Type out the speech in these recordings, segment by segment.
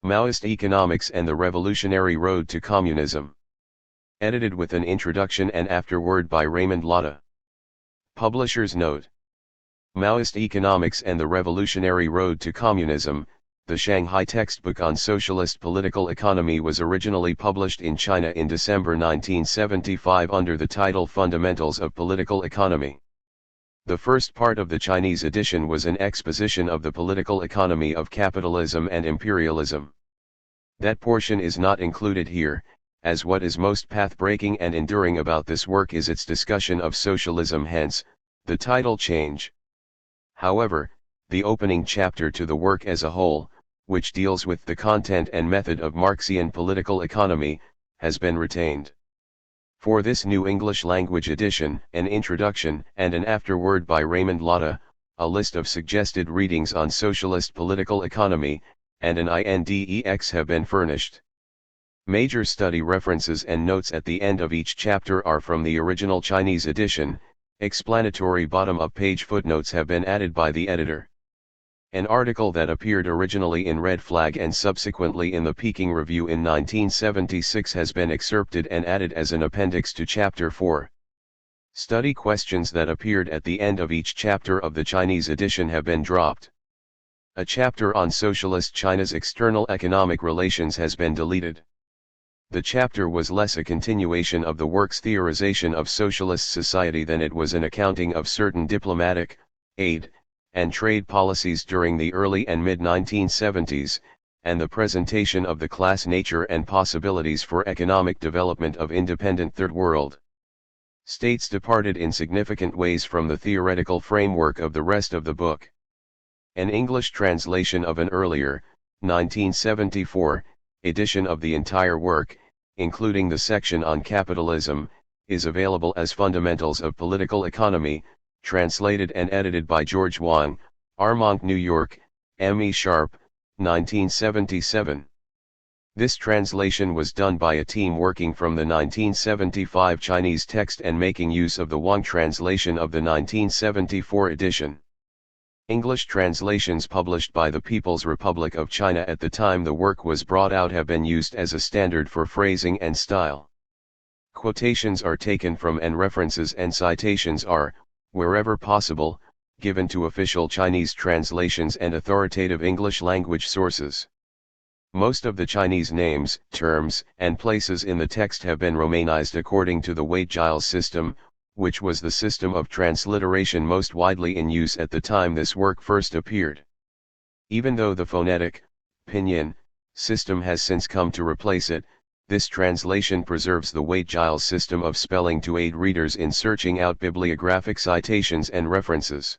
Maoist Economics and the Revolutionary Road to Communism. Edited with an introduction and afterword by Raymond Lotta. Publisher's note. Maoist Economics and the Revolutionary Road to Communism, the Shanghai textbook on socialist political economy, was originally published in China in December 1975 under the title Fundamentals of Political Economy. The first part of the Chinese edition was an exposition of the political economy of capitalism and imperialism. That portion is not included here, as what is most path-breaking and enduring about this work is its discussion of socialism, hence, the title change. However, the opening chapter to the work as a whole, which deals with the content and method of Marxian political economy, has been retained. For this new English language edition, an introduction and an afterword by Raymond Lotta, a list of suggested readings on socialist political economy, and an index have been furnished. Major study references and notes at the end of each chapter are from the original Chinese edition. Explanatory bottom-of-page footnotes have been added by the editor. An article that appeared originally in Red Flag and subsequently in the Peking Review in 1976 has been excerpted and added as an appendix to Chapter 4. Study questions that appeared at the end of each chapter of the Chinese edition have been dropped. A chapter on Socialist China's external economic relations has been deleted. The chapter was less a continuation of the work's theorization of socialist society than it was an accounting of certain diplomatic, aid, and trade policies during the early and mid-1970s, and the presentation of the class nature and possibilities for economic development of independent Third World states departed in significant ways from the theoretical framework of the rest of the book. An English translation of an earlier, 1974, edition of the entire work, including the section on capitalism, is available as Fundamentals of Political Economy, translated and edited by George Wang, Armonk, New York, M. E. Sharp, 1977. This translation was done by a team working from the 1975 Chinese text and making use of the Wang translation of the 1974 edition. English translations published by the People's Republic of China at the time the work was brought out have been used as a standard for phrasing and style. Quotations are taken from and references and citations are, wherever possible, given to official Chinese translations and authoritative English language sources. Most of the Chinese names, terms, and places in the text have been romanized according to the Waite-Giles system, which was the system of transliteration most widely in use at the time this work first appeared. Even though the phonetic, pinyin, system has since come to replace it, this translation preserves the Waite-Giles system of spelling to aid readers in searching out bibliographic citations and references.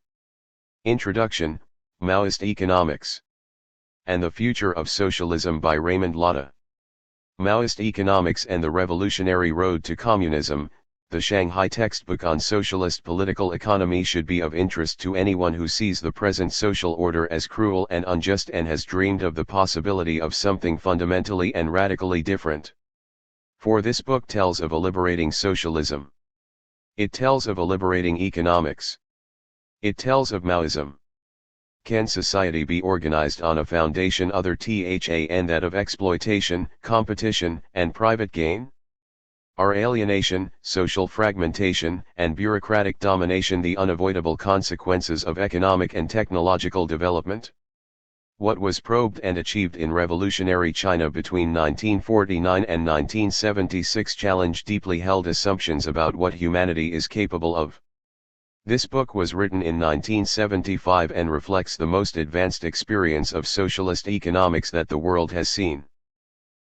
Introduction, Maoist Economics and the Future of Socialism by Raymond Lotta. Maoist Economics and the Revolutionary Road to Communism, the Shanghai textbook on socialist political economy, should be of interest to anyone who sees the present social order as cruel and unjust and has dreamed of the possibility of something fundamentally and radically different. For this book tells of a liberating socialism. It tells of a liberating economics. It tells of Maoism. Can society be organized on a foundation other than that of exploitation, competition, and private gain? Are alienation, social fragmentation, and bureaucratic domination the unavoidable consequences of economic and technological development? What was probed and achieved in revolutionary China between 1949 and 1976 challenged deeply held assumptions about what humanity is capable of. This book was written in 1975 and reflects the most advanced experience of socialist economics that the world has seen.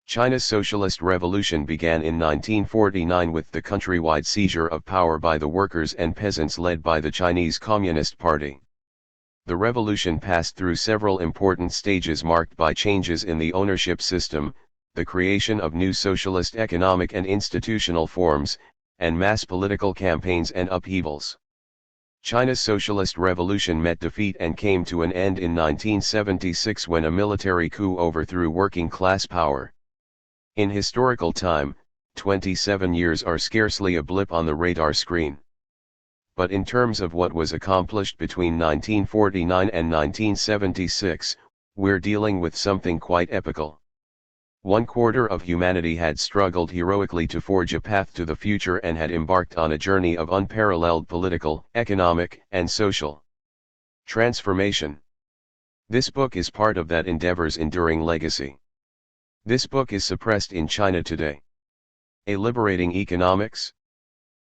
China's socialist revolution began in 1949 with the countrywide seizure of power by the workers and peasants led by the Chinese Communist Party. The revolution passed through several important stages marked by changes in the ownership system, the creation of new socialist economic and institutional forms, and mass political campaigns and upheavals. China's socialist revolution met defeat and came to an end in 1976 when a military coup overthrew working-class power. In historical time, 27 years are scarcely a blip on the radar screen. But in terms of what was accomplished between 1949 and 1976, we're dealing with something quite epical. 1/4 of humanity had struggled heroically to forge a path to the future and had embarked on a journey of unparalleled political, economic, and social transformation. This book is part of that endeavor's enduring legacy. This book is suppressed in China today. A liberating economics?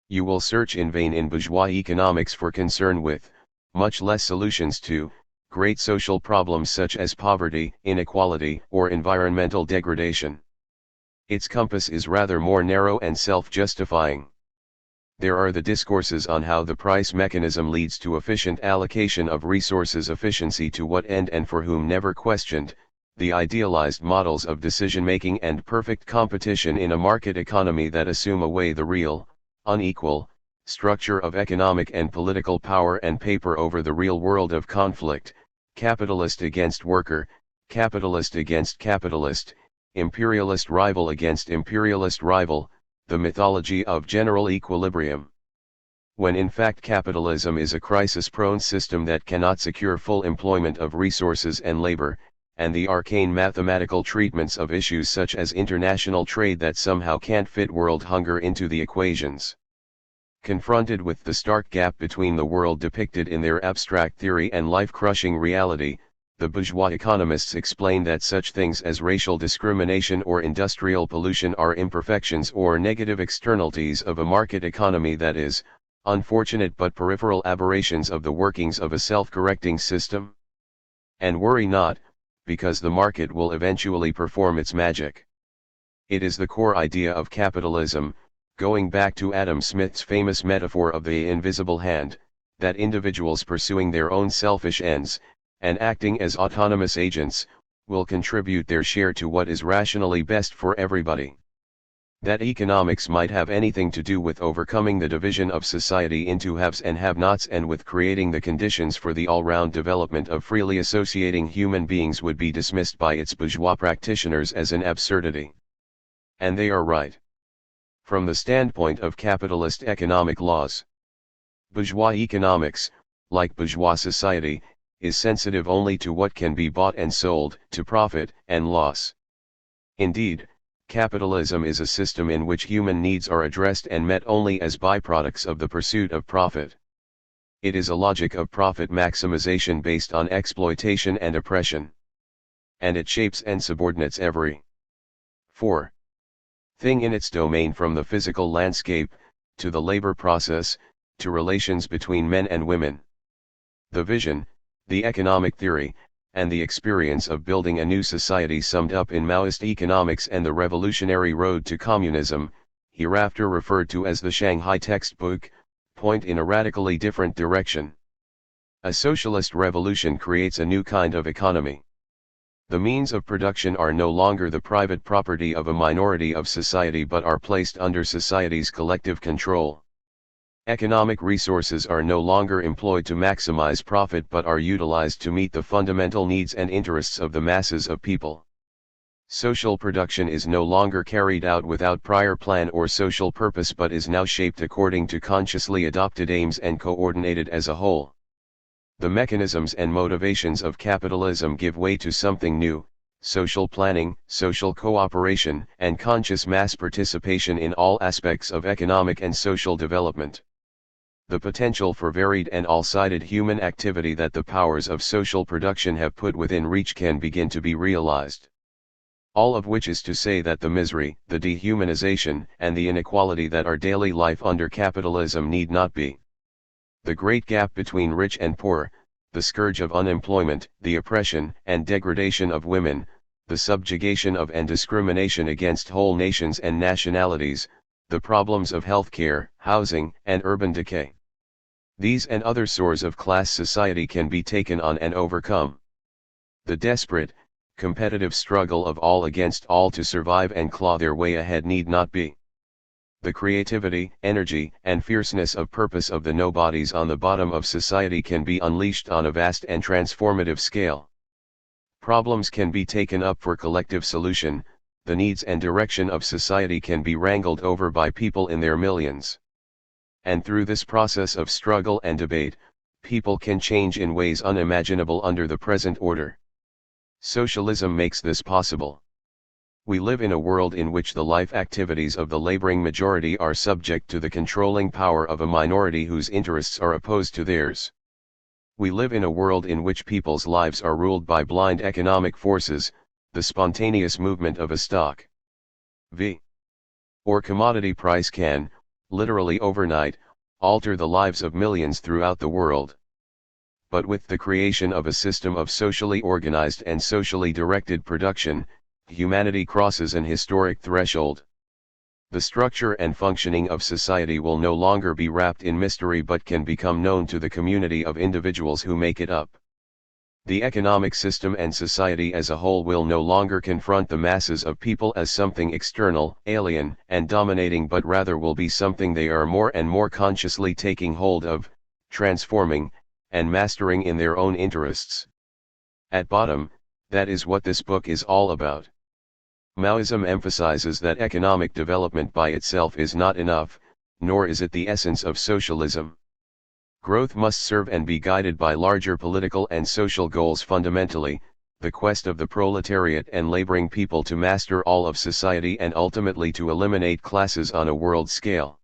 You will search in vain in bourgeois economics for concern with, much less solutions to, great social problems such as poverty, inequality, or environmental degradation. Its compass is rather more narrow and self-justifying. There are the discourses on how the price mechanism leads to efficient allocation of resources, efficiency to what end and for whom never questioned, the idealized models of decision-making and perfect competition in a market economy that assume away the real, unequal, structure of economic and political power and paper over the real world of conflict, capitalist against worker, capitalist against capitalist, imperialist rival against imperialist rival, the mythology of general equilibrium. When in fact capitalism is a crisis-prone system that cannot secure full employment of resources and labor, and the arcane mathematical treatments of issues such as international trade that somehow can't fit world hunger into the equations. Confronted with the stark gap between the world depicted in their abstract theory and life-crushing reality, the bourgeois economists explain that such things as racial discrimination or industrial pollution are imperfections or negative externalities of a market economy that is, unfortunate but peripheral aberrations of the workings of a self-correcting system. And worry not, because the market will eventually perform its magic. It is the core idea of capitalism, going back to Adam Smith's famous metaphor of the invisible hand, that individuals pursuing their own selfish ends, and acting as autonomous agents, will contribute their share to what is rationally best for everybody. That economics might have anything to do with overcoming the division of society into haves and have-nots and with creating the conditions for the all-round development of freely associating human beings would be dismissed by its bourgeois practitioners as an absurdity. And they are right. From the standpoint of capitalist economic laws, bourgeois economics, like bourgeois society, is sensitive only to what can be bought and sold, to profit and loss. Indeed, capitalism is a system in which human needs are addressed and met only as byproducts of the pursuit of profit. It is a logic of profit maximization based on exploitation and oppression. And it shapes and subordinates every 4. thing in its domain, from the physical landscape, to the labor process, to relations between men and women. The vision, the economic theory, and the experience of building a new society summed up in Maoist economics and the revolutionary road to communism, hereafter referred to as the Shanghai textbook, point in a radically different direction. A socialist revolution creates a new kind of economy. The means of production are no longer the private property of a minority of society but are placed under society's collective control. Economic resources are no longer employed to maximize profit but are utilized to meet the fundamental needs and interests of the masses of people. Social production is no longer carried out without prior plan or social purpose but is now shaped according to consciously adopted aims and coordinated as a whole. The mechanisms and motivations of capitalism give way to something new: social planning, social cooperation, and conscious mass participation in all aspects of economic and social development. The potential for varied and all-sided human activity that the powers of social production have put within reach can begin to be realized. All of which is to say that the misery, the dehumanization, and the inequality that are daily life under capitalism need not be. The great gap between rich and poor, the scourge of unemployment, the oppression and degradation of women, the subjugation of and discrimination against whole nations and nationalities, the problems of healthcare, housing, and urban decay. These and other sores of class society can be taken on and overcome. The desperate, competitive struggle of all against all to survive and claw their way ahead need not be. The creativity, energy, and fierceness of purpose of the nobodies on the bottom of society can be unleashed on a vast and transformative scale. Problems can be taken up for collective solution, the needs and direction of society can be wrangled over by people in their millions. And through this process of struggle and debate, people can change in ways unimaginable under the present order. Socialism makes this possible. We live in a world in which the life activities of the laboring majority are subject to the controlling power of a minority whose interests are opposed to theirs. We live in a world in which people's lives are ruled by blind economic forces, the spontaneous movement of a stock v. or commodity price can, literally overnight, alter the lives of millions throughout the world. But with the creation of a system of socially organized and socially directed production, humanity crosses an historic threshold. The structure and functioning of society will no longer be wrapped in mystery but can become known to the community of individuals who make it up. The economic system and society as a whole will no longer confront the masses of people as something external, alien, and dominating, but rather will be something they are more and more consciously taking hold of, transforming, and mastering in their own interests. At bottom, that is what this book is all about. Maoism emphasizes that economic development by itself is not enough, nor is it the essence of socialism. Growth must serve and be guided by larger political and social goals, fundamentally, the quest of the proletariat and laboring people to master all of society and ultimately to eliminate classes on a world scale.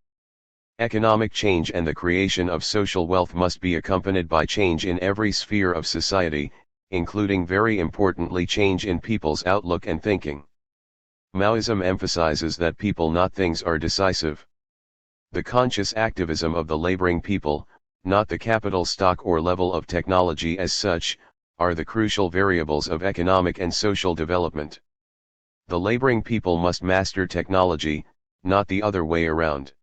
Economic change and the creation of social wealth must be accompanied by change in every sphere of society, including very importantly change in people's outlook and thinking. Maoism emphasizes that people not things are decisive. The conscious activism of the laboring people, not the capital stock or level of technology as such, are the crucial variables of economic and social development. The laboring people must master technology, not the other way around.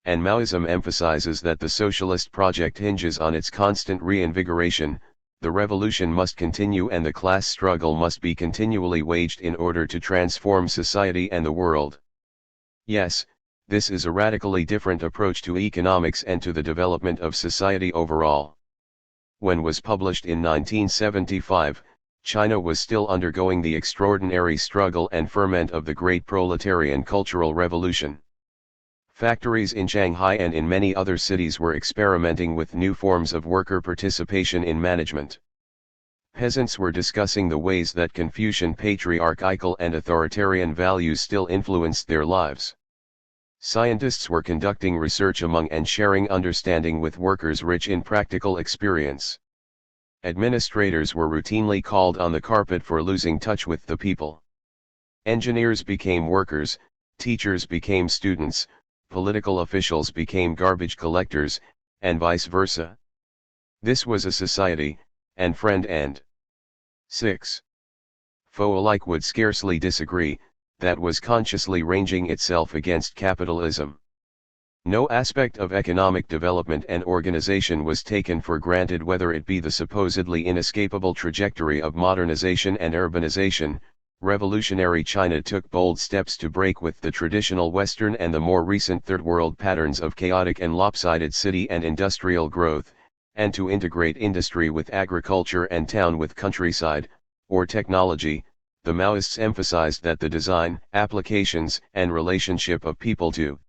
And Maoism emphasizes that the socialist project hinges on its constant reinvigoration. The revolution must continue and the class struggle must be continually waged in order to transform society and the world. Yes, this is a radically different approach to economics and to the development of society overall. When was published in 1975, China was still undergoing the extraordinary struggle and ferment of the Great Proletarian Cultural Revolution. Factories in Shanghai and in many other cities were experimenting with new forms of worker participation in management. Peasants were discussing the ways that Confucian patriarchal and authoritarian values still influenced their lives. Scientists were conducting research among and sharing understanding with workers rich in practical experience. Administrators were routinely called on the carpet for losing touch with the people. Engineers became workers, teachers became students, political officials became garbage collectors, and vice versa. This was a society, and friend and 6. foe alike would scarcely disagree, that was consciously ranging itself against capitalism. No aspect of economic development and organization was taken for granted, whether it be the supposedly inescapable trajectory of modernization and urbanization. Revolutionary China took bold steps to break with the traditional Western and the more recent Third World patterns of chaotic and lopsided city and industrial growth, and to integrate industry with agriculture and town with countryside, or technology. The Maoists emphasized that the design, applications, and relationship of people to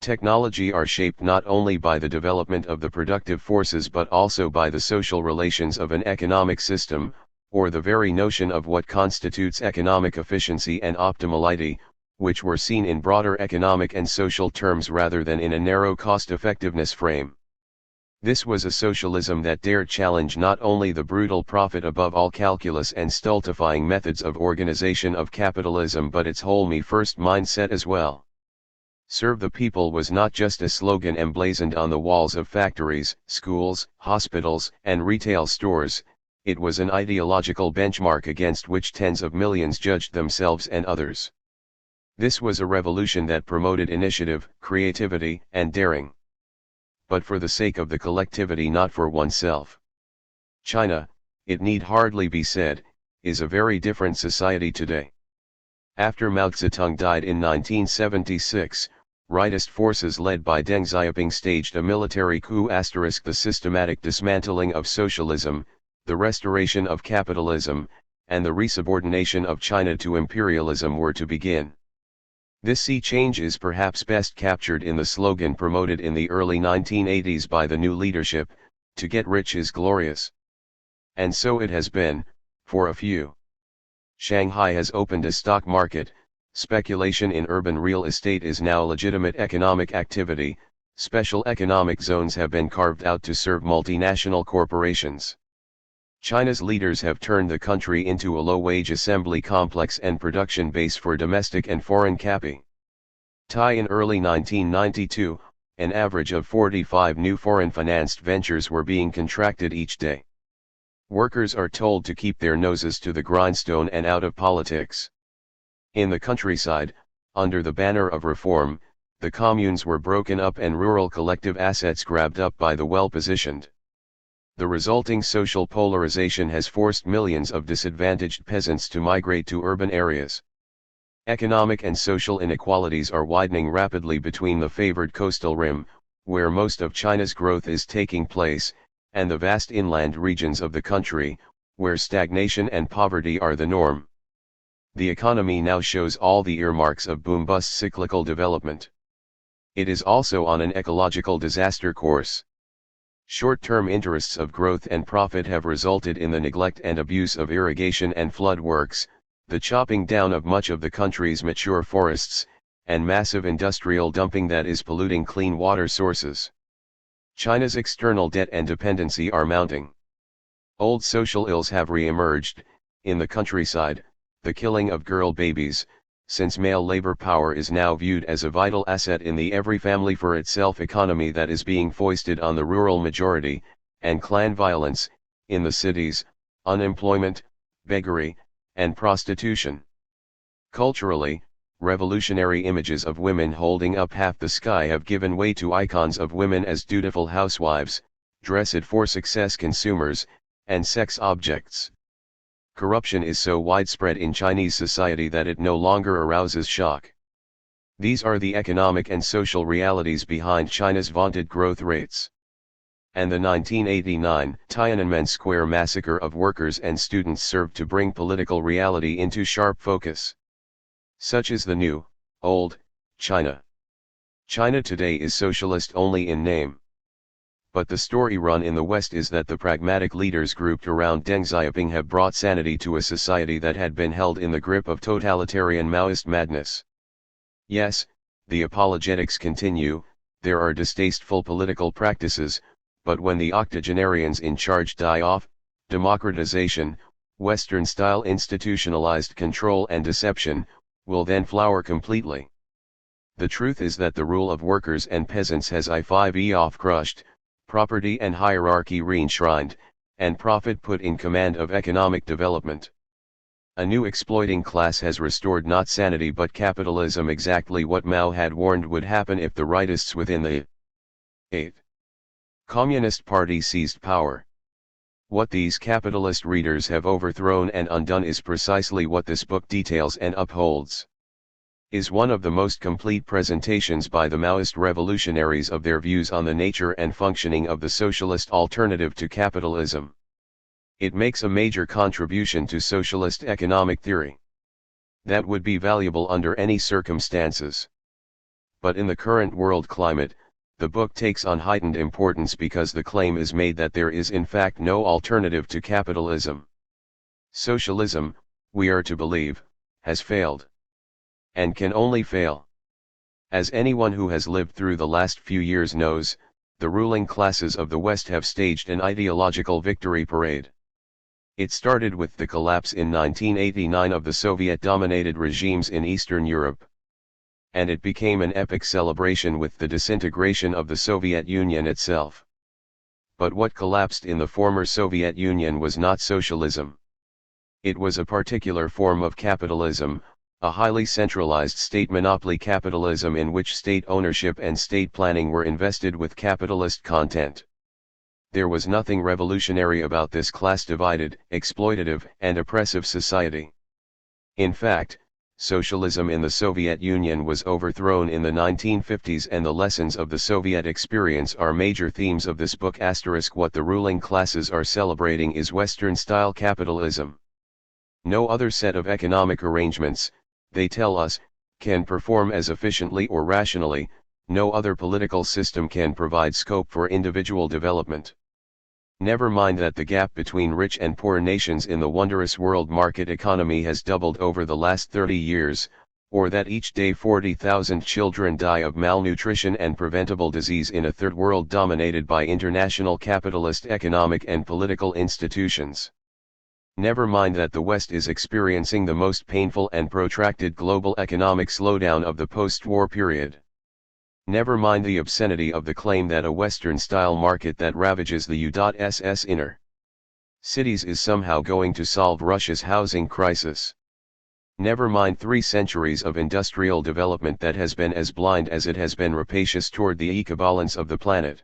technology are shaped not only by the development of the productive forces but also by the social relations of an economic system, or the very notion of what constitutes economic efficiency and optimality, which were seen in broader economic and social terms rather than in a narrow cost-effectiveness frame. This was a socialism that dared challenge not only the brutal profit above all calculus and stultifying methods of organization of capitalism but its whole me-first mindset as well. Serve the people was not just a slogan emblazoned on the walls of factories, schools, hospitals, and retail stores. It was an ideological benchmark against which tens of millions judged themselves and others. This was a revolution that promoted initiative, creativity, and daring. But for the sake of the collectivity, not for oneself. China, it need hardly be said, is a very different society today. After Mao Zedong died in 1976, rightist forces led by Deng Xiaoping staged a military coup. The systematic dismantling of socialism, the restoration of capitalism, and the resubordination of China to imperialism were to begin. This sea change is perhaps best captured in the slogan promoted in the early 1980s by the new leadership, "To get rich is glorious." And so it has been, for a few. Shanghai has opened a stock market. Speculation in urban real estate is now legitimate economic activity. Special economic zones have been carved out to serve multinational corporations. China's leaders have turned the country into a low-wage assembly complex and production base for domestic and foreign capital. In early 1992, an average of 45 new foreign-financed ventures were being contracted each day. Workers are told to keep their noses to the grindstone and out of politics. In the countryside, under the banner of reform, the communes were broken up and rural collective assets grabbed up by the well-positioned. The resulting social polarization has forced millions of disadvantaged peasants to migrate to urban areas. Economic and social inequalities are widening rapidly between the favored coastal rim, where most of China's growth is taking place, and the vast inland regions of the country, where stagnation and poverty are the norm. The economy now shows all the earmarks of boom-bust cyclical development. It is also on an ecological disaster course. Short-term interests of growth and profit have resulted in the neglect and abuse of irrigation and flood works, the chopping down of much of the country's mature forests, and massive industrial dumping that is polluting clean water sources. China's external debt and dependency are mounting. Old social ills have re-emerged. In the countryside, the killing of girl babies, since male labor power is now viewed as a vital asset in the every family for itself economy that is being foisted on the rural majority, and clan violence, in the cities, unemployment, beggary, and prostitution. Culturally, revolutionary images of women holding up half the sky have given way to icons of women as dutiful housewives, dressed for success consumers, and sex objects. Corruption is so widespread in Chinese society that it no longer arouses shock. These are the economic and social realities behind China's vaunted growth rates. And the 1989 Tiananmen Square massacre of workers and students served to bring political reality into sharp focus. Such is the new, old, China. China today is socialist only in name. But the story run in the West is that the pragmatic leaders grouped around Deng Xiaoping have brought sanity to a society that had been held in the grip of totalitarian Maoist madness. Yes, the apologetics continue, there are distasteful political practices, but when the octogenarians in charge die off, democratization, Western-style institutionalized control and deception, will then flower completely. The truth is that the rule of workers and peasants has I5e off crushed, property and hierarchy re-enshrined, and profit put in command of economic development. A new exploiting class has restored not sanity but capitalism, exactly what Mao had warned would happen if the rightists within the 8th Communist Party seized power. What these capitalist readers have overthrown and undone is precisely what this book details and upholds. Is one of the most complete presentations by the Maoist revolutionaries of their views on the nature and functioning of the socialist alternative to capitalism. It makes a major contribution to socialist economic theory that would be valuable under any circumstances. But in the current world climate, the book takes on heightened importance because the claim is made that there is in fact no alternative to capitalism. Socialism, we are to believe, has failed. And can only fail. As anyone who has lived through the last few years knows, the ruling classes of the West have staged an ideological victory parade. It started with the collapse in 1989 of the Soviet-dominated regimes in Eastern Europe. And it became an epic celebration with the disintegration of the Soviet Union itself. But what collapsed in the former Soviet Union was not socialism. It was a particular form of capitalism, a highly centralized state monopoly capitalism in which state ownership and state planning were invested with capitalist content. There was nothing revolutionary about this class-divided, exploitative, and oppressive society. In fact, socialism in the Soviet Union was overthrown in the 1950s, and the lessons of the Soviet experience are major themes of this book. What the ruling classes are celebrating is Western-style capitalism. No other set of economic arrangements, they tell us, can perform as efficiently or rationally, no other political system can provide scope for individual development. Never mind that the gap between rich and poor nations in the wondrous world market economy has doubled over the last 30 years, or that each day 40,000 children die of malnutrition and preventable disease in a third world dominated by international capitalist economic and political institutions. Never mind that the West is experiencing the most painful and protracted global economic slowdown of the post-war period. Never mind the obscenity of the claim that a Western-style market that ravages the U.S.'s inner cities is somehow going to solve Russia's housing crisis. Never mind 3 centuries of industrial development that has been as blind as it has been rapacious toward the equivalence of the planet.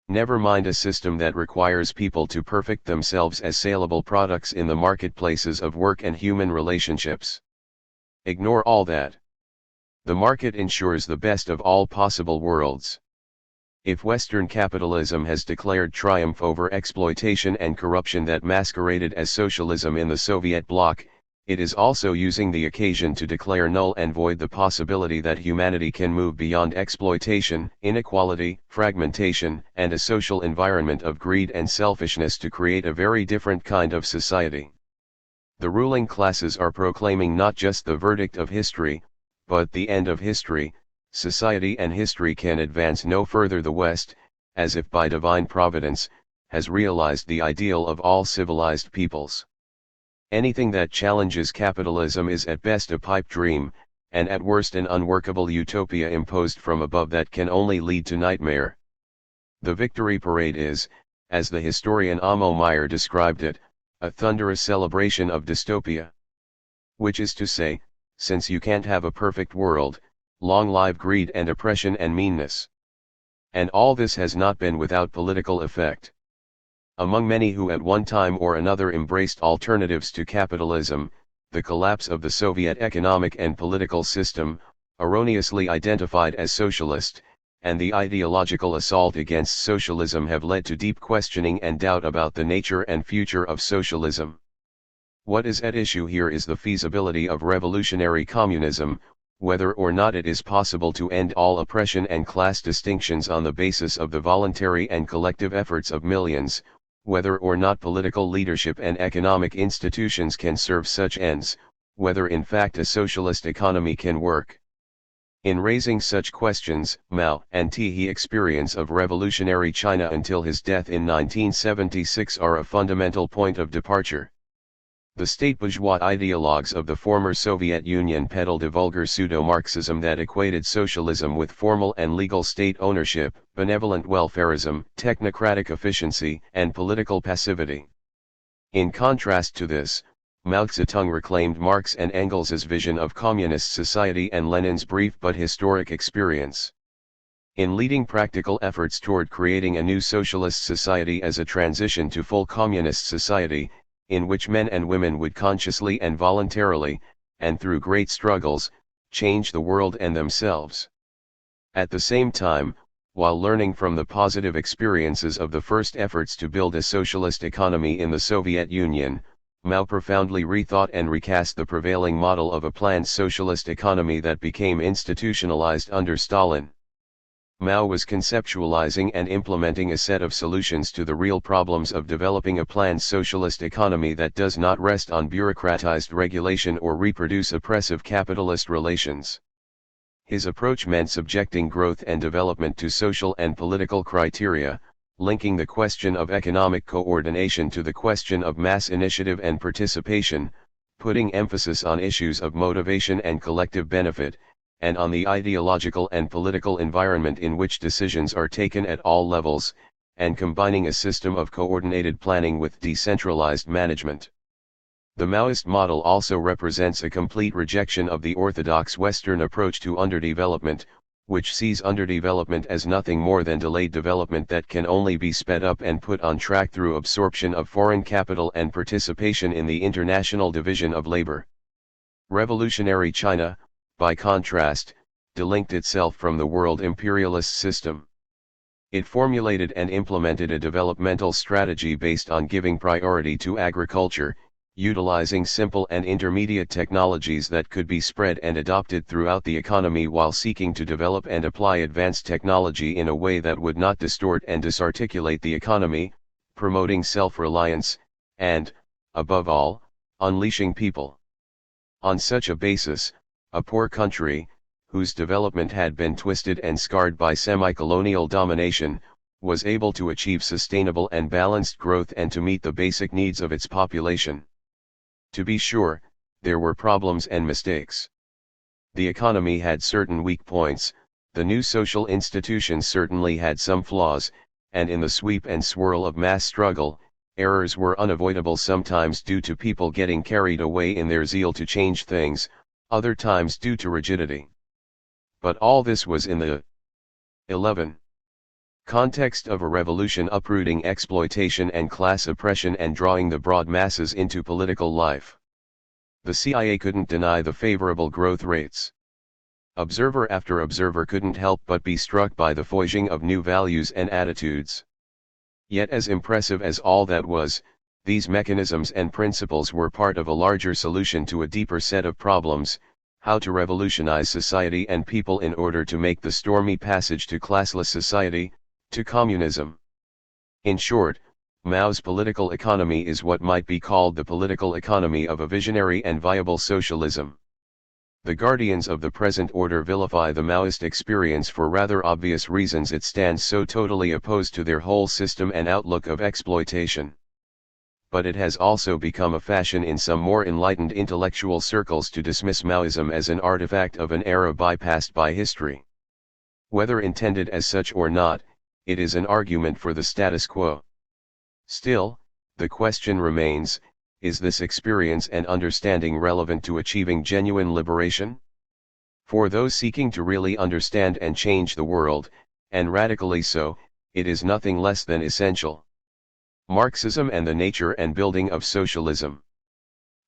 Never mind a system that requires people to perfect themselves as saleable products in the marketplaces of work and human relationships. Ignore all that. The market ensures the best of all possible worlds. If Western capitalism has declared triumph over exploitation and corruption that masqueraded as socialism in the Soviet bloc, it is also using the occasion to declare null and void the possibility that humanity can move beyond exploitation, inequality, fragmentation, and a social environment of greed and selfishness to create a very different kind of society. The ruling classes are proclaiming not just the verdict of history, but the end of history. Society and history can advance no further. The West, as if by divine providence, has realized the ideal of all civilized peoples. Anything that challenges capitalism is at best a pipe dream, and at worst an unworkable utopia imposed from above that can only lead to nightmare. The victory parade is, as the historian Amo Meyer described it, a thunderous celebration of dystopia. Which is to say, since you can't have a perfect world, long live greed and oppression and meanness. And all this has not been without political effect. Among many who at one time or another embraced alternatives to capitalism, the collapse of the Soviet economic and political system, erroneously identified as socialist, and the ideological assault against socialism have led to deep questioning and doubt about the nature and future of socialism. What is at issue here is the feasibility of revolutionary communism, whether or not it is possible to end all oppression and class distinctions on the basis of the voluntary and collective efforts of millions, whether or not political leadership and economic institutions can serve such ends, whether in fact a socialist economy can work. In raising such questions, Mao and Ti's experience of revolutionary China until his death in 1976 are a fundamental point of departure. The state bourgeois ideologues of the former Soviet Union peddled a vulgar pseudo-Marxism that equated socialism with formal and legal state ownership, benevolent welfarism, technocratic efficiency, and political passivity. In contrast to this, Mao Zedong reclaimed Marx and Engels' vision of communist society and Lenin's brief but historic experience. In leading practical efforts toward creating a new socialist society as a transition to full communist society, in which men and women would consciously and voluntarily, and through great struggles, change the world and themselves. At the same time, while learning from the positive experiences of the first efforts to build a socialist economy in the Soviet Union, Mao profoundly rethought and recast the prevailing model of a planned socialist economy that became institutionalized under Stalin. Mao was conceptualizing and implementing a set of solutions to the real problems of developing a planned socialist economy that does not rest on bureaucratized regulation or reproduce oppressive capitalist relations. His approach meant subjecting growth and development to social and political criteria, linking the question of economic coordination to the question of mass initiative and participation, putting emphasis on issues of motivation and collective benefit, and on the ideological and political environment in which decisions are taken at all levels, and combining a system of coordinated planning with decentralized management. The Maoist model also represents a complete rejection of the orthodox Western approach to underdevelopment, which sees underdevelopment as nothing more than delayed development that can only be sped up and put on track through absorption of foreign capital and participation in the international division of labor. Revolutionary China, by contrast, delinked itself from the world imperialist system. It formulated and implemented a developmental strategy based on giving priority to agriculture, utilizing simple and intermediate technologies that could be spread and adopted throughout the economy while seeking to develop and apply advanced technology in a way that would not distort and disarticulate the economy, promoting self-reliance, and, above all, unleashing people. On such a basis, a poor country, whose development had been twisted and scarred by semi-colonial domination, was able to achieve sustainable and balanced growth and to meet the basic needs of its population. To be sure, there were problems and mistakes. The economy had certain weak points, the new social institutions certainly had some flaws, and in the sweep and swirl of mass struggle, errors were unavoidable, sometimes due to people getting carried away in their zeal to change things, other times due to rigidity. But all this was in the 11. Context of a revolution uprooting exploitation and class oppression and drawing the broad masses into political life. The CIA couldn't deny the favorable growth rates. Observer after observer couldn't help but be struck by the forging of new values and attitudes. Yet as impressive as all that was, these mechanisms and principles were part of a larger solution to a deeper set of problems: how to revolutionize society and people in order to make the stormy passage to classless society, to communism. In short, Mao's political economy is what might be called the political economy of a visionary and viable socialism. The guardians of the present order vilify the Maoist experience for rather obvious reasons: it stands so totally opposed to their whole system and outlook of exploitation. But it has also become a fashion in some more enlightened intellectual circles to dismiss Maoism as an artifact of an era bypassed by history. Whether intended as such or not, it is an argument for the status quo. Still, the question remains: is this experience and understanding relevant to achieving genuine liberation? For those seeking to really understand and change the world, and radically so, it is nothing less than essential. Marxism and the nature and building of socialism.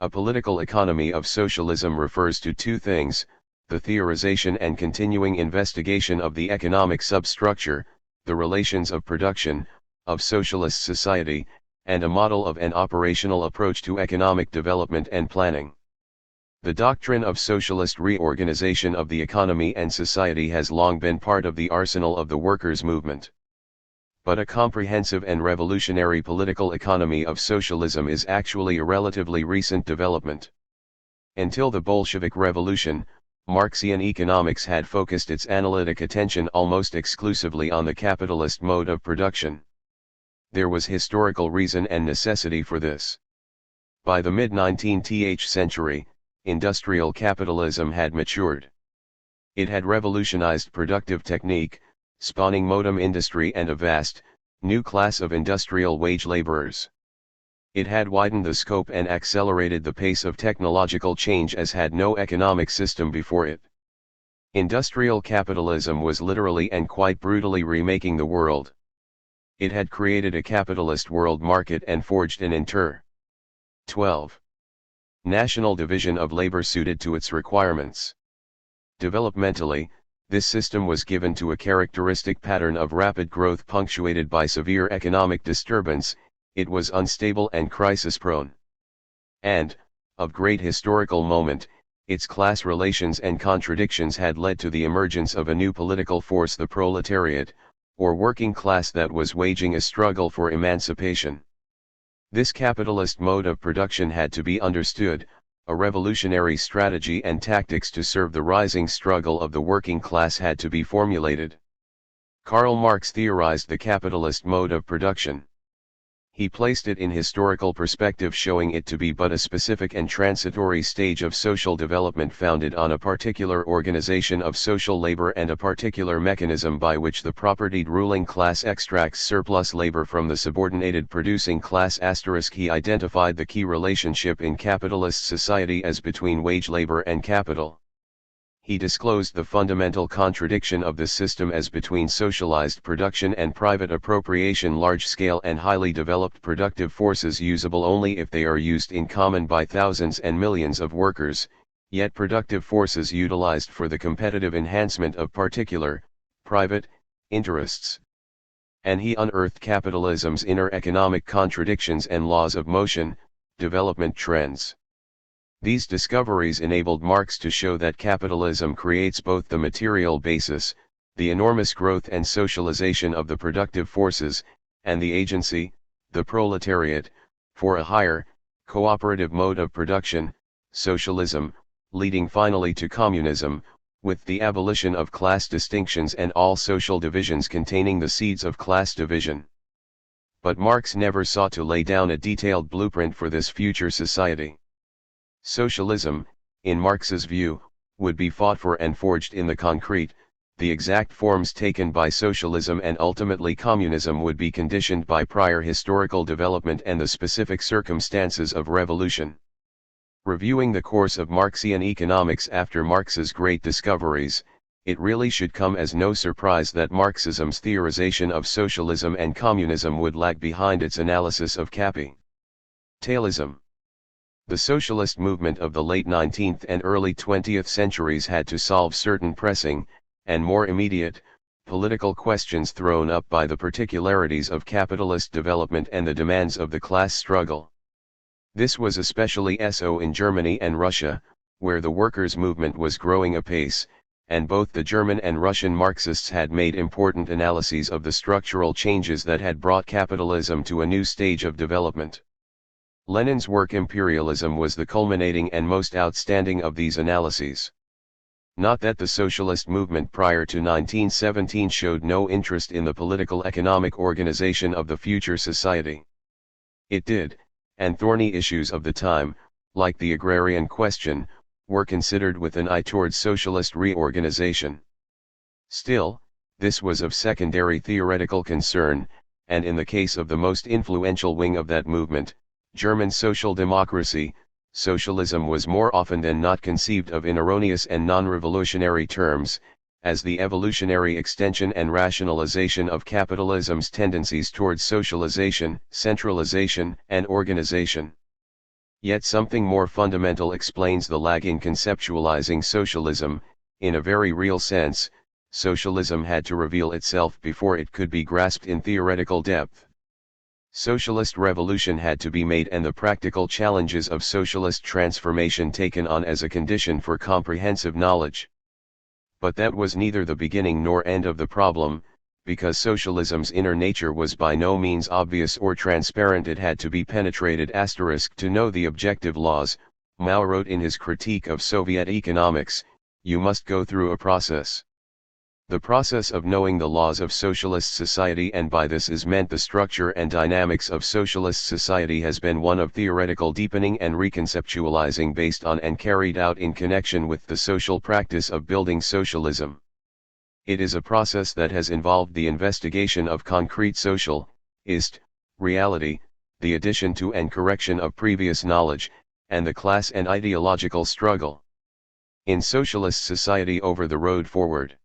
A political economy of socialism refers to two things: the theorization and continuing investigation of the economic substructure, the relations of production, of socialist society, and a model of an operational approach to economic development and planning. The doctrine of socialist reorganization of the economy and society has long been part of the arsenal of the workers' movement. But a comprehensive and revolutionary political economy of socialism is actually a relatively recent development. Until the Bolshevik Revolution, Marxian economics had focused its analytic attention almost exclusively on the capitalist mode of production. There was historical reason and necessity for this. By the mid-19th century, industrial capitalism had matured. It had revolutionized productive technique, spawning modem industry and a vast, new class of industrial wage laborers. It had widened the scope and accelerated the pace of technological change as had no economic system before it. Industrial capitalism was literally and quite brutally remaking the world. It had created a capitalist world market and forged an entire 12. National division of labor suited to its requirements. Developmentally, this system was given to a characteristic pattern of rapid growth punctuated by severe economic disturbance. It was unstable and crisis-prone. And, of great historical moment, its class relations and contradictions had led to the emergence of a new political force, the proletariat, or working class, that was waging a struggle for emancipation. This capitalist mode of production had to be understood, a revolutionary strategy and tactics to serve the rising struggle of the working class had to be formulated. Karl Marx theorized the capitalist mode of production. He placed it in historical perspective, showing it to be but a specific and transitory stage of social development founded on a particular organization of social labor and a particular mechanism by which the propertied ruling class extracts surplus labor from the subordinated producing class. He identified the key relationship in capitalist society as between wage labor and capital. He disclosed the fundamental contradiction of the system as between socialized production and private appropriation, large-scale and highly developed productive forces usable only if they are used in common by thousands and millions of workers, yet productive forces utilized for the competitive enhancement of particular, private, interests. And he unearthed capitalism's inner economic contradictions and laws of motion, development trends. These discoveries enabled Marx to show that capitalism creates both the material basis, the enormous growth and socialization of the productive forces, and the agency, the proletariat, for a higher, cooperative mode of production, socialism, leading finally to communism, with the abolition of class distinctions and all social divisions containing the seeds of class division. But Marx never sought to lay down a detailed blueprint for this future society. Socialism, in Marx's view, would be fought for and forged in the concrete. The exact forms taken by socialism and ultimately communism would be conditioned by prior historical development and the specific circumstances of revolution. Reviewing the course of Marxian economics after Marx's great discoveries, it really should come as no surprise that Marxism's theorization of socialism and communism would lag behind its analysis of capitalism. The socialist movement of the late 19th and early 20th centuries had to solve certain pressing, and more immediate, political questions thrown up by the particularities of capitalist development and the demands of the class struggle. This was especially so in Germany and Russia, where the workers' movement was growing apace, and both the German and Russian Marxists had made important analyses of the structural changes that had brought capitalism to a new stage of development. Lenin's work Imperialism was the culminating and most outstanding of these analyses. Not that the socialist movement prior to 1917 showed no interest in the political economic organization of the future society. It did, and thorny issues of the time, like the agrarian question, were considered with an eye towards socialist reorganization. Still, this was of secondary theoretical concern, and in the case of the most influential wing of that movement, German social democracy, socialism was more often than not conceived of in erroneous and non-revolutionary terms, as the evolutionary extension and rationalization of capitalism's tendencies towards socialization, centralization, and organization. Yet something more fundamental explains the lag in conceptualizing socialism. In a very real sense, socialism had to reveal itself before it could be grasped in theoretical depth. Socialist revolution had to be made and the practical challenges of socialist transformation taken on as a condition for comprehensive knowledge. But that was neither the beginning nor end of the problem, because socialism's inner nature was by no means obvious or transparent. It had to be penetrated * to know the objective laws. Mao wrote in his critique of Soviet economics, "You must go through a process." The process of knowing the laws of socialist society, and by this is meant the structure and dynamics of socialist society, has been one of theoretical deepening and reconceptualizing based on and carried out in connection with the social practice of building socialism. It is a process that has involved the investigation of concrete socialist reality, the addition to and correction of previous knowledge, and the class and ideological struggle in socialist society over the road forward.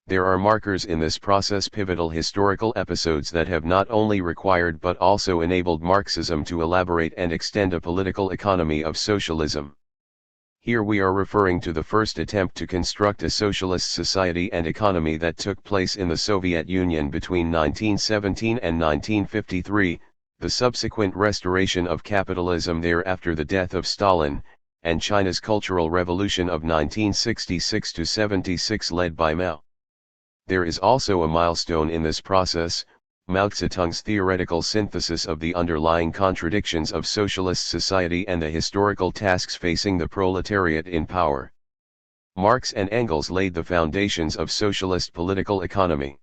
There are markers in this process, pivotal historical episodes that have not only required but also enabled Marxism to elaborate and extend a political economy of socialism. Here we are referring to the first attempt to construct a socialist society and economy that took place in the Soviet Union between 1917 and 1953, the subsequent restoration of capitalism there after the death of Stalin, and China's Cultural Revolution of 1966–76 led by Mao. There is also a milestone in this process, Mao Zedong's theoretical synthesis of the underlying contradictions of socialist society and the historical tasks facing the proletariat in power. Marx and Engels laid the foundations of socialist political economy.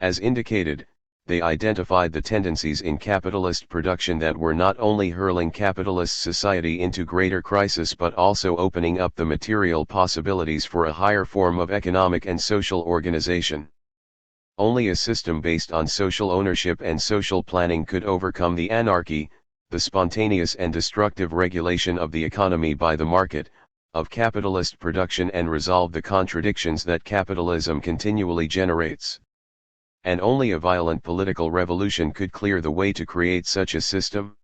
As indicated, they identified the tendencies in capitalist production that were not only hurling capitalist society into greater crisis but also opening up the material possibilities for a higher form of economic and social organization. Only a system based on social ownership and social planning could overcome the anarchy, the spontaneous and destructive regulation of the economy by the market, of capitalist production, and resolve the contradictions that capitalism continually generates. And only a violent political revolution could clear the way to create such a system.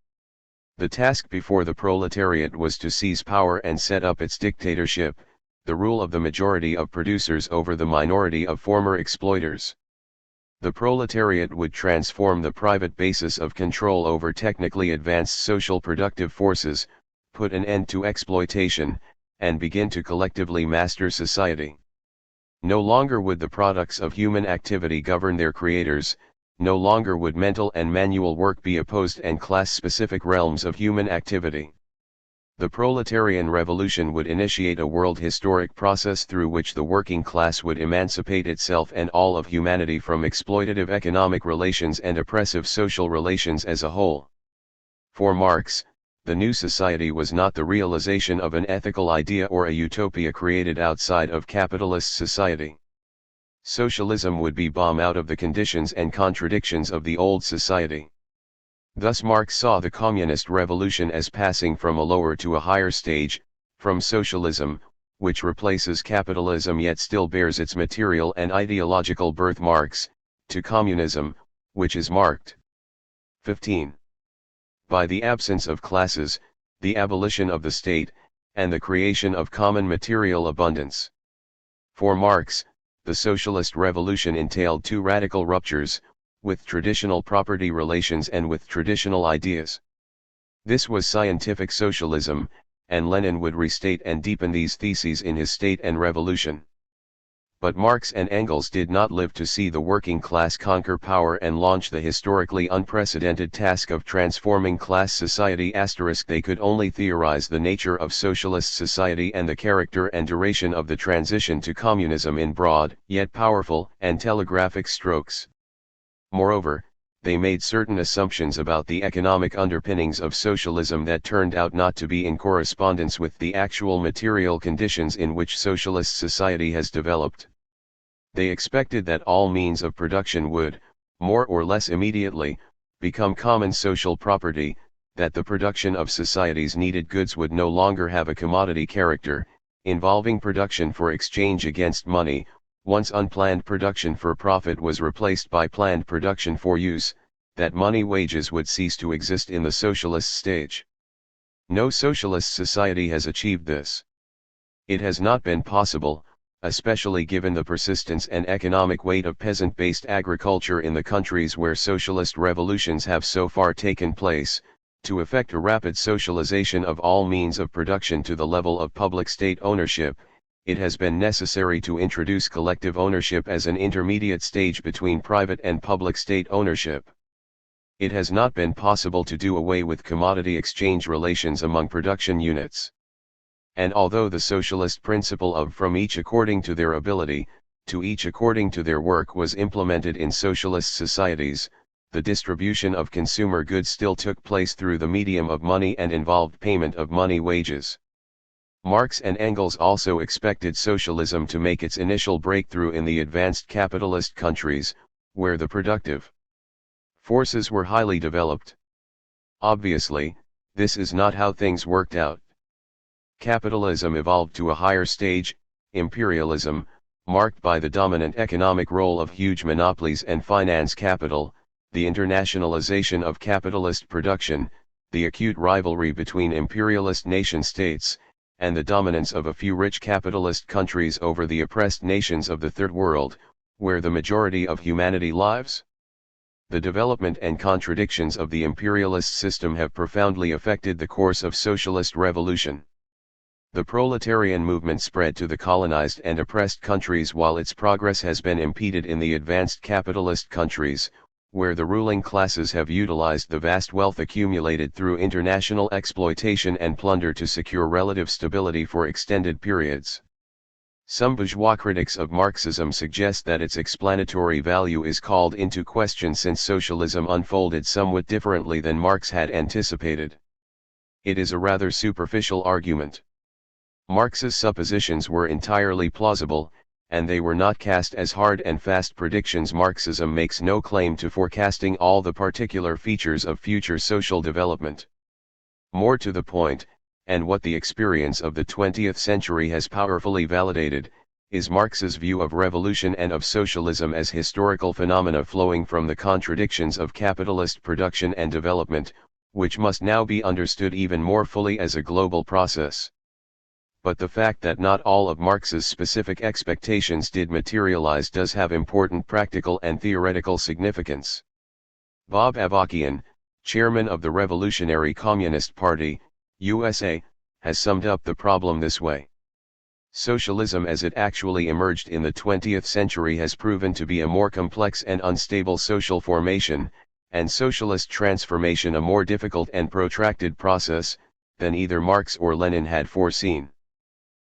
The task before the proletariat was to seize power and set up its dictatorship, the rule of the majority of producers over the minority of former exploiters. The proletariat would transform the private basis of control over technically advanced social productive forces, put an end to exploitation, and begin to collectively master society. No longer would the products of human activity govern their creators, no longer would mental and manual work be opposed and class-specific realms of human activity. The proletarian revolution would initiate a world historic process through which the working class would emancipate itself and all of humanity from exploitative economic relations and oppressive social relations as a whole. For Marx, the new society was not the realization of an ethical idea or a utopia created outside of capitalist society. Socialism would be bomb out of the conditions and contradictions of the old society. Thus Marx saw the communist revolution as passing from a lower to a higher stage, from socialism, which replaces capitalism yet still bears its material and ideological birthmarks, to communism, which is marked. 15. By the absence of classes, the abolition of the state, and the creation of common material abundance. For Marx, the socialist revolution entailed two radical ruptures, with traditional property relations and with traditional ideas. This was scientific socialism, and Lenin would restate and deepen these theses in his State and Revolution. But Marx and Engels did not live to see the working class conquer power and launch the historically unprecedented task of transforming class society. They could only theorize the nature of socialist society and the character and duration of the transition to communism in broad, yet powerful, and telegraphic strokes. Moreover, they made certain assumptions about the economic underpinnings of socialism that turned out not to be in correspondence with the actual material conditions in which socialist society has developed. They expected that all means of production would, more or less immediately, become common social property, that the production of society's needed goods would no longer have a commodity character, involving production for exchange against money. Once unplanned production for profit was replaced by planned production for use, that money wages would cease to exist in the socialist stage. No socialist society has achieved this. It has not been possible, especially given the persistence and economic weight of peasant-based agriculture in the countries where socialist revolutions have so far taken place, to effect a rapid socialization of all means of production to the level of public state ownership. It has been necessary to introduce collective ownership as an intermediate stage between private and public state ownership. It has not been possible to do away with commodity exchange relations among production units. And although the socialist principle of from each according to their ability, to each according to their work was implemented in socialist societies, the distribution of consumer goods still took place through the medium of money and involved payment of money wages. Marx and Engels also expected socialism to make its initial breakthrough in the advanced capitalist countries, where the productive forces were highly developed. Obviously, this is not how things worked out. Capitalism evolved to a higher stage, imperialism, marked by the dominant economic role of huge monopolies and finance capital, the internationalization of capitalist production, the acute rivalry between imperialist nation-states, and the dominance of a few rich capitalist countries over the oppressed nations of the Third World, where the majority of humanity lives. The development and contradictions of the imperialist system have profoundly affected the course of socialist revolution. The proletarian movement spread to the colonized and oppressed countries while its progress has been impeded in the advanced capitalist countries, where the ruling classes have utilized the vast wealth accumulated through international exploitation and plunder to secure relative stability for extended periods. Some bourgeois critics of Marxism suggest that its explanatory value is called into question since socialism unfolded somewhat differently than Marx had anticipated. It is a rather superficial argument. Marx's suppositions were entirely plausible, and they were not cast as hard and fast predictions. Marxism makes no claim to forecasting all the particular features of future social development. More to the point, and what the experience of the 20th century has powerfully validated, is Marx's view of revolution and of socialism as historical phenomena flowing from the contradictions of capitalist production and development, which must now be understood even more fully as a global process. But the fact that not all of Marx's specific expectations did materialize does have important practical and theoretical significance. Bob Avakian, chairman of the Revolutionary Communist Party, USA, has summed up the problem this way. Socialism as it actually emerged in the 20th century has proven to be a more complex and unstable social formation, and socialist transformation a more difficult and protracted process, than either Marx or Lenin had foreseen.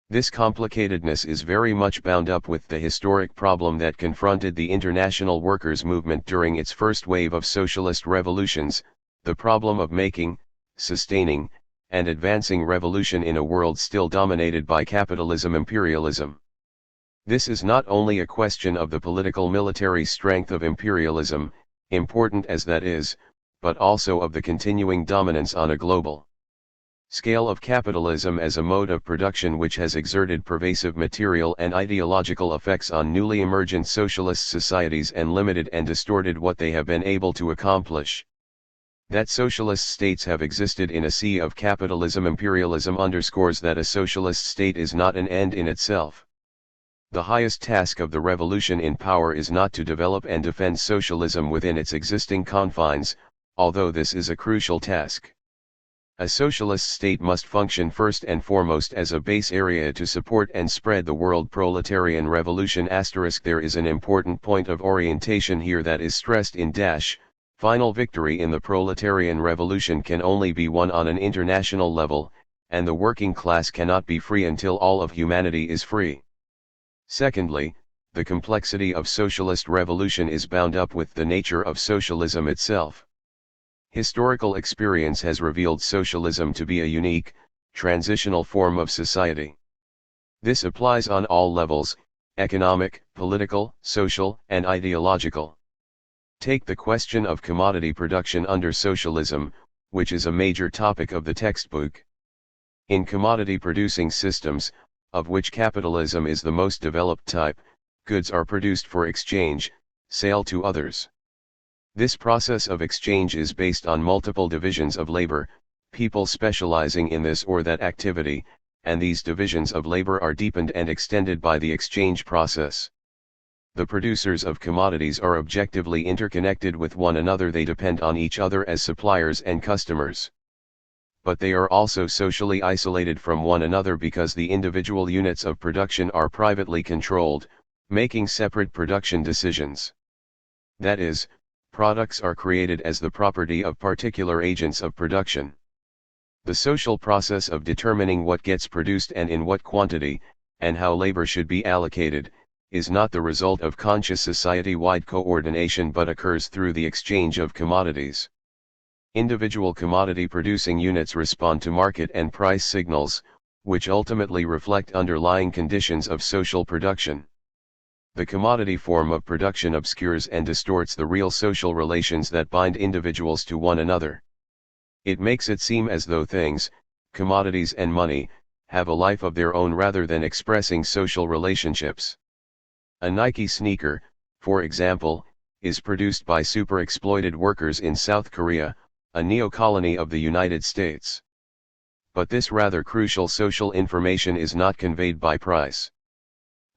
This complicatedness is very much bound up with the historic problem that confronted the international workers' movement during its first wave of socialist revolutions, the problem of making, sustaining, and advancing revolution in a world still dominated by capitalism imperialism. This is not only a question of the political military strength of imperialism, important as that is, but also of the continuing dominance on a global scale of capitalism as a mode of production which has exerted pervasive material and ideological effects on newly emergent socialist societies and limited and distorted what they have been able to accomplish. That socialist states have existed in a sea of capitalism imperialism underscores that a socialist state is not an end in itself. The highest task of the revolution in power is not to develop and defend socialism within its existing confines, although this is a crucial task. A socialist state must function first and foremost as a base area to support and spread the world proletarian revolution. There is an important point of orientation here that is stressed in dash. Final victory in the proletarian revolution can only be won on an international level, and the working class cannot be free until all of humanity is free. Secondly, the complexity of socialist revolution is bound up with the nature of socialism itself. Historical experience has revealed socialism to be a unique, transitional form of society. This applies on all levels: economic, political, social, and ideological. Take the question of commodity production under socialism, which is a major topic of the textbook. In commodity-producing systems, of which capitalism is the most developed type, goods are produced for exchange, sale to others. This process of exchange is based on multiple divisions of labor, people specializing in this or that activity, and these divisions of labor are deepened and extended by the exchange process. The producers of commodities are objectively interconnected with one another. They depend on each other as suppliers and customers. But they are also socially isolated from one another because the individual units of production are privately controlled, making separate production decisions. That is, products are created as the property of particular agents of production. The social process of determining what gets produced and in what quantity, and how labor should be allocated, is not the result of conscious society-wide coordination but occurs through the exchange of commodities. Individual commodity-producing units respond to market and price signals, which ultimately reflect underlying conditions of social production. The commodity form of production obscures and distorts the real social relations that bind individuals to one another. It makes it seem as though things, commodities and money, have a life of their own rather than expressing social relationships. A Nike sneaker, for example, is produced by super-exploited workers in South Korea, a neo-colony of the United States. But this rather crucial social information is not conveyed by price.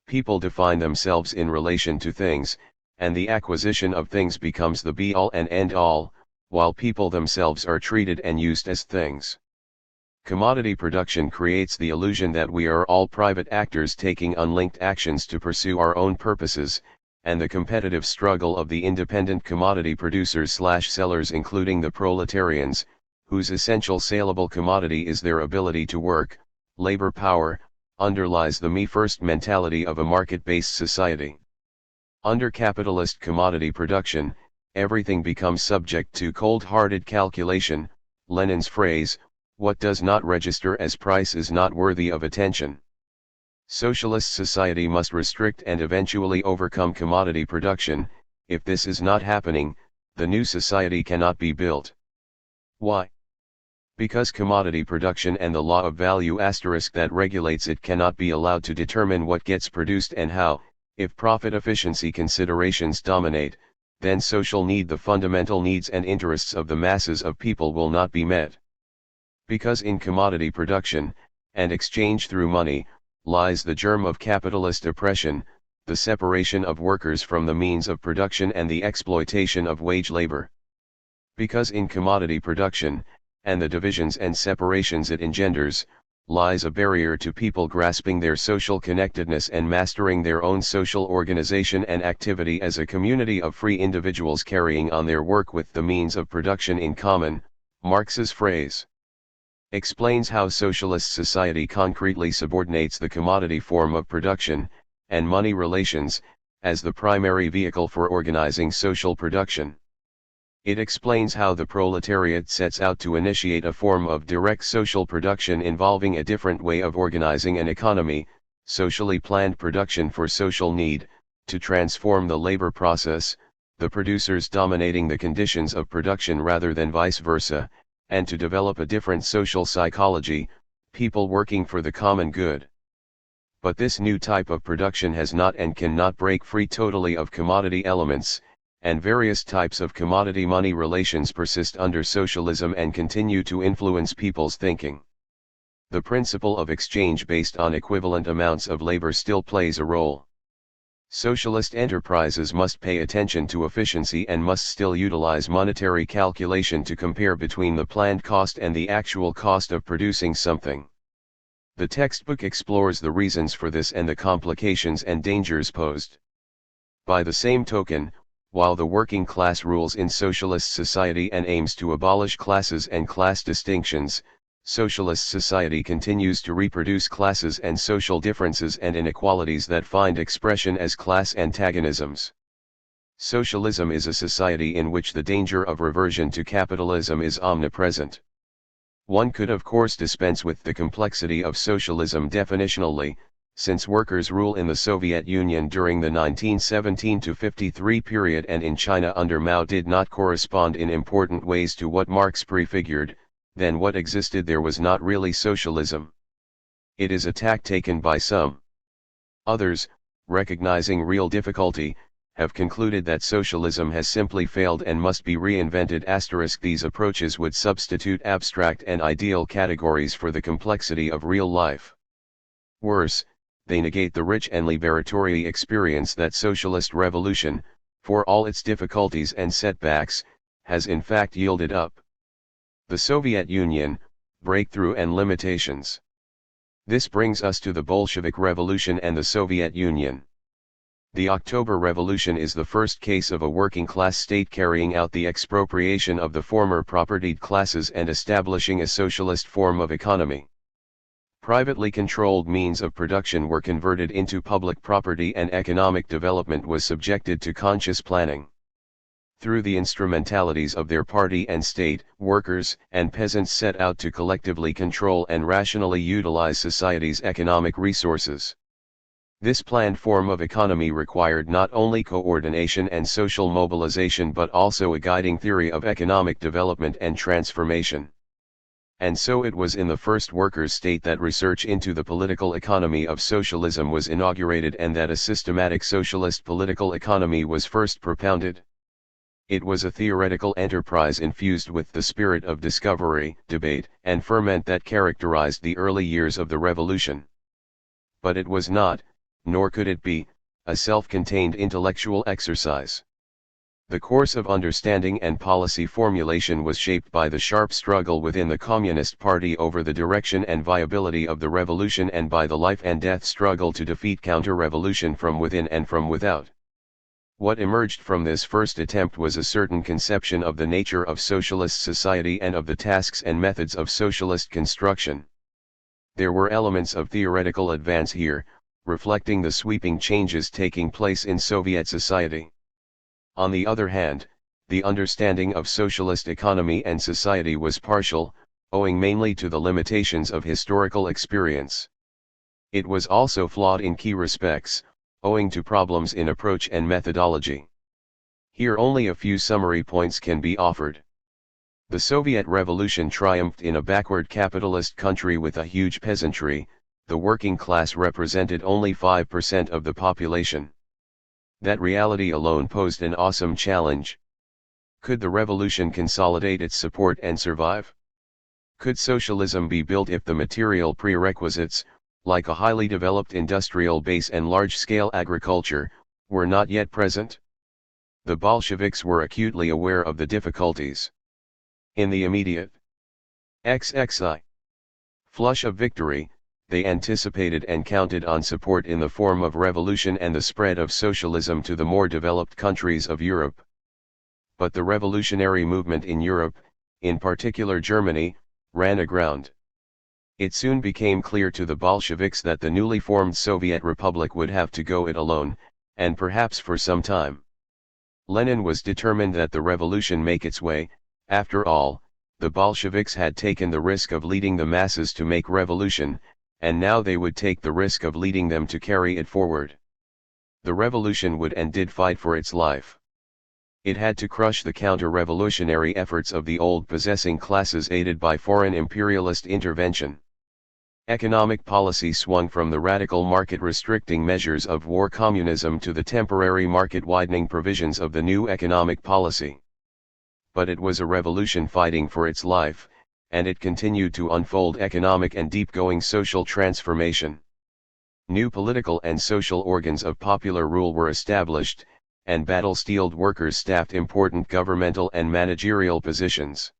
People define themselves in relation to things, and the acquisition of things becomes the be-all and end-all, while people themselves are treated and used as things. Commodity production creates the illusion that we are all private actors taking unlinked actions to pursue our own purposes, and the competitive struggle of the independent commodity producers/sellers, including the proletarians, whose essential saleable commodity is their ability to work, labor power, underlies the me-first mentality of a market-based society. Under capitalist commodity production, everything becomes subject to cold-hearted calculation. Lenin's phrase, "What does not register as price is not worthy of attention." Socialist society must restrict and eventually overcome commodity production. If this is not happening, the new society cannot be built. Why? Because commodity production and the law of value that regulates it cannot be allowed to determine what gets produced and how. If profit efficiency considerations dominate, then social need, the fundamental needs and interests of the masses of people, will not be met. Because in commodity production, and exchange through money, lies the germ of capitalist oppression, the separation of workers from the means of production and the exploitation of wage labor. Because in commodity production, and the divisions and separations it engenders, lies a barrier to people grasping their social connectedness and mastering their own social organization and activity as a community of free individuals carrying on their work with the means of production in common. Marx's phrase explains how socialist society concretely subordinates the commodity form of production, and money relations, as the primary vehicle for organizing social production. It explains how the proletariat sets out to initiate a form of direct social production involving a different way of organizing an economy, socially planned production for social need, to transform the labor process, the producers dominating the conditions of production rather than vice versa, and to develop a different social psychology, people working for the common good. But this new type of production has not and cannot break free totally of commodity elements, and various types of commodity-money relations persist under socialism and continue to influence people's thinking. The principle of exchange based on equivalent amounts of labor still plays a role. Socialist enterprises must pay attention to efficiency and must still utilize monetary calculation to compare between the planned cost and the actual cost of producing something. The textbook explores the reasons for this and the complications and dangers posed. By the same token, while the working class rules in socialist society and aims to abolish classes and class distinctions, socialist society continues to reproduce classes and social differences and inequalities that find expression as class antagonisms. Socialism is a society in which the danger of reversion to capitalism is omnipresent. One could of course dispense with the complexity of socialism definitionally, since workers' rule in the Soviet Union during the 1917-53 period and in China under Mao did not correspond in important ways to what Marx prefigured, then what existed there was not really socialism. It is a tack taken by some. Others, recognizing real difficulty, have concluded that socialism has simply failed and must be reinvented. These approaches would substitute abstract and ideal categories for the complexity of real life. Worse, they negate the rich and liberatory experience that socialist revolution, for all its difficulties and setbacks, has in fact yielded up. The Soviet Union, breakthrough and limitations. This brings us to the Bolshevik Revolution and the Soviet Union. The October Revolution is the first case of a working-class state carrying out the expropriation of the former propertied classes and establishing a socialist form of economy. Privately controlled means of production were converted into public property and economic development was subjected to conscious planning. Through the instrumentalities of their party and state, workers and peasants set out to collectively control and rationally utilize society's economic resources. This planned form of economy required not only coordination and social mobilization but also a guiding theory of economic development and transformation. And so it was in the first workers' state that research into the political economy of socialism was inaugurated and that a systematic socialist political economy was first propounded. It was a theoretical enterprise infused with the spirit of discovery, debate, and ferment that characterized the early years of the revolution. But it was not, nor could it be, a self-contained intellectual exercise. The course of understanding and policy formulation was shaped by the sharp struggle within the Communist Party over the direction and viability of the revolution and by the life and death struggle to defeat counter-revolution from within and from without. What emerged from this first attempt was a certain conception of the nature of socialist society and of the tasks and methods of socialist construction. There were elements of theoretical advance here, reflecting the sweeping changes taking place in Soviet society. On the other hand, the understanding of socialist economy and society was partial, owing mainly to the limitations of historical experience. It was also flawed in key respects, owing to problems in approach and methodology. Here only a few summary points can be offered. The Soviet Revolution triumphed in a backward capitalist country with a huge peasantry. The working class represented only 5% of the population. That reality alone posed an awesome challenge. Could the revolution consolidate its support and survive? Could socialism be built if the material prerequisites, like a highly developed industrial base and large-scale agriculture, were not yet present? The Bolsheviks were acutely aware of the difficulties. In the immediate XXI flush of victory, they anticipated and counted on support in the form of revolution and the spread of socialism to the more developed countries of Europe. But the revolutionary movement in Europe, in particular Germany, ran aground. It soon became clear to the Bolsheviks that the newly formed Soviet Republic would have to go it alone, and perhaps for some time. Lenin was determined that the revolution make its way. After all, the Bolsheviks had taken the risk of leading the masses to make revolution, and now they would take the risk of leading them to carry it forward. The revolution would and did fight for its life. It had to crush the counter-revolutionary efforts of the old possessing classes aided by foreign imperialist intervention. Economic policy swung from the radical market-restricting measures of war communism to the temporary market-widening provisions of the new economic policy. But it was a revolution fighting for its life, and it continued to unfold economic and deep-going social transformation. New political and social organs of popular rule were established, and battle-steeled workers staffed important governmental and managerial positions.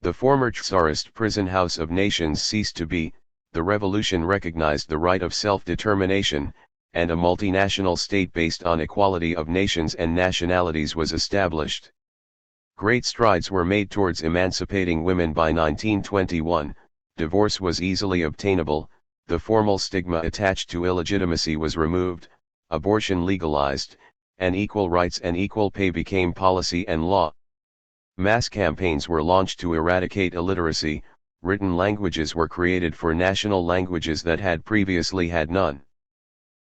The former Tsarist prison house of nations ceased to be. The revolution recognized the right of self-determination, and a multinational state based on equality of nations and nationalities was established. Great strides were made towards emancipating women by 1921, divorce was easily obtainable, the formal stigma attached to illegitimacy was removed, abortion legalized, and equal rights and equal pay became policy and law. Mass campaigns were launched to eradicate illiteracy. Written languages were created for national languages that had previously had none.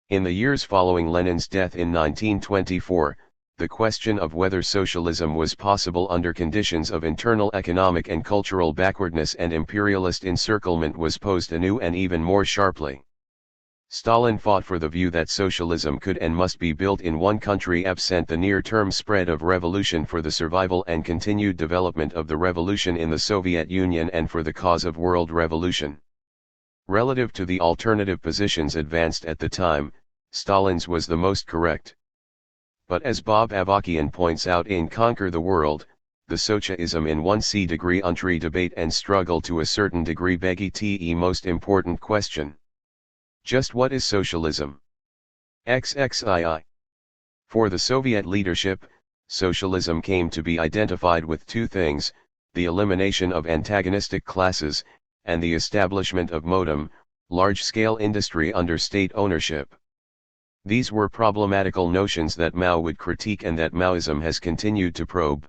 In the years following Lenin's death in 1924, the question of whether socialism was possible under conditions of internal economic and cultural backwardness and imperialist encirclement was posed anew and even more sharply. Stalin fought for the view that socialism could and must be built in one country absent the near-term spread of revolution for the survival and continued development of the revolution in the Soviet Union and for the cause of world revolution. Relative to the alternative positions advanced at the time, Stalin's was the most correct. But as Bob Avakian points out in Conquer the World, the Sochaism in 1c degree untry debate and struggle to a certain degree begi te most important question. Just what is socialism? XXII. For the Soviet leadership, socialism came to be identified with two things, the elimination of antagonistic classes, and the establishment of modem, large-scale industry under state ownership. These were problematical notions that Mao would critique and that Maoism has continued to probe.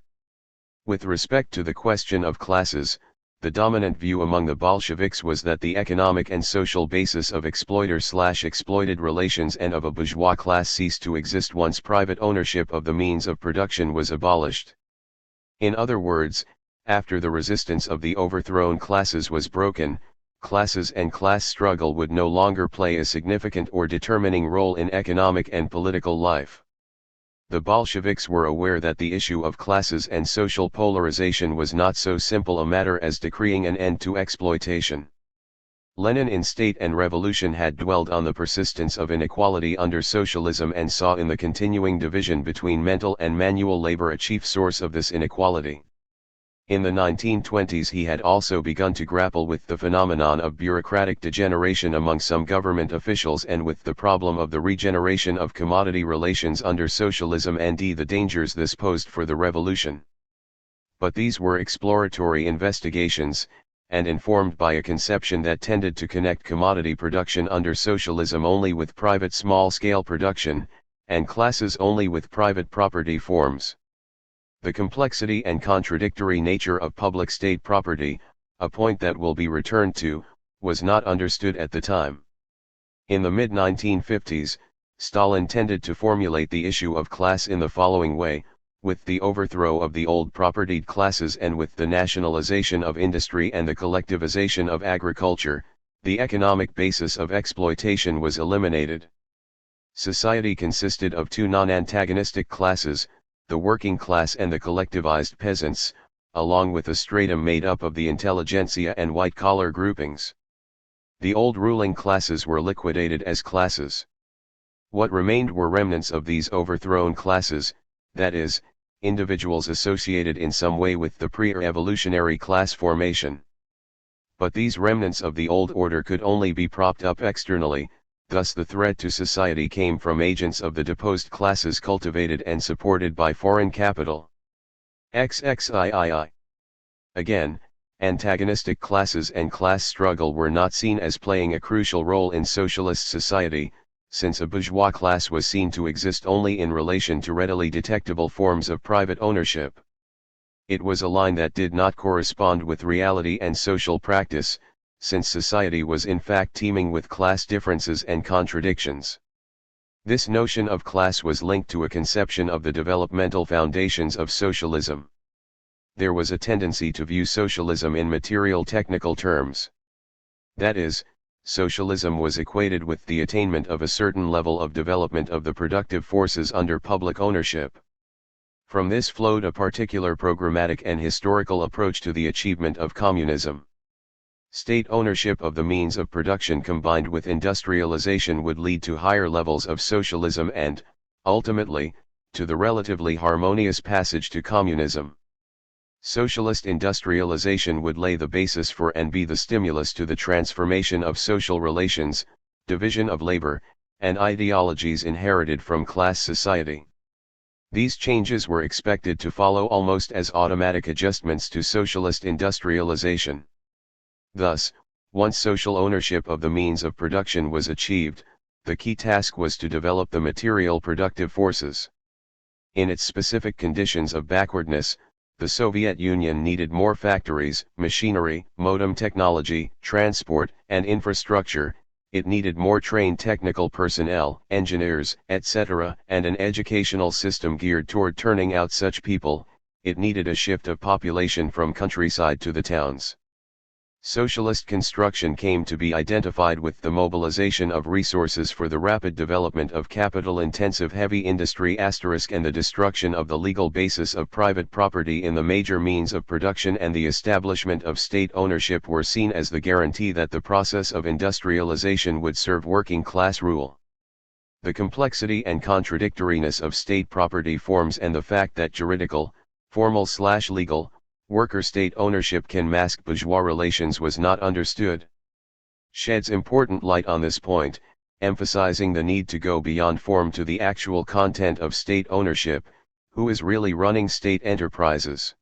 With respect to the question of classes, the dominant view among the Bolsheviks was that the economic and social basis of exploiter/exploited relations and of a bourgeois class ceased to exist once private ownership of the means of production was abolished. In other words, after the resistance of the overthrown classes was broken, classes and class struggle would no longer play a significant or determining role in economic and political life. The Bolsheviks were aware that the issue of classes and social polarization was not so simple a matter as decreeing an end to exploitation. Lenin in State and Revolution had dwelled on the persistence of inequality under socialism and saw in the continuing division between mental and manual labor a chief source of this inequality. In the 1920s he had also begun to grapple with the phenomenon of bureaucratic degeneration among some government officials and with the problem of the regeneration of commodity relations under socialism and the dangers this posed for the revolution. But these were exploratory investigations, and informed by a conception that tended to connect commodity production under socialism only with private small-scale production, and classes only with private property forms. The complexity and contradictory nature of public state property, a point that will be returned to, was not understood at the time. In the mid-1950s, Stalin tended to formulate the issue of class in the following way: with the overthrow of the old propertied classes and with the nationalization of industry and the collectivization of agriculture, the economic basis of exploitation was eliminated. Society consisted of two non-antagonistic classes, the working class and the collectivized peasants, along with a stratum made up of the intelligentsia and white-collar groupings. The old ruling classes were liquidated as classes. What remained were remnants of these overthrown classes, that is, individuals associated in some way with the pre-evolutionary class formation. But these remnants of the old order could only be propped up externally, thus the threat to society came from agents of the deposed classes cultivated and supported by foreign capital. XXIII. Again, antagonistic classes and class struggle were not seen as playing a crucial role in socialist society, since a bourgeois class was seen to exist only in relation to readily detectable forms of private ownership. It was a line that did not correspond with reality and social practice, since society was in fact teeming with class differences and contradictions. This notion of class was linked to a conception of the developmental foundations of socialism. There was a tendency to view socialism in material technical terms. That is, socialism was equated with the attainment of a certain level of development of the productive forces under public ownership. From this flowed a particular programmatic and historical approach to the achievement of communism. State ownership of the means of production combined with industrialization would lead to higher levels of socialism and, ultimately, to the relatively harmonious passage to communism. Socialist industrialization would lay the basis for and be the stimulus to the transformation of social relations, division of labor, and ideologies inherited from class society. These changes were expected to follow almost as automatic adjustments to socialist industrialization. Thus, once social ownership of the means of production was achieved, the key task was to develop the material productive forces. In its specific conditions of backwardness, the Soviet Union needed more factories, machinery, modem technology, transport, and infrastructure. It needed more trained technical personnel, engineers, etc., and an educational system geared toward turning out such people. It needed a shift of population from countryside to the towns. Socialist construction came to be identified with the mobilization of resources for the rapid development of capital-intensive heavy industry and the destruction of the legal basis of private property in the major means of production, and the establishment of state ownership were seen as the guarantee that the process of industrialization would serve working class rule. The complexity and contradictoriness of state property forms and the fact that juridical, formal/legal, worker-state ownership can mask bourgeois relations was not understood. Sheds important light on this point, emphasizing the need to go beyond form to the actual content of state ownership. Who is really running state enterprises?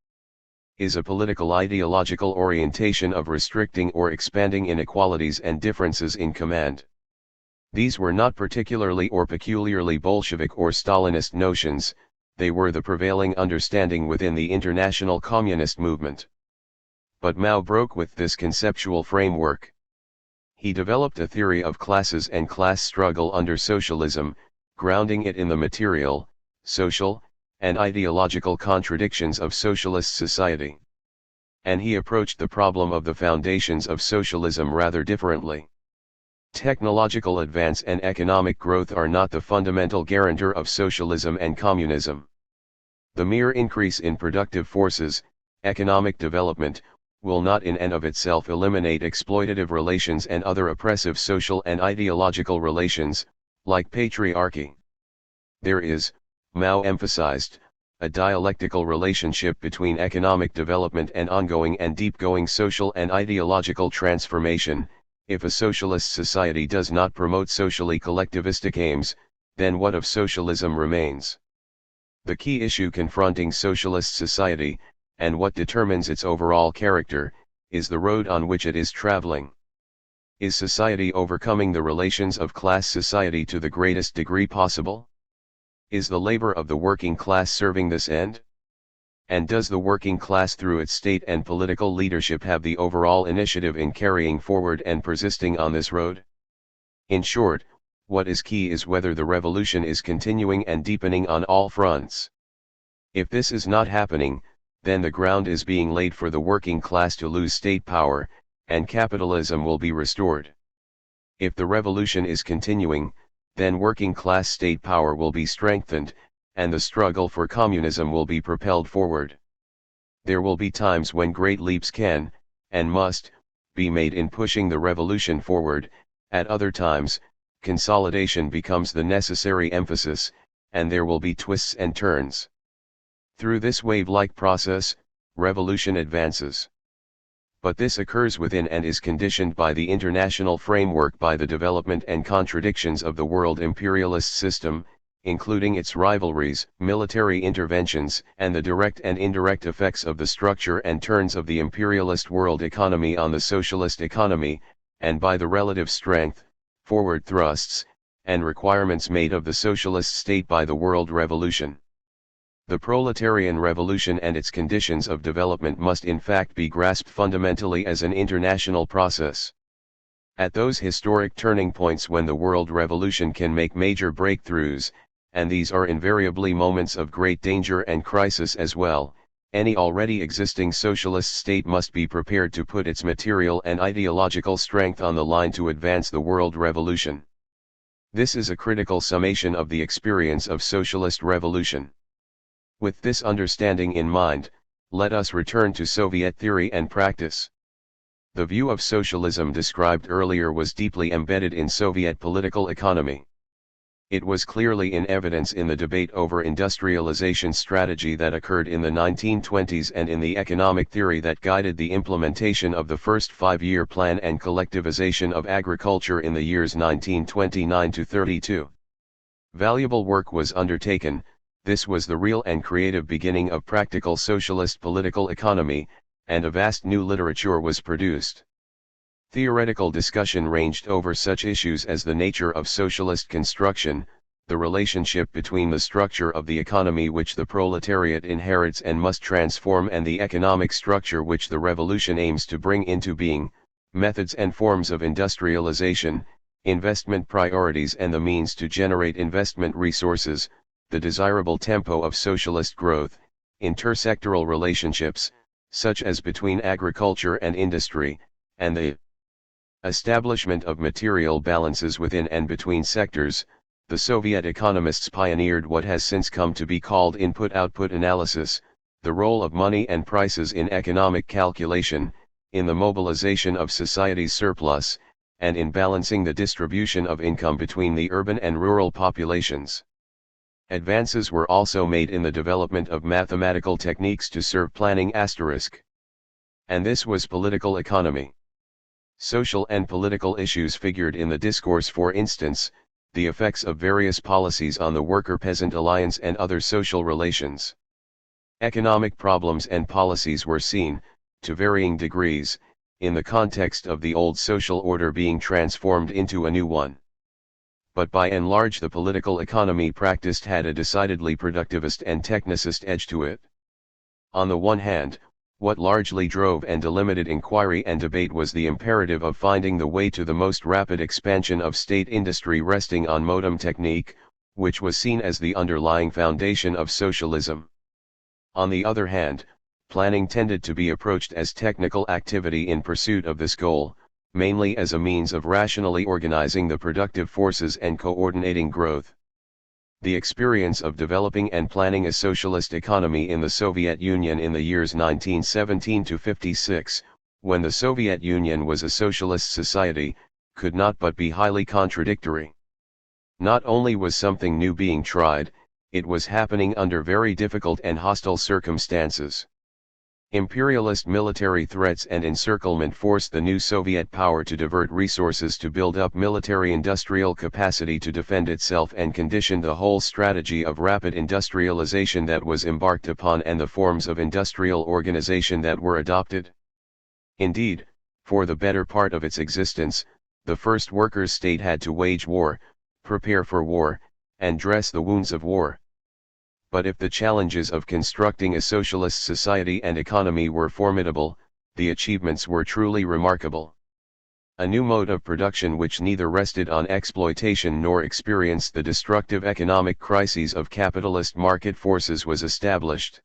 Is a political ideological orientation of restricting or expanding inequalities and differences in command. These were not particularly or peculiarly Bolshevik or Stalinist notions. They were the prevailing understanding within the international communist movement. But Mao broke with this conceptual framework. He developed a theory of classes and class struggle under socialism, grounding it in the material, social, and ideological contradictions of socialist society. And he approached the problem of the foundations of socialism rather differently. Technological advance and economic growth are not the fundamental guarantor of socialism and communism. The mere increase in productive forces, economic development, will not in and of itself eliminate exploitative relations and other oppressive social and ideological relations, like patriarchy. There is, Mao emphasized, a dialectical relationship between economic development and ongoing and deep-going social and ideological transformation. If a socialist society does not promote socially collectivistic aims, then what of socialism remains? The key issue confronting socialist society, and what determines its overall character, is the road on which it is traveling. Is society overcoming the relations of class society to the greatest degree possible? Is the labor of the working class serving this end? And does the working class through its state and political leadership have the overall initiative in carrying forward and persisting on this road? In short, what is key is whether the revolution is continuing and deepening on all fronts. If this is not happening, then the ground is being laid for the working class to lose state power, and capitalism will be restored. If the revolution is continuing, then working class state power will be strengthened, and the struggle for communism will be propelled forward. There will be times when great leaps can, and must, be made in pushing the revolution forward. At other times, consolidation becomes the necessary emphasis, and there will be twists and turns. Through this wave-like process, revolution advances. but this occurs within and is conditioned by the international framework, by the development and contradictions of the world imperialist system, including its rivalries, military interventions, and the direct and indirect effects of the structure and turns of the imperialist world economy on the socialist economy, and by the relative strength, forward thrusts, and requirements made of the socialist state by the world revolution. The proletarian revolution and its conditions of development must in fact be grasped fundamentally as an international process. At those historic turning points when the world revolution can make major breakthroughs, and these are invariably moments of great danger and crisis as well, any already existing socialist state must be prepared to put its material and ideological strength on the line to advance the world revolution. This is a critical summation of the experience of socialist revolution. With this understanding in mind, let us return to Soviet theory and practice. The view of socialism described earlier was deeply embedded in Soviet political economy. It was clearly in evidence in the debate over industrialization strategy that occurred in the 1920s and in the economic theory that guided the implementation of the first five-year plan and collectivization of agriculture in the years 1929 to 32. Valuable work was undertaken. This was the real and creative beginning of practical socialist political economy, and a vast new literature was produced. Theoretical discussion ranged over such issues as the nature of socialist construction, the relationship between the structure of the economy which the proletariat inherits and must transform and the economic structure which the revolution aims to bring into being, methods and forms of industrialization, investment priorities and the means to generate investment resources, the desirable tempo of socialist growth, intersectoral relationships, such as between agriculture and industry, and the establishment of material balances within and between sectors. The Soviet economists pioneered what has since come to be called input-output analysis, the role of money and prices in economic calculation, in the mobilization of society's surplus, and in balancing the distribution of income between the urban and rural populations. Advances were also made in the development of mathematical techniques to serve planning **. And this was political economy. Social and political issues figured in the discourse, for instance, the effects of various policies on the worker-peasant alliance and other social relations. Economic problems and policies were seen, to varying degrees, in the context of the old social order being transformed into a new one. But by and large the political economy practiced had a decidedly productivist and technicist edge to it. On the one hand, what largely drove and delimited inquiry and debate was the imperative of finding the way to the most rapid expansion of state industry resting on modem technique, which was seen as the underlying foundation of socialism. On the other hand, planning tended to be approached as technical activity in pursuit of this goal, mainly as a means of rationally organizing the productive forces and coordinating growth. The experience of developing and planning a socialist economy in the Soviet Union in the years 1917 to 56, when the Soviet Union was a socialist society, could not but be highly contradictory. Not only was something new being tried, it was happening under very difficult and hostile circumstances. Imperialist military threats and encirclement forced the new Soviet power to divert resources to build up military-industrial capacity to defend itself and conditioned the whole strategy of rapid industrialization that was embarked upon and the forms of industrial organization that were adopted. Indeed, for the better part of its existence, the first workers' state had to wage war, prepare for war, and dress the wounds of war. But if the challenges of constructing a socialist society and economy were formidable, the achievements were truly remarkable. A new mode of production which neither rested on exploitation nor experienced the destructive economic crises of capitalist market forces was established.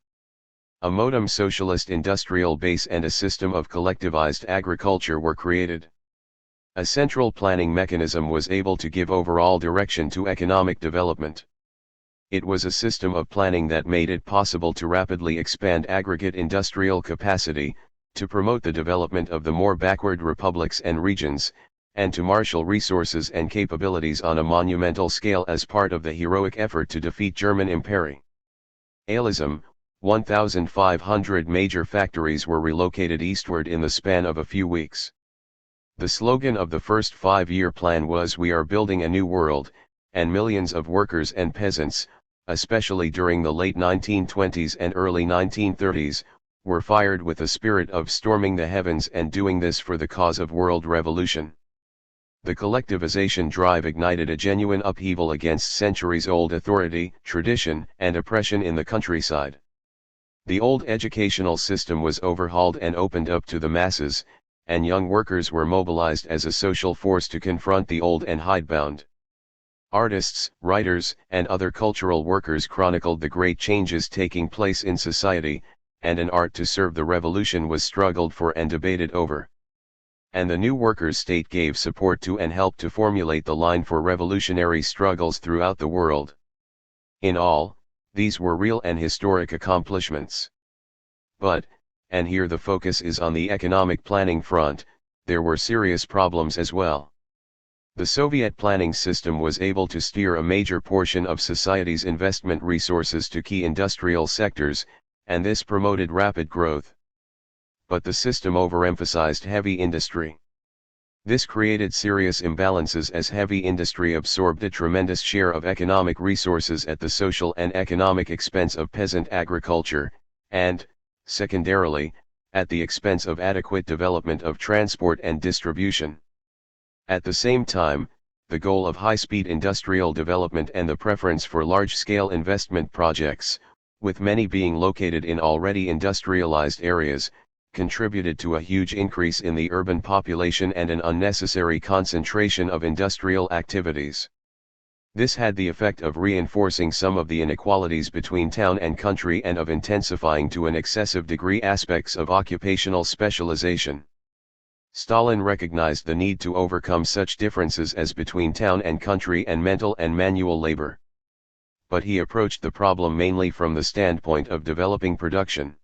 A modern socialist industrial base and a system of collectivized agriculture were created. A central planning mechanism was able to give overall direction to economic development. It was a system of planning that made it possible to rapidly expand aggregate industrial capacity, to promote the development of the more backward republics and regions, and to marshal resources and capabilities on a monumental scale as part of the heroic effort to defeat German imperialism. 1,500 major factories were relocated eastward in the span of a few weeks. The slogan of the first 5-year plan was "We are building a new world," and millions of workers and peasants, especially during the late 1920s and early 1930s, were fired with the spirit of storming the heavens and doing this for the cause of world revolution. The collectivization drive ignited a genuine upheaval against centuries-old authority, tradition, and oppression in the countryside. The old educational system was overhauled and opened up to the masses, and young workers were mobilized as a social force to confront the old and hidebound. Artists, writers, and other cultural workers chronicled the great changes taking place in society, and an art to serve the revolution was struggled for and debated over. And the new workers' state gave support to and helped to formulate the line for revolutionary struggles throughout the world. In all, these were real and historic accomplishments. But, and here the focus is on the economic planning front, there were serious problems as well. The Soviet planning system was able to steer a major portion of society's investment resources to key industrial sectors, and this promoted rapid growth. But the system overemphasized heavy industry. This created serious imbalances as heavy industry absorbed a tremendous share of economic resources at the social and economic expense of peasant agriculture, and, secondarily, at the expense of adequate development of transport and distribution. At the same time, the goal of high-speed industrial development and the preference for large-scale investment projects, with many being located in already industrialized areas, contributed to a huge increase in the urban population and an unnecessary concentration of industrial activities. This had the effect of reinforcing some of the inequalities between town and country and of intensifying to an excessive degree aspects of occupational specialization. Stalin recognized the need to overcome such differences as between town and country and mental and manual labor. But he approached the problem mainly from the standpoint of developing production.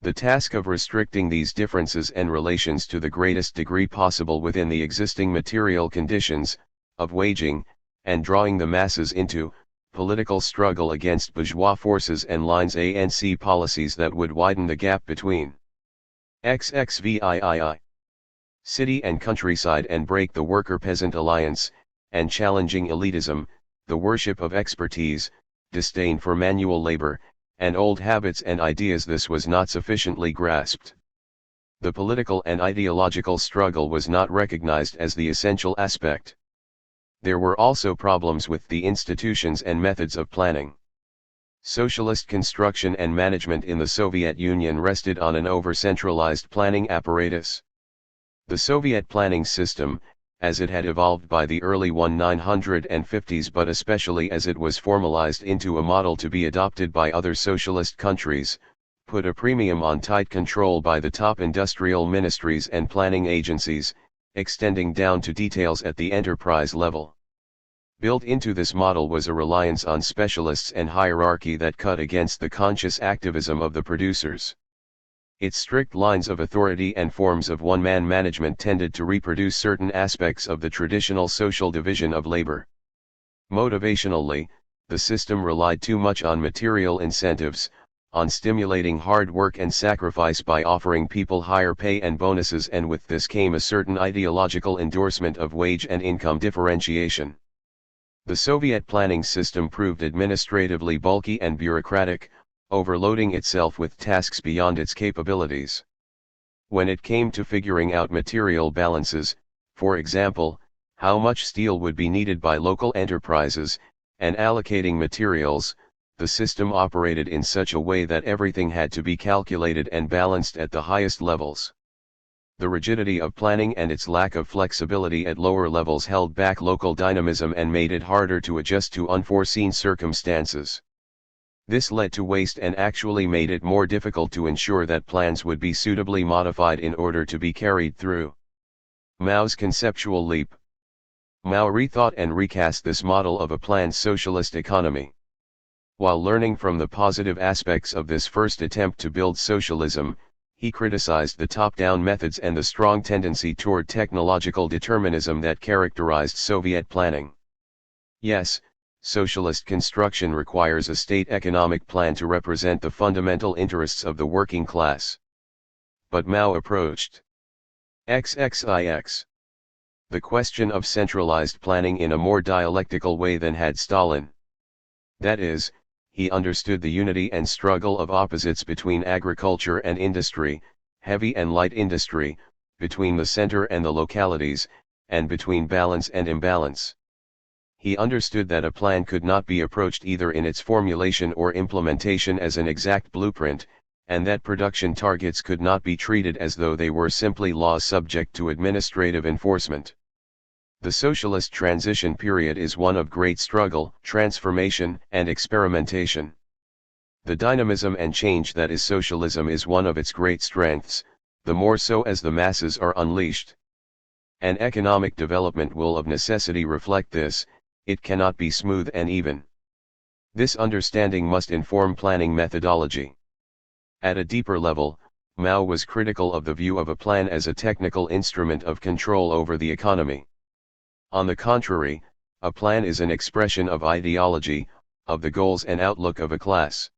The task of restricting these differences and relations to the greatest degree possible within the existing material conditions, of waging, and drawing the masses into, political struggle against bourgeois forces and lines ANC policies that would widen the gap between XXVIII, city and countryside and break the worker-peasant alliance, and challenging elitism, the worship of expertise, disdain for manual labor, and old habits and ideas. This was not sufficiently grasped. The political and ideological struggle was not recognized as the essential aspect. There were also problems with the institutions and methods of planning. Socialist construction and management in the Soviet Union rested on an over-centralized planning apparatus. The Soviet planning system, as it had evolved by the early 1950s but especially as it was formalized into a model to be adopted by other socialist countries, put a premium on tight control by the top industrial ministries and planning agencies, extending down to details at the enterprise level. Built into this model was a reliance on specialists and hierarchy that cut against the conscious activism of the producers. Its strict lines of authority and forms of one-man management tended to reproduce certain aspects of the traditional social division of labor. Motivationally, the system relied too much on material incentives, on stimulating hard work and sacrifice by offering people higher pay and bonuses, and with this came a certain ideological endorsement of wage and income differentiation. The Soviet planning system proved administratively bulky and bureaucratic, overloading itself with tasks beyond its capabilities. When it came to figuring out material balances, for example, how much steel would be needed by local enterprises, and allocating materials, the system operated in such a way that everything had to be calculated and balanced at the highest levels. The rigidity of planning and its lack of flexibility at lower levels held back local dynamism and made it harder to adjust to unforeseen circumstances. This led to waste and actually made it more difficult to ensure that plans would be suitably modified in order to be carried through. Mao's conceptual leap. Mao rethought and recast this model of a planned socialist economy. While learning from the positive aspects of this first attempt to build socialism, he criticized the top-down methods and the strong tendency toward technological determinism that characterized Soviet planning. Yes, Socialist construction requires a state economic plan to represent the fundamental interests of the working class. But Mao approached XXIX. The question of centralized planning in a more dialectical way than had Stalin. That is, he understood the unity and struggle of opposites between agriculture and industry, heavy and light industry, between the center and the localities, and between balance and imbalance. He understood that a plan could not be approached either in its formulation or implementation as an exact blueprint, and that production targets could not be treated as though they were simply laws subject to administrative enforcement. The socialist transition period is one of great struggle, transformation, and experimentation. The dynamism and change that is socialism is one of its great strengths, the more so as the masses are unleashed. An economic development will of necessity reflect this, it cannot be smooth and even. This understanding must inform planning methodology. At a deeper level, Mao was critical of the view of a plan as a technical instrument of control over the economy. On the contrary, a plan is an expression of ideology, of the goals and outlook of a class.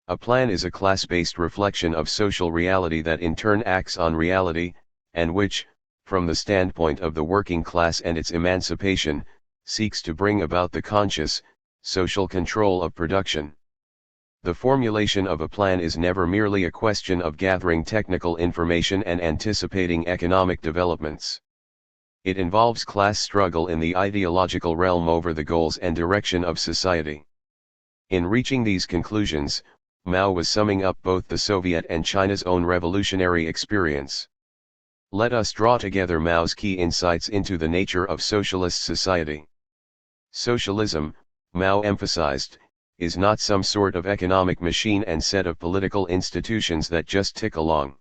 A plan is a class-based reflection of social reality that in turn acts on reality, and which, from the standpoint of the working class and its emancipation, seeks to bring about the conscious, social control of production. The formulation of a plan is never merely a question of gathering technical information and anticipating economic developments. It involves class struggle in the ideological realm over the goals and direction of society. In reaching these conclusions, Mao was summing up both the Soviet and China's own revolutionary experience. Let us draw together Mao's key insights into the nature of socialist society. Socialism, Mao emphasized, is not some sort of economic machine and set of political institutions that just tick along.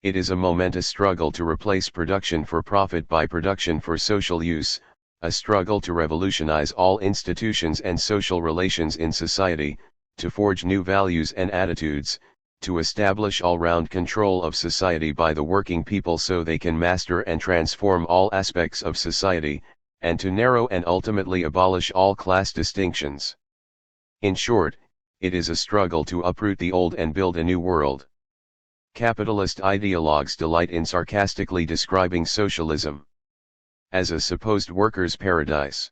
It is a momentous struggle to replace production for profit by production for social use, a struggle to revolutionize all institutions and social relations in society, to forge new values and attitudes, to establish all-round control of society by the working people so they can master and transform all aspects of society, and to narrow and ultimately abolish all class distinctions. In short, it is a struggle to uproot the old and build a new world. Capitalist ideologues delight in sarcastically describing socialism as a supposed workers' paradise.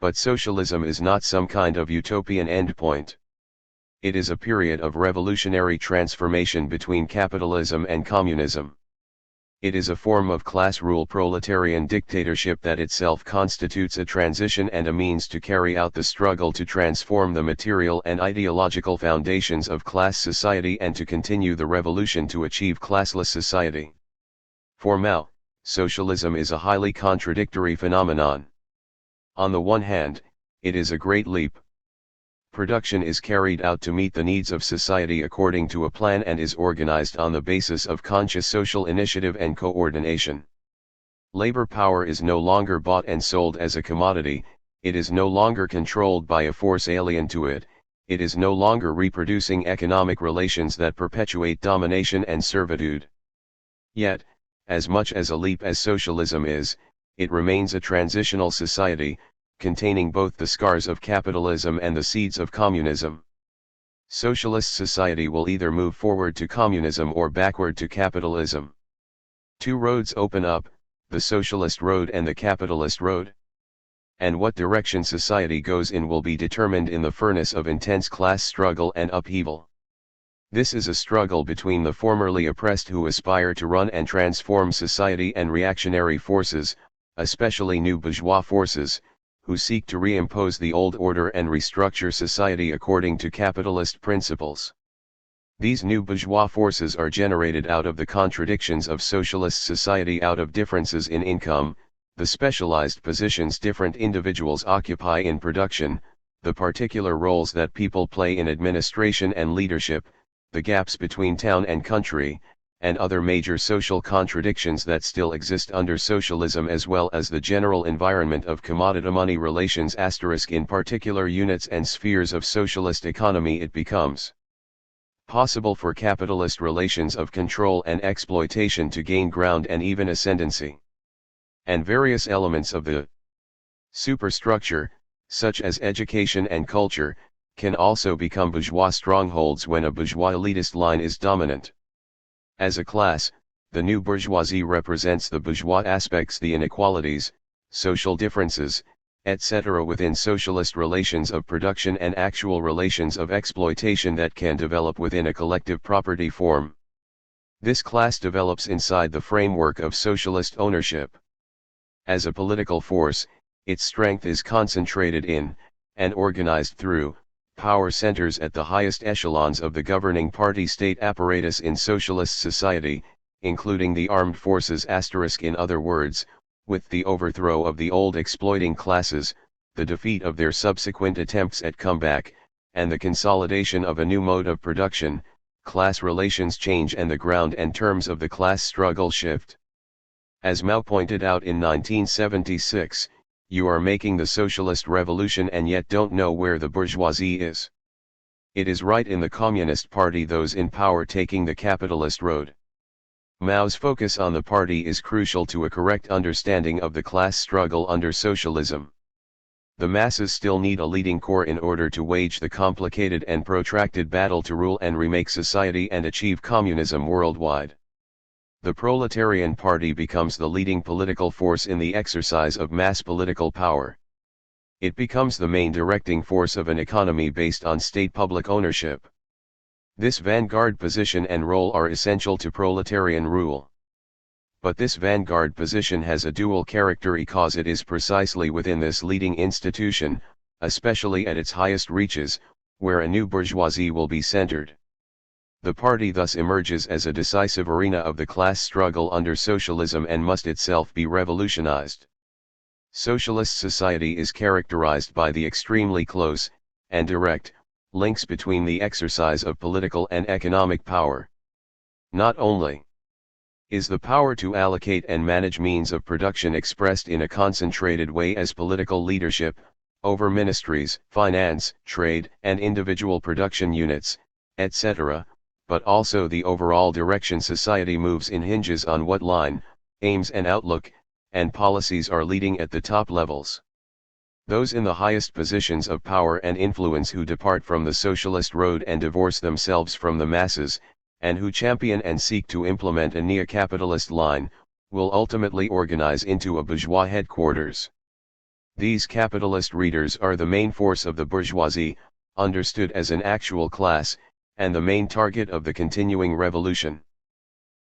But socialism is not some kind of utopian endpoint. It is a period of revolutionary transformation between capitalism and communism. It is a form of class rule proletarian dictatorship that itself constitutes a transition and a means to carry out the struggle to transform the material and ideological foundations of class society and to continue the revolution to achieve classless society. For Mao, socialism is a highly contradictory phenomenon. On the one hand, it is a great leap. Production is carried out to meet the needs of society according to a plan and is organized on the basis of conscious social initiative and coordination. Labor power is no longer bought and sold as a commodity, it is no longer controlled by a force alien to it, it is no longer reproducing economic relations that perpetuate domination and servitude. Yet, as much as a leap as socialism is, it remains a transitional society, containing both the scars of capitalism and the seeds of communism. Socialist society will either move forward to communism or backward to capitalism. Two roads open up, the socialist road and the capitalist road. And what direction society goes in will be determined in the furnace of intense class struggle and upheaval. This is a struggle between the formerly oppressed who aspire to run and transform society and reactionary forces, especially new bourgeois forces, who seek to reimpose the old order and restructure society according to capitalist principles. These new bourgeois forces are generated out of the contradictions of socialist society, out of differences in income, the specialized positions different individuals occupy in production, the particular roles that people play in administration and leadership, the gaps between town and country, and other major social contradictions that still exist under socialism, as well as the general environment of commodity-money relations * in particular units and spheres of socialist economy. It becomes possible for capitalist relations of control and exploitation to gain ground and even ascendancy. And various elements of the superstructure, such as education and culture, can also become bourgeois strongholds when a bourgeois elitist line is dominant. As a class, the new bourgeoisie represents the bourgeois aspects, the inequalities, social differences, etc. within socialist relations of production and actual relations of exploitation that can develop within a collective property form. This class develops inside the framework of socialist ownership. As a political force, its strength is concentrated in, and organized through, power centers at the highest echelons of the governing party state apparatus in socialist society, including the armed forces *, in other words, with the overthrow of the old exploiting classes, the defeat of their subsequent attempts at comeback, and the consolidation of a new mode of production, class relations change and the ground and terms of the class struggle shift. As Mao pointed out in 1976, you are making the socialist revolution and yet don't know where the bourgeoisie is. It is right in the Communist Party, those in power taking the capitalist road. Mao's focus on the party is crucial to a correct understanding of the class struggle under socialism. The masses still need a leading core in order to wage the complicated and protracted battle to rule and remake society and achieve communism worldwide. The proletarian party becomes the leading political force in the exercise of mass political power. It becomes the main directing force of an economy based on state public ownership. This vanguard position and role are essential to proletarian rule. But this vanguard position has a dual character because it is precisely within this leading institution, especially at its highest reaches, where a new bourgeoisie will be centered. The party thus emerges as a decisive arena of the class struggle under socialism and must itself be revolutionized. Socialist society is characterized by the extremely close, and direct, links between the exercise of political and economic power. Not only is the power to allocate and manage means of production expressed in a concentrated way as political leadership, over ministries, finance, trade, and individual production units, etc., but also the overall direction society moves in hinges on what line, aims and outlook, and policies are leading at the top levels. Those in the highest positions of power and influence who depart from the socialist road and divorce themselves from the masses, and who champion and seek to implement a neo-capitalist line, will ultimately organize into a bourgeois headquarters. These capitalist readers are the main force of the bourgeoisie, understood as an actual class, and the main target of the continuing revolution.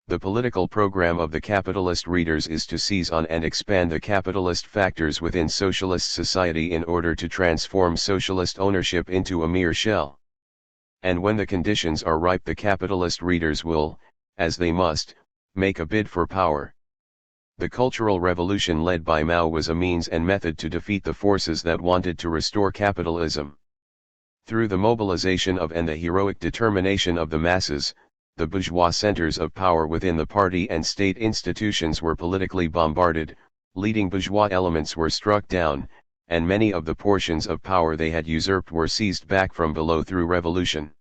The political program of the capitalist readers is to seize on and expand the capitalist factors within socialist society in order to transform socialist ownership into a mere shell. And when the conditions are ripe, the capitalist readers will, as they must, make a bid for power. The Cultural Revolution led by Mao was a means and method to defeat the forces that wanted to restore capitalism. Through the mobilization of and the heroic determination of the masses, the bourgeois centers of power within the party and state institutions were politically bombarded, leading bourgeois elements were struck down, and many of the portions of power they had usurped were seized back from below through revolution.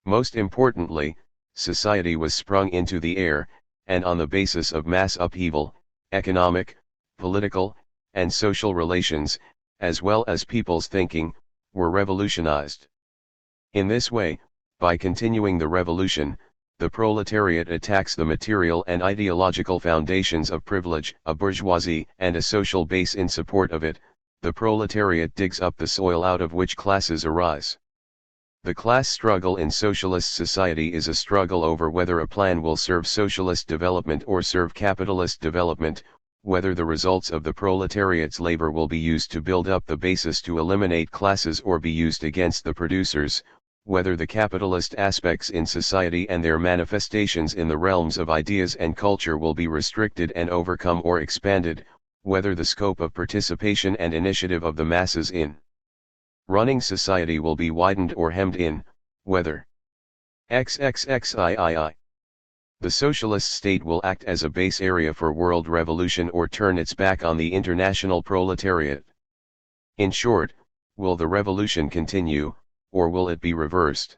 Most importantly, society was sprung into the air, and on the basis of mass upheaval, economic, political, and social relations, as well as people's thinking, were revolutionized. In this way, by continuing the revolution, the proletariat attacks the material and ideological foundations of privilege, a bourgeoisie, and a social base in support of it. The proletariat digs up the soil out of which classes arise. The class struggle in socialist society is a struggle over whether a plan will serve socialist development or serve capitalist development, whether the results of the proletariat's labor will be used to build up the basis to eliminate classes or be used against the producers, whether the capitalist aspects in society and their manifestations in the realms of ideas and culture will be restricted and overcome or expanded, whether the scope of participation and initiative of the masses in running society will be widened or hemmed in, whether XXXIII. The socialist state will act as a base area for world revolution or turn its back on the international proletariat. In short, will the revolution continue, or will it be reversed?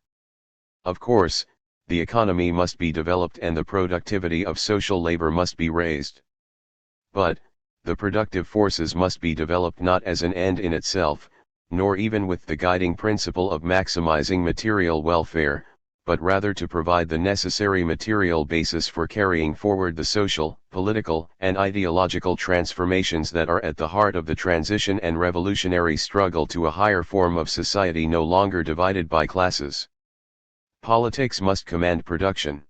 Of course, the economy must be developed and the productivity of social labor must be raised. But, the productive forces must be developed not as an end in itself, nor even with the guiding principle of maximizing material welfare, but rather to provide the necessary material basis for carrying forward the social, political, and ideological transformations that are at the heart of the transition and revolutionary struggle to a higher form of society no longer divided by classes. Politics must command production.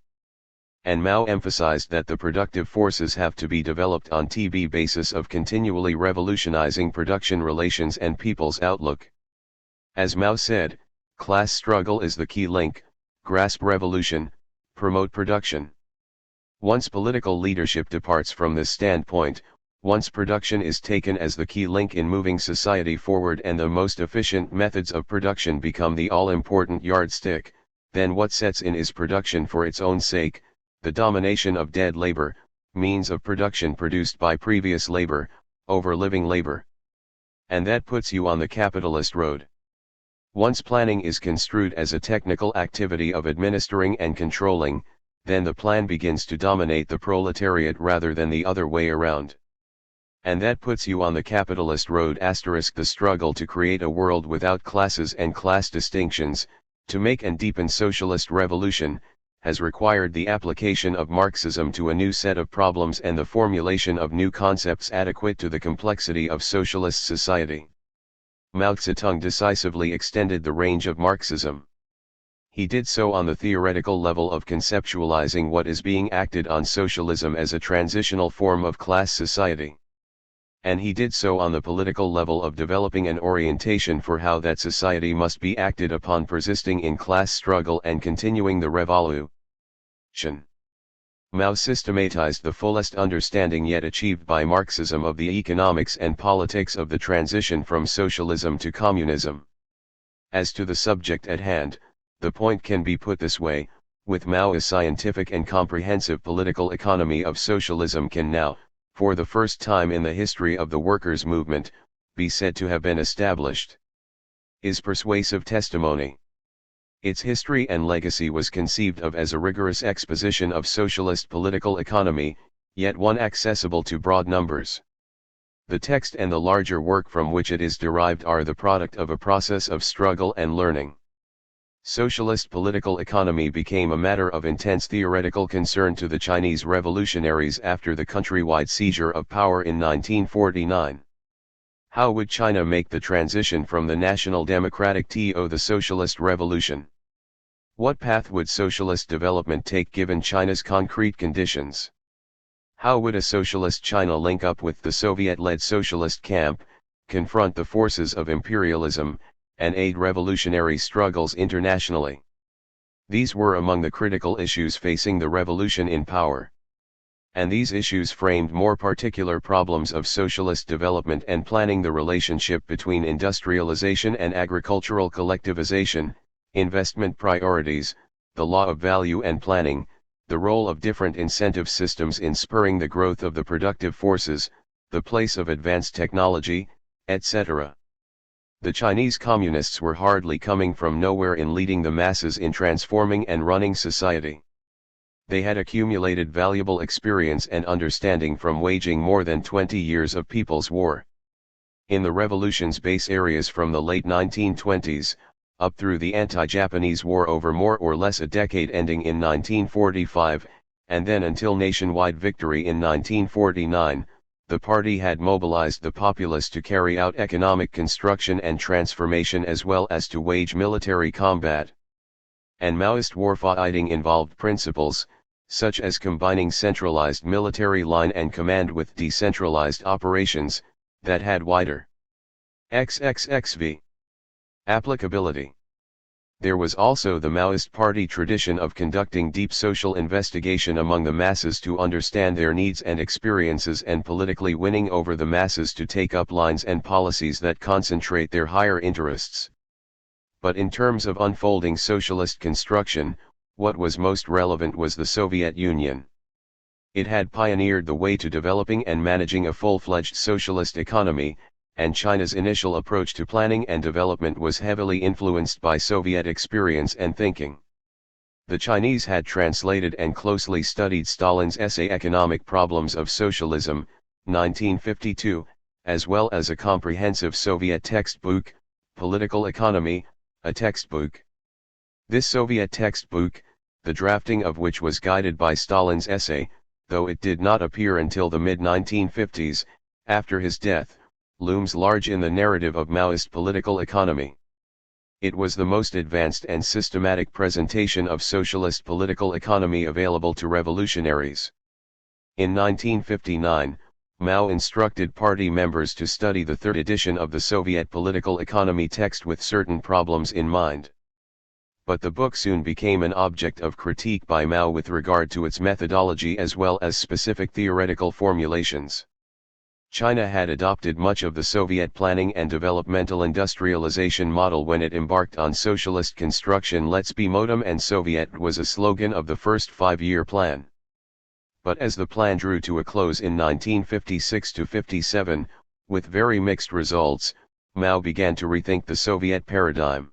And Mao emphasized that the productive forces have to be developed on the basis of continually revolutionizing production relations and people's outlook. As Mao said, class struggle is the key link. Grasp revolution, promote production. Once political leadership departs from this standpoint, once production is taken as the key link in moving society forward and the most efficient methods of production become the all-important yardstick, then what sets in is production for its own sake, the domination of dead labor, means of production produced by previous labor, over living labor. And that puts you on the capitalist road. Once planning is construed as a technical activity of administering and controlling, then the plan begins to dominate the proletariat rather than the other way around. And that puts you on the capitalist road. The struggle to create a world without classes and class distinctions, to make and deepen socialist revolution, has required the application of Marxism to a new set of problems and the formulation of new concepts adequate to the complexity of socialist society. Mao Zedong decisively extended the range of Marxism. He did so on the theoretical level of conceptualizing what is being acted on socialism as a transitional form of class society. And he did so on the political level of developing an orientation for how that society must be acted upon persisting in class struggle and continuing the revolution. Mao systematized the fullest understanding yet achieved by Marxism of the economics and politics of the transition from socialism to communism. As to the subject at hand, the point can be put this way: with Mao, a scientific and comprehensive political economy of socialism can now, for the first time in the history of the workers' movement, be said to have been established. Is persuasive testimony. Its history and legacy was conceived of as a rigorous exposition of socialist political economy, yet one accessible to broad numbers. The text and the larger work from which it is derived are the product of a process of struggle and learning. Socialist political economy became a matter of intense theoretical concern to the Chinese revolutionaries after the countrywide seizure of power in 1949. How would China make the transition from the national democratic to the socialist revolution? What path would socialist development take given China's concrete conditions? How would a socialist China link up with the Soviet-led socialist camp, confront the forces of imperialism, and aid revolutionary struggles internationally? These were among the critical issues facing the revolution in power. And these issues framed more particular problems of socialist development and planning: the relationship between industrialization and agricultural collectivization, investment priorities, the law of value and planning, the role of different incentive systems in spurring the growth of the productive forces, the place of advanced technology, etc. The Chinese communists were hardly coming from nowhere in leading the masses in transforming and running society. They had accumulated valuable experience and understanding from waging more than 20 years of People's War. In the revolution's base areas from the late 1920s, up through the anti-Japanese war over more or less a decade ending in 1945, and then until nationwide victory in 1949, the party had mobilized the populace to carry out economic construction and transformation as well as to wage military combat. And Maoist warfighting involved principles, such as combining centralized military line and command with decentralized operations, that had wider XXXV applicability. There was also the Maoist party tradition of conducting deep social investigation among the masses to understand their needs and experiences and politically winning over the masses to take up lines and policies that concentrate their higher interests. But in terms of unfolding socialist construction, what was most relevant was the Soviet Union. It had pioneered the way to developing and managing a full-fledged socialist economy, and China's initial approach to planning and development was heavily influenced by Soviet experience and thinking. The Chinese had translated and closely studied Stalin's essay Economic Problems of Socialism, 1952, as well as a comprehensive Soviet textbook, Political Economy, a textbook. This Soviet textbook, the drafting of which was guided by Stalin's essay, though it did not appear until the mid-1950s, after his death, looms large in the narrative of Maoist political economy. It was the most advanced and systematic presentation of socialist political economy available to revolutionaries. In 1959, Mao instructed party members to study the third edition of the Soviet political economy text with certain problems in mind. But the book soon became an object of critique by Mao with regard to its methodology as well as specific theoretical formulations. China had adopted much of the Soviet planning and developmental industrialization model when it embarked on socialist construction. Let's be modem and Soviet was a slogan of the first five-year plan. But as the plan drew to a close in 1956-57, with very mixed results, Mao began to rethink the Soviet paradigm.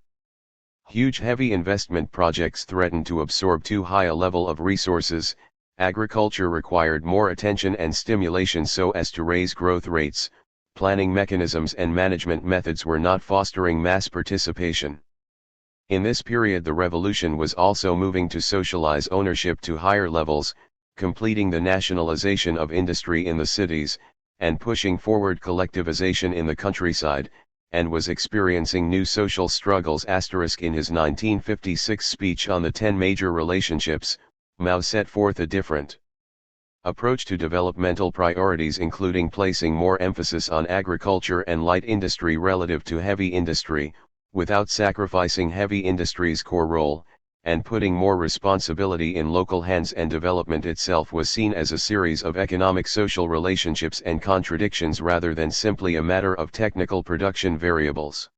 Huge heavy investment projects threatened to absorb too high a level of resources. Agriculture required more attention and stimulation so as to raise growth rates. Planning mechanisms and management methods were not fostering mass participation. In this period, the revolution was also moving to socialize ownership to higher levels, completing the nationalization of industry in the cities, and pushing forward collectivization in the countryside, and was experiencing new social struggles. In his 1956 speech on the 10 major relationships, Mao set forth a different approach to developmental priorities, including placing more emphasis on agriculture and light industry relative to heavy industry, without sacrificing heavy industry's core role, and putting more responsibility in local hands. And development itself was seen as a series of economic social relationships and contradictions rather than simply a matter of technical production variables.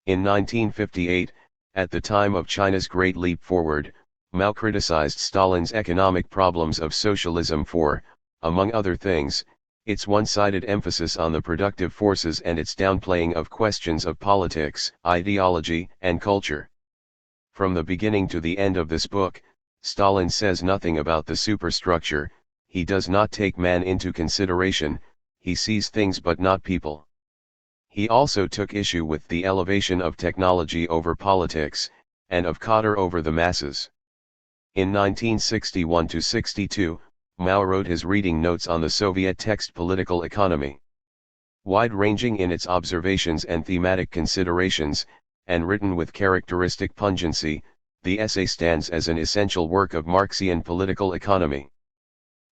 In 1958, at the time of China's Great Leap Forward, Mao criticized Stalin's economic problems of socialism for, among other things, its one-sided emphasis on the productive forces and its downplaying of questions of politics, ideology, and culture. From the beginning to the end of this book, Stalin says nothing about the superstructure. He does not take man into consideration, he sees things but not people. He also took issue with the elevation of technology over politics, and of cadre over the masses. In 1961-62, Mao wrote his reading notes on the Soviet text Political Economy. Wide-ranging in its observations and thematic considerations, and written with characteristic pungency, the essay stands as an essential work of Marxian political economy.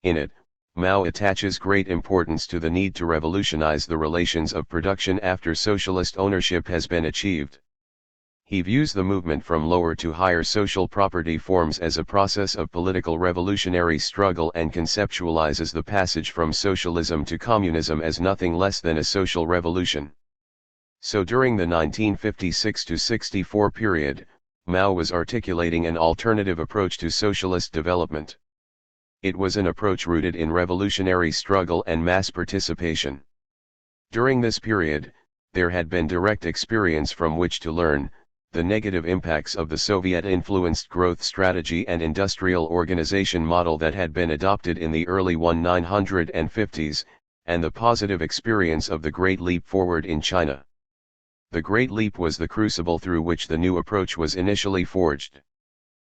In it, Mao attaches great importance to the need to revolutionize the relations of production after socialist ownership has been achieved. He views the movement from lower to higher social property forms as a process of political revolutionary struggle and conceptualizes the passage from socialism to communism as nothing less than a social revolution. So during the 1956-64 period, Mao was articulating an alternative approach to socialist development. It was an approach rooted in revolutionary struggle and mass participation. During this period, there had been direct experience from which to learn the negative impacts of the Soviet-influenced growth strategy and industrial organization model that had been adopted in the early 1950s, and the positive experience of the Great Leap Forward in China. The Great Leap was the crucible through which the new approach was initially forged.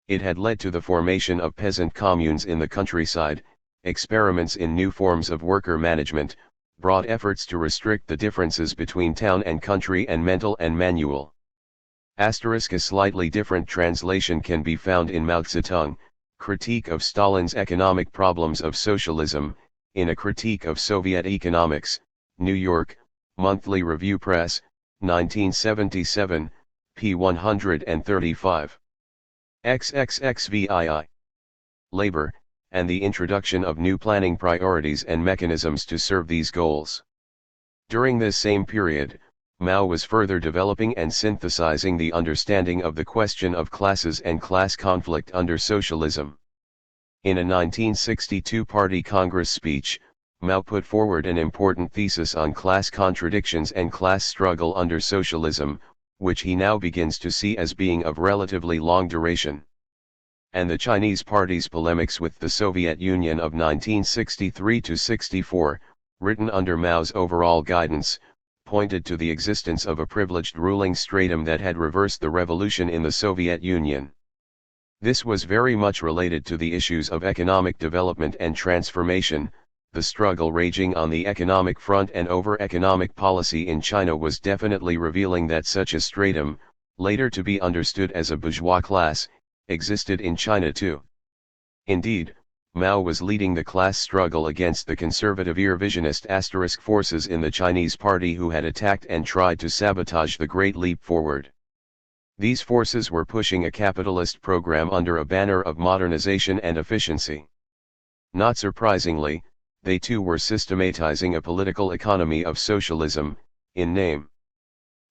It had led to the formation of peasant communes in the countryside, experiments in new forms of worker management, broad efforts to restrict the differences between town and country and mental and manual. A slightly different translation can be found in Mao Zedong, Critique of Stalin's Economic Problems of Socialism, in A Critique of Soviet Economics, New York, Monthly Review Press, 1977, p. 135. XXXVII. Labor, and the introduction of new planning priorities and mechanisms to serve these goals. During this same period, Mao was further developing and synthesizing the understanding of the question of classes and class conflict under socialism. In a 1962 Party Congress speech, Mao put forward an important thesis on class contradictions and class struggle under socialism, which he now begins to see as being of relatively long duration. And the Chinese Party's polemics with the Soviet Union of 1963-64, written under Mao's overall guidance, pointed to the existence of a privileged ruling stratum that had reversed the revolution in the Soviet Union. This was very much related to the issues of economic development and transformation. The struggle raging on the economic front and over economic policy in China was definitely revealing that such a stratum, later to be understood as a bourgeois class, existed in China too. Indeed, Mao was leading the class struggle against the conservative revisionist * forces in the Chinese party who had attacked and tried to sabotage the Great Leap Forward. These forces were pushing a capitalist program under a banner of modernization and efficiency. Not surprisingly, they too were systematizing a political economy of socialism, in name.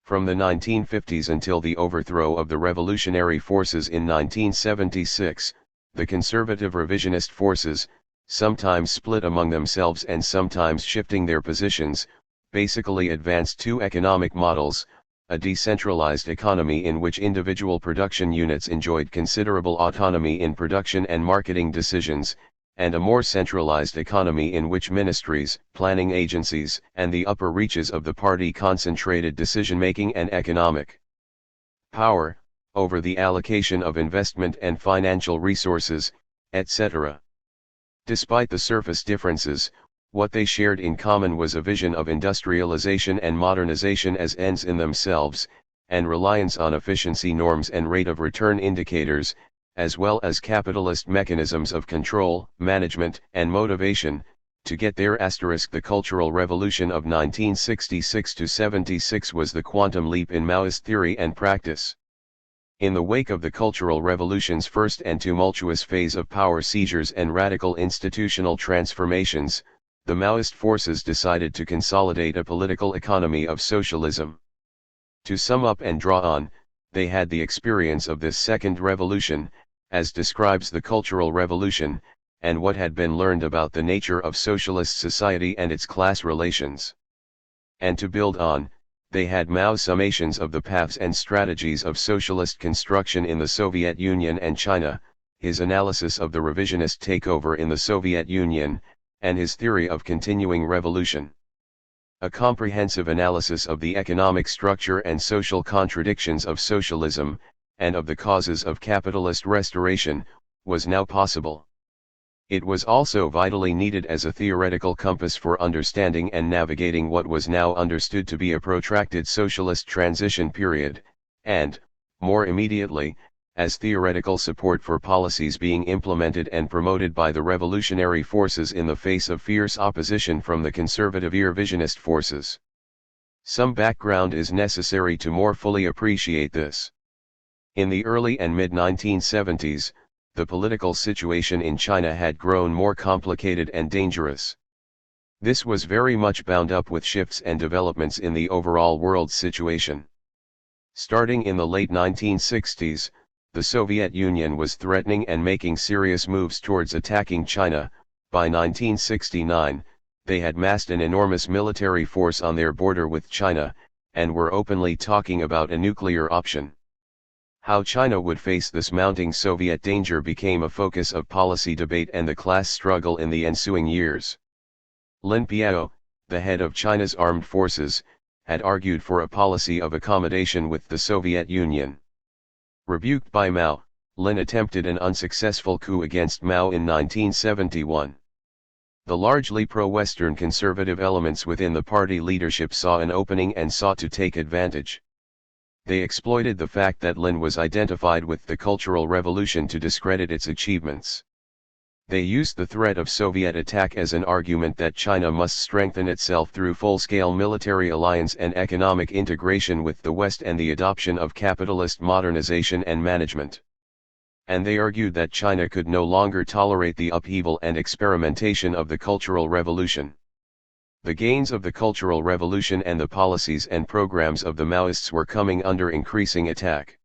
From the 1950s until the overthrow of the revolutionary forces in 1976, the conservative revisionist forces, sometimes split among themselves and sometimes shifting their positions, basically advanced two economic models: a decentralized economy in which individual production units enjoyed considerable autonomy in production and marketing decisions, and a more centralized economy in which ministries, planning agencies, and the upper reaches of the party concentrated decision-making and economic power over the allocation of investment and financial resources, etc. Despite the surface differences, what they shared in common was a vision of industrialization and modernization as ends in themselves, and reliance on efficiency norms and rate of return indicators, as well as capitalist mechanisms of control, management, and motivation, to get there. The Cultural Revolution of 1966–76 was the quantum leap in Maoist theory and practice. In the wake of the Cultural Revolution's first and tumultuous phase of power seizures and radical institutional transformations, the Maoist forces decided to consolidate a political economy of socialism. To sum up and draw on, they had the experience of this second revolution, as describes the Cultural Revolution, and what had been learned about the nature of socialist society and its class relations. And to build on, they had Mao's summations of the paths and strategies of socialist construction in the Soviet Union and China, his analysis of the revisionist takeover in the Soviet Union, and his theory of continuing revolution. A comprehensive analysis of the economic structure and social contradictions of socialism, and of the causes of capitalist restoration, was now possible. It was also vitally needed as a theoretical compass for understanding and navigating what was now understood to be a protracted socialist transition period, and, more immediately, as theoretical support for policies being implemented and promoted by the revolutionary forces in the face of fierce opposition from the conservative revisionist forces. Some background is necessary to more fully appreciate this. In the early and mid-1970s, the political situation in China had grown more complicated and dangerous. This was very much bound up with shifts and developments in the overall world situation. Starting in the late 1960s, the Soviet Union was threatening and making serious moves towards attacking China. By 1969, they had massed an enormous military force on their border with China, and were openly talking about a nuclear option. How China would face this mounting Soviet danger became a focus of policy debate and the class struggle in the ensuing years. Lin Piao, the head of China's armed forces, had argued for a policy of accommodation with the Soviet Union. Rebuked by Mao, Lin attempted an unsuccessful coup against Mao in 1971. The largely pro-Western conservative elements within the party leadership saw an opening and sought to take advantage. They exploited the fact that Lin was identified with the Cultural Revolution to discredit its achievements. They used the threat of Soviet attack as an argument that China must strengthen itself through full-scale military alliance and economic integration with the West and the adoption of capitalist modernization and management. And they argued that China could no longer tolerate the upheaval and experimentation of the Cultural Revolution. The gains of the Cultural Revolution and the policies and programs of the Maoists were coming under increasing attack.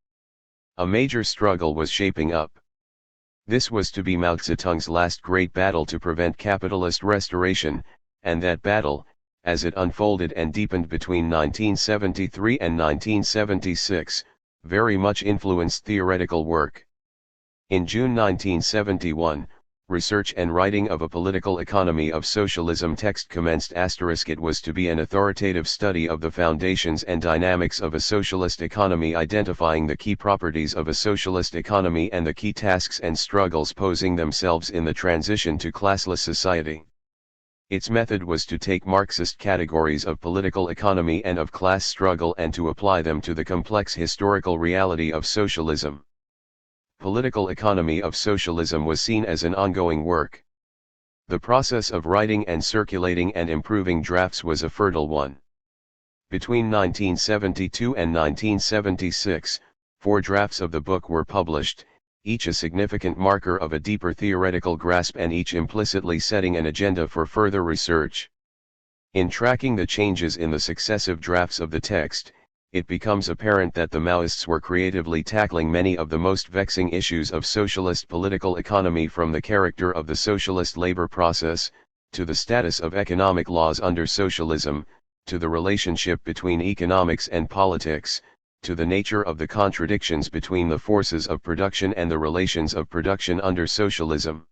A major struggle was shaping up. This was to be Mao Zedong's last great battle to prevent capitalist restoration, and that battle, as it unfolded and deepened between 1973 and 1976, very much influenced theoretical work. In June 1971, research and writing of a political economy of socialism text commenced *. It was to be an authoritative study of the foundations and dynamics of a socialist economy, identifying the key properties of a socialist economy and the key tasks and struggles posing themselves in the transition to classless society. Its method was to take Marxist categories of political economy and of class struggle and to apply them to the complex historical reality of socialism. Political economy of socialism was seen as an ongoing work. The process of writing and circulating and improving drafts was a fertile one. Between 1972 and 1976, 4 drafts of the book were published, each a significant marker of a deeper theoretical grasp and each implicitly setting an agenda for further research. In tracking the changes in the successive drafts of the text, it becomes apparent that the Maoists were creatively tackling many of the most vexing issues of socialist political economy, from the character of the socialist labor process, to the status of economic laws under socialism, to the relationship between economics and politics, to the nature of the contradictions between the forces of production and the relations of production under socialism.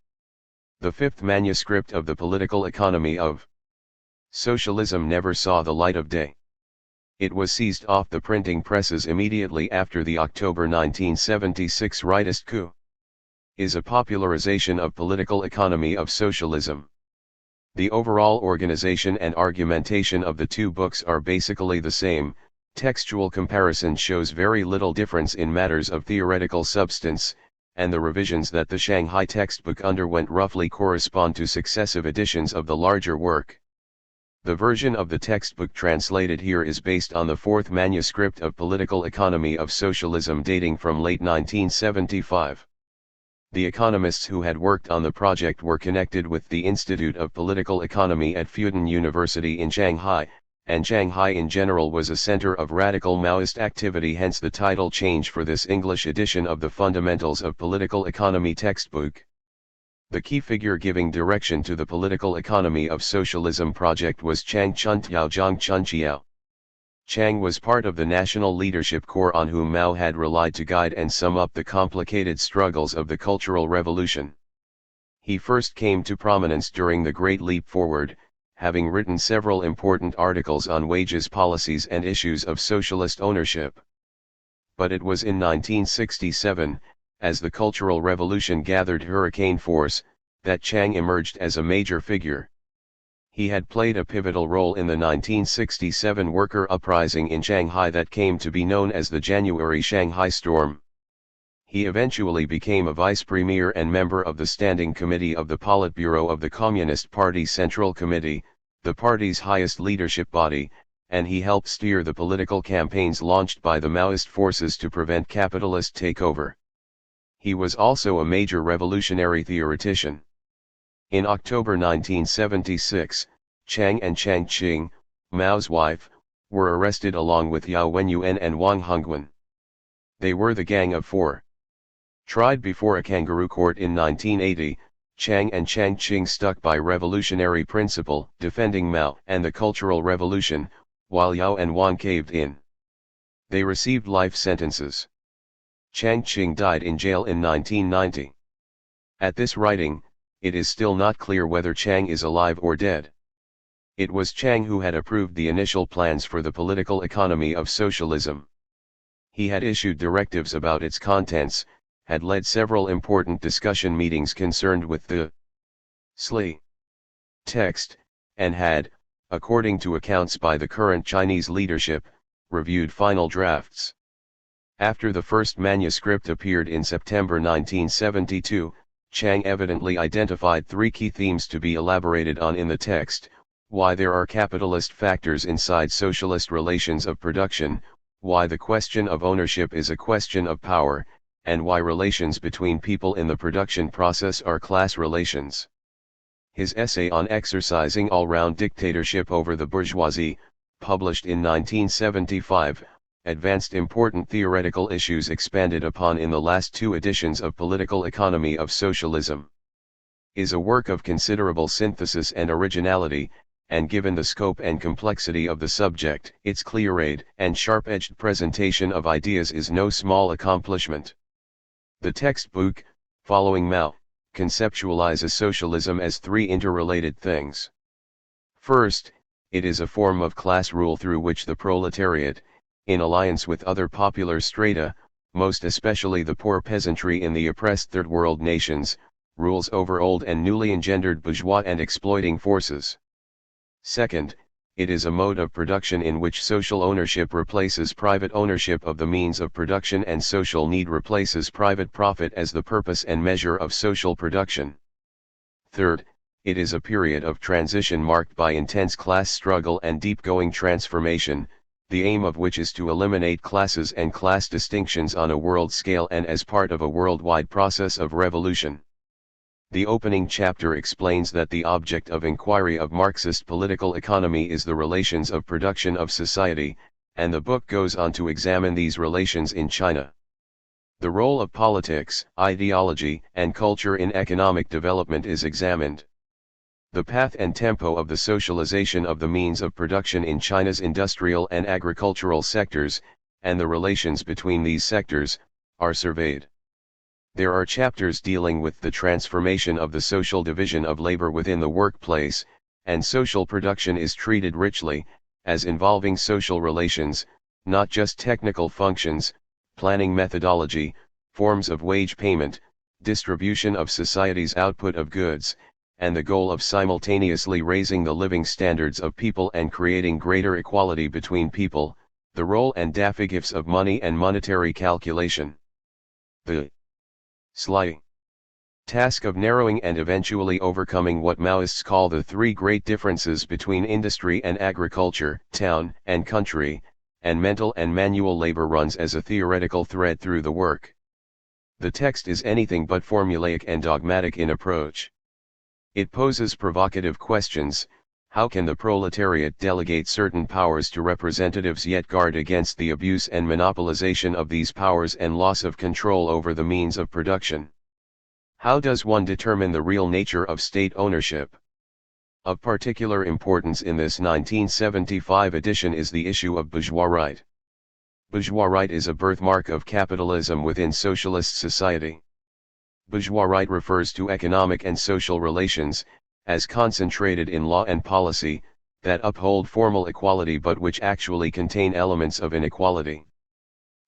The 5th manuscript of the political economy of socialism never saw the light of day. It was seized off the printing presses immediately after the October 1976 rightist coup. Is a popularization of political economy of socialism. The overall organization and argumentation of the 2 books are basically the same. Textual comparison shows very little difference in matters of theoretical substance, and the revisions that the Shanghai textbook underwent roughly correspond to successive editions of the larger work. The version of the textbook translated here is based on the 4th manuscript of Political Economy of Socialism dating from late 1975. The economists who had worked on the project were connected with the Institute of Political Economy at Fudan University in Shanghai, and Shanghai in general was a center of radical Maoist activity, hence the title change for this English edition of the Fundamentals of Political Economy textbook. The key figure giving direction to the political economy of socialism project was Chang Chuntiao Zhang Chunqiao. Chang was part of the National Leadership Corps on whom Mao had relied to guide and sum up the complicated struggles of the Cultural Revolution. He first came to prominence during the Great Leap Forward, having written several important articles on wages policies and issues of socialist ownership. But it was in 1967, as the Cultural Revolution gathered hurricane force, that Chang emerged as a major figure. He had played a pivotal role in the 1967 worker uprising in Shanghai that came to be known as the January Shanghai Storm. He eventually became a vice premier and member of the Standing Committee of the Politburo of the Communist Party Central Committee, the party's highest leadership body, and he helped steer the political campaigns launched by the Maoist forces to prevent capitalist takeover. He was also a major revolutionary theoretician. In October 1976, Chang and Chang Qing, Mao's wife, were arrested along with Yao Wenyuan and Wang Hongwen. They were the Gang of Four. Tried before a kangaroo court in 1980, Chang and Chang Qing stuck by revolutionary principle, defending Mao and the Cultural Revolution, while Yao and Wang caved in. They received life sentences. Chang Qing died in jail in 1990. At this writing, it is still not clear whether Chang is alive or dead. It was Chang who had approved the initial plans for the political economy of socialism. He had issued directives about its contents, had led several important discussion meetings concerned with the SLI text, and had, according to accounts by the current Chinese leadership, reviewed final drafts. After the first manuscript appeared in September 1972, Chang evidently identified 3 key themes to be elaborated on in the text: why there are capitalist factors inside socialist relations of production, why the question of ownership is a question of power, and why relations between people in the production process are class relations. His essay on exercising all-round dictatorship over the bourgeoisie, published in 1975, advanced important theoretical issues expanded upon in the last 2 editions of Political Economy of Socialism. Is a work of considerable synthesis and originality, and given the scope and complexity of the subject, its clear-eyed and sharp-edged presentation of ideas is no small accomplishment. The textbook, following Mao, conceptualizes socialism as three interrelated things. First, it is a form of class rule through which the proletariat, in alliance with other popular strata, most especially the poor peasantry in the oppressed Third World nations, rules over old and newly engendered bourgeois and exploiting forces. Second, it is a mode of production in which social ownership replaces private ownership of the means of production and social need replaces private profit as the purpose and measure of social production. Third, it is a period of transition marked by intense class struggle and deep-going transformation, the aim of which is to eliminate classes and class distinctions on a world scale and as part of a worldwide process of revolution. The opening chapter explains that the object of inquiry of Marxist political economy is the relations of production of society, and the book goes on to examine these relations in China. The role of politics, ideology, and culture in economic development is examined. The path and tempo of the socialization of the means of production in China's industrial and agricultural sectors, and the relations between these sectors, are surveyed. There are chapters dealing with the transformation of the social division of labor within the workplace, and social production is treated richly, as involving social relations, not just technical functions, planning methodology, forms of wage payment, distribution of society's output of goods, and the goal of simultaneously raising the living standards of people and creating greater equality between people, the role and daffy-gifts of money and monetary calculation. The sly task of narrowing and eventually overcoming what Maoists call the three great differences between industry and agriculture, town and country, and mental and manual labor runs as a theoretical thread through the work. The text is anything but formulaic and dogmatic in approach. It poses provocative questions. How can the proletariat delegate certain powers to representatives yet guard against the abuse and monopolization of these powers and loss of control over the means of production? How does one determine the real nature of state ownership? Of particular importance in this 1975 edition is the issue of bourgeois right. Bourgeois right is a birthmark of capitalism within socialist society. Bourgeois right refers to economic and social relations, as concentrated in law and policy, that uphold formal equality but which actually contain elements of inequality.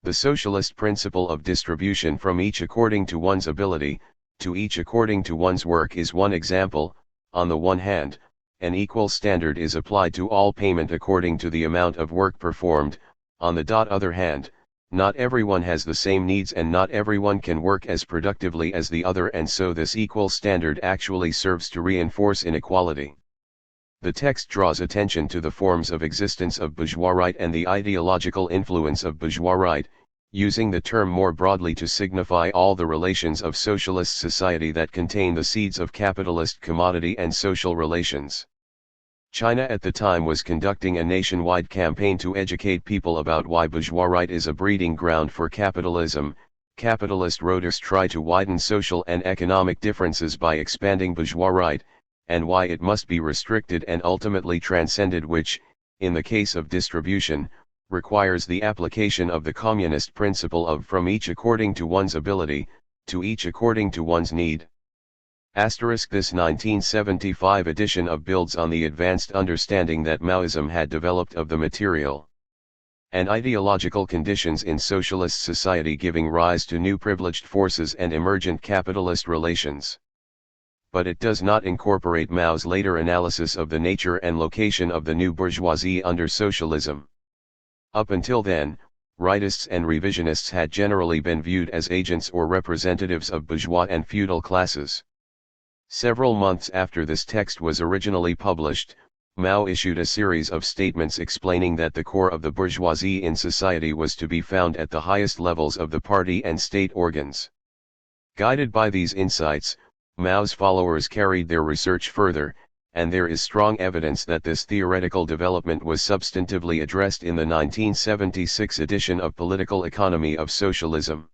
The socialist principle of distribution from each according to one's ability, to each according to one's work is one example. On the one hand, an equal standard is applied to all payment according to the amount of work performed. On the other hand, not everyone has the same needs and not everyone can work as productively as the other, and so this equal standard actually serves to reinforce inequality. The text draws attention to the forms of existence of bourgeois right and the ideological influence of bourgeois right, using the term more broadly to signify all the relations of socialist society that contain the seeds of capitalist commodity and social relations. China at the time was conducting a nationwide campaign to educate people about why bourgeois right is a breeding ground for capitalism. Capitalist roaders try to widen social and economic differences by expanding bourgeois right, and why it must be restricted and ultimately transcended, which, in the case of distribution, requires the application of the communist principle of from each according to one's ability, to each according to one's need. This 1975 edition builds on the advanced understanding that Maoism had developed of the material and ideological conditions in socialist society, giving rise to new privileged forces and emergent capitalist relations. But it does not incorporate Mao's later analysis of the nature and location of the new bourgeoisie under socialism. Up until then, rightists and revisionists had generally been viewed as agents or representatives of bourgeois and feudal classes. Several months after this text was originally published, Mao issued a series of statements explaining that the core of the bourgeoisie in society was to be found at the highest levels of the party and state organs. Guided by these insights, Mao's followers carried their research further, and there is strong evidence that this theoretical development was substantively addressed in the 1976 edition of Political Economy of Socialism.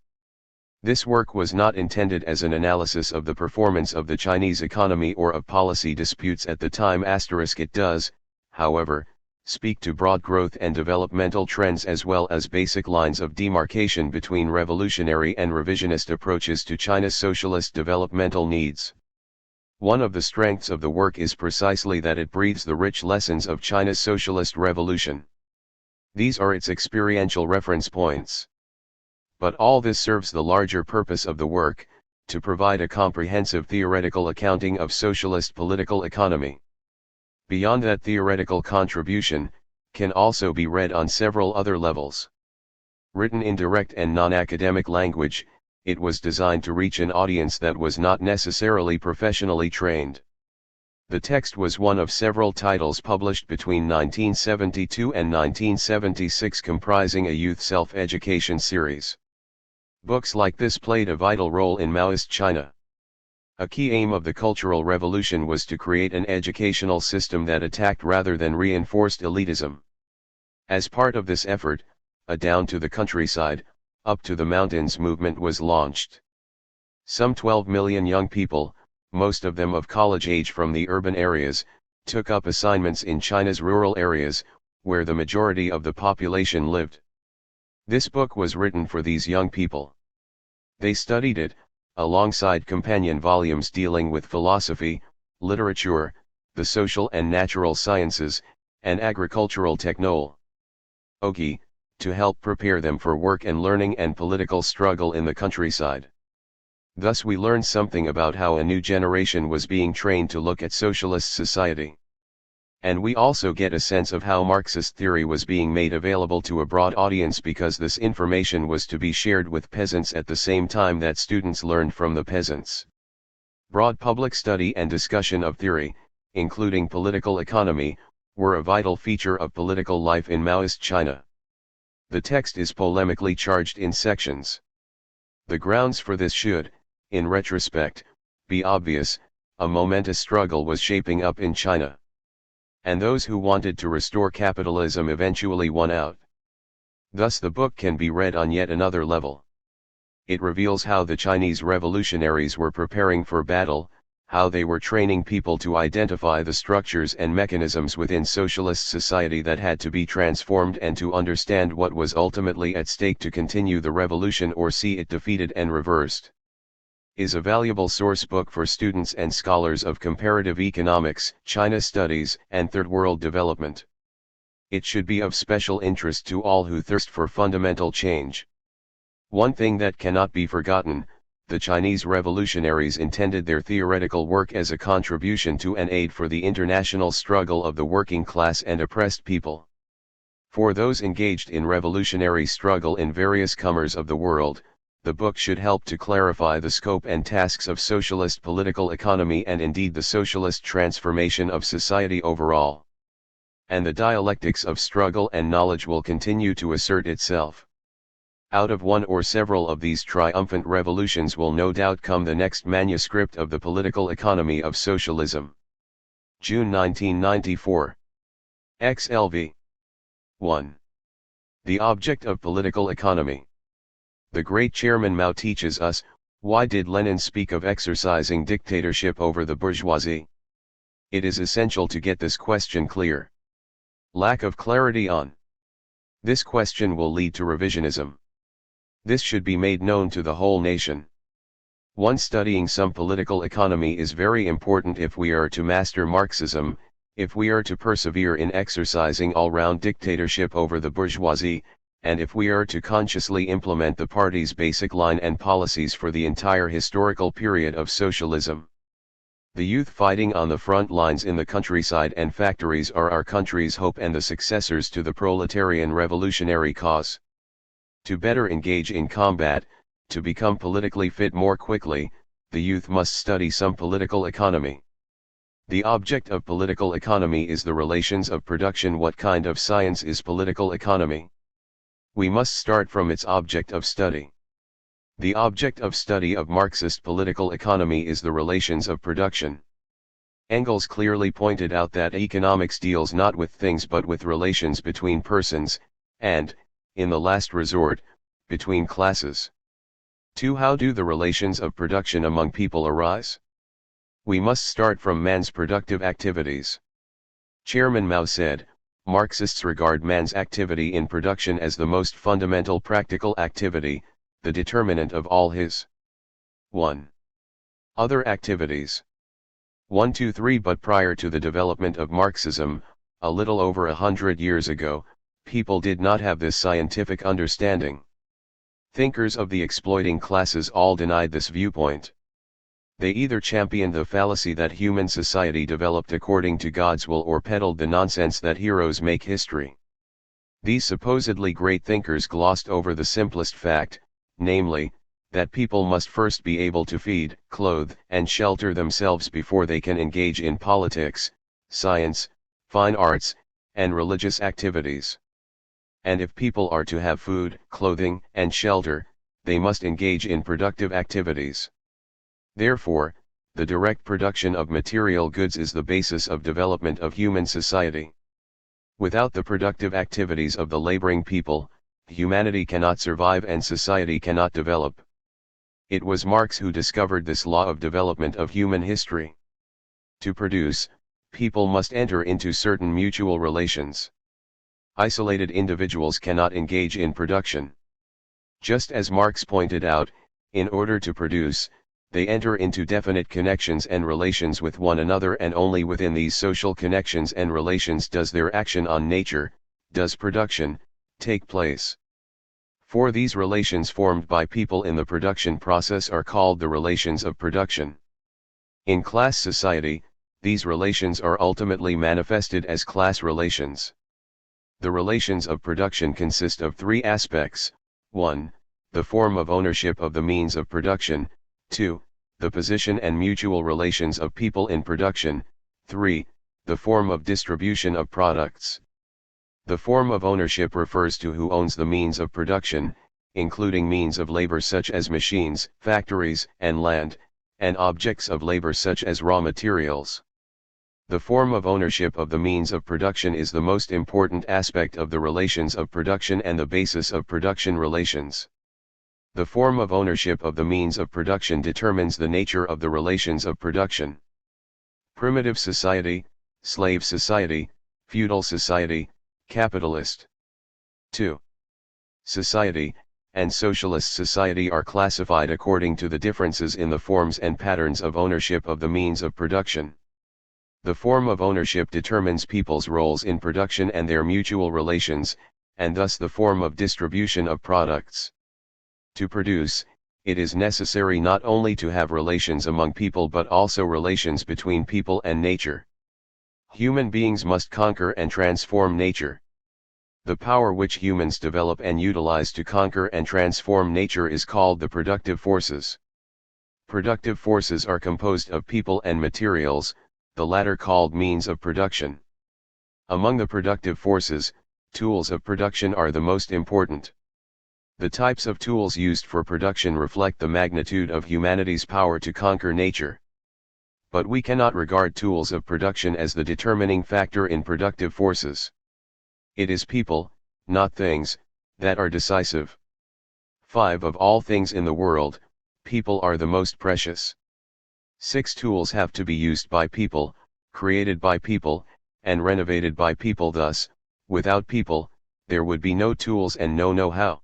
This work was not intended as an analysis of the performance of the Chinese economy or of policy disputes at the time. It does, however, speak to broad growth and developmental trends as well as basic lines of demarcation between revolutionary and revisionist approaches to China's socialist developmental needs. One of the strengths of the work is precisely that it breathes the rich lessons of China's socialist revolution. These are its experiential reference points. But all this serves the larger purpose of the work, to provide a comprehensive theoretical accounting of socialist political economy. Beyond that theoretical contribution, can also be read on several other levels. Written in direct and non-academic language, it was designed to reach an audience that was not necessarily professionally trained. The text was one of several titles published between 1972 and 1976 comprising a youth self-education series. Books like this played a vital role in Maoist China. A key aim of the Cultural Revolution was to create an educational system that attacked rather than reinforced elitism. As part of this effort, a down to the countryside, up to the mountains movement was launched. Some 12 million young people, most of them of college age from the urban areas, took up assignments in China's rural areas, where the majority of the population lived. This book was written for these young people. They studied it, alongside companion volumes dealing with philosophy, literature, the social and natural sciences, and agricultural technology, to help prepare them for work and learning and political struggle in the countryside. Thus we learn something about how a new generation was being trained to look at socialist society. And we also get a sense of how Marxist theory was being made available to a broad audience because this information was to be shared with peasants at the same time that students learned from the peasants. Broad public study and discussion of theory, including political economy, were a vital feature of political life in Maoist China. The text is polemically charged in sections. The grounds for this should, in retrospect, be obvious. A momentous struggle was shaping up in China. And those who wanted to restore capitalism eventually won out. Thus the book can be read on yet another level. It reveals how the Chinese revolutionaries were preparing for battle, how they were training people to identify the structures and mechanisms within socialist society that had to be transformed and to understand what was ultimately at stake to continue the revolution or see it defeated and reversed. Is a valuable source book for students and scholars of comparative economics, China studies, and Third World development. It should be of special interest to all who thirst for fundamental change. One thing that cannot be forgotten: the Chinese revolutionaries intended their theoretical work as a contribution to and aid for the international struggle of the working class and oppressed people. For those engaged in revolutionary struggle in various corners of the world, the book should help to clarify the scope and tasks of socialist political economy and indeed the socialist transformation of society overall. And the dialectics of struggle and knowledge will continue to assert itself. Out of one or several of these triumphant revolutions will no doubt come the next manuscript of the political economy of socialism. June 1994. XLV. 1. The object of political economy. The great Chairman Mao teaches us, why did Lenin speak of exercising dictatorship over the bourgeoisie? It is essential to get this question clear. Lack of clarity on this question will lead to revisionism. This should be made known to the whole nation. One, studying some political economy is very important if we are to master Marxism, if we are to persevere in exercising all-round dictatorship over the bourgeoisie, and if we are to consciously implement the party's basic line and policies for the entire historical period of socialism. The youth fighting on the front lines in the countryside and factories are our country's hope and the successors to the proletarian revolutionary cause. To better engage in combat, to become politically fit more quickly, the youth must study some political economy. The object of political economy is the relations of production. What kind of science is political economy? We must start from its object of study. The object of study of Marxist political economy is the relations of production. Engels clearly pointed out that economics deals not with things but with relations between persons, and, in the last resort, between classes. 2. How do the relations of production among people arise? We must start from man's productive activities. Chairman Mao said, Marxists regard man's activity in production as the most fundamental practical activity, the determinant of all his 1. Other activities. 1, 2, 3. But prior to the development of Marxism, a little over 100 years ago, people did not have this scientific understanding. Thinkers of the exploiting classes all denied this viewpoint. They either championed the fallacy that human society developed according to God's will or peddled the nonsense that heroes make history. These supposedly great thinkers glossed over the simplest fact, namely, that people must first be able to feed, clothe, and shelter themselves before they can engage in politics, science, fine arts, and religious activities. And if people are to have food, clothing, and shelter, they must engage in productive activities. Therefore, the direct production of material goods is the basis of development of human society. Without the productive activities of the laboring people, humanity cannot survive and society cannot develop. It was Marx who discovered this law of development of human history. To produce, people must enter into certain mutual relations. Isolated individuals cannot engage in production. Just as Marx pointed out, in order to produce, they enter into definite connections and relations with one another, and only within these social connections and relations does their action on nature, does production, take place. For these relations formed by people in the production process are called the relations of production. In class society, these relations are ultimately manifested as class relations. The relations of production consist of three aspects: 1. The form of ownership of the means of production; 2. The position and mutual relations of people in production; 3. The form of distribution of products. The form of ownership refers to who owns the means of production, including means of labor such as machines, factories, and land, and objects of labor such as raw materials. The form of ownership of the means of production is the most important aspect of the relations of production and the basis of production relations. The form of ownership of the means of production determines the nature of the relations of production. Primitive society, slave society, feudal society, capitalist. 2. Society, and socialist society are classified according to the differences in the forms and patterns of ownership of the means of production. The form of ownership determines people's roles in production and their mutual relations, and thus the form of distribution of products. To produce, it is necessary not only to have relations among people but also relations between people and nature. Human beings must conquer and transform nature. The power which humans develop and utilize to conquer and transform nature is called the productive forces. Productive forces are composed of people and materials, the latter called means of production. Among the productive forces, tools of production are the most important. The types of tools used for production reflect the magnitude of humanity's power to conquer nature. But we cannot regard tools of production as the determining factor in productive forces. It is people, not things, that are decisive. 5. Of all things in the world, people are the most precious. 6. Tools have to be used by people, created by people, and renovated by people. Thus, without people, there would be no tools and no know-how.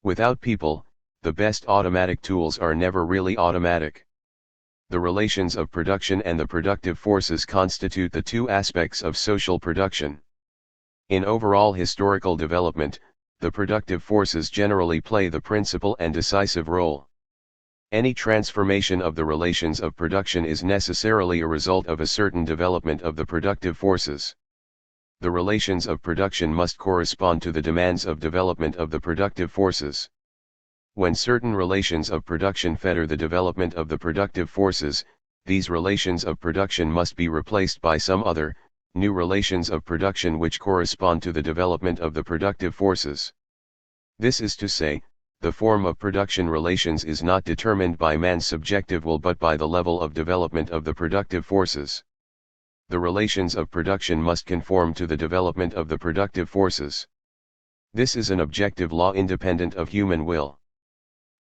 Without people, the best automatic tools are never really automatic. The relations of production and the productive forces constitute the two aspects of social production. In overall historical development, the productive forces generally play the principal and decisive role. Any transformation of the relations of production is necessarily a result of a certain development of the productive forces. The relations of production must correspond to the demands of development of the productive forces. When certain relations of production fetter the development of the productive forces, these relations of production must be replaced by some other, new relations of production which correspond to the development of the productive forces. This is to say, the form of production relations is not determined by man's subjective will but by the level of development of the productive forces. The relations of production must conform to the development of the productive forces. This is an objective law independent of human will.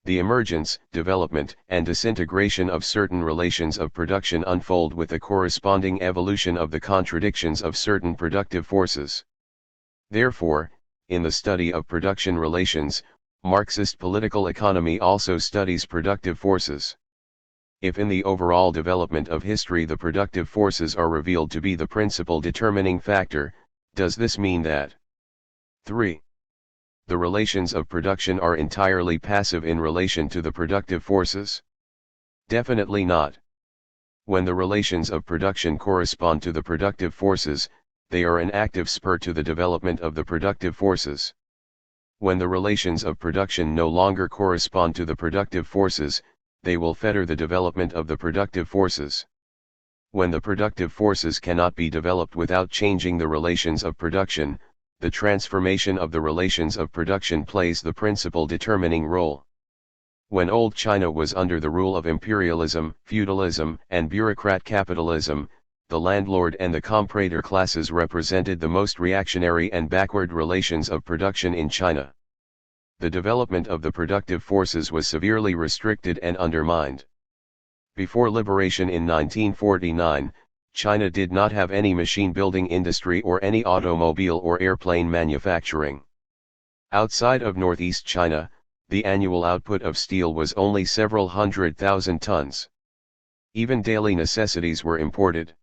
The emergence, development, and disintegration of certain relations of production unfold with a corresponding evolution of the contradictions of certain productive forces. Therefore, in the study of production relations, Marxist political economy also studies productive forces. If in the overall development of history the productive forces are revealed to be the principal determining factor, does this mean that 3. The relations of production are entirely passive in relation to the productive forces? Definitely not. When the relations of production correspond to the productive forces, they are an active spur to the development of the productive forces. When the relations of production no longer correspond to the productive forces, they will fetter the development of the productive forces. When the productive forces cannot be developed without changing the relations of production, the transformation of the relations of production plays the principal determining role. When old China was under the rule of imperialism, feudalism, and bureaucrat capitalism, the landlord and the comprador classes represented the most reactionary and backward relations of production in China. The development of the productive forces was severely restricted and undermined. Before liberation in 1949, China did not have any machine-building industry or any automobile or airplane manufacturing. Outside of northeast China, the annual output of steel was only several 100,000 tons. Even daily necessities were imported.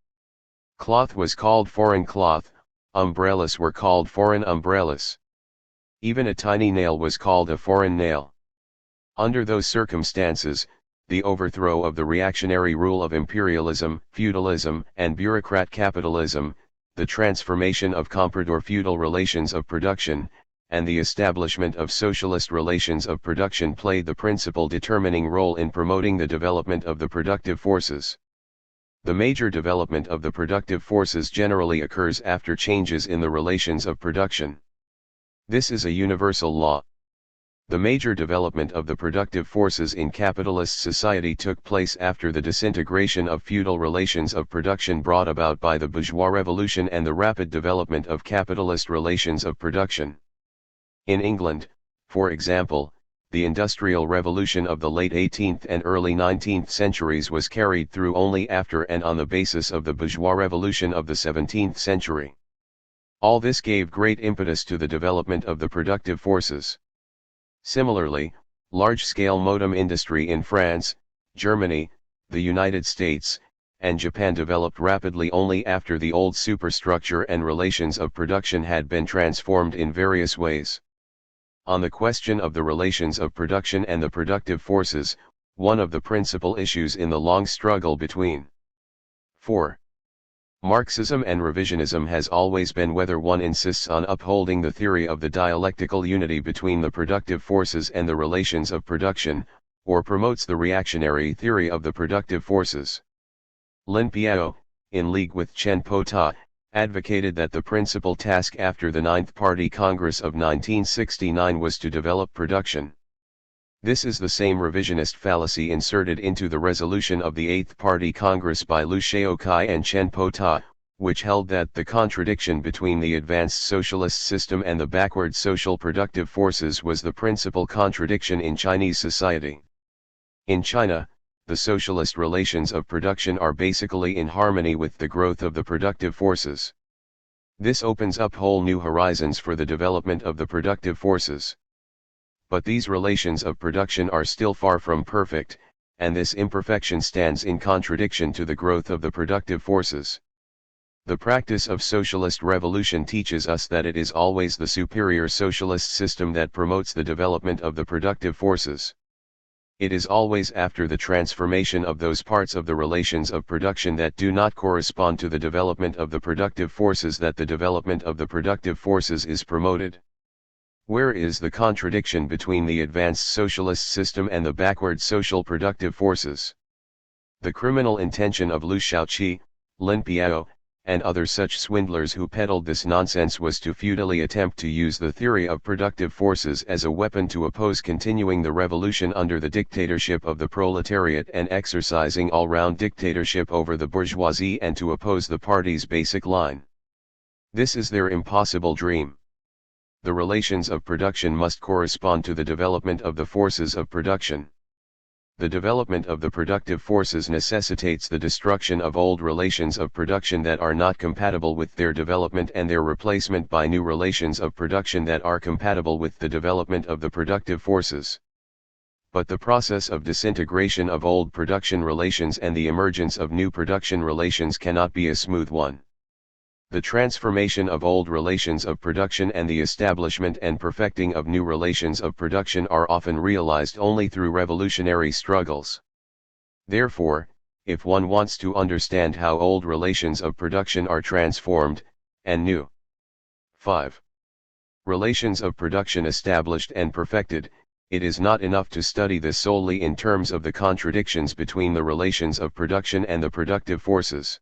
Cloth was called foreign cloth, umbrellas were called foreign umbrellas. Even a tiny nail was called a foreign nail. Under those circumstances, the overthrow of the reactionary rule of imperialism, feudalism, and bureaucrat capitalism, the transformation of comprador-feudal relations of production, and the establishment of socialist relations of production played the principal determining role in promoting the development of the productive forces. The major development of the productive forces generally occurs after changes in the relations of production. This is a universal law. The major development of the productive forces in capitalist society took place after the disintegration of feudal relations of production brought about by the bourgeois revolution and the rapid development of capitalist relations of production. In England, for example, the industrial revolution of the late 18th and early 19th centuries was carried through only after and on the basis of the bourgeois revolution of the 17th century. All this gave great impetus to the development of the productive forces. Similarly, large-scale modem industry in France, Germany, the United States, and Japan developed rapidly only after the old superstructure and relations of production had been transformed in various ways. On the question of the relations of production and the productive forces, one of the principal issues in the long struggle between 4. Marxism and revisionism has always been whether one insists on upholding the theory of the dialectical unity between the productive forces and the relations of production, or promotes the reactionary theory of the productive forces. Lin Piao, in league with Chen Po-ta, advocated that the principal task after the Ninth Party Congress of 1969 was to develop production. This is the same revisionist fallacy inserted into the resolution of the Eighth Party Congress by Liu Shaokai and Chen Po-ta, which held that the contradiction between the advanced socialist system and the backward social productive forces was the principal contradiction in Chinese society. In China, the socialist relations of production are basically in harmony with the growth of the productive forces. This opens up whole new horizons for the development of the productive forces. But these relations of production are still far from perfect, and this imperfection stands in contradiction to the growth of the productive forces. The practice of socialist revolution teaches us that it is always the superior socialist system that promotes the development of the productive forces. It is always after the transformation of those parts of the relations of production that do not correspond to the development of the productive forces that the development of the productive forces is promoted. Where is the contradiction between the advanced socialist system and the backward social productive forces? The criminal intention of Liu Shaoqi, Lin Piao, and other such swindlers who peddled this nonsense was to futilely attempt to use the theory of productive forces as a weapon to oppose continuing the revolution under the dictatorship of the proletariat and exercising all-round dictatorship over the bourgeoisie and to oppose the party's basic line. This is their impossible dream. The relations of production must correspond to the development of the forces of production. The development of the productive forces necessitates the destruction of old relations of production that are not compatible with their development and their replacement by new relations of production that are compatible with the development of the productive forces. But the process of disintegration of old production relations and the emergence of new production relations cannot be a smooth one. The transformation of old relations of production and the establishment and perfecting of new relations of production are often realized only through revolutionary struggles. Therefore, if one wants to understand how old relations of production are transformed, and new 5. relations of production established and perfected, it is not enough to study this solely in terms of the contradictions between the relations of production and the productive forces.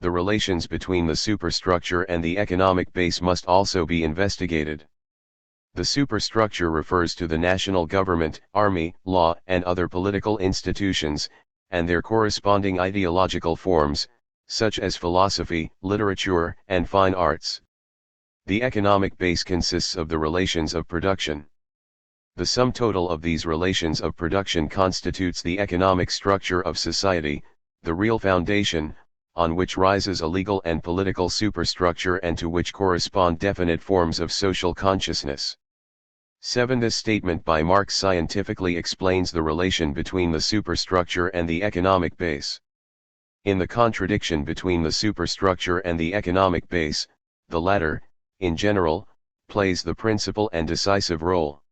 The relations between the superstructure and the economic base must also be investigated. The superstructure refers to the national government, army, law, and other political institutions, and their corresponding ideological forms, such as philosophy, literature, and fine arts. The economic base consists of the relations of production. The sum total of these relations of production constitutes the economic structure of society, the real foundation, on which rises a legal and political superstructure and to which correspond definite forms of social consciousness. 7. This statement by Marx scientifically explains the relation between the superstructure and the economic base. In the contradiction between the superstructure and the economic base, the latter, in general, plays the principal and decisive role.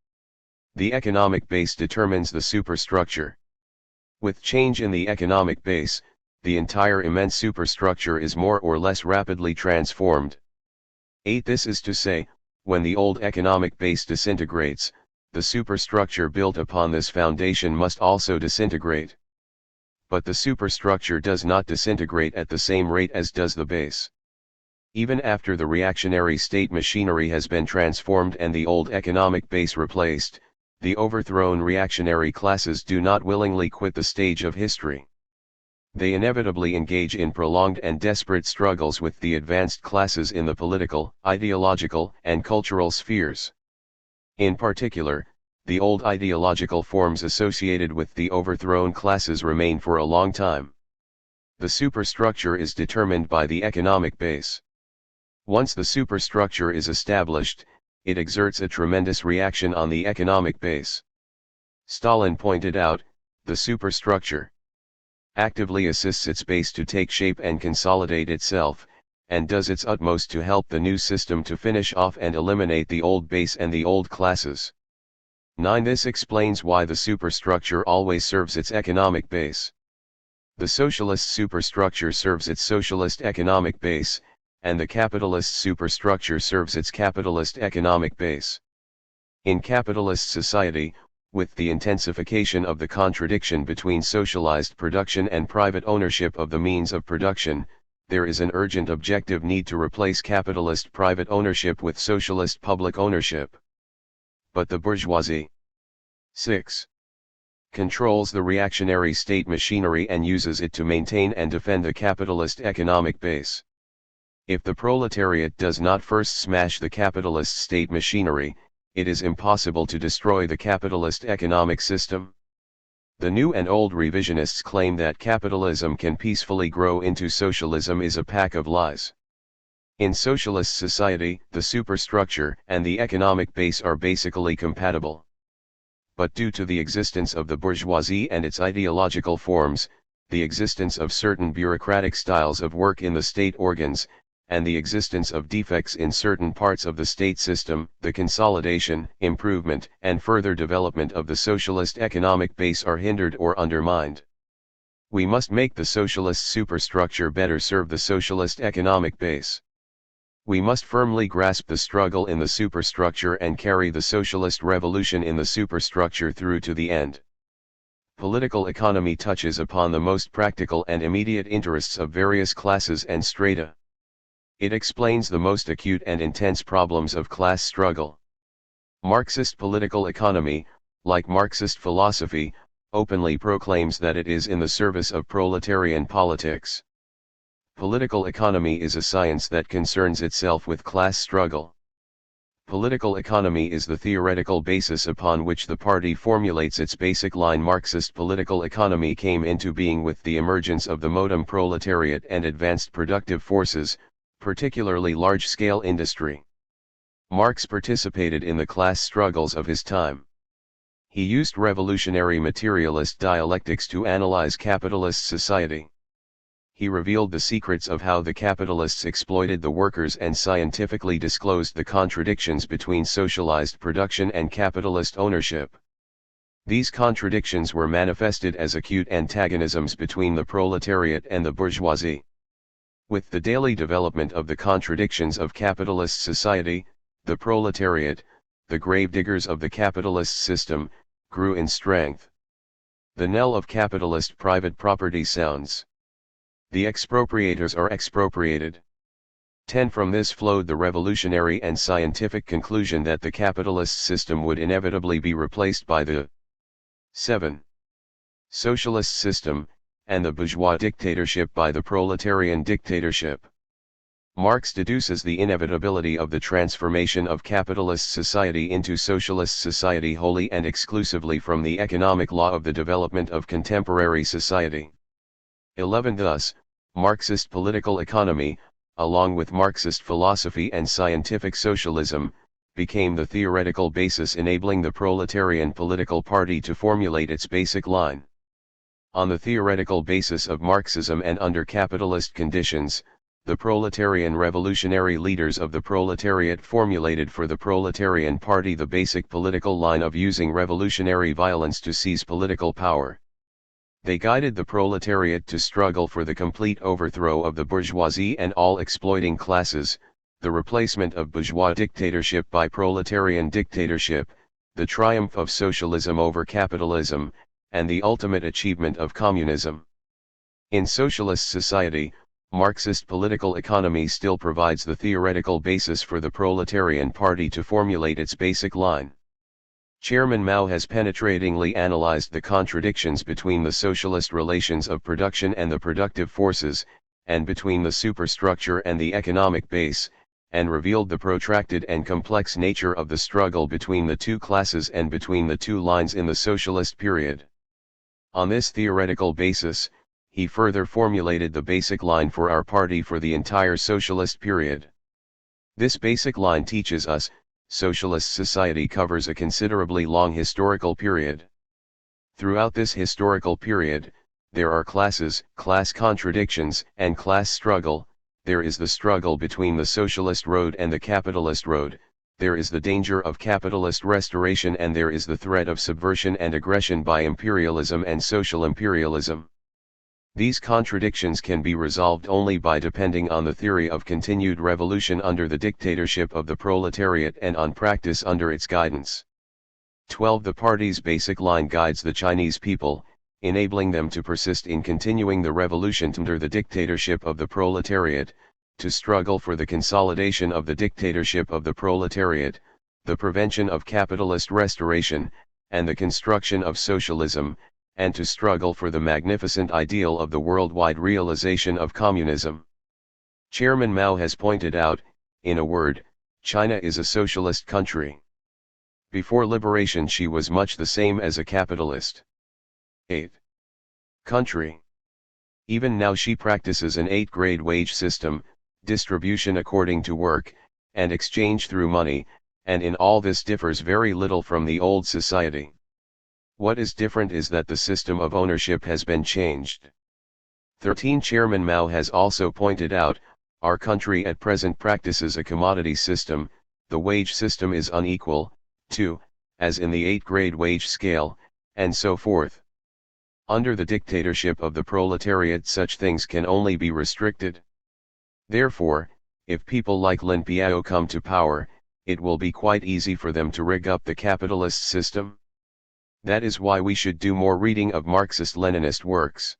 The economic base determines the superstructure. With change in the economic base, the entire immense superstructure is more or less rapidly transformed. 8. This is to say, when the old economic base disintegrates, the superstructure built upon this foundation must also disintegrate. But the superstructure does not disintegrate at the same rate as does the base. Even after the reactionary state machinery has been transformed and the old economic base replaced, the overthrown reactionary classes do not willingly quit the stage of history. They inevitably engage in prolonged and desperate struggles with the advanced classes in the political, ideological, and cultural spheres. In particular, the old ideological forms associated with the overthrown classes remain for a long time. The superstructure is determined by the economic base. Once the superstructure is established, it exerts a tremendous reaction on the economic base. Stalin pointed out, the superstructure actively assists its base to take shape and consolidate itself, and does its utmost to help the new system to finish off and eliminate the old base and the old classes. 9. This explains why the superstructure always serves its economic base. The socialist superstructure serves its socialist economic base, and the capitalist superstructure serves its capitalist economic base. In capitalist society, with the intensification of the contradiction between socialized production and private ownership of the means of production, there is an urgent objective need to replace capitalist private ownership with socialist public ownership. But the bourgeoisie 6. controls the reactionary state machinery and uses it to maintain and defend the capitalist economic base. If the proletariat does not first smash the capitalist state machinery, it is impossible to destroy the capitalist economic system. The new and old revisionists claim that capitalism can peacefully grow into socialism is a pack of lies. In socialist society, the superstructure and the economic base are basically compatible. But due to the existence of the bourgeoisie and its ideological forms, the existence of certain bureaucratic styles of work in the state organs, and the existence of defects in certain parts of the state system, the consolidation, improvement, and further development of the socialist economic base are hindered or undermined. We must make the socialist superstructure better serve the socialist economic base. We must firmly grasp the struggle in the superstructure and carry the socialist revolution in the superstructure through to the end. Political economy touches upon the most practical and immediate interests of various classes and strata. It explains the most acute and intense problems of class struggle. Marxist political economy, like Marxist philosophy, openly proclaims that it is in the service of proletarian politics. Political economy is a science that concerns itself with class struggle. Political economy is the theoretical basis upon which the party formulates its basic line. Marxist political economy came into being with the emergence of the modern proletariat and advanced productive forces, particularly large-scale industry. Marx participated in the class struggles of his time. He used revolutionary materialist dialectics to analyze capitalist society. He revealed the secrets of how the capitalists exploited the workers and scientifically disclosed the contradictions between socialized production and capitalist ownership. These contradictions were manifested as acute antagonisms between the proletariat and the bourgeoisie. With the daily development of the contradictions of capitalist society, the proletariat, the gravediggers of the capitalist system, grew in strength. The knell of capitalist private property sounds. The expropriators are expropriated. 10. From this flowed the revolutionary and scientific conclusion that the capitalist system would inevitably be replaced by the 7. Socialist system, and the bourgeois dictatorship by the proletarian dictatorship. Marx deduces the inevitability of the transformation of capitalist society into socialist society wholly and exclusively from the economic law of the development of contemporary society. 11. Thus, Marxist political economy, along with Marxist philosophy and scientific socialism, became the theoretical basis enabling the proletarian political party to formulate its basic line. On the theoretical basis of Marxism and under capitalist conditions, the proletarian revolutionary leaders of the proletariat formulated for the proletarian party the basic political line of using revolutionary violence to seize political power. They guided the proletariat to struggle for the complete overthrow of the bourgeoisie and all exploiting classes, the replacement of bourgeois dictatorship by proletarian dictatorship, the triumph of socialism over capitalism, and the ultimate achievement of communism. In socialist society, Marxist political economy still provides the theoretical basis for the proletarian party to formulate its basic line. Chairman Mao has penetratingly analyzed the contradictions between the socialist relations of production and the productive forces, and between the superstructure and the economic base, and revealed the protracted and complex nature of the struggle between the two classes and between the two lines in the socialist period. On this theoretical basis, he further formulated the basic line for our party for the entire socialist period. This basic line teaches us, socialist society covers a considerably long historical period. Throughout this historical period, there are classes, class contradictions, and class struggle. There is the struggle between the socialist road and the capitalist road, there is the danger of capitalist restoration, and there is the threat of subversion and aggression by imperialism and social imperialism. These contradictions can be resolved only by depending on the theory of continued revolution under the dictatorship of the proletariat and on practice under its guidance. 12. The party's basic line guides the Chinese people, enabling them to persist in continuing the revolution under the dictatorship of the proletariat, to struggle for the consolidation of the dictatorship of the proletariat, the prevention of capitalist restoration, and the construction of socialism, and to struggle for the magnificent ideal of the worldwide realization of communism. Chairman Mao has pointed out, in a word, China is a socialist country. Before liberation she was much the same as a capitalist. 8. Country. Even now she practices an 8-grade wage system, distribution according to work, and exchange through money, and in all this differs very little from the old society. What is different is that the system of ownership has been changed. 13. Chairman Mao has also pointed out, our country at present practices a commodity system, the wage system is unequal, too, as in the 8-grade wage scale, and so forth. Under the dictatorship of the proletariat such things can only be restricted. Therefore, if people like Lin Piao come to power, it will be quite easy for them to rig up the capitalist system. That is why we should do more reading of Marxist-Leninist works.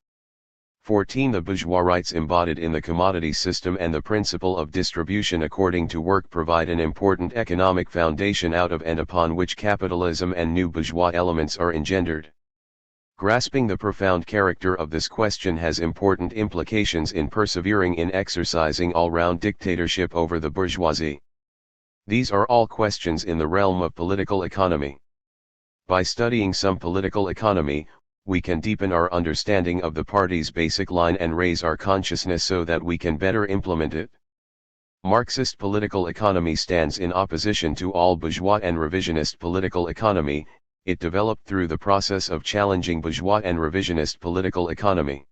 14. The bourgeois rights embodied in the commodity system and the principle of distribution according to work provide an important economic foundation out of and upon which capitalism and new bourgeois elements are engendered. Grasping the profound character of this question has important implications in persevering in exercising all-round dictatorship over the bourgeoisie. These are all questions in the realm of political economy. By studying some political economy, we can deepen our understanding of the party's basic line and raise our consciousness so that we can better implement it. Marxist political economy stands in opposition to all bourgeois and revisionist political economy. It developed through the process of challenging bourgeois and revisionist political economy.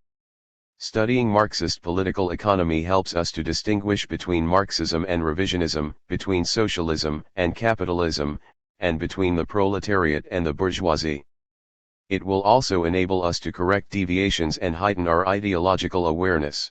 Studying Marxist political economy helps us to distinguish between Marxism and revisionism, between socialism and capitalism, and between the proletariat and the bourgeoisie. It will also enable us to correct deviations and heighten our ideological awareness.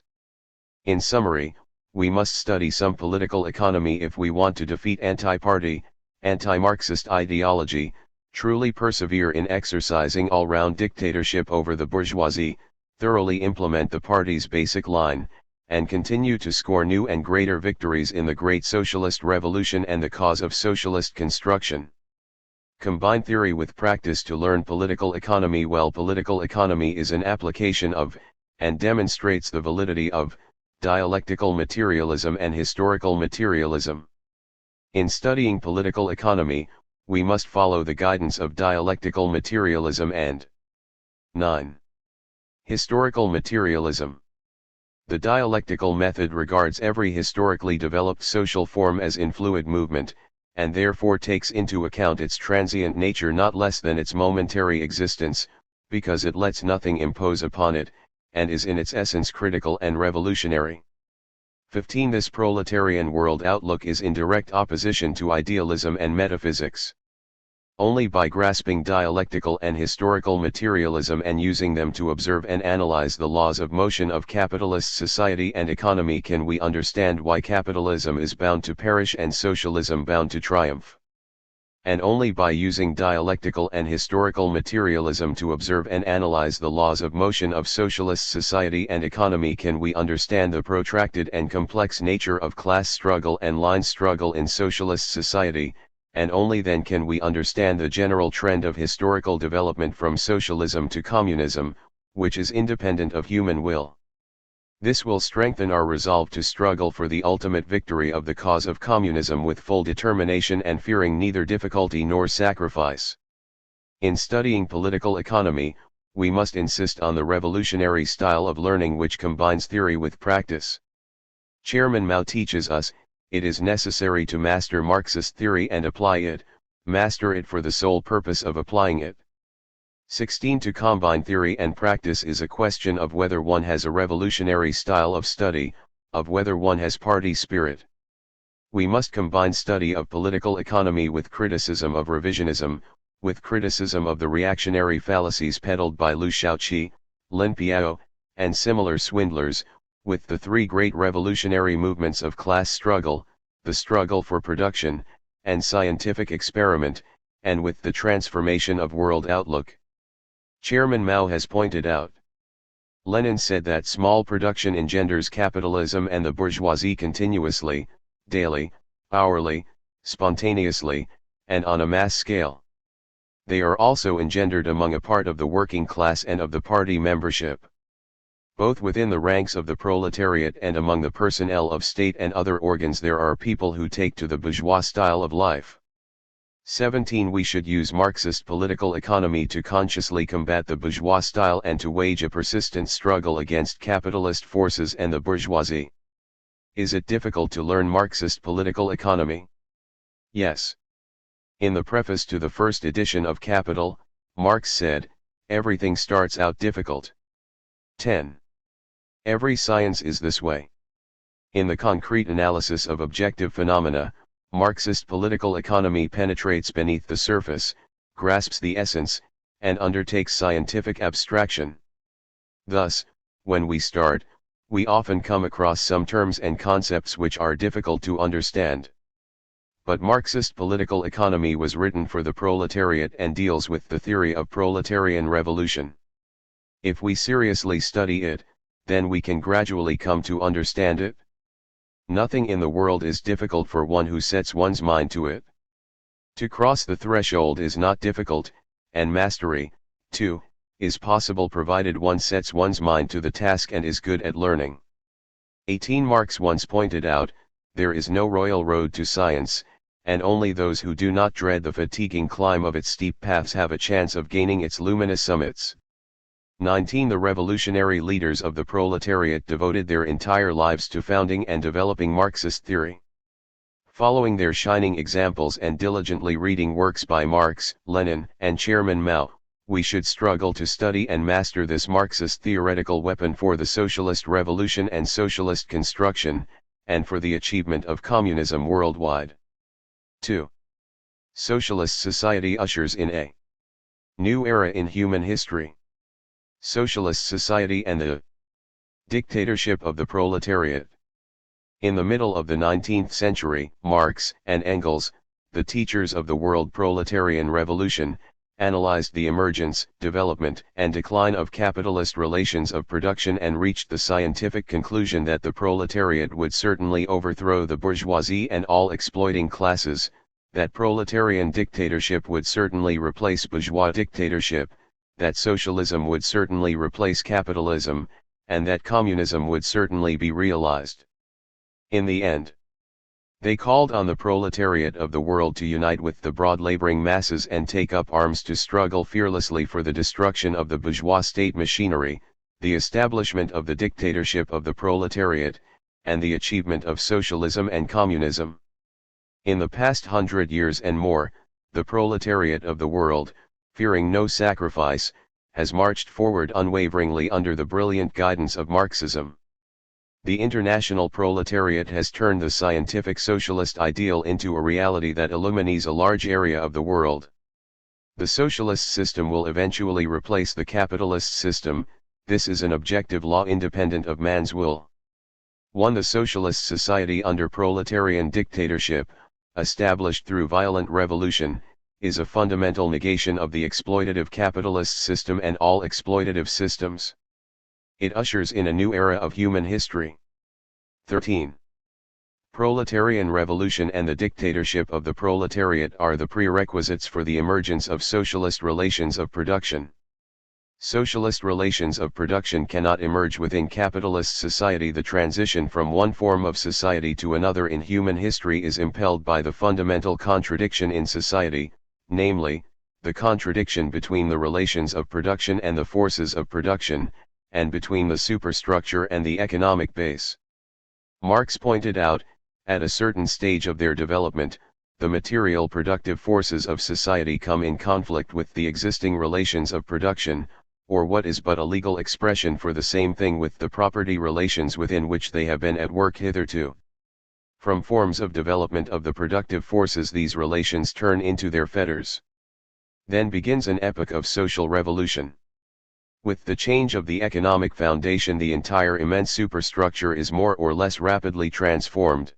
In summary, we must study some political economy if we want to defeat anti-party, anti-Marxist ideology, truly persevere in exercising all-round dictatorship over the bourgeoisie, thoroughly implement the party's basic line, and continue to score new and greater victories in the great socialist revolution and the cause of socialist construction. Combine theory with practice to learn political economy well. Political economy is an application of, and demonstrates the validity of, dialectical materialism and historical materialism. In studying political economy, we must follow the guidance of dialectical materialism and 9. Historical materialism. The dialectical method regards every historically developed social form as in fluid movement, and therefore takes into account its transient nature not less than its momentary existence, because it lets nothing impose upon it, and is in its essence critical and revolutionary. 15. This proletarian world outlook is in direct opposition to idealism and metaphysics. Only by grasping dialectical and historical materialism and using them to observe and analyze the laws of motion of capitalist society and economy can we understand why capitalism is bound to perish and socialism bound to triumph. And only by using dialectical and historical materialism to observe and analyze the laws of motion of socialist society and economy can we understand the protracted and complex nature of class struggle and line struggle in socialist society, and only then can we understand the general trend of historical development from socialism to communism, which is independent of human will. This will strengthen our resolve to struggle for the ultimate victory of the cause of communism with full determination and fearing neither difficulty nor sacrifice. In studying political economy, we must insist on the revolutionary style of learning which combines theory with practice. Chairman Mao teaches us, it is necessary to master Marxist theory and apply it, master it for the sole purpose of applying it. 16. To combine theory and practice is a question of whether one has a revolutionary style of study, of whether one has party spirit. We must combine study of political economy with criticism of revisionism, with criticism of the reactionary fallacies peddled by Liu Shaoqi, Lin Piao, and similar swindlers, with the three great revolutionary movements of class struggle, the struggle for production, and scientific experiment, and with the transformation of world outlook. Chairman Mao has pointed out. Lenin said that small production engenders capitalism and the bourgeoisie continuously, daily, hourly, spontaneously, and on a mass scale. They are also engendered among a part of the working class and of the party membership. Both within the ranks of the proletariat and among the personnel of state and other organs there are people who take to the bourgeois style of life. 17. We should use Marxist political economy to consciously combat the bourgeois style and to wage a persistent struggle against capitalist forces and the bourgeoisie. Is it difficult to learn Marxist political economy? Yes. In the preface to the first edition of Capital, Marx said, everything starts out difficult. 10. Every science is this way. In the concrete analysis of objective phenomena, Marxist political economy penetrates beneath the surface, grasps the essence, and undertakes scientific abstraction. Thus, when we start, we often come across some terms and concepts which are difficult to understand. But Marxist political economy was written for the proletariat and deals with the theory of proletarian revolution. If we seriously study it, then we can gradually come to understand it. Nothing in the world is difficult for one who sets one's mind to it. To cross the threshold is not difficult, and mastery, too, is possible provided one sets one's mind to the task and is good at learning. 18. Marx once pointed out, there is no royal road to science, and only those who do not dread the fatiguing climb of its steep paths have a chance of gaining its luminous summits. 19. The revolutionary leaders of the proletariat devoted their entire lives to founding and developing Marxist theory. Following their shining examples and diligently reading works by Marx, Lenin, and Chairman Mao, we should struggle to study and master this Marxist theoretical weapon for the socialist revolution and socialist construction, and for the achievement of communism worldwide. 2. Socialist society ushers in a new era in human history. Socialist society and the dictatorship of the proletariat. In the middle of the 19th century, Marx and Engels, the teachers of the world proletarian revolution, analyzed the emergence, development, and decline of capitalist relations of production and reached the scientific conclusion that the proletariat would certainly overthrow the bourgeoisie and all exploiting classes, that proletarian dictatorship would certainly replace bourgeois dictatorship, that socialism would certainly replace capitalism, and that communism would certainly be realized. In the end, they called on the proletariat of the world to unite with the broad laboring masses and take up arms to struggle fearlessly for the destruction of the bourgeois state machinery, the establishment of the dictatorship of the proletariat, and the achievement of socialism and communism. In the past 100 years and more, the proletariat of the world, fearing no sacrifice, has marched forward unwaveringly under the brilliant guidance of Marxism. The international proletariat has turned the scientific socialist ideal into a reality that illumines a large area of the world. The socialist system will eventually replace the capitalist system. This is an objective law independent of man's will. 1. The socialist society under proletarian dictatorship, established through violent revolution, is a fundamental negation of the exploitative capitalist system and all exploitative systems. It ushers in a new era of human history. 13. Proletarian revolution and the dictatorship of the proletariat are the prerequisites for the emergence of socialist relations of production. Socialist relations of production cannot emerge within capitalist society. The transition from one form of society to another in human history is impelled by the fundamental contradiction in society, namely, the contradiction between the relations of production and the forces of production, and between the superstructure and the economic base. Marx pointed out, at a certain stage of their development, the material productive forces of society come in conflict with the existing relations of production, or what is but a legal expression for the same thing with the property relations within which they have been at work hitherto. From forms of development of the productive forces these relations turn into their fetters. Then begins an epoch of social revolution. With the change of the economic foundation, the entire immense superstructure is more or less rapidly transformed.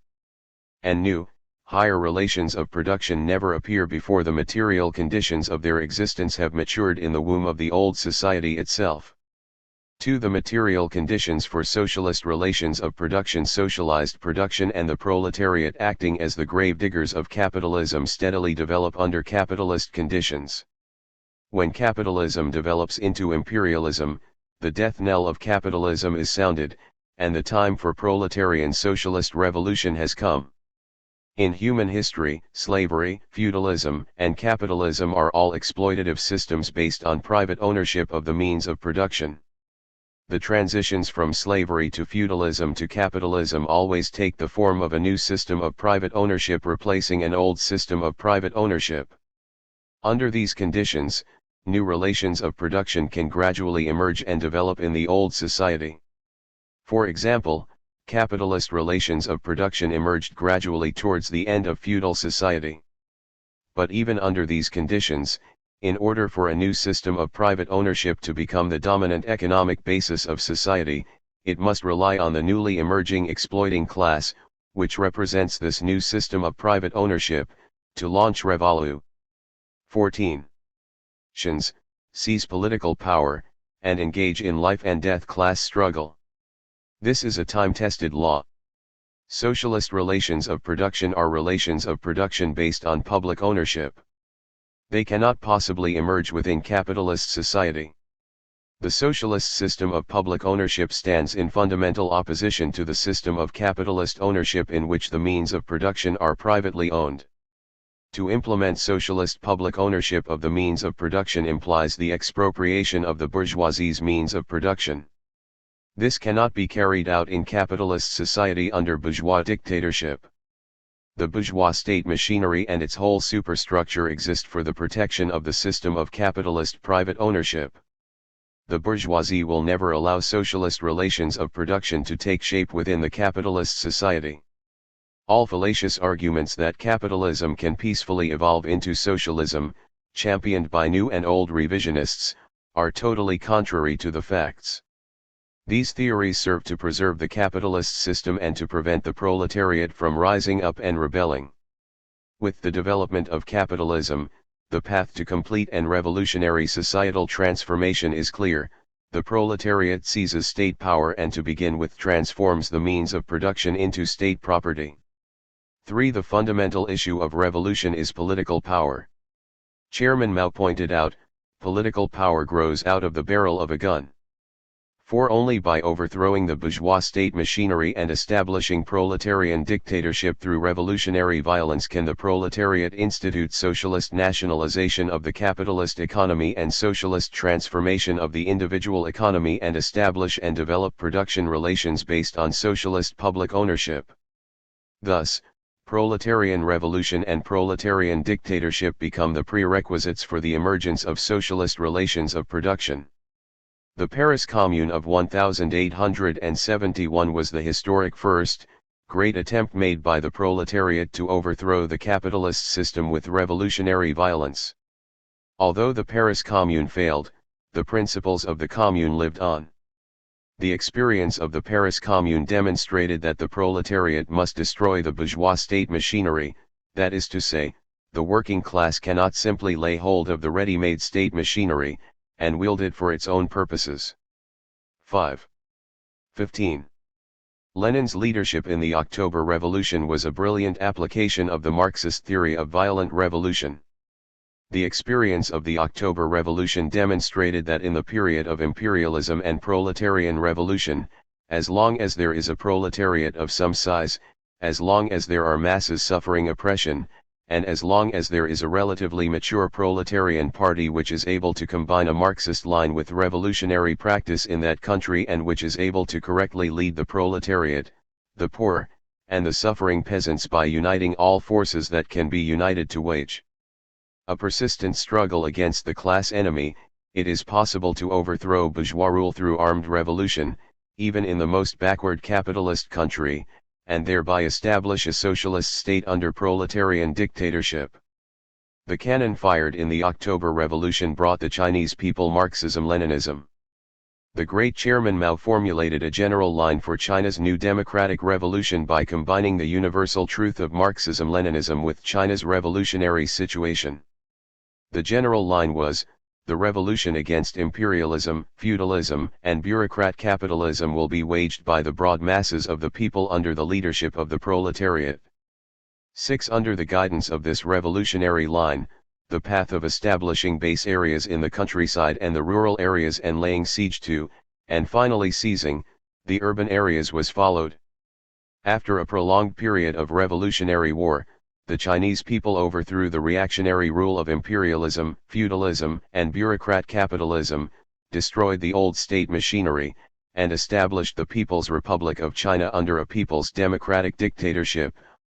And new, higher relations of production never appear before the material conditions of their existence have matured in the womb of the old society itself. 2. The material conditions for socialist relations of production. Socialized production and the proletariat acting as the grave diggers of capitalism steadily develop under capitalist conditions. When capitalism develops into imperialism, the death knell of capitalism is sounded, and the time for proletarian socialist revolution has come. In human history, slavery, feudalism, and capitalism are all exploitative systems based on private ownership of the means of production. The transitions from slavery to feudalism to capitalism always take the form of a new system of private ownership replacing an old system of private ownership. Under these conditions, new relations of production can gradually emerge and develop in the old society. For example, capitalist relations of production emerged gradually towards the end of feudal society. But even under these conditions, in order for a new system of private ownership to become the dominant economic basis of society, it must rely on the newly emerging exploiting class, which represents this new system of private ownership, to launch revolution. 14. Seize political power, and engage in life and death class struggle. This is a time-tested law. Socialist relations of production are relations of production based on public ownership. They cannot possibly emerge within capitalist society. The socialist system of public ownership stands in fundamental opposition to the system of capitalist ownership in which the means of production are privately owned. To implement socialist public ownership of the means of production implies the expropriation of the bourgeoisie's means of production. This cannot be carried out in capitalist society under bourgeois dictatorship. The bourgeois state machinery and its whole superstructure exist for the protection of the system of capitalist private ownership. The bourgeoisie will never allow socialist relations of production to take shape within the capitalist society. All fallacious arguments that capitalism can peacefully evolve into socialism, championed by new and old revisionists, are totally contrary to the facts. These theories serve to preserve the capitalist system and to prevent the proletariat from rising up and rebelling. With the development of capitalism, the path to complete and revolutionary societal transformation is clear. The proletariat seizes state power and to begin with transforms the means of production into state property. 3. The fundamental issue of revolution is political power. Chairman Mao pointed out, political power grows out of the barrel of a gun. For only by overthrowing the bourgeois state machinery and establishing proletarian dictatorship through revolutionary violence can the proletariat institute socialist nationalization of the capitalist economy and socialist transformation of the individual economy and establish and develop production relations based on socialist public ownership. Thus, proletarian revolution and proletarian dictatorship become the prerequisites for the emergence of socialist relations of production. The Paris Commune of 1871 was the historic first, great attempt made by the proletariat to overthrow the capitalist system with revolutionary violence. Although the Paris Commune failed, the principles of the Commune lived on. The experience of the Paris Commune demonstrated that the proletariat must destroy the bourgeois state machinery, that is to say, the working class cannot simply lay hold of the ready-made state machinery, and wield it for its own purposes. 5. 15. Lenin's leadership in the October Revolution was a brilliant application of the Marxist theory of violent revolution. The experience of the October Revolution demonstrated that in the period of imperialism and proletarian revolution, as long as there is a proletariat of some size, as long as there are masses suffering oppression, and as long as there is a relatively mature proletarian party which is able to combine a Marxist line with revolutionary practice in that country and which is able to correctly lead the proletariat, the poor, and the suffering peasants by uniting all forces that can be united to wage a persistent struggle against the class enemy, it is possible to overthrow bourgeois rule through armed revolution, even in the most backward capitalist country, and thereby establish a socialist state under proletarian dictatorship. The cannon fired in the October Revolution brought the Chinese people Marxism-Leninism. The great Chairman Mao formulated a general line for China's new democratic revolution by combining the universal truth of Marxism-Leninism with China's revolutionary situation. The general line was, the revolution against imperialism, feudalism, and bureaucrat capitalism will be waged by the broad masses of the people under the leadership of the proletariat. 6. Under the guidance of this revolutionary line, the path of establishing base areas in the countryside and the rural areas and laying siege to, and finally seizing, the urban areas was followed. After a prolonged period of revolutionary war, the Chinese people overthrew the reactionary rule of imperialism, feudalism, and bureaucrat capitalism, destroyed the old state machinery, and established the People's Republic of China under a people's democratic dictatorship,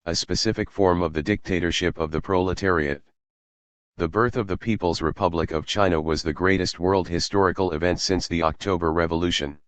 a specific form of the dictatorship of the proletariat. The birth of the People's Republic of China was the greatest world historical event since the October Revolution.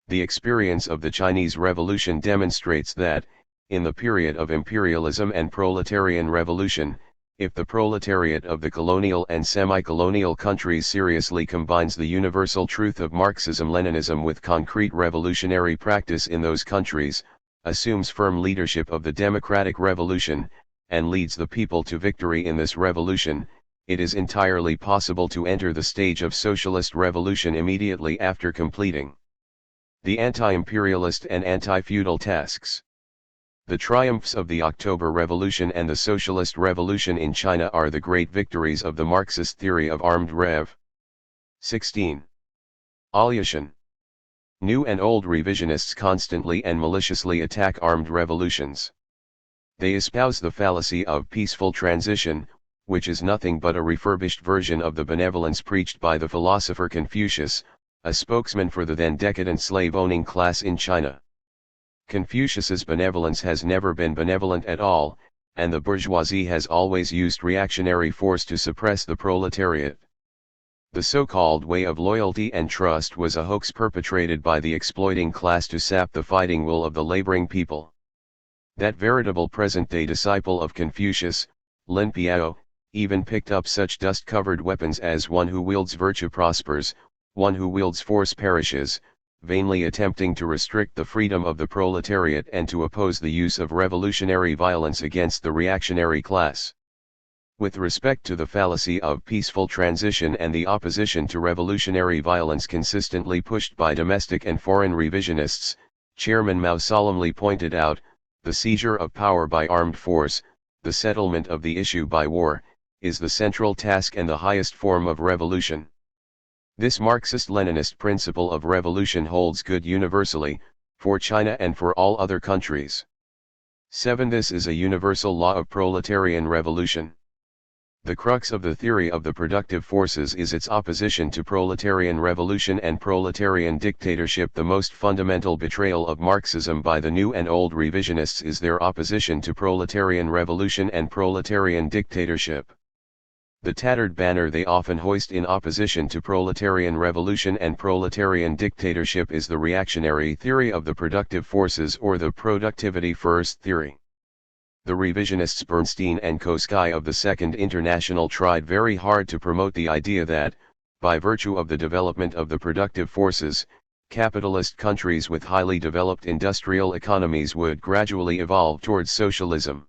The experience of the Chinese Revolution demonstrates that, in the period of imperialism and proletarian revolution, if the proletariat of the colonial and semi-colonial countries seriously combines the universal truth of Marxism-Leninism with concrete revolutionary practice in those countries, assumes firm leadership of the democratic revolution, and leads the people to victory in this revolution, it is entirely possible to enter the stage of socialist revolution immediately after completing the anti-imperialist and anti-feudal tasks. The triumphs of the October Revolution and the Socialist Revolution in China are the great victories of the Marxist theory of armed rev. 16. Aliation. New and old revisionists constantly and maliciously attack armed revolutions. They espouse the fallacy of peaceful transition, which is nothing but a refurbished version of the benevolence preached by the philosopher Confucius, a spokesman for the then decadent slave-owning class in China. Confucius's benevolence has never been benevolent at all, and the bourgeoisie has always used reactionary force to suppress the proletariat. The so-called way of loyalty and trust was a hoax perpetrated by the exploiting class to sap the fighting will of the laboring people. That veritable present-day disciple of Confucius, Lin Piao, even picked up such dust-covered weapons as one who wields virtue prospers, one who wields force perishes, vainly attempting to restrict the freedom of the proletariat and to oppose the use of revolutionary violence against the reactionary class. With respect to the fallacy of peaceful transition and the opposition to revolutionary violence consistently pushed by domestic and foreign revisionists, Chairman Mao solemnly pointed out, the seizure of power by armed force, the settlement of the issue by war, is the central task and the highest form of revolution. This Marxist-Leninist principle of revolution holds good universally, for China and for all other countries. 7. This is a universal law of proletarian revolution. The crux of the theory of the productive forces is its opposition to proletarian revolution and proletarian dictatorship. The most fundamental betrayal of Marxism by the new and old revisionists is their opposition to proletarian revolution and proletarian dictatorship. The tattered banner they often hoist in opposition to proletarian revolution and proletarian dictatorship is the reactionary theory of the productive forces, or the productivity first theory. The revisionists Bernstein and Koski of the Second International tried very hard to promote the idea that, by virtue of the development of the productive forces, capitalist countries with highly developed industrial economies would gradually evolve towards socialism.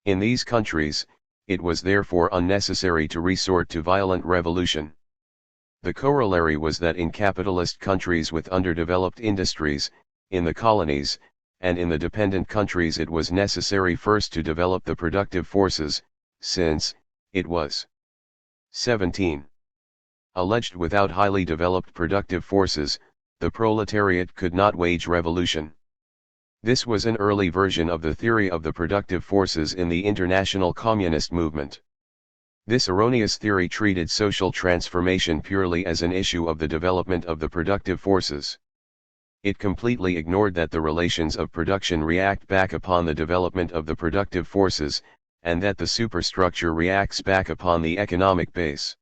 In these countries, it was therefore unnecessary to resort to violent revolution. The corollary was that in capitalist countries with underdeveloped industries, in the colonies, and in the dependent countries it was necessary first to develop the productive forces, since, it was 17. Alleged without highly developed productive forces, the proletariat could not wage revolution. This was an early version of the theory of the productive forces in the international communist movement. This erroneous theory treated social transformation purely as an issue of the development of the productive forces. It completely ignored that the relations of production react back upon the development of the productive forces, and that the superstructure reacts back upon the economic base.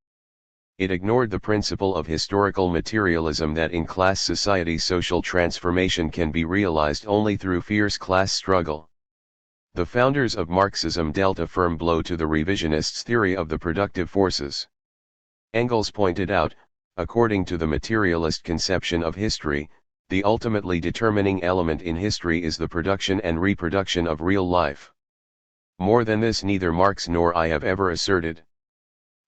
It ignored the principle of historical materialism that in class society social transformation can be realized only through fierce class struggle. The founders of Marxism dealt a firm blow to the revisionists' theory of the productive forces. Engels pointed out, according to the materialist conception of history, the ultimately determining element in history is the production and reproduction of real life. More than this neither Marx nor I have ever asserted.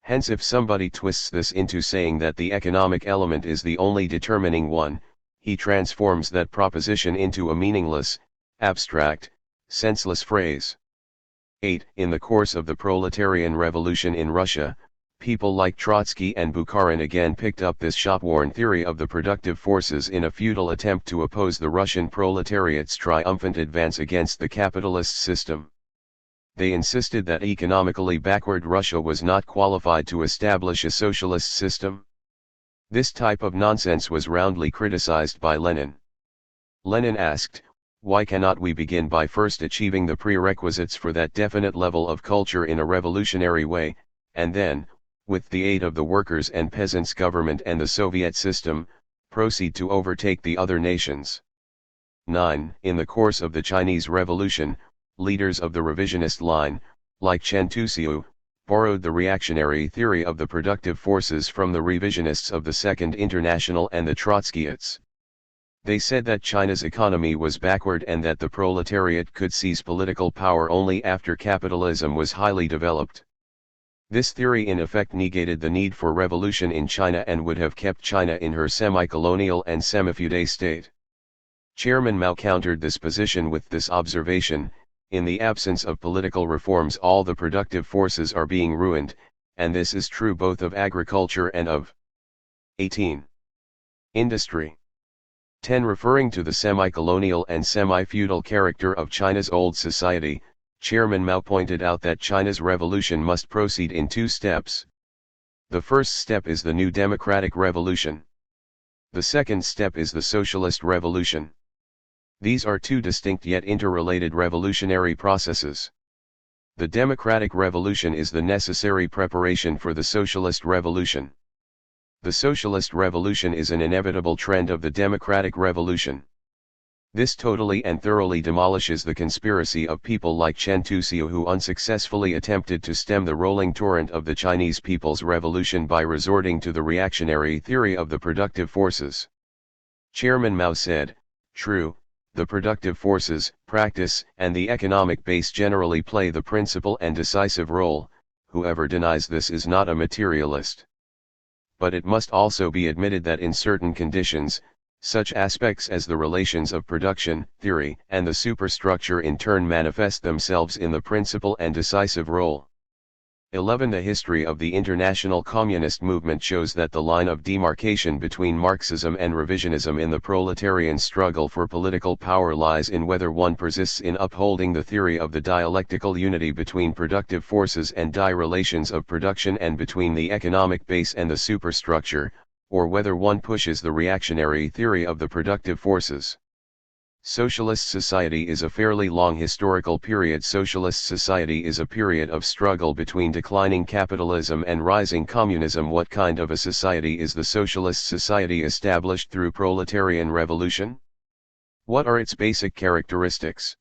Hence, if somebody twists this into saying that the economic element is the only determining one, he transforms that proposition into a meaningless, abstract, senseless phrase. 8. In the course of the proletarian revolution in Russia, people like Trotsky and Bukharin again picked up this shop-worn theory of the productive forces in a futile attempt to oppose the Russian proletariat's triumphant advance against the capitalist system. They insisted that economically backward Russia was not qualified to establish a socialist system. This type of nonsense was roundly criticized by Lenin. Lenin asked, why cannot we begin by first achieving the prerequisites for that definite level of culture in a revolutionary way, and then, with the aid of the workers' and peasants' government and the Soviet system, proceed to overtake the other nations. 9. In the course of the Chinese Revolution, leaders of the revisionist line, like Chen Tuxiu, borrowed the reactionary theory of the productive forces from the revisionists of the Second International and the Trotskyists. They said that China's economy was backward and that the proletariat could seize political power only after capitalism was highly developed. This theory in effect negated the need for revolution in China and would have kept China in her semi-colonial and semi-feudal state. Chairman Mao countered this position with this observation, in the absence of political reforms all the productive forces are being ruined, and this is true both of agriculture and of 18. Industry. 10. Referring to the semi-colonial and semi-feudal character of China's old society, Chairman Mao pointed out that China's revolution must proceed in two steps. The first step is the new democratic revolution. The second step is the socialist revolution. These are two distinct yet interrelated revolutionary processes. The democratic revolution is the necessary preparation for the socialist revolution. The socialist revolution is an inevitable trend of the democratic revolution. This totally and thoroughly demolishes the conspiracy of people like Chen Tuxiu who unsuccessfully attempted to stem the rolling torrent of the Chinese people's revolution by resorting to the reactionary theory of the productive forces. Chairman Mao said, "True, the productive forces, practice, and the economic base generally play the principal and decisive role. Whoever denies this is not a materialist. But it must also be admitted that in certain conditions, such aspects as the relations of production, theory, and the superstructure in turn manifest themselves in the principal and decisive role." 11. The history of the international communist movement shows that the line of demarcation between Marxism and revisionism in the proletarian struggle for political power lies in whether one persists in upholding the theory of the dialectical unity between productive forces and relations of production and between the economic base and the superstructure, or whether one pushes the reactionary theory of the productive forces. Socialist society is a fairly long historical period. Socialist society is a period of struggle between declining capitalism and rising communism. What kind of a society is the socialist society established through proletarian revolution? What are its basic characteristics?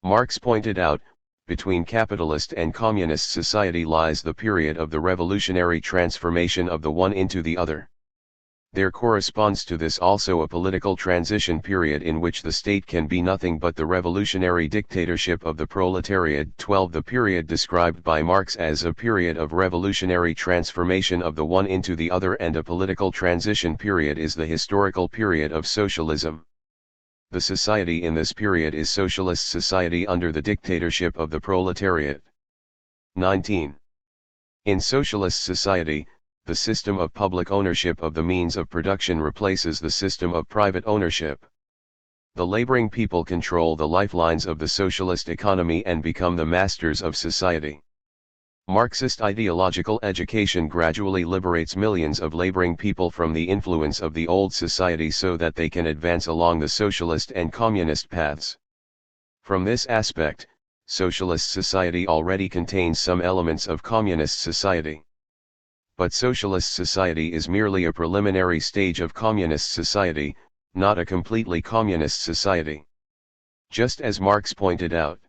Marx pointed out, between capitalist and communist society lies the period of the revolutionary transformation of the one into the other. There corresponds to this also a political transition period in which the state can be nothing but the revolutionary dictatorship of the proletariat. 12. The period described by Marx as a period of revolutionary transformation of the one into the other and a political transition period is the historical period of socialism. The society in this period is socialist society under the dictatorship of the proletariat. 19. In socialist society, the system of public ownership of the means of production replaces the system of private ownership. The laboring people control the lifelines of the socialist economy and become the masters of society. Marxist ideological education gradually liberates millions of laboring people from the influence of the old society so that they can advance along the socialist and communist paths. From this aspect, socialist society already contains some elements of communist society. But socialist society is merely a preliminary stage of communist society, not a completely communist society. Just as Marx pointed out,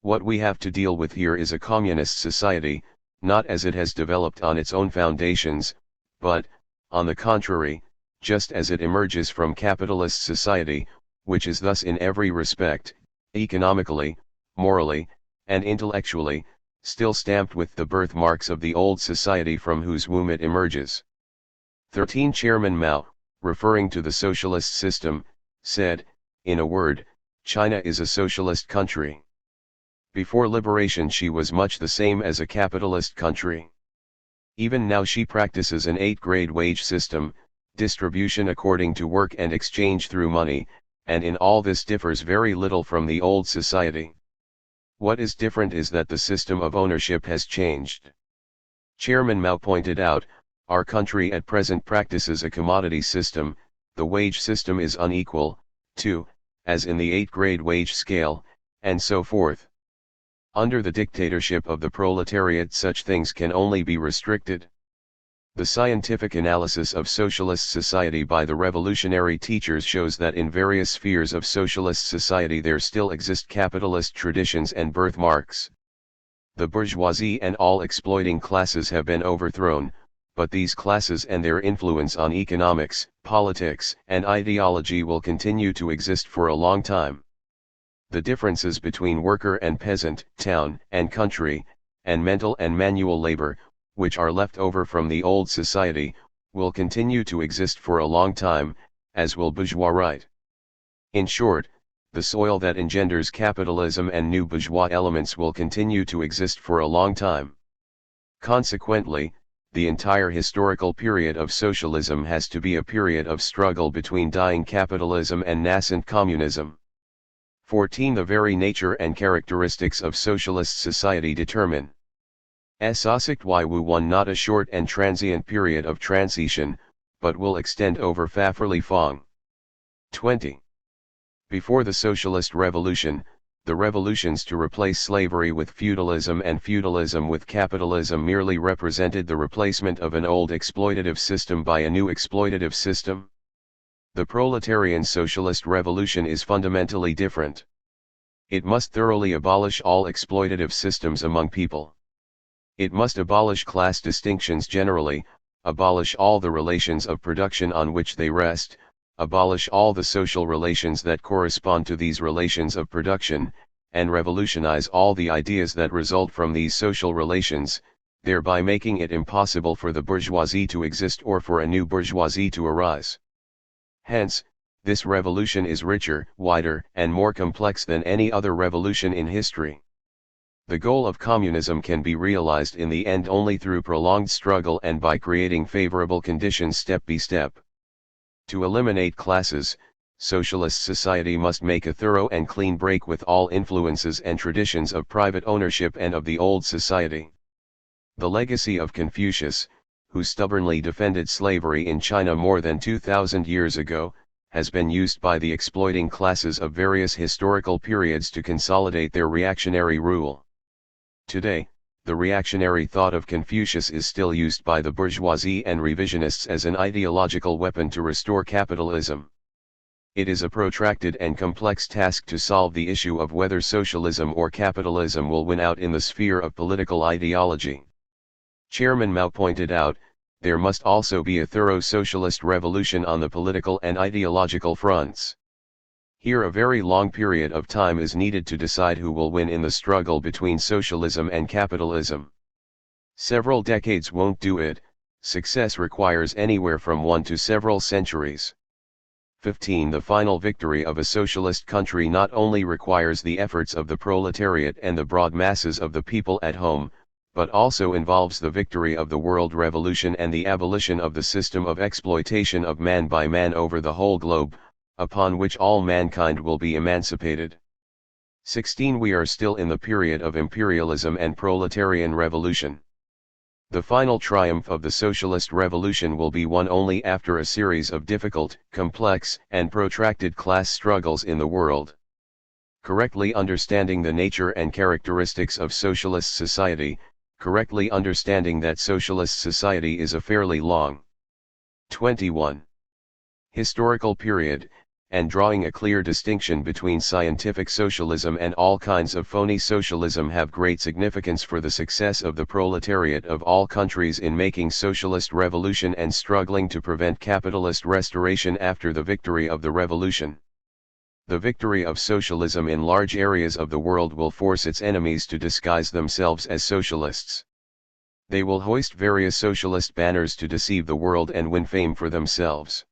what we have to deal with here is a communist society, not as it has developed on its own foundations, but, on the contrary, just as it emerges from capitalist society, which is thus in every respect, economically, morally, and intellectually, still stamped with the birthmarks of the old society from whose womb it emerges. 13. Chairman Mao, referring to the socialist system, said, in a word, China is a socialist country. Before liberation she was much the same as a capitalist country. Even now she practices an 8-grade wage system, distribution according to work and exchange through money, and in all this differs very little from the old society. What is different is that the system of ownership has changed. Chairman Mao pointed out, our country at present practices a commodity system, the wage system is unequal, too, as in the 8-grade wage scale, and so forth. Under the dictatorship of the proletariat such things can only be restricted. The scientific analysis of socialist society by the revolutionary teachers shows that in various spheres of socialist society there still exist capitalist traditions and birthmarks. The bourgeoisie and all exploiting classes have been overthrown, but these classes and their influence on economics, politics, and ideology will continue to exist for a long time. The differences between worker and peasant, town and country, and mental and manual labor, which are left over from the old society, will continue to exist for a long time, as will bourgeois right. In short, the soil that engenders capitalism and new bourgeois elements will continue to exist for a long time. Consequently, the entire historical period of socialism has to be a period of struggle between dying capitalism and nascent communism. 14. The very nature and characteristics of socialist society determine Aussicht Wu one not a short and transient period of transition, but will extend over fairly long. 20. Before the socialist revolution, the revolutions to replace slavery with feudalism and feudalism with capitalism merely represented the replacement of an old exploitative system by a new exploitative system. The proletarian socialist revolution is fundamentally different. It must thoroughly abolish all exploitative systems among people. It must abolish class distinctions generally, abolish all the relations of production on which they rest, abolish all the social relations that correspond to these relations of production, and revolutionize all the ideas that result from these social relations, thereby making it impossible for the bourgeoisie to exist or for a new bourgeoisie to arise. Hence, this revolution is richer, wider, and more complex than any other revolution in history. The goal of communism can be realized in the end only through prolonged struggle and by creating favorable conditions step by step. To eliminate classes, socialist society must make a thorough and clean break with all influences and traditions of private ownership and of the old society. The legacy of Confucius, who stubbornly defended slavery in China more than 2,000 years ago, has been used by the exploiting classes of various historical periods to consolidate their reactionary rule. Today, the reactionary thought of Confucius is still used by the bourgeoisie and revisionists as an ideological weapon to restore capitalism. It is a protracted and complex task to solve the issue of whether socialism or capitalism will win out in the sphere of political ideology. Chairman Mao pointed out, there must also be a thorough socialist revolution on the political and ideological fronts. Here a very long period of time is needed to decide who will win in the struggle between socialism and capitalism. Several decades won't do it, success requires anywhere from 1 to several centuries. 15. The final victory of a socialist country not only requires the efforts of the proletariat and the broad masses of the people at home, but also involves the victory of the world revolution and the abolition of the system of exploitation of man by man over the whole globe, upon which all mankind will be emancipated. 16. We are still in the period of imperialism and proletarian revolution. The final triumph of the socialist revolution will be won only after a series of difficult, complex, and protracted class struggles in the world. Correctly understanding the nature and characteristics of socialist society, correctly understanding that socialist society is a fairly long 21. Historical period, and drawing a clear distinction between scientific socialism and all kinds of phony socialism have great significance for the success of the proletariat of all countries in making socialist revolution and struggling to prevent capitalist restoration after the victory of the revolution. The victory of socialism in large areas of the world will force its enemies to disguise themselves as socialists. They will hoist various socialist banners to deceive the world and win fame for themselves.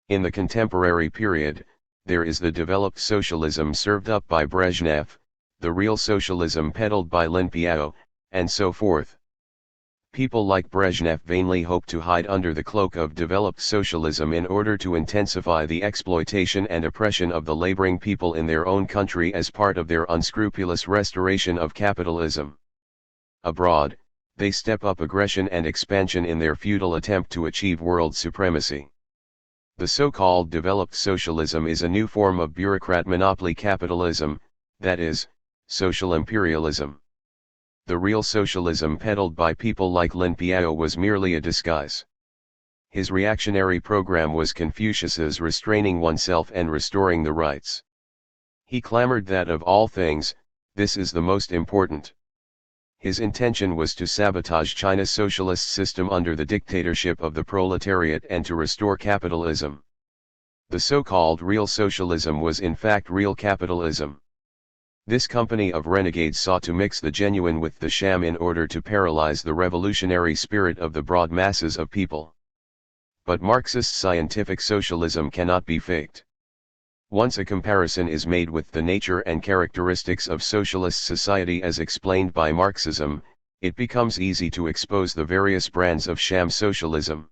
In the contemporary period, there is the developed socialism served up by Brezhnev, the real socialism peddled by Lin Piao, and so forth. People like Brezhnev vainly hope to hide under the cloak of developed socialism in order to intensify the exploitation and oppression of the laboring people in their own country as part of their unscrupulous restoration of capitalism. Abroad, they step up aggression and expansion in their futile attempt to achieve world supremacy. The so-called developed socialism is a new form of bureaucrat monopoly capitalism, that is, social imperialism. The real socialism peddled by people like Lin Piao was merely a disguise. His reactionary program was Confucius's restraining oneself and restoring the rights. He clamored that of all things, this is the most important. His intention was to sabotage China's socialist system under the dictatorship of the proletariat and to restore capitalism. The so-called real socialism was in fact real capitalism. This company of renegades sought to mix the genuine with the sham in order to paralyze the revolutionary spirit of the broad masses of people. But Marxist scientific socialism cannot be faked. Once a comparison is made with the nature and characteristics of socialist society as explained by Marxism, it becomes easy to expose the various brands of sham socialism.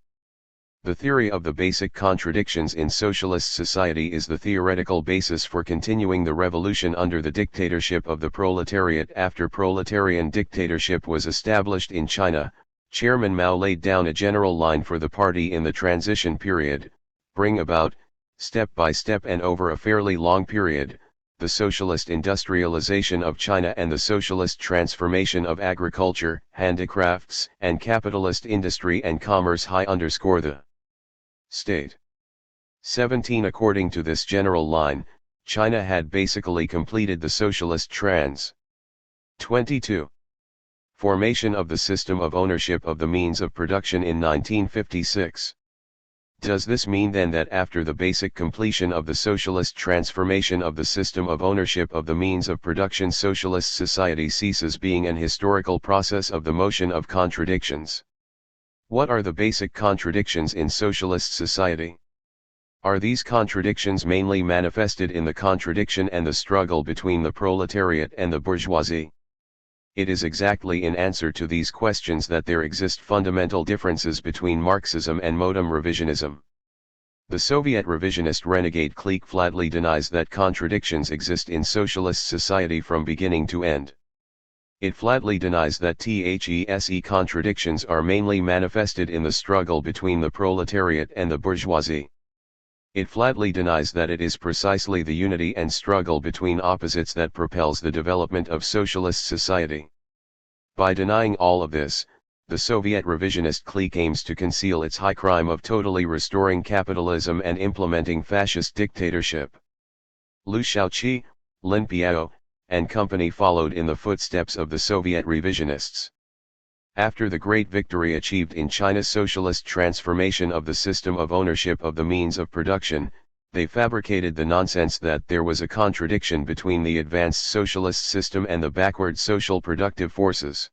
The theory of the basic contradictions in socialist society is the theoretical basis for continuing the revolution under the dictatorship of the proletariat. After proletarian dictatorship was established in China, Chairman Mao laid down a general line for the party in the transition period: bring about, step by step and over a fairly long period, the socialist industrialization of China and the socialist transformation of agriculture, handicrafts, and capitalist industry and commerce. The State 17. According to this general line, China had basically completed the socialist trans. 22. Formation of the system of ownership of the means of production in 1956. Does this mean then that after the basic completion of the socialist transformation of the system of ownership of the means of production, socialist society ceases being an historical process of the motion of contradictions? What are the basic contradictions in socialist society? Are these contradictions mainly manifested in the contradiction and the struggle between the proletariat and the bourgeoisie? It is exactly in answer to these questions that there exist fundamental differences between Marxism and modern revisionism. The Soviet revisionist renegade clique flatly denies that contradictions exist in socialist society from beginning to end. It flatly denies that these contradictions are mainly manifested in the struggle between the proletariat and the bourgeoisie. It flatly denies that it is precisely the unity and struggle between opposites that propels the development of socialist society. By denying all of this, the Soviet revisionist clique aims to conceal its high crime of totally restoring capitalism and implementing fascist dictatorship. Liu Shaoqi, Lin Piao, and company followed in the footsteps of the Soviet revisionists. After the great victory achieved in China's socialist transformation of the system of ownership of the means of production, they fabricated the nonsense that there was a contradiction between the advanced socialist system and the backward social productive forces.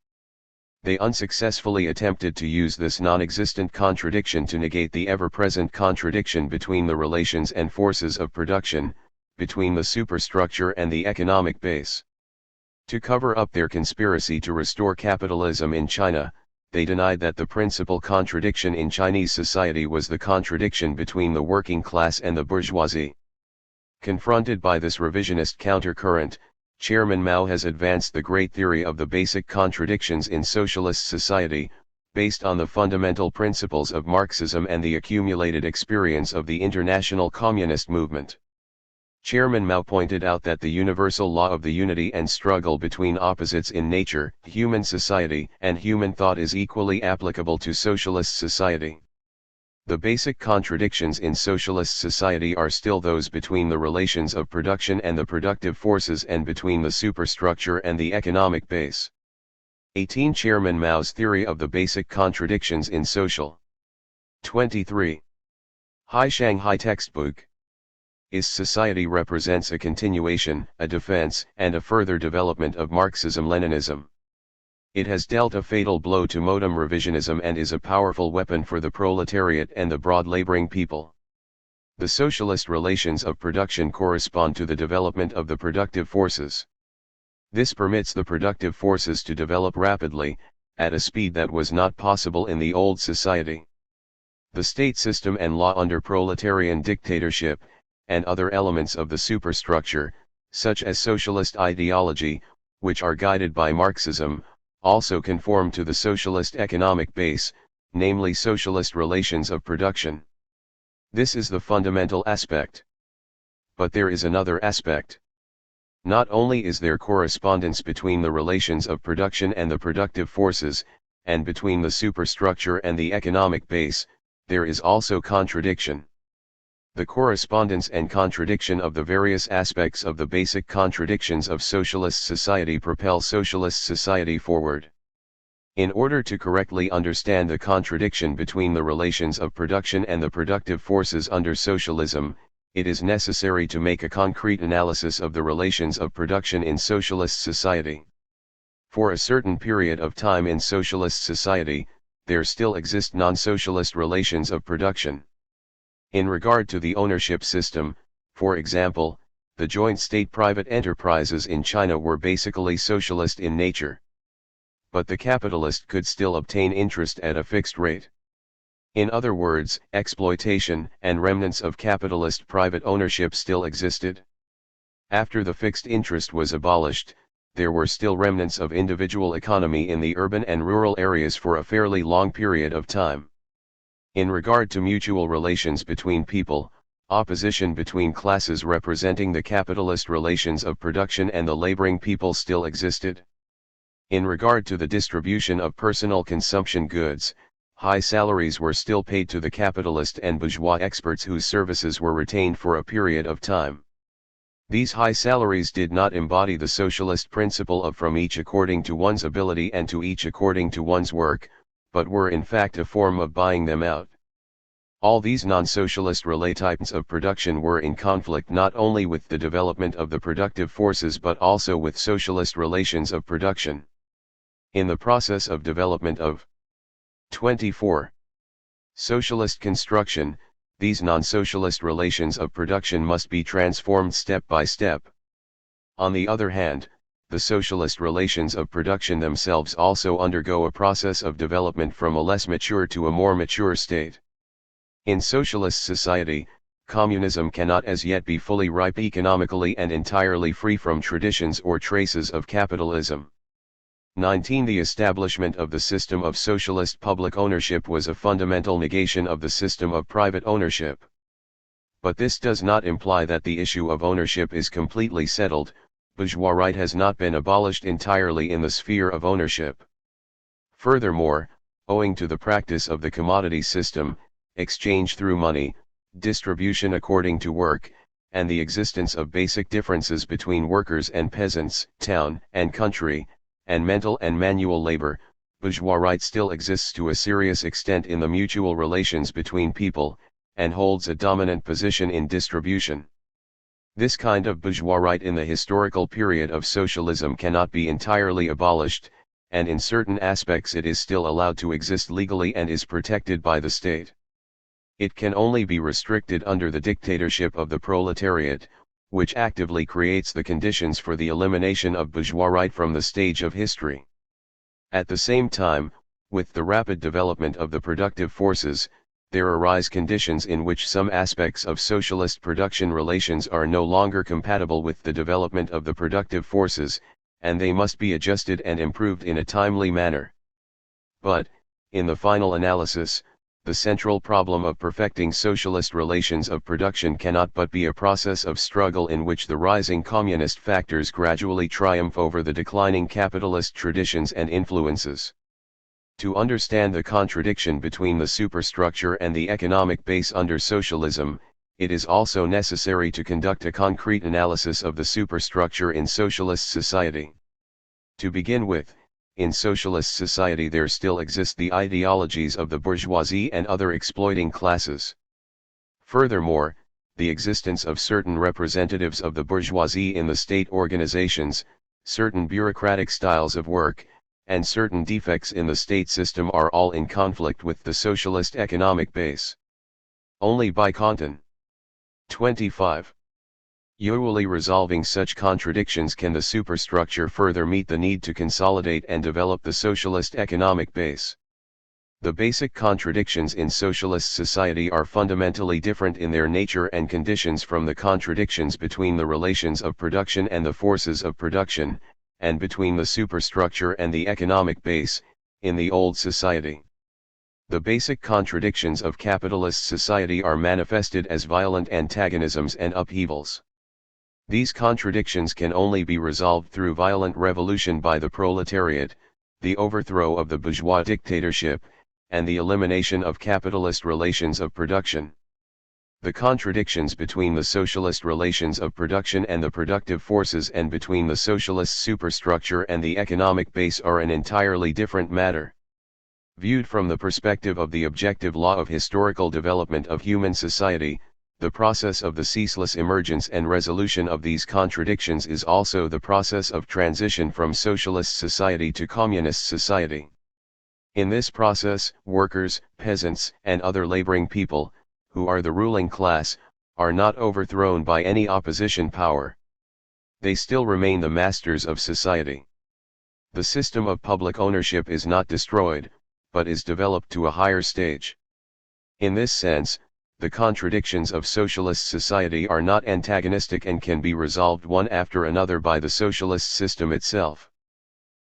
They unsuccessfully attempted to use this non-existent contradiction to negate the ever-present contradiction between the relations and forces of production, between the superstructure and the economic base. To cover up their conspiracy to restore capitalism in China, they denied that the principal contradiction in Chinese society was the contradiction between the working class and the bourgeoisie. Confronted by this revisionist countercurrent, Chairman Mao has advanced the great theory of the basic contradictions in socialist society, based on the fundamental principles of Marxism and the accumulated experience of the international communist movement. Chairman Mao pointed out that the universal law of the unity and struggle between opposites in nature, human society, and human thought is equally applicable to socialist society. The basic contradictions in socialist society are still those between the relations of production and the productive forces and between the superstructure and the economic base. 18. Chairman Mao's theory of the basic contradictions in social. 23. Shanghai textbook. Is society represents a continuation, a defense, and a further development of Marxism-Leninism. It has dealt a fatal blow to modern revisionism and is a powerful weapon for the proletariat and the broad laboring people. The socialist relations of production correspond to the development of the productive forces. This permits the productive forces to develop rapidly, at a speed that was not possible in the old society. The state system and law under proletarian dictatorship, and other elements of the superstructure, such as socialist ideology, which are guided by Marxism, also conform to the socialist economic base, namely socialist relations of production. This is the fundamental aspect. But there is another aspect. Not only is there correspondence between the relations of production and the productive forces, and between the superstructure and the economic base, there is also contradiction. The correspondence and contradiction of the various aspects of the basic contradictions of socialist society propel socialist society forward. In order to correctly understand the contradiction between the relations of production and the productive forces under socialism, it is necessary to make a concrete analysis of the relations of production in socialist society. For a certain period of time in socialist society, there still exist non-socialist relations of production. In regard to the ownership system, for example, the joint state-private enterprises in China were basically socialist in nature. But the capitalist could still obtain interest at a fixed rate. In other words, exploitation and remnants of capitalist private ownership still existed. After the fixed interest was abolished, there were still remnants of individual economy in the urban and rural areas for a fairly long period of time. In regard to mutual relations between people, opposition between classes representing the capitalist relations of production and the laboring people still existed. In regard to the distribution of personal consumption goods, high salaries were still paid to the capitalist and bourgeois experts whose services were retained for a period of time. These high salaries did not embody the socialist principle of from each according to one's ability and to each according to one's work, but were in fact a form of buying them out. All these non-socialist relations of production were in conflict not only with the development of the productive forces but also with socialist relations of production. In the process of development of 24. Socialist construction, these non-socialist relations of production must be transformed step by step. On the other hand, the socialist relations of production themselves also undergo a process of development from a less mature to a more mature state. In socialist society, communism cannot as yet be fully ripe economically and entirely free from traditions or traces of capitalism. 19. The establishment of the system of socialist public ownership was a fundamental negation of the system of private ownership. But this does not imply that the issue of ownership is completely settled. Bourgeois right has not been abolished entirely in the sphere of ownership. Furthermore, owing to the practice of the commodity system, exchange through money, distribution according to work, and the existence of basic differences between workers and peasants, town and country, and mental and manual labor, bourgeois right still exists to a serious extent in the mutual relations between people, and holds a dominant position in distribution. This kind of bourgeois right in the historical period of socialism cannot be entirely abolished, and in certain aspects it is still allowed to exist legally and is protected by the state. It can only be restricted under the dictatorship of the proletariat, which actively creates the conditions for the elimination of bourgeois right from the stage of history. At the same time, with the rapid development of the productive forces, there arise conditions in which some aspects of socialist production relations are no longer compatible with the development of the productive forces, and they must be adjusted and improved in a timely manner. But, in the final analysis, the central problem of perfecting socialist relations of production cannot but be a process of struggle in which the rising communist factors gradually triumph over the declining capitalist traditions and influences. To understand the contradiction between the superstructure and the economic base under socialism, it is also necessary to conduct a concrete analysis of the superstructure in socialist society. To begin with, in socialist society there still exist the ideologies of the bourgeoisie and other exploiting classes. Furthermore, the existence of certain representatives of the bourgeoisie in the state organizations, certain bureaucratic styles of work, and certain defects in the state system are all in conflict with the socialist economic base. Only by Canton 25. Usually resolving such contradictions can the superstructure further meet the need to consolidate and develop the socialist economic base. The basic contradictions in socialist society are fundamentally different in their nature and conditions from the contradictions between the relations of production and the forces of production, and between the superstructure and the economic base, in the old society. The basic contradictions of capitalist society are manifested as violent antagonisms and upheavals. These contradictions can only be resolved through violent revolution by the proletariat, the overthrow of the bourgeois dictatorship, and the elimination of capitalist relations of production. The contradictions between the socialist relations of production and the productive forces and between the socialist superstructure and the economic base are an entirely different matter. Viewed from the perspective of the objective law of historical development of human society, the process of the ceaseless emergence and resolution of these contradictions is also the process of transition from socialist society to communist society. In this process, workers, peasants, and other laboring people, who are the ruling class, are not overthrown by any opposition power. They still remain the masters of society. The system of public ownership is not destroyed, but is developed to a higher stage. In this sense, the contradictions of socialist society are not antagonistic and can be resolved one after another by the socialist system itself.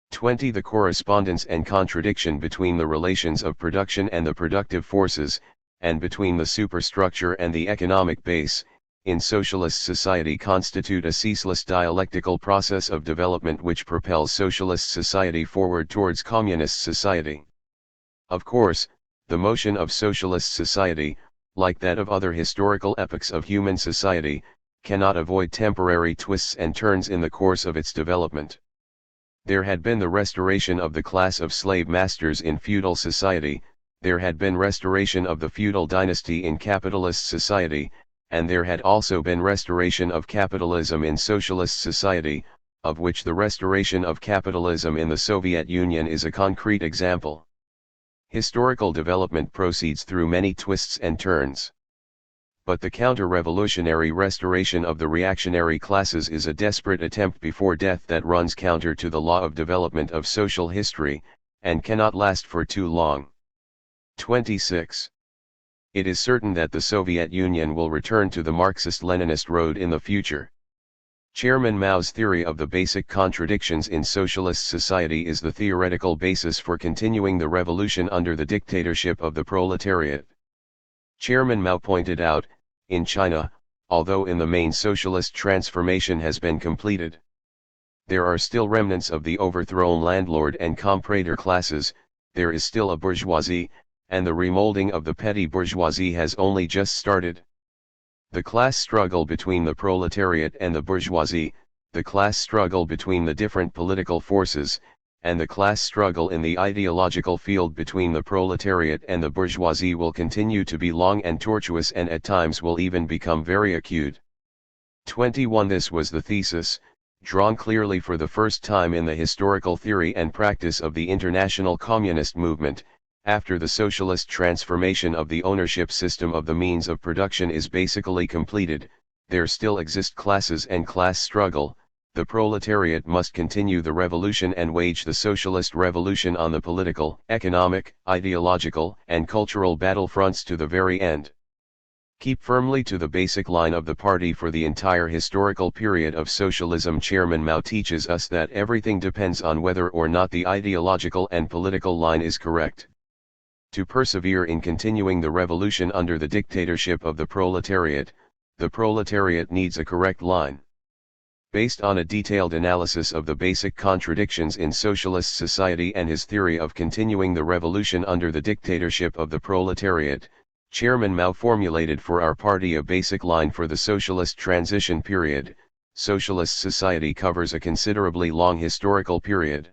20. The correspondence and contradiction between the relations of production and the productive forces, and between the superstructure and the economic base, in socialist society constitute a ceaseless dialectical process of development which propels socialist society forward towards communist society. Of course, the motion of socialist society, like that of other historical epochs of human society, cannot avoid temporary twists and turns in the course of its development. There had been the restoration of the class of slave masters in feudal society, there had been restoration of the feudal dynasty in capitalist society, and there had also been restoration of capitalism in socialist society, of which the restoration of capitalism in the Soviet Union is a concrete example. Historical development proceeds through many twists and turns. But the counter-revolutionary restoration of the reactionary classes is a desperate attempt before death that runs counter to the law of development of social history, and cannot last for too long. 26. It is certain that the Soviet Union will return to the Marxist-Leninist road in the future. Chairman Mao's theory of the basic contradictions in socialist society is the theoretical basis for continuing the revolution under the dictatorship of the proletariat. Chairman Mao pointed out, in China, although in the main socialist transformation has been completed, there are still remnants of the overthrown landlord and comprador classes, there is still a bourgeoisie, and the remolding of the petty bourgeoisie has only just started. The class struggle between the proletariat and the bourgeoisie, the class struggle between the different political forces, and the class struggle in the ideological field between the proletariat and the bourgeoisie will continue to be long and tortuous and at times will even become very acute. 21. This was the thesis, drawn clearly for the first time in the historical theory and practice of the international communist movement. After the socialist transformation of the ownership system of the means of production is basically completed, there still exist classes and class struggle. The proletariat must continue the revolution and wage the socialist revolution on the political, economic, ideological, and cultural battlefronts to the very end. Keep firmly to the basic line of the party for the entire historical period of socialism. Chairman Mao teaches us that everything depends on whether or not the ideological and political line is correct. To persevere in continuing the revolution under the dictatorship of the proletariat needs a correct line. Based on a detailed analysis of the basic contradictions in socialist society and his theory of continuing the revolution under the dictatorship of the proletariat, Chairman Mao formulated for our party a basic line for the socialist transition period. Socialist society covers a considerably long historical period.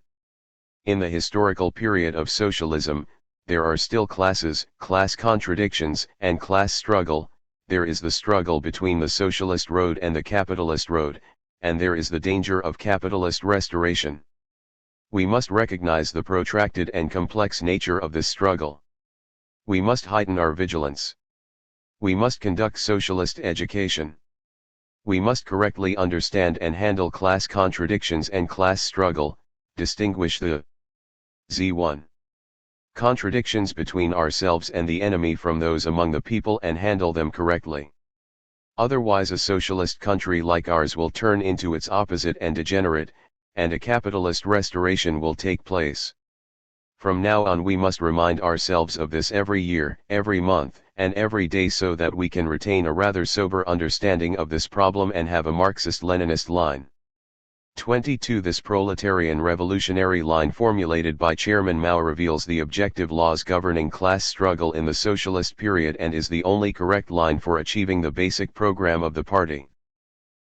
In the historical period of socialism, there are still classes, class contradictions, and class struggle. There is the struggle between the socialist road and the capitalist road, and there is the danger of capitalist restoration. We must recognize the protracted and complex nature of this struggle. We must heighten our vigilance. We must conduct socialist education. We must correctly understand and handle class contradictions and class struggle, distinguish the Z1. Contradictions between ourselves and the enemy from those among the people and handle them correctly. Otherwise a socialist country like ours will turn into its opposite and degenerate, and a capitalist restoration will take place. From now on we must remind ourselves of this every year, every month, and every day so that we can retain a rather sober understanding of this problem and have a Marxist-Leninist line. 22. This proletarian revolutionary line formulated by Chairman Mao reveals the objective laws governing class struggle in the socialist period and is the only correct line for achieving the basic program of the party.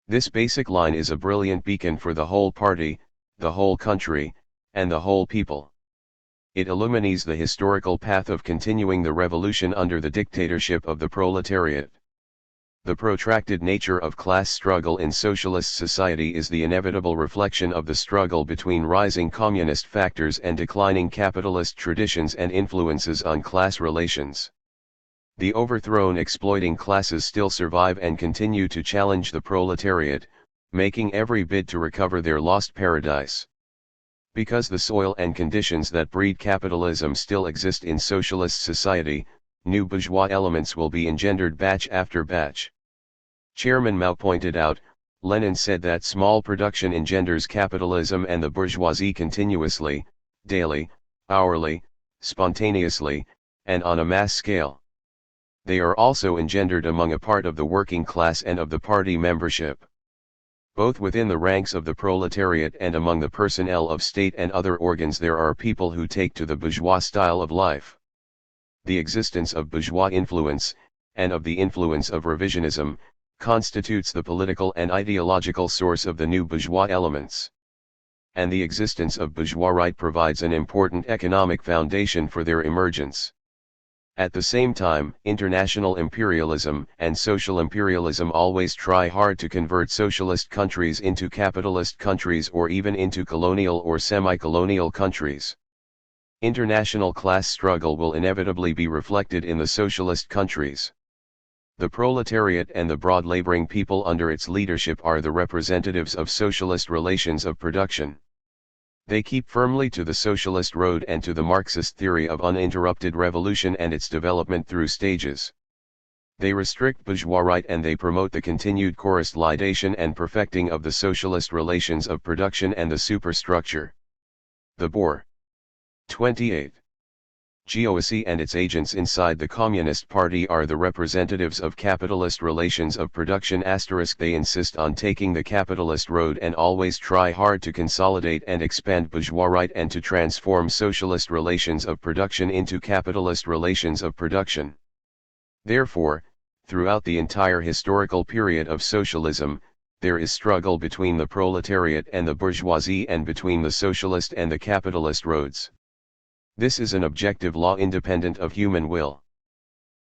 This basic line is a brilliant beacon for the whole party, the whole country, and the whole people. It illuminates the historical path of continuing the revolution under the dictatorship of the proletariat. The protracted nature of class struggle in socialist society is the inevitable reflection of the struggle between rising communist factors and declining capitalist traditions and influences on class relations. The overthrown exploiting classes still survive and continue to challenge the proletariat, making every bid to recover their lost paradise. Because the soil and conditions that breed capitalism still exist in socialist society, new bourgeois elements will be engendered batch after batch. Chairman Mao pointed out, Lenin said that small production engenders capitalism and the bourgeoisie continuously, daily, hourly, spontaneously, and on a mass scale. They are also engendered among a part of the working class and of the party membership. Both within the ranks of the proletariat and among the personnel of state and other organs there are people who take to the bourgeois style of life. The existence of bourgeois influence, and of the influence of revisionism, constitutes the political and ideological source of the new bourgeois elements. And the existence of bourgeois right provides an important economic foundation for their emergence. At the same time, international imperialism and social imperialism always try hard to convert socialist countries into capitalist countries or even into colonial or semi-colonial countries. International class struggle will inevitably be reflected in the socialist countries. The proletariat and the broad laboring people under its leadership are the representatives of socialist relations of production. They keep firmly to the socialist road and to the Marxist theory of uninterrupted revolution and its development through stages. They restrict bourgeois right and they promote the continued consolidation and perfecting of the socialist relations of production and the superstructure. The Boer. 28. GOC and its agents inside the Communist Party are the representatives of capitalist relations of production *. They insist on taking the capitalist road and always try hard to consolidate and expand bourgeois right and to transform socialist relations of production into capitalist relations of production. Therefore, throughout the entire historical period of socialism, there is struggle between the proletariat and the bourgeoisie and between the socialist and the capitalist roads. This is an objective law independent of human will.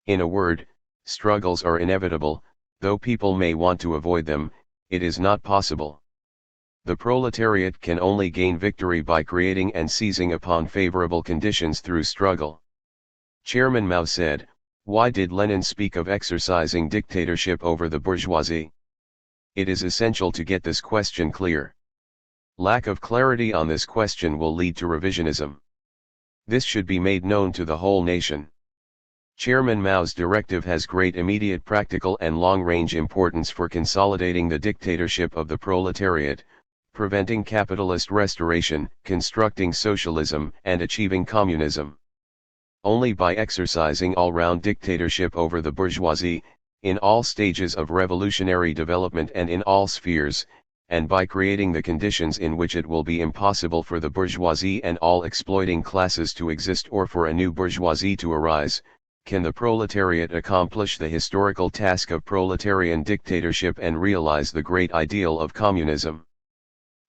In a word, struggles are inevitable, though people may want to avoid them, it is not possible. The proletariat can only gain victory by creating and seizing upon favorable conditions through struggle. Chairman Mao said, "Why did Lenin speak of exercising dictatorship over the bourgeoisie? It is essential to get this question clear. Lack of clarity on this question will lead to revisionism. This should be made known to the whole nation." Chairman Mao's directive has great immediate practical and long-range importance for consolidating the dictatorship of the proletariat, preventing capitalist restoration, constructing socialism, and achieving communism. Only by exercising all-round dictatorship over the bourgeoisie, in all stages of revolutionary development and in all spheres, and by creating the conditions in which it will be impossible for the bourgeoisie and all exploiting classes to exist or for a new bourgeoisie to arise, can the proletariat accomplish the historical task of proletarian dictatorship and realize the great ideal of communism.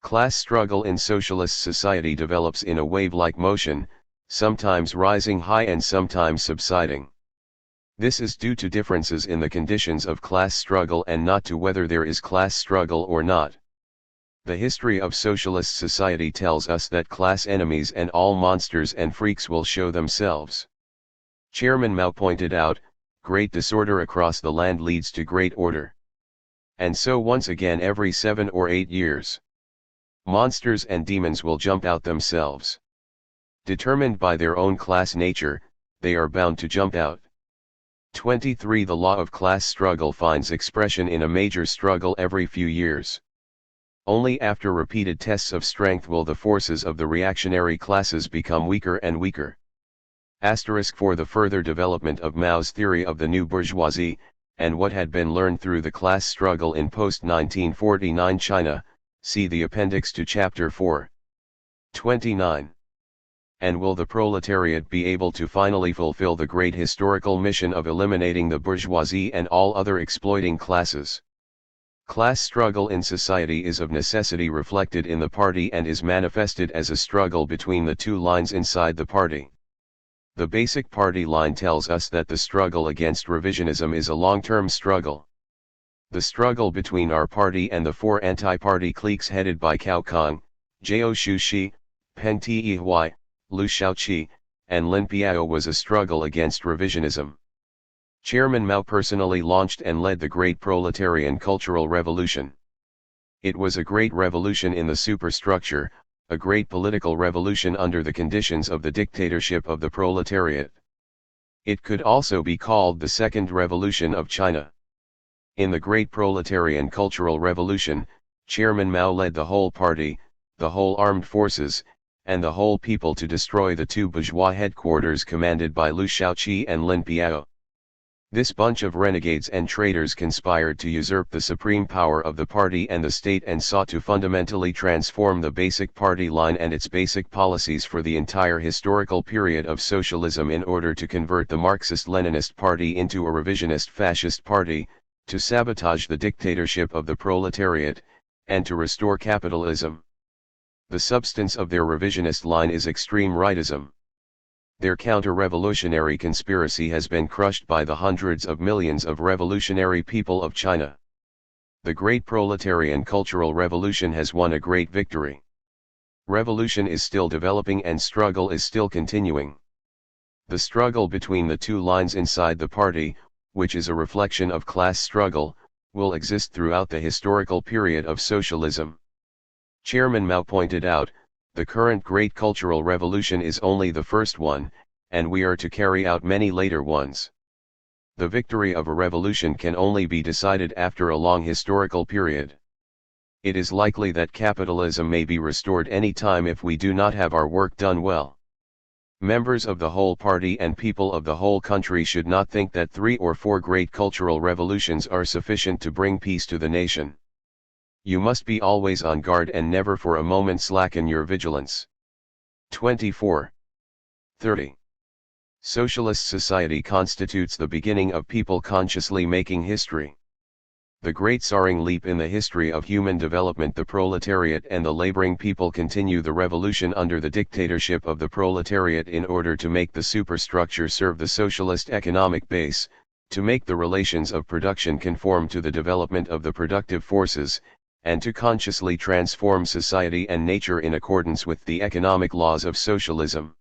Class struggle in socialist society develops in a wave-like motion, sometimes rising high and sometimes subsiding. This is due to differences in the conditions of class struggle and not to whether there is class struggle or not. The history of socialist society tells us that class enemies and all monsters and freaks will show themselves. Chairman Mao pointed out, great disorder across the land leads to great order. And so once again every 7 or 8 years, monsters and demons will jump out themselves. Determined by their own class nature, they are bound to jump out. 23. The law of class struggle finds expression in a major struggle every few years. Only after repeated tests of strength will the forces of the reactionary classes become weaker and weaker. For the further development of Mao's theory of the new bourgeoisie, and what had been learned through the class struggle in post-1949 China, see the appendix to Chapter 4. 29. And will the proletariat be able to finally fulfill the great historical mission of eliminating the bourgeoisie and all other exploiting classes? Class struggle in society is of necessity reflected in the party and is manifested as a struggle between the two lines inside the party. The basic party line tells us that the struggle against revisionism is a long-term struggle. The struggle between our party and the 4 anti-party cliques headed by Cao Kang, Zhao Shuxi, Peng Tihui, Liu Shaoqi, and Lin Piao was a struggle against revisionism. Chairman Mao personally launched and led the Great Proletarian Cultural Revolution. It was a great revolution in the superstructure, a great political revolution under the conditions of the dictatorship of the proletariat. It could also be called the Second Revolution of China. In the Great Proletarian Cultural Revolution, Chairman Mao led the whole party, the whole armed forces, and the whole people to destroy the two bourgeois headquarters commanded by Liu Shaoqi and Lin Piao. This bunch of renegades and traitors conspired to usurp the supreme power of the party and the state and sought to fundamentally transform the basic party line and its basic policies for the entire historical period of socialism in order to convert the Marxist-Leninist party into a revisionist fascist party, to sabotage the dictatorship of the proletariat, and to restore capitalism. The substance of their revisionist line is extreme rightism. Their counter-revolutionary conspiracy has been crushed by the hundreds of millions of revolutionary people of China. The Great Proletarian Cultural Revolution has won a great victory. Revolution is still developing and struggle is still continuing. The struggle between the two lines inside the party, which is a reflection of class struggle, will exist throughout the historical period of socialism. Chairman Mao pointed out, the current great cultural revolution is only the first one, and we are to carry out many later ones. The victory of a revolution can only be decided after a long historical period. It is likely that capitalism may be restored any time if we do not have our work done well. Members of the whole party and people of the whole country should not think that 3 or 4 great cultural revolutions are sufficient to bring peace to the nation. You must be always on guard and never for a moment slacken your vigilance. 24. 30. Socialist society constitutes the beginning of people consciously making history. The great soaring leap in the history of human development, the proletariat and the laboring people continue the revolution under the dictatorship of the proletariat in order to make the superstructure serve the socialist economic base, to make the relations of production conform to the development of the productive forces, and to consciously transform society and nature in accordance with the economic laws of socialism.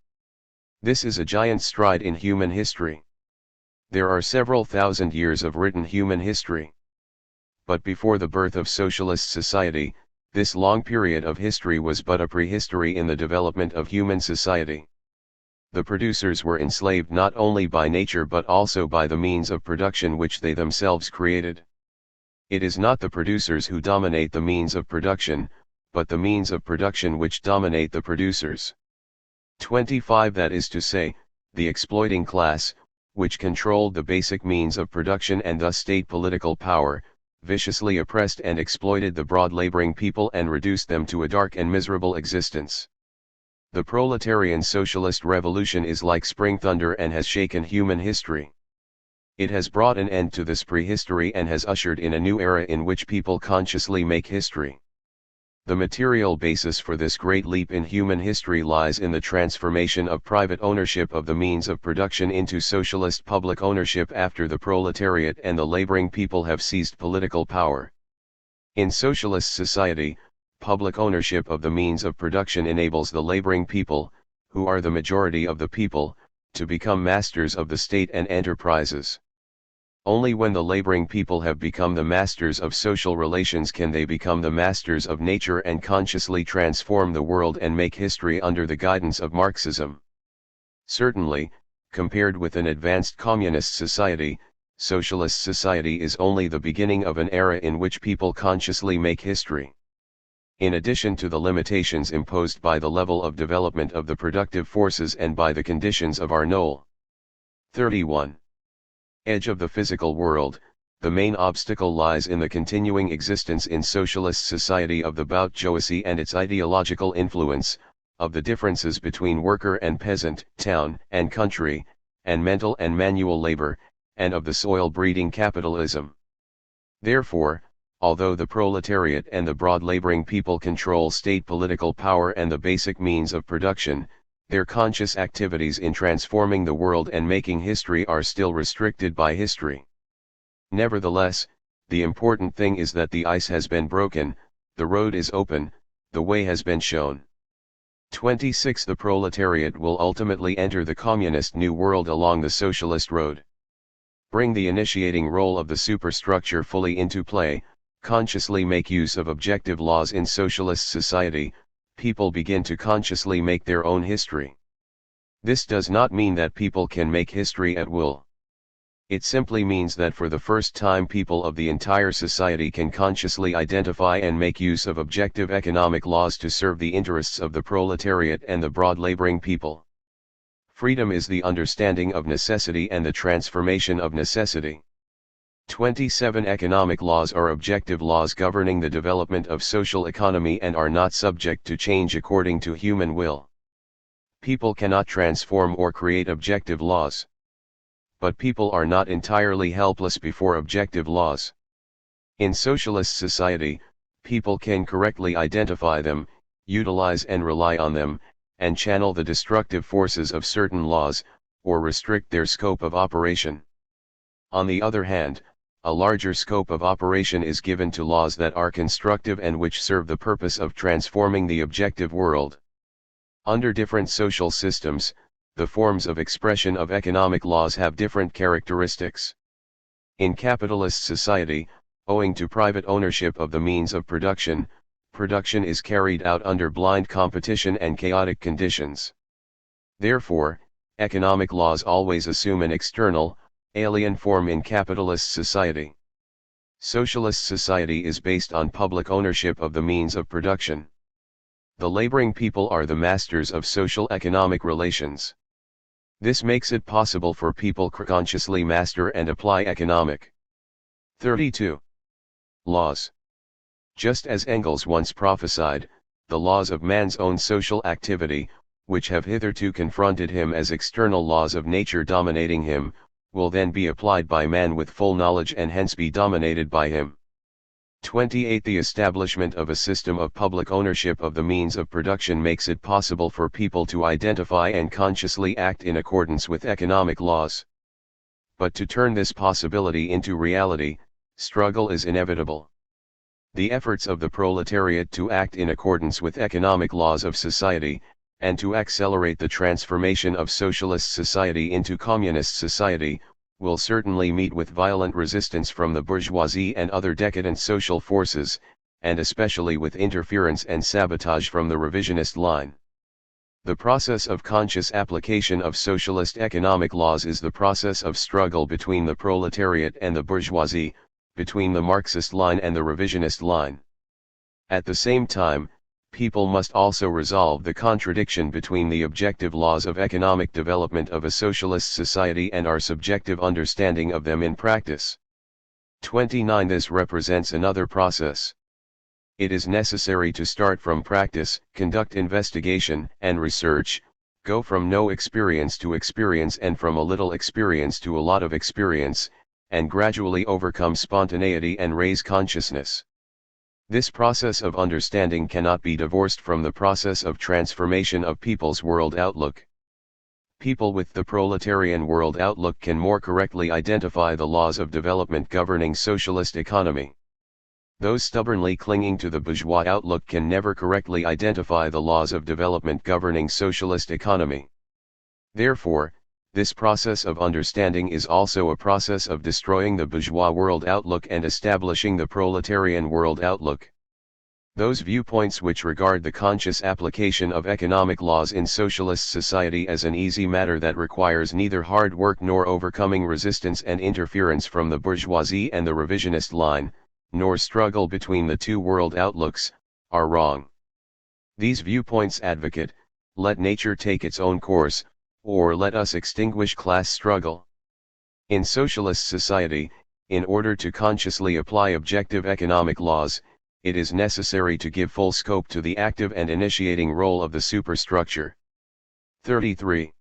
This is a giant stride in human history. There are several thousand years of written human history. But before the birth of socialist society, this long period of history was but a prehistory in the development of human society. The producers were enslaved not only by nature but also by the means of production which they themselves created. It is not the producers who dominate the means of production, but the means of production which dominate the producers. 25. That is to say, the exploiting class, which controlled the basic means of production and thus state political power, viciously oppressed and exploited the broad laboring people and reduced them to a dark and miserable existence. The proletarian socialist revolution is like spring thunder and has shaken human history. It has brought an end to this prehistory and has ushered in a new era in which people consciously make history. The material basis for this great leap in human history lies in the transformation of private ownership of the means of production into socialist public ownership after the proletariat and the laboring people have seized political power. In socialist society, public ownership of the means of production enables the laboring people, who are the majority of the people, to become masters of the state and enterprises. Only when the laboring people have become the masters of social relations can they become the masters of nature and consciously transform the world and make history under the guidance of Marxism. Certainly, compared with an advanced communist society, socialist society is only the beginning of an era in which people consciously make history. In addition to the limitations imposed by the level of development of the productive forces and by the conditions of our knoll. 31. Edge of the physical world, the main obstacle lies in the continuing existence in socialist society of the bourgeoisie and its ideological influence, of the differences between worker and peasant, town and country, and mental and manual labor, and of the soil-breeding capitalism. Therefore, although the proletariat and the broad laboring people control state political power and the basic means of production, their conscious activities in transforming the world and making history are still restricted by history. Nevertheless, the important thing is that the ice has been broken, the road is open, the way has been shown. 26. The proletariat will ultimately enter the communist new world along the socialist road. Bring the initiating role of the superstructure fully into play, consciously make use of objective laws in socialist society, people begin to consciously make their own history. This does not mean that people can make history at will. It simply means that for the first time people of the entire society can consciously identify and make use of objective economic laws to serve the interests of the proletariat and the broad laboring people. Freedom is the understanding of necessity and the transformation of necessity. 27 Economic laws are objective laws governing the development of social economy and are not subject to change according to human will. People cannot transform or create objective laws. But people are not entirely helpless before objective laws. In socialist society, people can correctly identify them, utilize and rely on them, and channel the destructive forces of certain laws, or restrict their scope of operation. On the other hand, a larger scope of operation is given to laws that are constructive and which serve the purpose of transforming the objective world. Under different social systems, the forms of expression of economic laws have different characteristics. In capitalist society, owing to private ownership of the means of production, production is carried out under blind competition and chaotic conditions. Therefore, economic laws always assume an external, alien form in capitalist society. Socialist society is based on public ownership of the means of production. The laboring people are the masters of social economic relations. This makes it possible for people to consciously master and apply economic. 32. Laws. Just as Engels once prophesied, the laws of man's own social activity, which have hitherto confronted him as external laws of nature dominating him, will then be applied by man with full knowledge and hence be dominated by him. 28. The establishment of a system of public ownership of the means of production makes it possible for people to identify and consciously act in accordance with economic laws. But to turn this possibility into reality, struggle is inevitable. The efforts of the proletariat to act in accordance with economic laws of society, and to accelerate the transformation of socialist society into communist society, will certainly meet with violent resistance from the bourgeoisie and other decadent social forces, and especially with interference and sabotage from the revisionist line. The process of conscious application of socialist economic laws is the process of struggle between the proletariat and the bourgeoisie, between the Marxist line and the revisionist line. At the same time, people must also resolve the contradiction between the objective laws of economic development of a socialist society and our subjective understanding of them in practice. 29. This represents another process. It is necessary to start from practice, conduct investigation and research, go from no experience to experience and from a little experience to a lot of experience, and gradually overcome spontaneity and raise consciousness. This process of understanding cannot be divorced from the process of transformation of people's world outlook. People with the proletarian world outlook can more correctly identify the laws of development governing socialist economy. Those stubbornly clinging to the bourgeois outlook can never correctly identify the laws of development governing socialist economy. Therefore, this process of understanding is also a process of destroying the bourgeois world outlook and establishing the proletarian world outlook. Those viewpoints which regard the conscious application of economic laws in socialist society as an easy matter that requires neither hard work nor overcoming resistance and interference from the bourgeoisie and the revisionist line, nor struggle between the two world outlooks, are wrong. These viewpoints advocate, let nature take its own course, or let us extinguish class struggle. In socialist society, in order to consciously apply objective economic laws, it is necessary to give full scope to the active and initiating role of the superstructure. 33.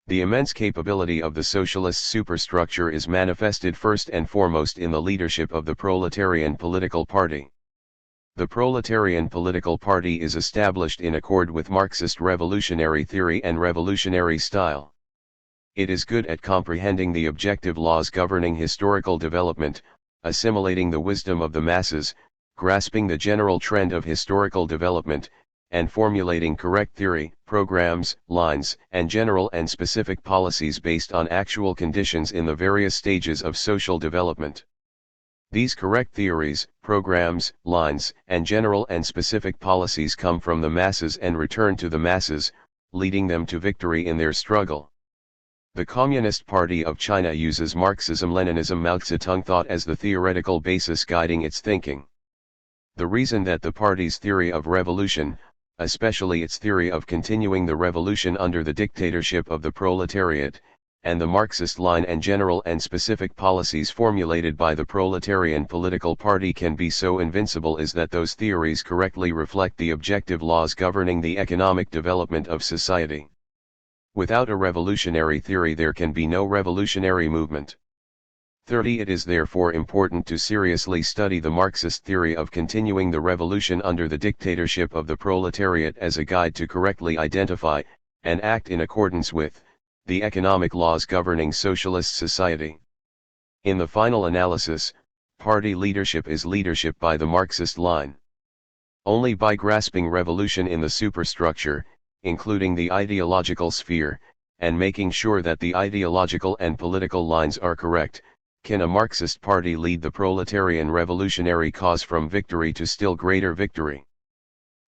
The immense capability of the socialist superstructure is manifested first and foremost in the leadership of the proletarian political party. The proletarian political party is established in accord with Marxist revolutionary theory and revolutionary style. It is good at comprehending the objective laws governing historical development, assimilating the wisdom of the masses, grasping the general trend of historical development, and formulating correct theory, programs, lines, and general and specific policies based on actual conditions in the various stages of social development. These correct theories, programs, lines, and general and specific policies come from the masses and return to the masses, leading them to victory in their struggle. The Communist Party of China uses Marxism-Leninism Mao Zedong thought as the theoretical basis guiding its thinking. The reason that the party's theory of revolution, especially its theory of continuing the revolution under the dictatorship of the proletariat, and the Marxist line and general and specific policies formulated by the proletarian political party can be so invincible is that those theories correctly reflect the objective laws governing the economic development of society. Without a revolutionary theory there can be no revolutionary movement. 30. It is therefore important to seriously study the Marxist theory of continuing the revolution under the dictatorship of the proletariat as a guide to correctly identify, and act in accordance with, the economic laws governing socialist society. In the final analysis, party leadership is leadership by the Marxist line. Only by grasping revolution in the superstructure, including the ideological sphere, and making sure that the ideological and political lines are correct, can a Marxist party lead the proletarian revolutionary cause from victory to still greater victory.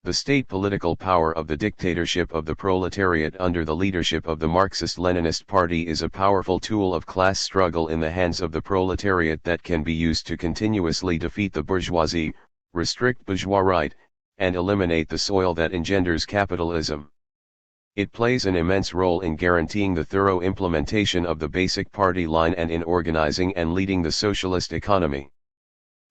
The state political power of the dictatorship of the proletariat under the leadership of the Marxist-Leninist Party is a powerful tool of class struggle in the hands of the proletariat that can be used to continuously defeat the bourgeoisie, restrict bourgeois right, and eliminate the soil that engenders capitalism. It plays an immense role in guaranteeing the thorough implementation of the basic party line and in organizing and leading the socialist economy.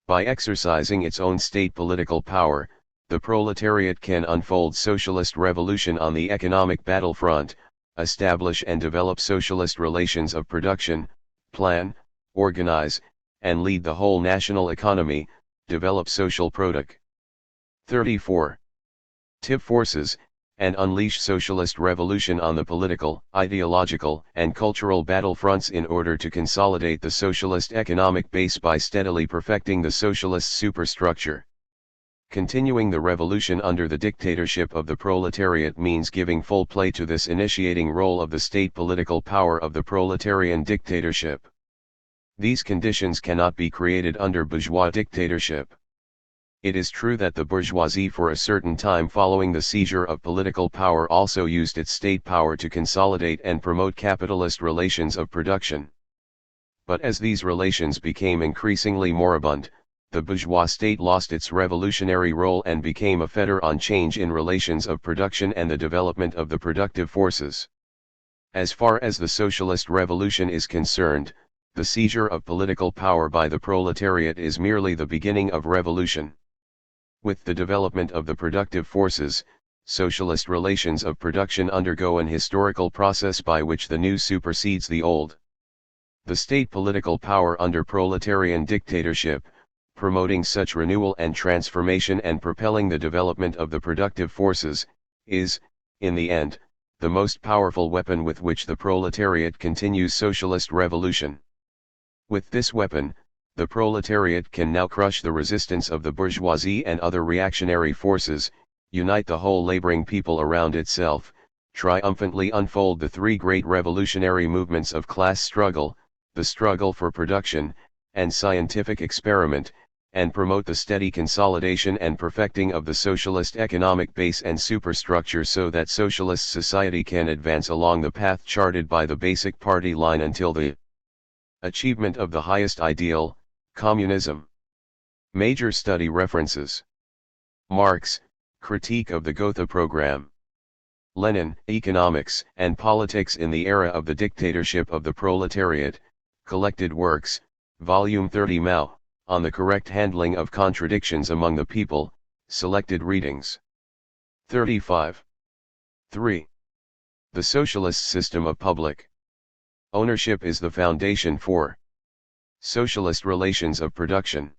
By exercising its own state political power, the proletariat can unfold socialist revolution on the economic battlefront, establish and develop socialist relations of production, plan, organize, and lead the whole national economy, develop social product. 34. Tip forces, and unleash socialist revolution on the political, ideological, and cultural battlefronts in order to consolidate the socialist economic base by steadily perfecting the socialist superstructure. Continuing the revolution under the dictatorship of the proletariat means giving full play to this initiating role of the state political power of the proletarian dictatorship. These conditions cannot be created under bourgeois dictatorship. It is true that the bourgeoisie for a certain time following the seizure of political power also used its state power to consolidate and promote capitalist relations of production. But as these relations became increasingly moribund, the bourgeois state lost its revolutionary role and became a fetter on change in relations of production and the development of the productive forces. As far as the socialist revolution is concerned, the seizure of political power by the proletariat is merely the beginning of revolution. With the development of the productive forces, socialist relations of production undergo an historical process by which the new supersedes the old. The state political power under proletarian dictatorship, promoting such renewal and transformation and propelling the development of the productive forces, is, in the end, the most powerful weapon with which the proletariat continues socialist revolution. With this weapon, the proletariat can now crush the resistance of the bourgeoisie and other reactionary forces, unite the whole laboring people around itself, triumphantly unfold the three great revolutionary movements of class struggle, the struggle for production, and scientific experiment, and promote the steady consolidation and perfecting of the socialist economic base and superstructure so that socialist society can advance along the path charted by the basic party line until the achievement of the highest ideal, communism. Major study references: Marx, Critique of the Gotha Program. Lenin, Economics and Politics in the Era of the Dictatorship of the Proletariat, Collected Works, Volume 30. Mao, On the Correct Handling of Contradictions Among the People, Selected Readings. 35. 3. The Socialist System of Public Ownership is the foundation for socialist relations of production.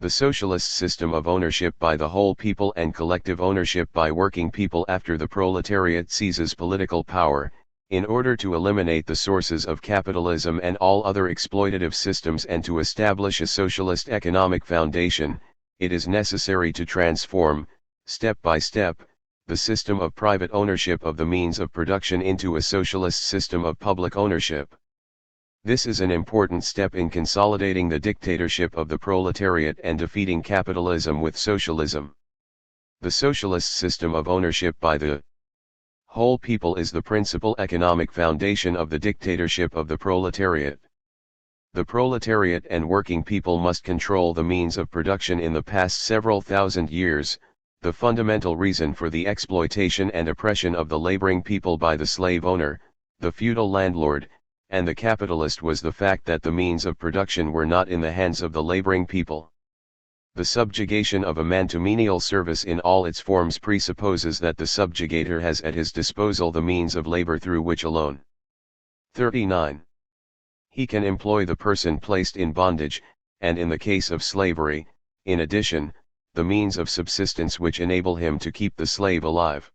The socialist system of ownership by the whole people and collective ownership by working people after the proletariat seizes political power, in order to eliminate the sources of capitalism and all other exploitative systems and to establish a socialist economic foundation, it is necessary to transform, step by step, the system of private ownership of the means of production into a socialist system of public ownership. This is an important step in consolidating the dictatorship of the proletariat and defeating capitalism with socialism. The socialist system of ownership by the Whole people is the principal economic foundation of the dictatorship of the proletariat. The proletariat and working people must control the means of production. In the past several thousand years, the fundamental reason for the exploitation and oppression of the laboring people by the slave owner, the feudal landlord, and the capitalist was the fact that the means of production were not in the hands of the laboring people. The subjugation of a man to menial service in all its forms presupposes that the subjugator has at his disposal the means of labor through which alone 39. He can employ the person placed in bondage, and in the case of slavery, in addition, the means of subsistence which enable him to keep the slave alive.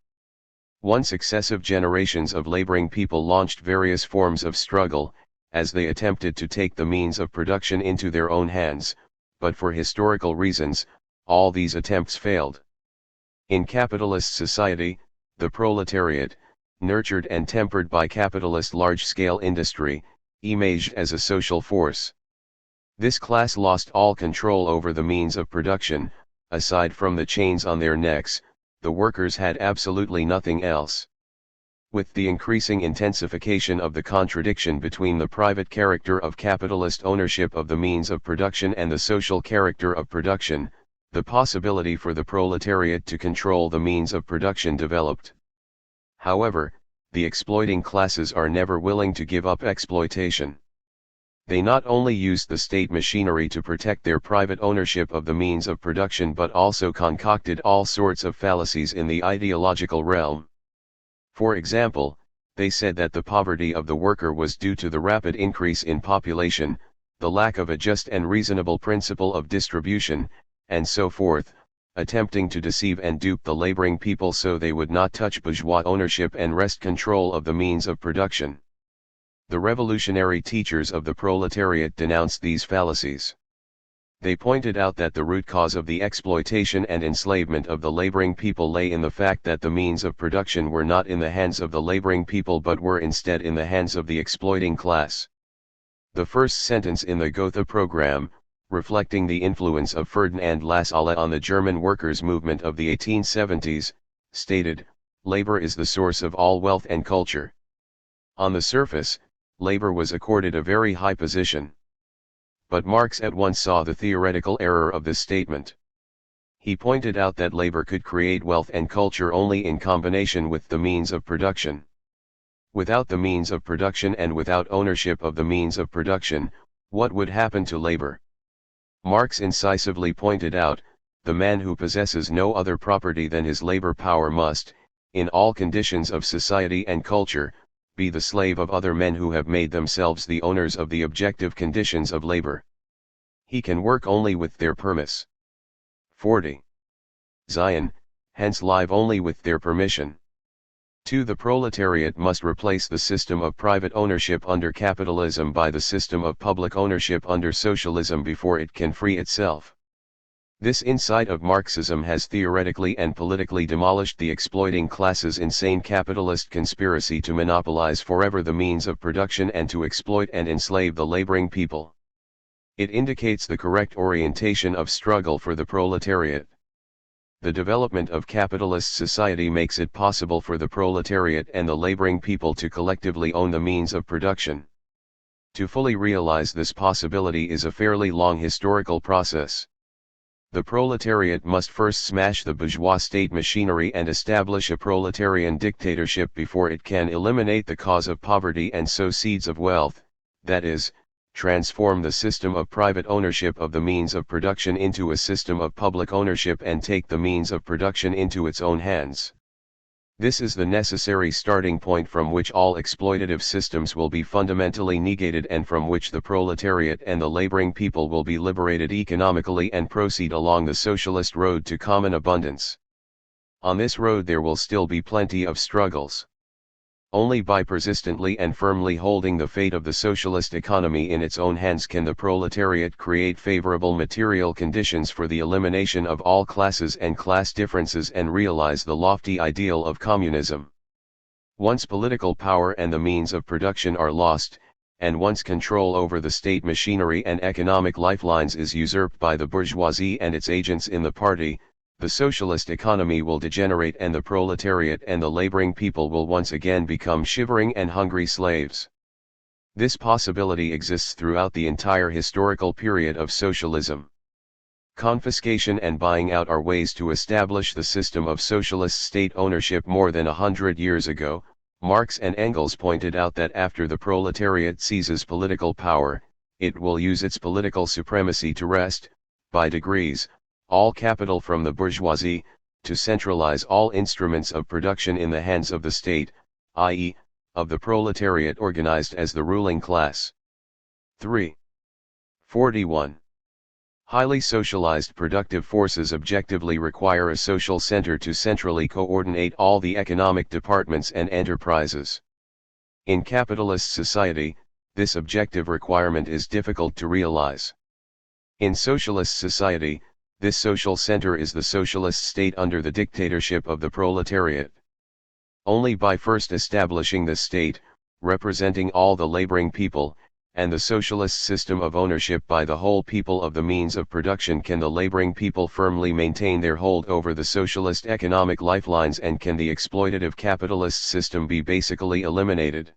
Successive generations of laboring people launched various forms of struggle, as they attempted to take the means of production into their own hands, but for historical reasons, all these attempts failed. In capitalist society, the proletariat, nurtured and tempered by capitalist large-scale industry, emerged as a social force. This class lost all control over the means of production. Aside from the chains on their necks, the workers had absolutely nothing else. With the increasing intensification of the contradiction between the private character of capitalist ownership of the means of production and the social character of production, the possibility for the proletariat to control the means of production developed. However, the exploiting classes are never willing to give up exploitation. They not only used the state machinery to protect their private ownership of the means of production but also concocted all sorts of fallacies in the ideological realm. For example, they said that the poverty of the worker was due to the rapid increase in population, the lack of a just and reasonable principle of distribution, and so forth, attempting to deceive and dupe the laboring people so they would not touch bourgeois ownership and wrest control of the means of production. The revolutionary teachers of the proletariat denounced these fallacies. They pointed out that the root cause of the exploitation and enslavement of the laboring people lay in the fact that the means of production were not in the hands of the laboring people but were instead in the hands of the exploiting class. The first sentence in the Gotha program, reflecting the influence of Ferdinand Lassalle on the German workers' movement of the 1870s, stated, "Labor is the source of all wealth and culture." On the surface, labor was accorded a very high position. But Marx at once saw the theoretical error of this statement. He pointed out that labor could create wealth and culture only in combination with the means of production. Without the means of production and without ownership of the means of production, what would happen to labor? Marx incisively pointed out, the man who possesses no other property than his labor power must, in all conditions of society and culture, be the slave of other men who have made themselves the owners of the objective conditions of labor. He can work only with their permiss. 40. Zion, hence live only with their permission. 2. The proletariat must replace the system of private ownership under capitalism by the system of public ownership under socialism before it can free itself. This insight of Marxism has theoretically and politically demolished the exploiting class's insane capitalist conspiracy to monopolize forever the means of production and to exploit and enslave the laboring people. It indicates the correct orientation of struggle for the proletariat. The development of capitalist society makes it possible for the proletariat and the laboring people to collectively own the means of production. To fully realize this possibility is a fairly long historical process. The proletariat must first smash the bourgeois state machinery and establish a proletarian dictatorship before it can eliminate the cause of poverty and sow seeds of wealth, that is, transform the system of private ownership of the means of production into a system of public ownership and take the means of production into its own hands. This is the necessary starting point from which all exploitative systems will be fundamentally negated and from which the proletariat and the laboring people will be liberated economically and proceed along the socialist road to common abundance. On this road there will still be plenty of struggles. Only by persistently and firmly holding the fate of the socialist economy in its own hands can the proletariat create favorable material conditions for the elimination of all classes and class differences and realize the lofty ideal of communism. Once political power and the means of production are lost, and once control over the state machinery and economic lifelines is usurped by the bourgeoisie and its agents in the party, the socialist economy will degenerate and the proletariat and the laboring people will once again become shivering and hungry slaves. This possibility exists throughout the entire historical period of socialism. Confiscation and buying out are ways to establish the system of socialist state ownership. More than 100 years ago, Marx and Engels pointed out that after the proletariat seizes political power, it will use its political supremacy to wrest, by degrees, all capital from the bourgeoisie, to centralize all instruments of production in the hands of the state, i.e., of the proletariat organized as the ruling class. 3. 41. Highly socialized productive forces objectively require a social center to centrally coordinate all the economic departments and enterprises. In capitalist society, this objective requirement is difficult to realize. In socialist society, this social center is the socialist state under the dictatorship of the proletariat. Only by first establishing the state, representing all the laboring people, and the socialist system of ownership by the whole people of the means of production can the laboring people firmly maintain their hold over the socialist economic lifelines and can the exploitative capitalist system be basically eliminated.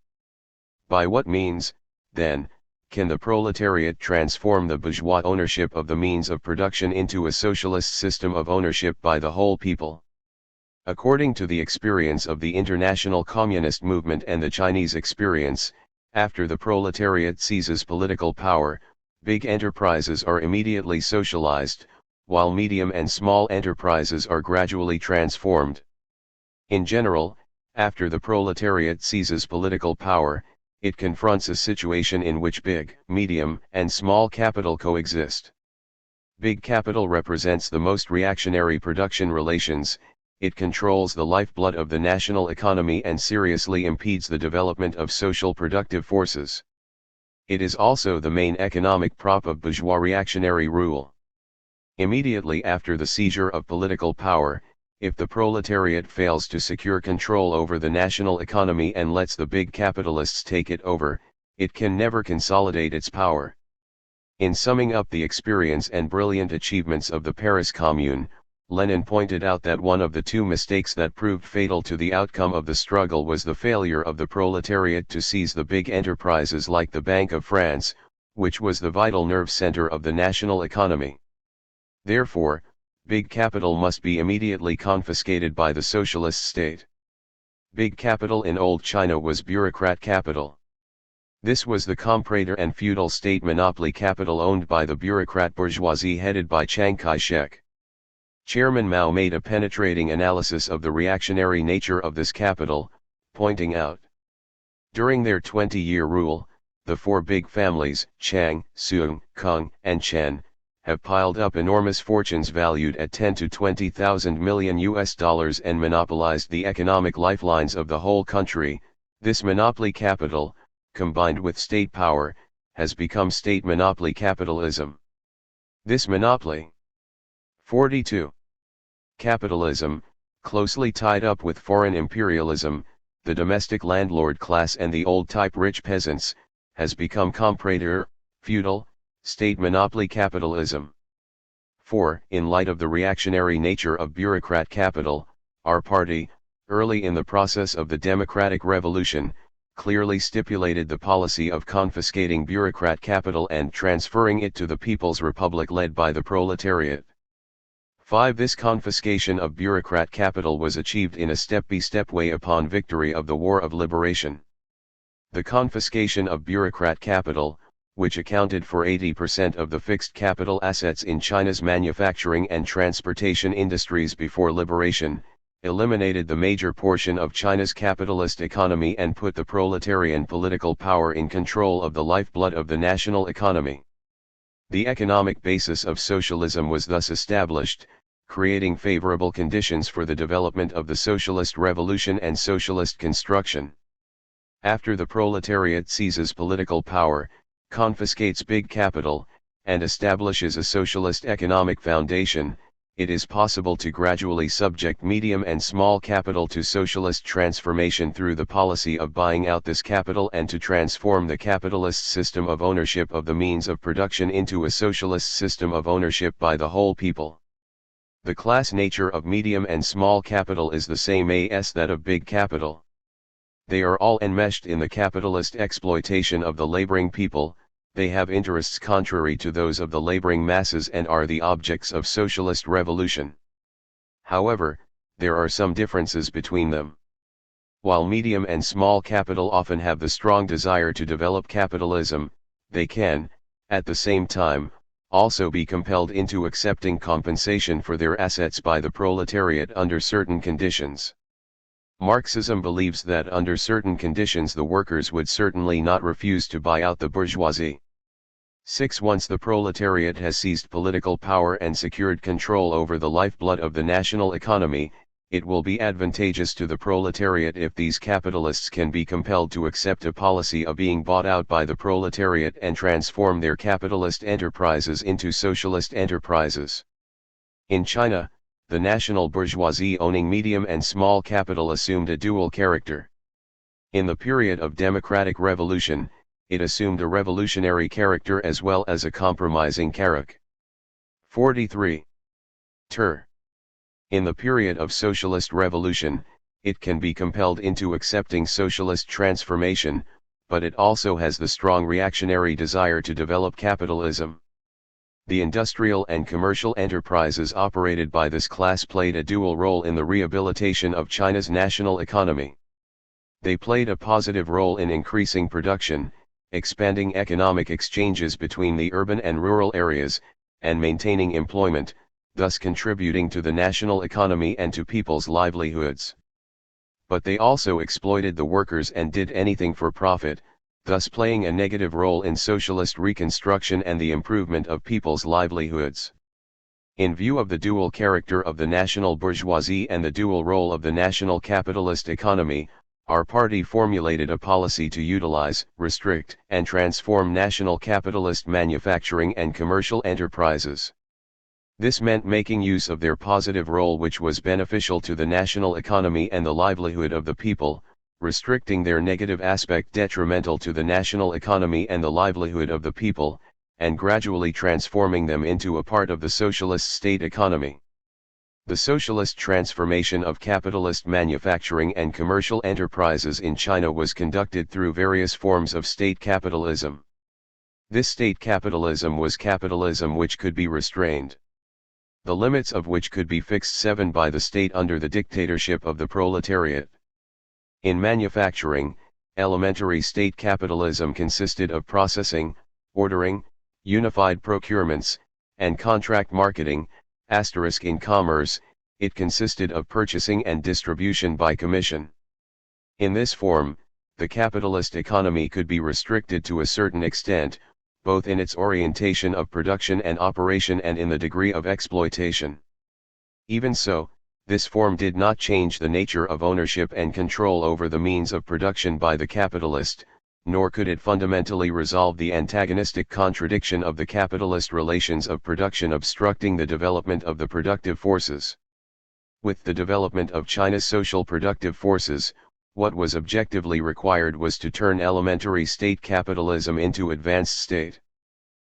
By what means, then, can the proletariat transform the bourgeois ownership of the means of production into a socialist system of ownership by the whole people? According to the experience of the international communist movement and the Chinese experience, after the proletariat seizes political power, big enterprises are immediately socialized, while medium and small enterprises are gradually transformed. In general, after the proletariat seizes political power, it confronts a situation in which big, medium, and small capital coexist. Big capital represents the most reactionary production relations. It controls the lifeblood of the national economy and seriously impedes the development of social productive forces. It is also the main economic prop of bourgeois reactionary rule. Immediately after the seizure of political power, if the proletariat fails to secure control over the national economy and lets the big capitalists take it over, it can never consolidate its power. In summing up the experience and brilliant achievements of the Paris Commune, Lenin pointed out that one of the two mistakes that proved fatal to the outcome of the struggle was the failure of the proletariat to seize the big enterprises like the Bank of France, which was the vital nerve center of the national economy. Therefore, big capital must be immediately confiscated by the socialist state. Big capital in old China was bureaucrat capital. This was the comprador and feudal state monopoly capital owned by the bureaucrat bourgeoisie headed by Chiang Kai-shek. Chairman Mao made a penetrating analysis of the reactionary nature of this capital, pointing out, during their 20-year rule, the four big families, Chang, Sung, Kung, and Chen, have piled up enormous fortunes valued at 10 to 20,000 million US dollars and monopolized the economic lifelines of the whole country. This monopoly capital, combined with state power, has become state monopoly capitalism. This monopoly. 42. Capitalism, closely tied up with foreign imperialism, the domestic landlord class and the old-type rich peasants, has become comprador, feudal, state monopoly capitalism. 4. In light of the reactionary nature of bureaucrat capital, our party, early in the process of the democratic revolution, clearly stipulated the policy of confiscating bureaucrat capital and transferring it to the People's Republic led by the proletariat. 5. This confiscation of bureaucrat capital was achieved in a step-by-step way upon victory of the War of Liberation. The confiscation of bureaucrat capital, which accounted for 80% of the fixed capital assets in China's manufacturing and transportation industries before liberation, eliminated the major portion of China's capitalist economy and put the proletarian political power in control of the lifeblood of the national economy. The economic basis of socialism was thus established, creating favorable conditions for the development of the socialist revolution and socialist construction. After the proletariat seizes political power, confiscates big capital, and establishes a socialist economic foundation, it is possible to gradually subject medium and small capital to socialist transformation through the policy of buying out this capital and to transform the capitalist system of ownership of the means of production into a socialist system of ownership by the whole people. The class nature of medium and small capital is the same as that of big capital. They are all enmeshed in the capitalist exploitation of the laboring people, they have interests contrary to those of the laboring masses and are the objects of socialist revolution. However, there are some differences between them. While medium and small capital often have the strong desire to develop capitalism, they can, at the same time, also be compelled into accepting compensation for their assets by the proletariat under certain conditions. Marxism believes that under certain conditions the workers would certainly not refuse to buy out the bourgeoisie. 6. Once the proletariat has seized political power and secured control over the lifeblood of the national economy, it will be advantageous to the proletariat if these capitalists can be compelled to accept a policy of being bought out by the proletariat and transform their capitalist enterprises into socialist enterprises. In China, the national bourgeoisie owning medium and small capital assumed a dual character. In the period of democratic revolution, it assumed a revolutionary character as well as a compromising character. 43. In the period of socialist revolution, it can be compelled into accepting socialist transformation, but it also has the strong reactionary desire to develop capitalism. The industrial and commercial enterprises operated by this class played a dual role in the rehabilitation of China's national economy. They played a positive role in increasing production, expanding economic exchanges between the urban and rural areas, and maintaining employment, thus contributing to the national economy and to people's livelihoods. But they also exploited the workers and did anything for profit, thus playing a negative role in socialist reconstruction and the improvement of people's livelihoods. In view of the dual character of the national bourgeoisie and the dual role of the national capitalist economy, our party formulated a policy to utilize, restrict, and transform national capitalist manufacturing and commercial enterprises. This meant making use of their positive role which was beneficial to the national economy and the livelihood of the people, restricting their negative aspect detrimental to the national economy and the livelihood of the people, and gradually transforming them into a part of the socialist state economy. The socialist transformation of capitalist manufacturing and commercial enterprises in China was conducted through various forms of state capitalism. This state capitalism was capitalism which could be restrained, the limits of which could be fixed 7 by the state under the dictatorship of the proletariat. In manufacturing, elementary state capitalism consisted of processing, ordering, unified procurements, and contract marketing. In commerce, it consisted of purchasing and distribution by commission. In this form, the capitalist economy could be restricted to a certain extent, both in its orientation of production and operation and in the degree of exploitation. Even so, this form did not change the nature of ownership and control over the means of production by the capitalist, nor could it fundamentally resolve the antagonistic contradiction of the capitalist relations of production obstructing the development of the productive forces. With the development of China's social productive forces, what was objectively required was to turn elementary state capitalism into advanced state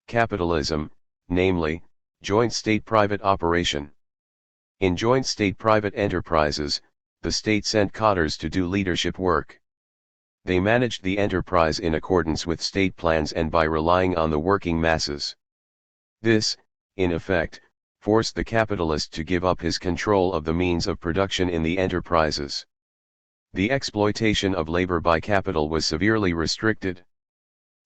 capitalism, namely, joint state-private operation. In joint state-private enterprises, the state sent cadres to do leadership work. They managed the enterprise in accordance with state plans and by relying on the working masses. This, in effect, forced the capitalist to give up his control of the means of production in the enterprises. The exploitation of labor by capital was severely restricted.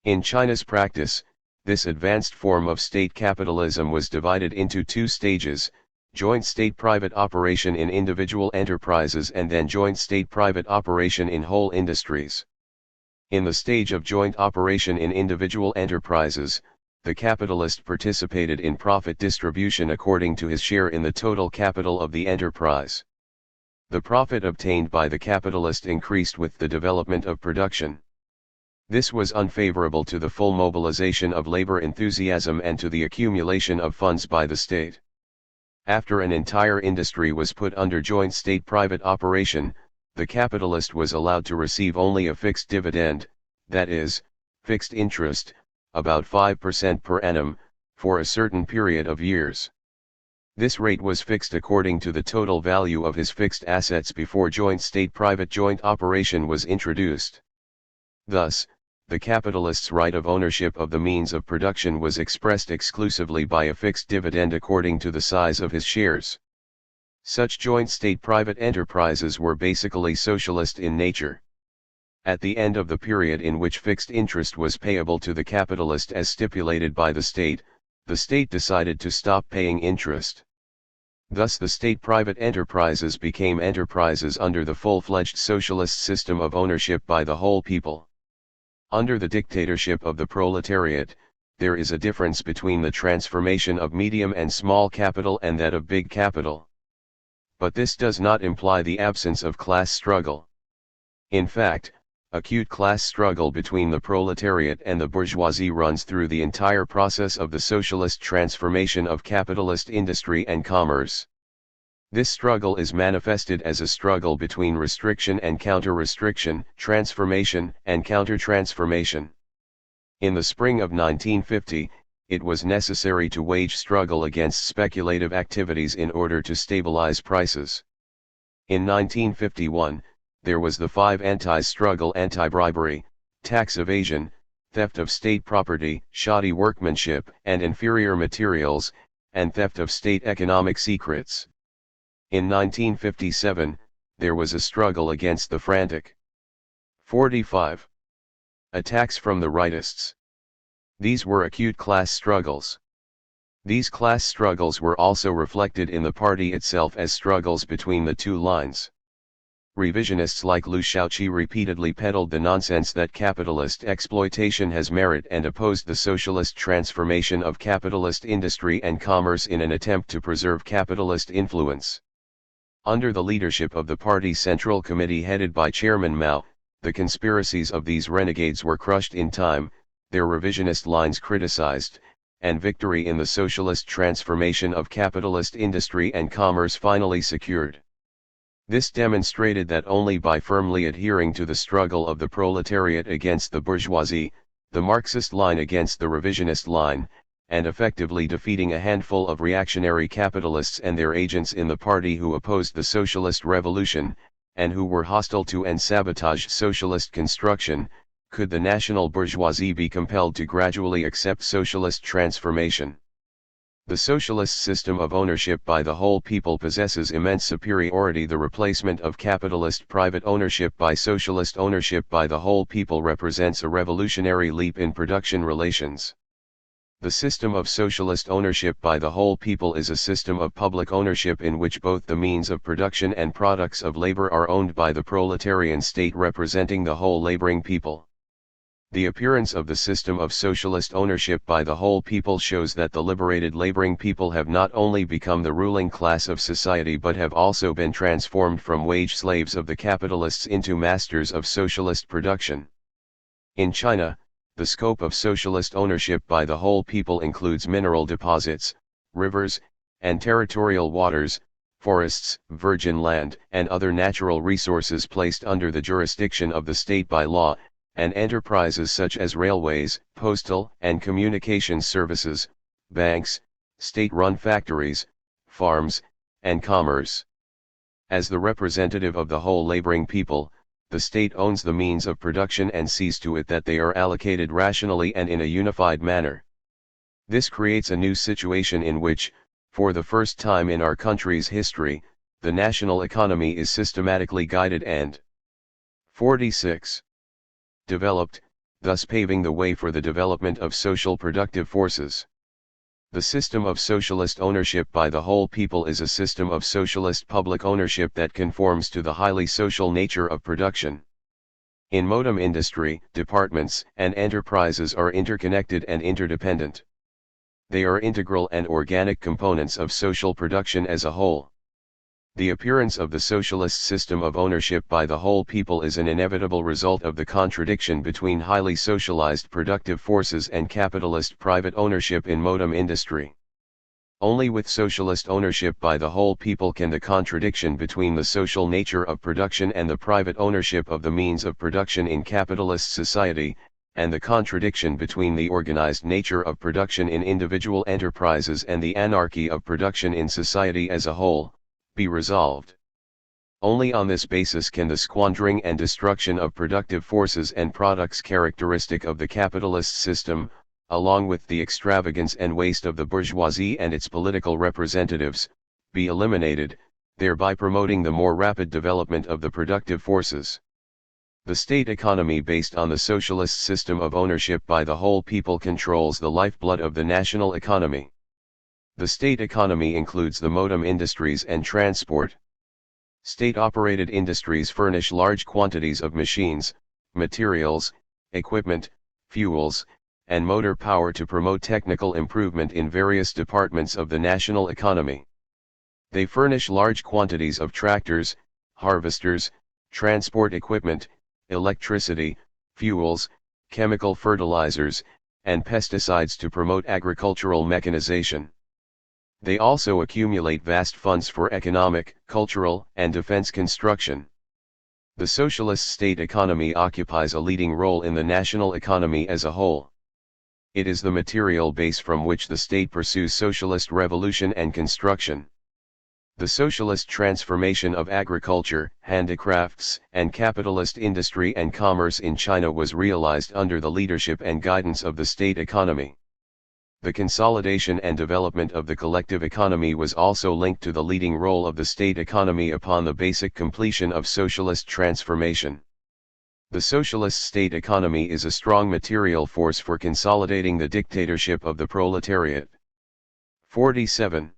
In China's practice, this advanced form of state capitalism was divided into 2 stages: joint state-private operation in individual enterprises and then joint state-private operation in whole industries. In the stage of joint operation in individual enterprises, the capitalist participated in profit distribution according to his share in the total capital of the enterprise. The profit obtained by the capitalist increased with the development of production. This was unfavorable to the full mobilization of labor enthusiasm and to the accumulation of funds by the state. After an entire industry was put under joint state-private operation, the capitalist was allowed to receive only a fixed dividend, that is, fixed interest, about 5% per annum, for a certain period of years. This rate was fixed according to the total value of his fixed assets before joint state-private joint operation was introduced. Thus, the capitalist's right of ownership of the means of production was expressed exclusively by a fixed dividend according to the size of his shares. Such joint state-private enterprises were basically socialist in nature. At the end of the period in which fixed interest was payable to the capitalist as stipulated by the state decided to stop paying interest. Thus the state-private enterprises became enterprises under the full-fledged socialist system of ownership by the whole people. Under the dictatorship of the proletariat, there is a difference between the transformation of medium and small capital and that of big capital. But this does not imply the absence of class struggle. In fact, acute class struggle between the proletariat and the bourgeoisie runs through the entire process of the socialist transformation of capitalist industry and commerce. This struggle is manifested as a struggle between restriction and counter-restriction, transformation and counter-transformation. In the spring of 1950, it was necessary to wage struggle against speculative activities in order to stabilize prices. In 1951, there was the five anti-struggle: anti-bribery, tax evasion, theft of state property, shoddy workmanship and inferior materials, and theft of state economic secrets. In 1957, there was a struggle against the frantic 45 attacks from the rightists. These were acute class struggles. These class struggles were also reflected in the party itself as struggles between the two lines. Revisionists like Liu Shaoqi repeatedly peddled the nonsense that capitalist exploitation has merit and opposed the socialist transformation of capitalist industry and commerce in an attempt to preserve capitalist influence. Under the leadership of the party Central Committee headed by Chairman Mao, the conspiracies of these renegades were crushed in time, their revisionist lines criticized, and victory in the socialist transformation of capitalist industry and commerce finally secured. This demonstrated that only by firmly adhering to the struggle of the proletariat against the bourgeoisie, the Marxist line against the revisionist line, and effectively defeating a handful of reactionary capitalists and their agents in the party who opposed the socialist revolution, and who were hostile to and sabotaged socialist construction, could the national bourgeoisie be compelled to gradually accept socialist transformation. The socialist system of ownership by the whole people possesses immense superiority. The replacement of capitalist private ownership by socialist ownership by the whole people represents a revolutionary leap in production relations. The system of socialist ownership by the whole people is a system of public ownership in which both the means of production and products of labor are owned by the proletarian state representing the whole laboring people. The appearance of the system of socialist ownership by the whole people shows that the liberated laboring people have not only become the ruling class of society but have also been transformed from wage slaves of the capitalists into masters of socialist production. In China, the scope of socialist ownership by the whole people includes mineral deposits, rivers, and territorial waters, forests, virgin land, and other natural resources placed under the jurisdiction of the state by law, and enterprises such as railways, postal and communications services, banks, state-run factories, farms, and commerce. As the representative of the whole laboring people, the state owns the means of production and sees to it that they are allocated rationally and in a unified manner. This creates a new situation in which, for the first time in our country's history, the national economy is systematically guided and 46. Developed, thus paving the way for the development of social productive forces. The system of socialist ownership by the whole people is a system of socialist public ownership that conforms to the highly social nature of production. In modern industry, departments and enterprises are interconnected and interdependent. They are integral and organic components of social production as a whole. The appearance of the socialist system of ownership by the whole people is an inevitable result of the contradiction between highly socialized productive forces and capitalist private ownership in modern industry. Only with socialist ownership by the whole people can the contradiction between the social nature of production and the private ownership of the means of production in capitalist society, and the contradiction between the organized nature of production in individual enterprises and the anarchy of production in society as a whole, be resolved. Only on this basis can the squandering and destruction of productive forces and products characteristic of the capitalist system, along with the extravagance and waste of the bourgeoisie and its political representatives, be eliminated, thereby promoting the more rapid development of the productive forces. The state economy based on the socialist system of ownership by the whole people controls the lifeblood of the national economy. The state economy includes the modern industries and transport. State-operated industries furnish large quantities of machines, materials, equipment, fuels, and motor power to promote technical improvement in various departments of the national economy. They furnish large quantities of tractors, harvesters, transport equipment, electricity, fuels, chemical fertilizers, and pesticides to promote agricultural mechanization. They also accumulate vast funds for economic, cultural, and defense construction. The socialist state economy occupies a leading role in the national economy as a whole. It is the material base from which the state pursues socialist revolution and construction. The socialist transformation of agriculture, handicrafts, and capitalist industry and commerce in China was realized under the leadership and guidance of the state economy. The consolidation and development of the collective economy was also linked to the leading role of the state economy upon the basic completion of socialist transformation. The socialist state economy is a strong material force for consolidating the dictatorship of the proletariat. 47.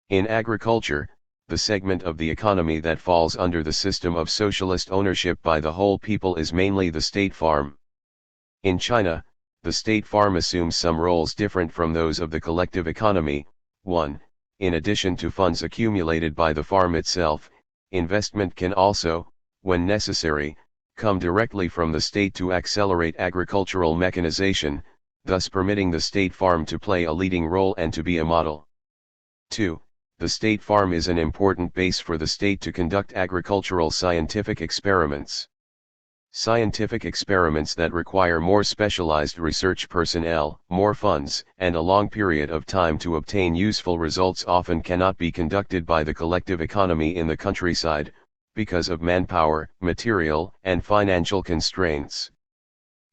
In agriculture, the segment of the economy that falls under the system of socialist ownership by the whole people is mainly the state farm. In China, the state farm assumes some roles different from those of the collective economy. 1. In addition to funds accumulated by the farm itself, investment can also, when necessary, come directly from the state to accelerate agricultural mechanization, thus permitting the state farm to play a leading role and to be a model. 2. The state farm is an important base for the state to conduct agricultural scientific experiments. Scientific experiments that require more specialized research personnel, more funds, and a long period of time to obtain useful results often cannot be conducted by the collective economy in the countryside, because of manpower, material, and financial constraints.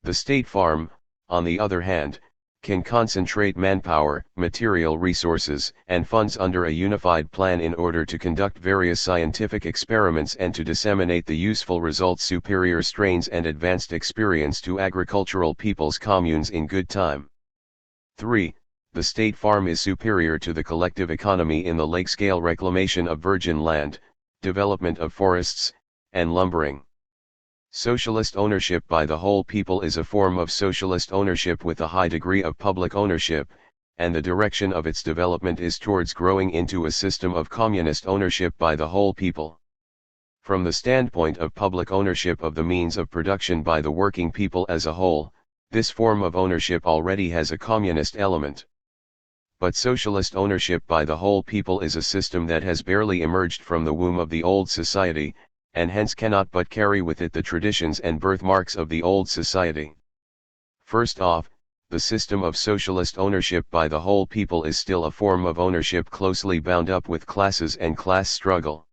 The state farm, on the other hand, can concentrate manpower, material resources, and funds under a unified plan in order to conduct various scientific experiments and to disseminate the useful results, superior strains and advanced experience to agricultural peoples' communes in good time. 3. The state farm is superior to the collective economy in the lake-scale reclamation of virgin land, development of forests, and lumbering. Socialist ownership by the whole people is a form of socialist ownership with a high degree of public ownership, and the direction of its development is towards growing into a system of communist ownership by the whole people. From the standpoint of public ownership of the means of production by the working people as a whole, this form of ownership already has a communist element. But socialist ownership by the whole people is a system that has barely emerged from the womb of the old society, and hence cannot but carry with it the traditions and birthmarks of the old society. First off, the system of socialist ownership by the whole people is still a form of ownership closely bound up with classes and class struggle.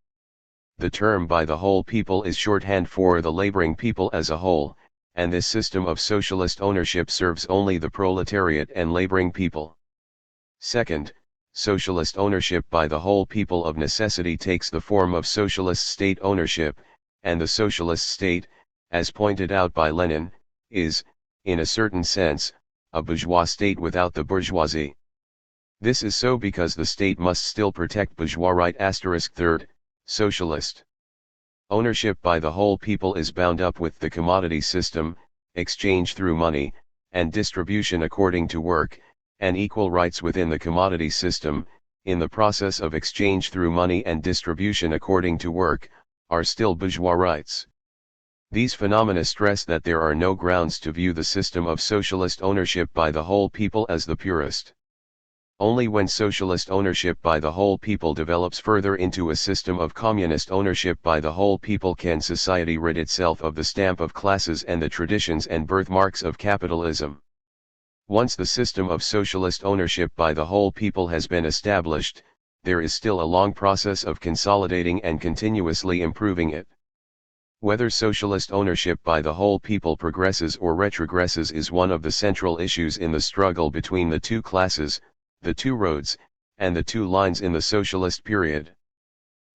The term by the whole people is shorthand for the laboring people as a whole, and this system of socialist ownership serves only the proletariat and laboring people. Second, socialist ownership by the whole people of necessity takes the form of socialist state ownership, and the socialist state, as pointed out by Lenin, is, in a certain sense, a bourgeois state without the bourgeoisie. This is so because the state must still protect bourgeois right. Third, socialist ownership by the whole people is bound up with the commodity system, exchange through money, and distribution according to work, and equal rights within the commodity system, in the process of exchange through money and distribution according to work, are still bourgeois rights. These phenomena stress that there are no grounds to view the system of socialist ownership by the whole people as the purest. Only when socialist ownership by the whole people develops further into a system of communist ownership by the whole people can society rid itself of the stamp of classes and the traditions and birthmarks of capitalism. Once the system of socialist ownership by the whole people has been established, there is still a long process of consolidating and continuously improving it. Whether socialist ownership by the whole people progresses or retrogresses is one of the central issues in the struggle between the two classes, the two roads, and the two lines in the socialist period.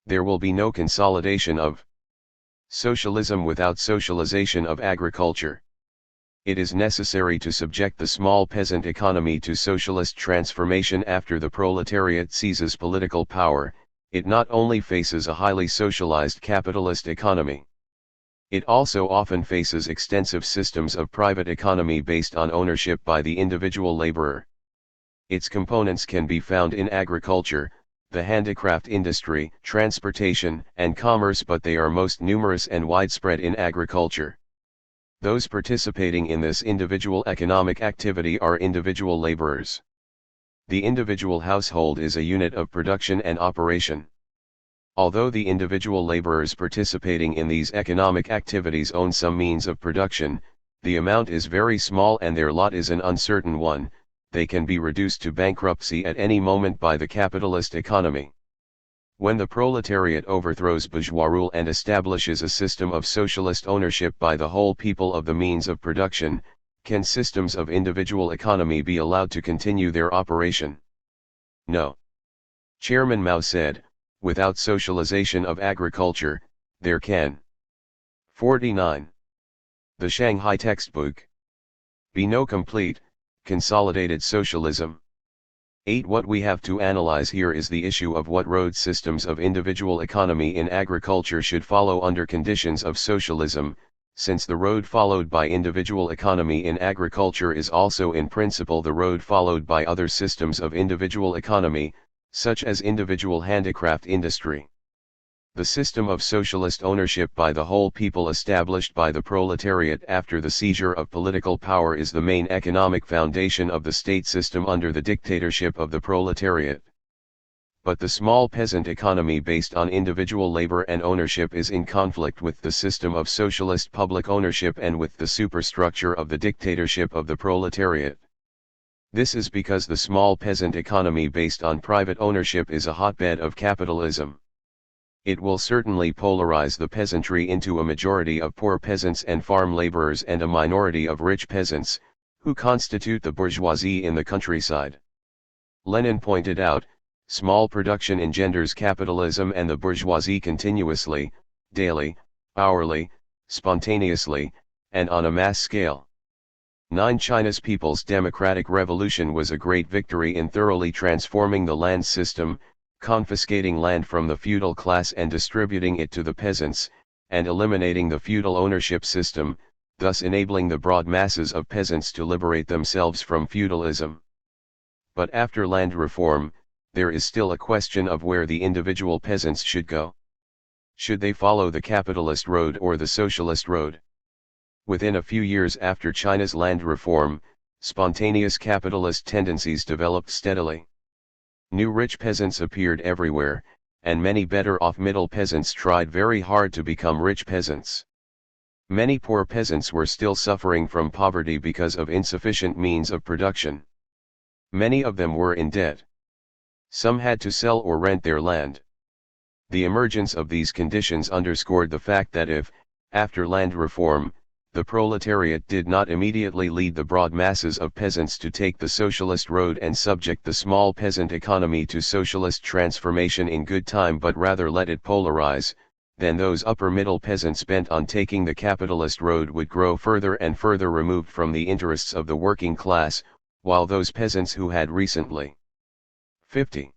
There will be no consolidation of socialism without socialization of agriculture. It is necessary to subject the small peasant economy to socialist transformation after the proletariat seizes political power. It not only faces a highly socialized capitalist economy. It also often faces extensive systems of private economy based on ownership by the individual laborer. Its components can be found in agriculture, the handicraft industry, transportation, and commerce, but they are most numerous and widespread in agriculture. Those participating in this individual economic activity are individual laborers. The individual household is a unit of production and operation. Although the individual laborers participating in these economic activities own some means of production, the amount is very small and their lot is an uncertain one. They can be reduced to bankruptcy at any moment by the capitalist economy. When the proletariat overthrows bourgeois rule and establishes a system of socialist ownership by the whole people of the means of production, can systems of individual economy be allowed to continue their operation? No. Chairman Mao said, without socialization of agriculture, there can 49. The Shanghai textbook. Be no complete, consolidated socialism. 8. What we have to analyze here is the issue of what road systems of individual economy in agriculture should follow under conditions of socialism, since the road followed by individual economy in agriculture is also in principle the road followed by other systems of individual economy, such as individual handicraft industry. The system of socialist ownership by the whole people established by the proletariat after the seizure of political power is the main economic foundation of the state system under the dictatorship of the proletariat. But the small peasant economy based on individual labor and ownership is in conflict with the system of socialist public ownership and with the superstructure of the dictatorship of the proletariat. This is because the small peasant economy based on private ownership is a hotbed of capitalism. It will certainly polarize the peasantry into a majority of poor peasants and farm laborers and a minority of rich peasants, who constitute the bourgeoisie in the countryside. Lenin pointed out, small production engenders capitalism and the bourgeoisie continuously, daily, hourly, spontaneously, and on a mass scale. 9. China's People's Democratic Revolution was a great victory in thoroughly transforming the land system, confiscating land from the feudal class and distributing it to the peasants, and eliminating the feudal ownership system, thus enabling the broad masses of peasants to liberate themselves from feudalism. But after land reform, there is still a question of where the individual peasants should go. Should they follow the capitalist road or the socialist road? Within a few years after China's land reform, spontaneous capitalist tendencies developed steadily. New rich peasants appeared everywhere, and many better-off middle peasants tried very hard to become rich peasants. Many poor peasants were still suffering from poverty because of insufficient means of production. Many of them were in debt. Some had to sell or rent their land. The emergence of these conditions underscored the fact that if, after land reform, the proletariat did not immediately lead the broad masses of peasants to take the socialist road and subject the small peasant economy to socialist transformation in good time but rather let it polarize, then those upper middle peasants bent on taking the capitalist road would grow further and further removed from the interests of the working class, while those peasants who had recently 50.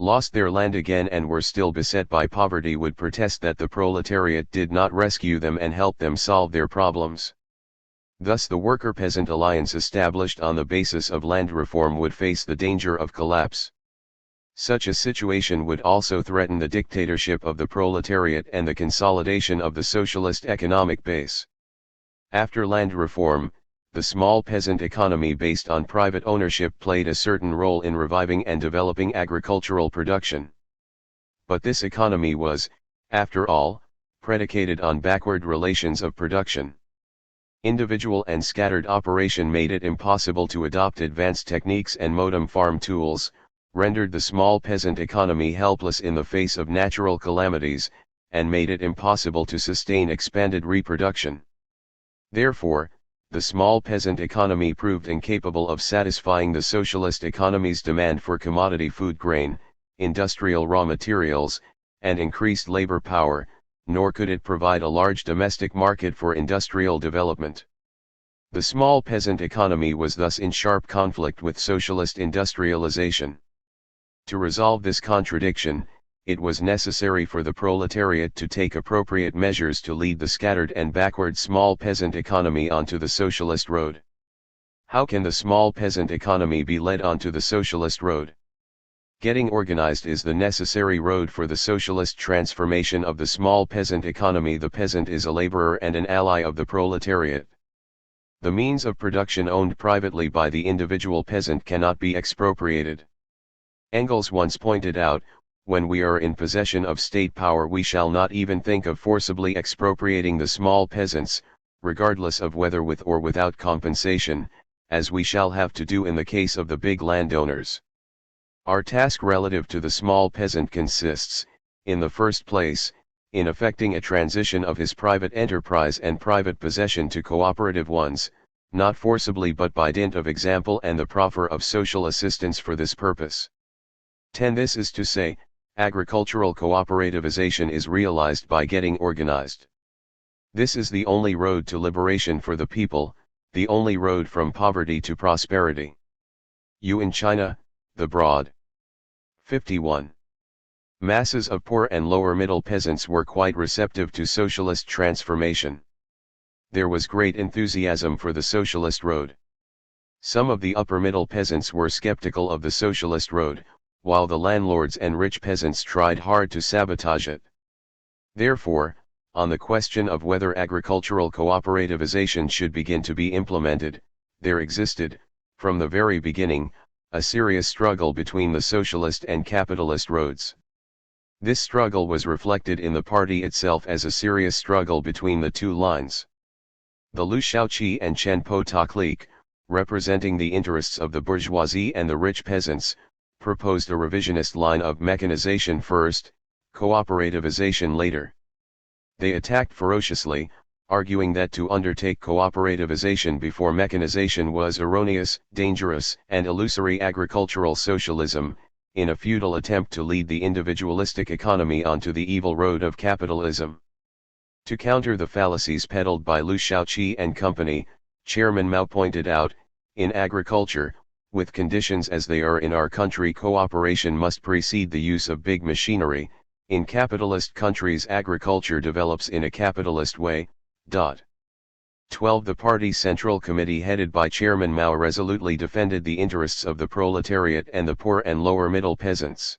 Lost their land again and were still beset by poverty would protest that the proletariat did not rescue them and help them solve their problems. Thus the worker-peasant alliance established on the basis of land reform would face the danger of collapse. Such a situation would also threaten the dictatorship of the proletariat and the consolidation of the socialist economic base. After land reform, the small peasant economy based on private ownership played a certain role in reviving and developing agricultural production. But this economy was, after all, predicated on backward relations of production. Individual and scattered operation made it impossible to adopt advanced techniques and modern farm tools, rendered the small peasant economy helpless in the face of natural calamities, and made it impossible to sustain expanded reproduction. Therefore, the small peasant economy proved incapable of satisfying the socialist economy's demand for commodity food grain, industrial raw materials, and increased labor power, nor could it provide a large domestic market for industrial development. The small peasant economy was thus in sharp conflict with socialist industrialization. To resolve this contradiction, it was necessary for the proletariat to take appropriate measures to lead the scattered and backward small peasant economy onto the socialist road. How can the small peasant economy be led onto the socialist road? Getting organized is the necessary road for the socialist transformation of the small peasant economy. The peasant is a laborer and an ally of the proletariat. The means of production owned privately by the individual peasant cannot be expropriated. Engels once pointed out, when we are in possession of state power we shall not even think of forcibly expropriating the small peasants, regardless of whether with or without compensation, as we shall have to do in the case of the big landowners. Our task relative to the small peasant consists, in the first place, in effecting a transition of his private enterprise and private possession to cooperative ones, not forcibly but by dint of example and the proffer of social assistance for this purpose. 10. This is to say, agricultural cooperativization is realized by getting organized. This is the only road to liberation for the people, the only road from poverty to prosperity. In China, the Broad. 51. Masses of poor and lower middle peasants were quite receptive to socialist transformation. There was great enthusiasm for the socialist road. Some of the upper middle peasants were skeptical of the socialist road, while the landlords and rich peasants tried hard to sabotage it. Therefore, on the question of whether agricultural cooperativization should begin to be implemented, there existed, from the very beginning, a serious struggle between the socialist and capitalist roads. This struggle was reflected in the party itself as a serious struggle between the two lines. The Liu Shaoqi and Chen Po Ta clique, representing the interests of the bourgeoisie and the rich peasants, proposed a revisionist line of mechanization first, cooperativization later. They attacked ferociously, arguing that to undertake cooperativization before mechanization was erroneous, dangerous, and illusory agricultural socialism, in a futile attempt to lead the individualistic economy onto the evil road of capitalism. To counter the fallacies peddled by Liu Shaoqi and company, Chairman Mao pointed out, in agriculture, with conditions as they are in our country, cooperation must precede the use of big machinery. In capitalist countries agriculture develops in a capitalist way. 12. The party's Central Committee headed by Chairman Mao resolutely defended the interests of the proletariat and the poor and lower middle peasants.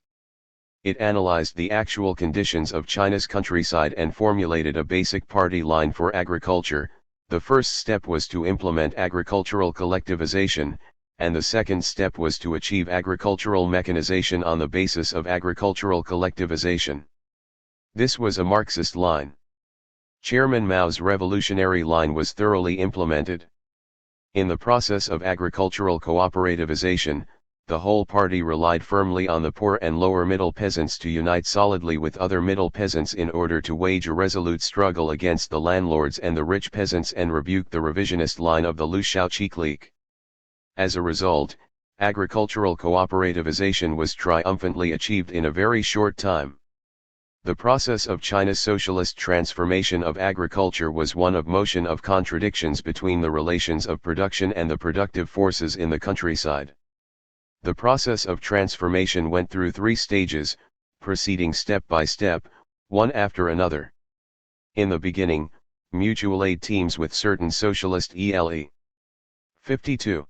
It analyzed the actual conditions of China's countryside and formulated a basic party line for agriculture. The first step was to implement agricultural collectivization, and the second step was to achieve agricultural mechanization on the basis of agricultural collectivization. This was a Marxist line. Chairman Mao's revolutionary line was thoroughly implemented. In the process of agricultural cooperativization, the whole party relied firmly on the poor and lower middle peasants to unite solidly with other middle peasants in order to wage a resolute struggle against the landlords and the rich peasants and rebuke the revisionist line of the Liu Shaoqi clique. As a result, agricultural cooperativization was triumphantly achieved in a very short time. The process of China's socialist transformation of agriculture was one of motion of contradictions between the relations of production and the productive forces in the countryside. The process of transformation went through 3 stages, proceeding step by step, one after another. In the beginning, mutual aid teams with certain socialist ELE. 52.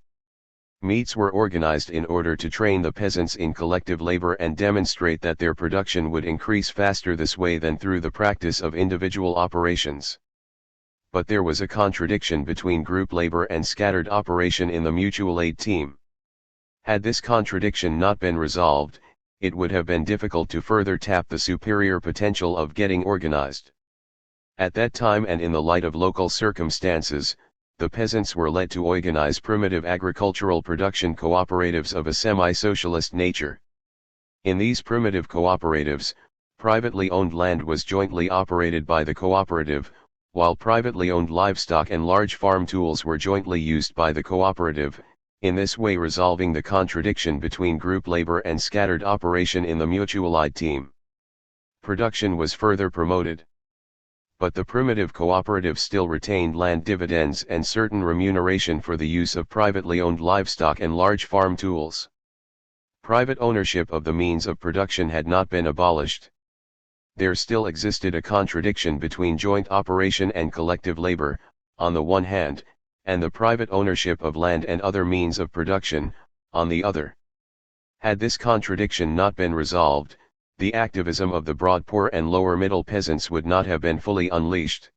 Meets were organized in order to train the peasants in collective labor and demonstrate that their production would increase faster this way than through the practice of individual operations. but there was a contradiction between group labor and scattered operation in the mutual aid team. Had this contradiction not been resolved, it would have been difficult to further tap the superior potential of getting organized. At that time, and in the light of local circumstances, the peasants were led to organize primitive agricultural production cooperatives of a semi-socialist nature. In these primitive cooperatives, privately owned land was jointly operated by the cooperative, while privately owned livestock and large farm tools were jointly used by the cooperative, in this way resolving the contradiction between group labor and scattered operation in the mutual aid team. Production was further promoted. But the primitive cooperative still retained land dividends and certain remuneration for the use of privately owned livestock and large farm tools. Private ownership of the means of production had not been abolished. There still existed a contradiction between joint operation and collective labor, on the one hand, and the private ownership of land and other means of production, on the other. Had this contradiction not been resolved, the activism of the broad poor and lower middle peasants would not have been fully unleashed.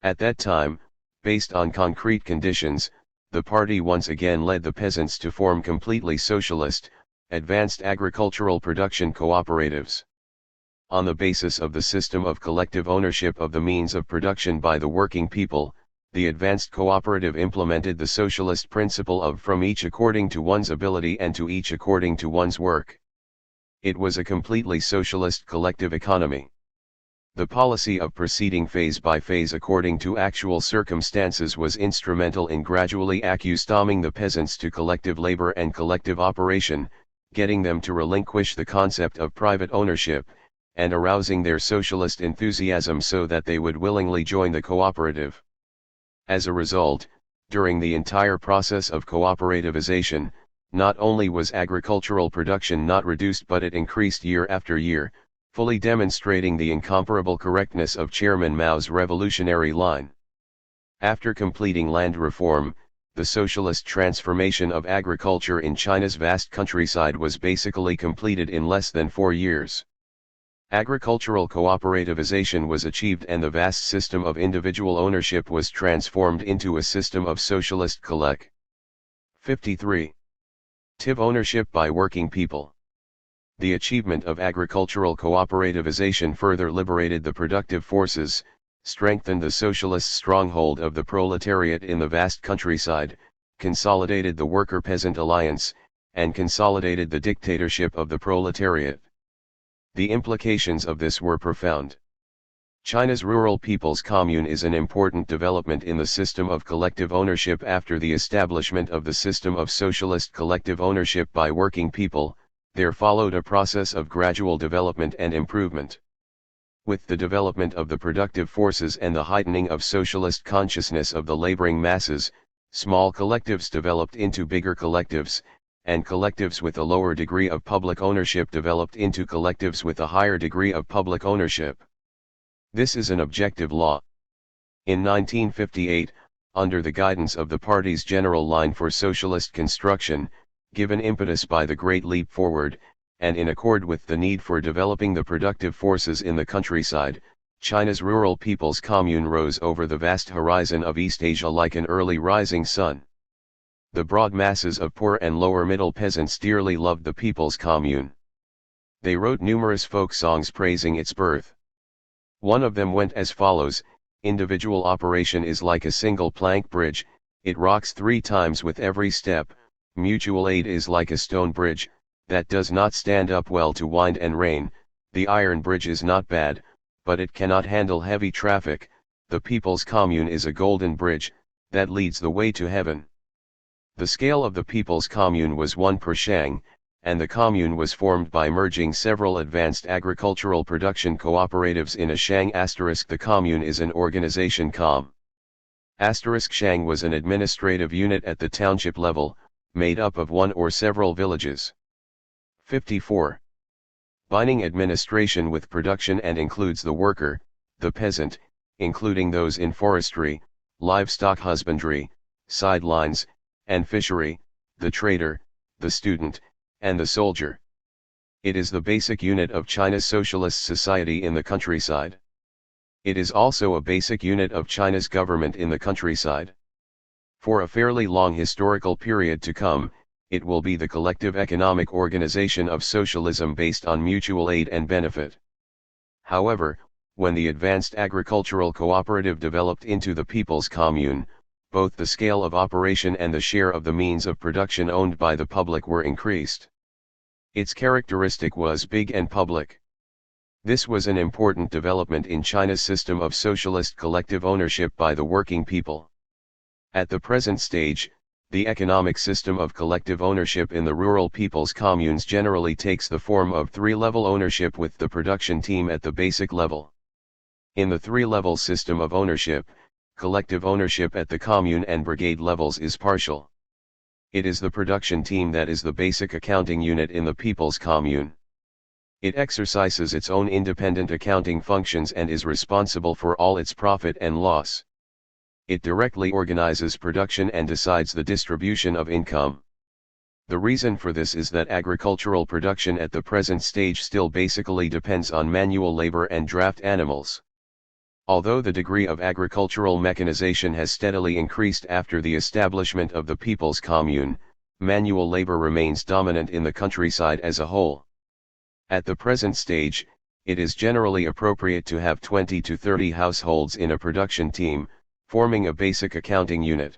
At that time, based on concrete conditions, the party once again led the peasants to form completely socialist, advanced agricultural production cooperatives. On the basis of the system of collective ownership of the means of production by the working people, the advanced cooperative implemented the socialist principle of from each according to one's ability and to each according to one's work. It was a completely socialist collective economy. The policy of proceeding phase by phase according to actual circumstances was instrumental in gradually accustoming the peasants to collective labor and collective operation, getting them to relinquish the concept of private ownership, and arousing their socialist enthusiasm so that they would willingly join the cooperative. As a result, during the entire process of cooperativization, not only was agricultural production not reduced but it increased year after year, fully demonstrating the incomparable correctness of Chairman Mao's revolutionary line. After completing land reform, the socialist transformation of agriculture in China's vast countryside was basically completed in less than 4 years. Agricultural cooperativization was achieved and the vast system of individual ownership was transformed into a system of socialist collect. 53. Tive ownership by working people. The achievement of agricultural cooperativization further liberated the productive forces, strengthened the socialist stronghold of the proletariat in the vast countryside, consolidated the worker-peasant alliance, and consolidated the dictatorship of the proletariat. The implications of this were profound. China's rural people's commune is an important development in the system of collective ownership after the establishment of the system of socialist collective ownership by working people. There followed a process of gradual development and improvement. With the development of the productive forces and the heightening of socialist consciousness of the laboring masses, small collectives developed into bigger collectives, and collectives with a lower degree of public ownership developed into collectives with a higher degree of public ownership. This is an objective law. In 1958, under the guidance of the party's general line for socialist construction, given impetus by the Great Leap Forward, and in accord with the need for developing the productive forces in the countryside, China's rural people's commune rose over the vast horizon of East Asia like an early rising sun. The broad masses of poor and lower middle peasants dearly loved the people's commune. They wrote numerous folk songs praising its birth. One of them went as follows: individual operation is like a single plank bridge, it rocks 3 times with every step. Mutual aid is like a stone bridge, that does not stand up well to wind and rain. The iron bridge is not bad, but it cannot handle heavy traffic. The people's commune is a golden bridge, that leads the way to heaven. The scale of the people's commune was 1 per shang, and the commune was formed by merging several advanced agricultural production cooperatives in a shang. The commune is an organization shang was an administrative unit at the township level, made up of 1 or several villages. 54. Binding administration with production and includes the worker, the peasant, including those in forestry, livestock husbandry, sidelines, and fishery, the trader, the student, and the soldier. It is the basic unit of China's socialist society in the countryside. It is also a basic unit of China's government in the countryside. For a fairly long historical period to come, it will be the collective economic organization of socialism based on mutual aid and benefit. However, when the advanced agricultural cooperative developed into the People's Commune, both the scale of operation and the share of the means of production owned by the public were increased. Its characteristic was big and public. This was an important development in China's system of socialist collective ownership by the working people. At the present stage, the economic system of collective ownership in the rural people's communes generally takes the form of three-level ownership with the production team at the basic level. In the three-level system of ownership, collective ownership at the commune and brigade levels is partial. It is the production team that is the basic accounting unit in the people's commune. It exercises its own independent accounting functions and is responsible for all its profit and loss. It directly organizes production and decides the distribution of income. The reason for this is that agricultural production at the present stage still basically depends on manual labor and draft animals. Although the degree of agricultural mechanization has steadily increased after the establishment of the People's Commune, manual labor remains dominant in the countryside as a whole. At the present stage, it is generally appropriate to have 20 to 30 households in a production team, forming a basic accounting unit.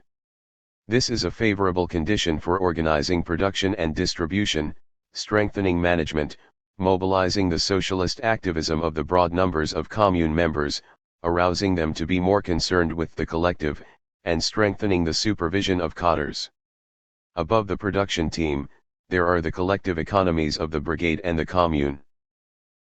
This is a favorable condition for organizing production and distribution, strengthening management, mobilizing the socialist activism of the broad numbers of commune members, arousing them to be more concerned with the collective, and strengthening the supervision of cadres. Above the production team, there are the collective economies of the brigade and the commune.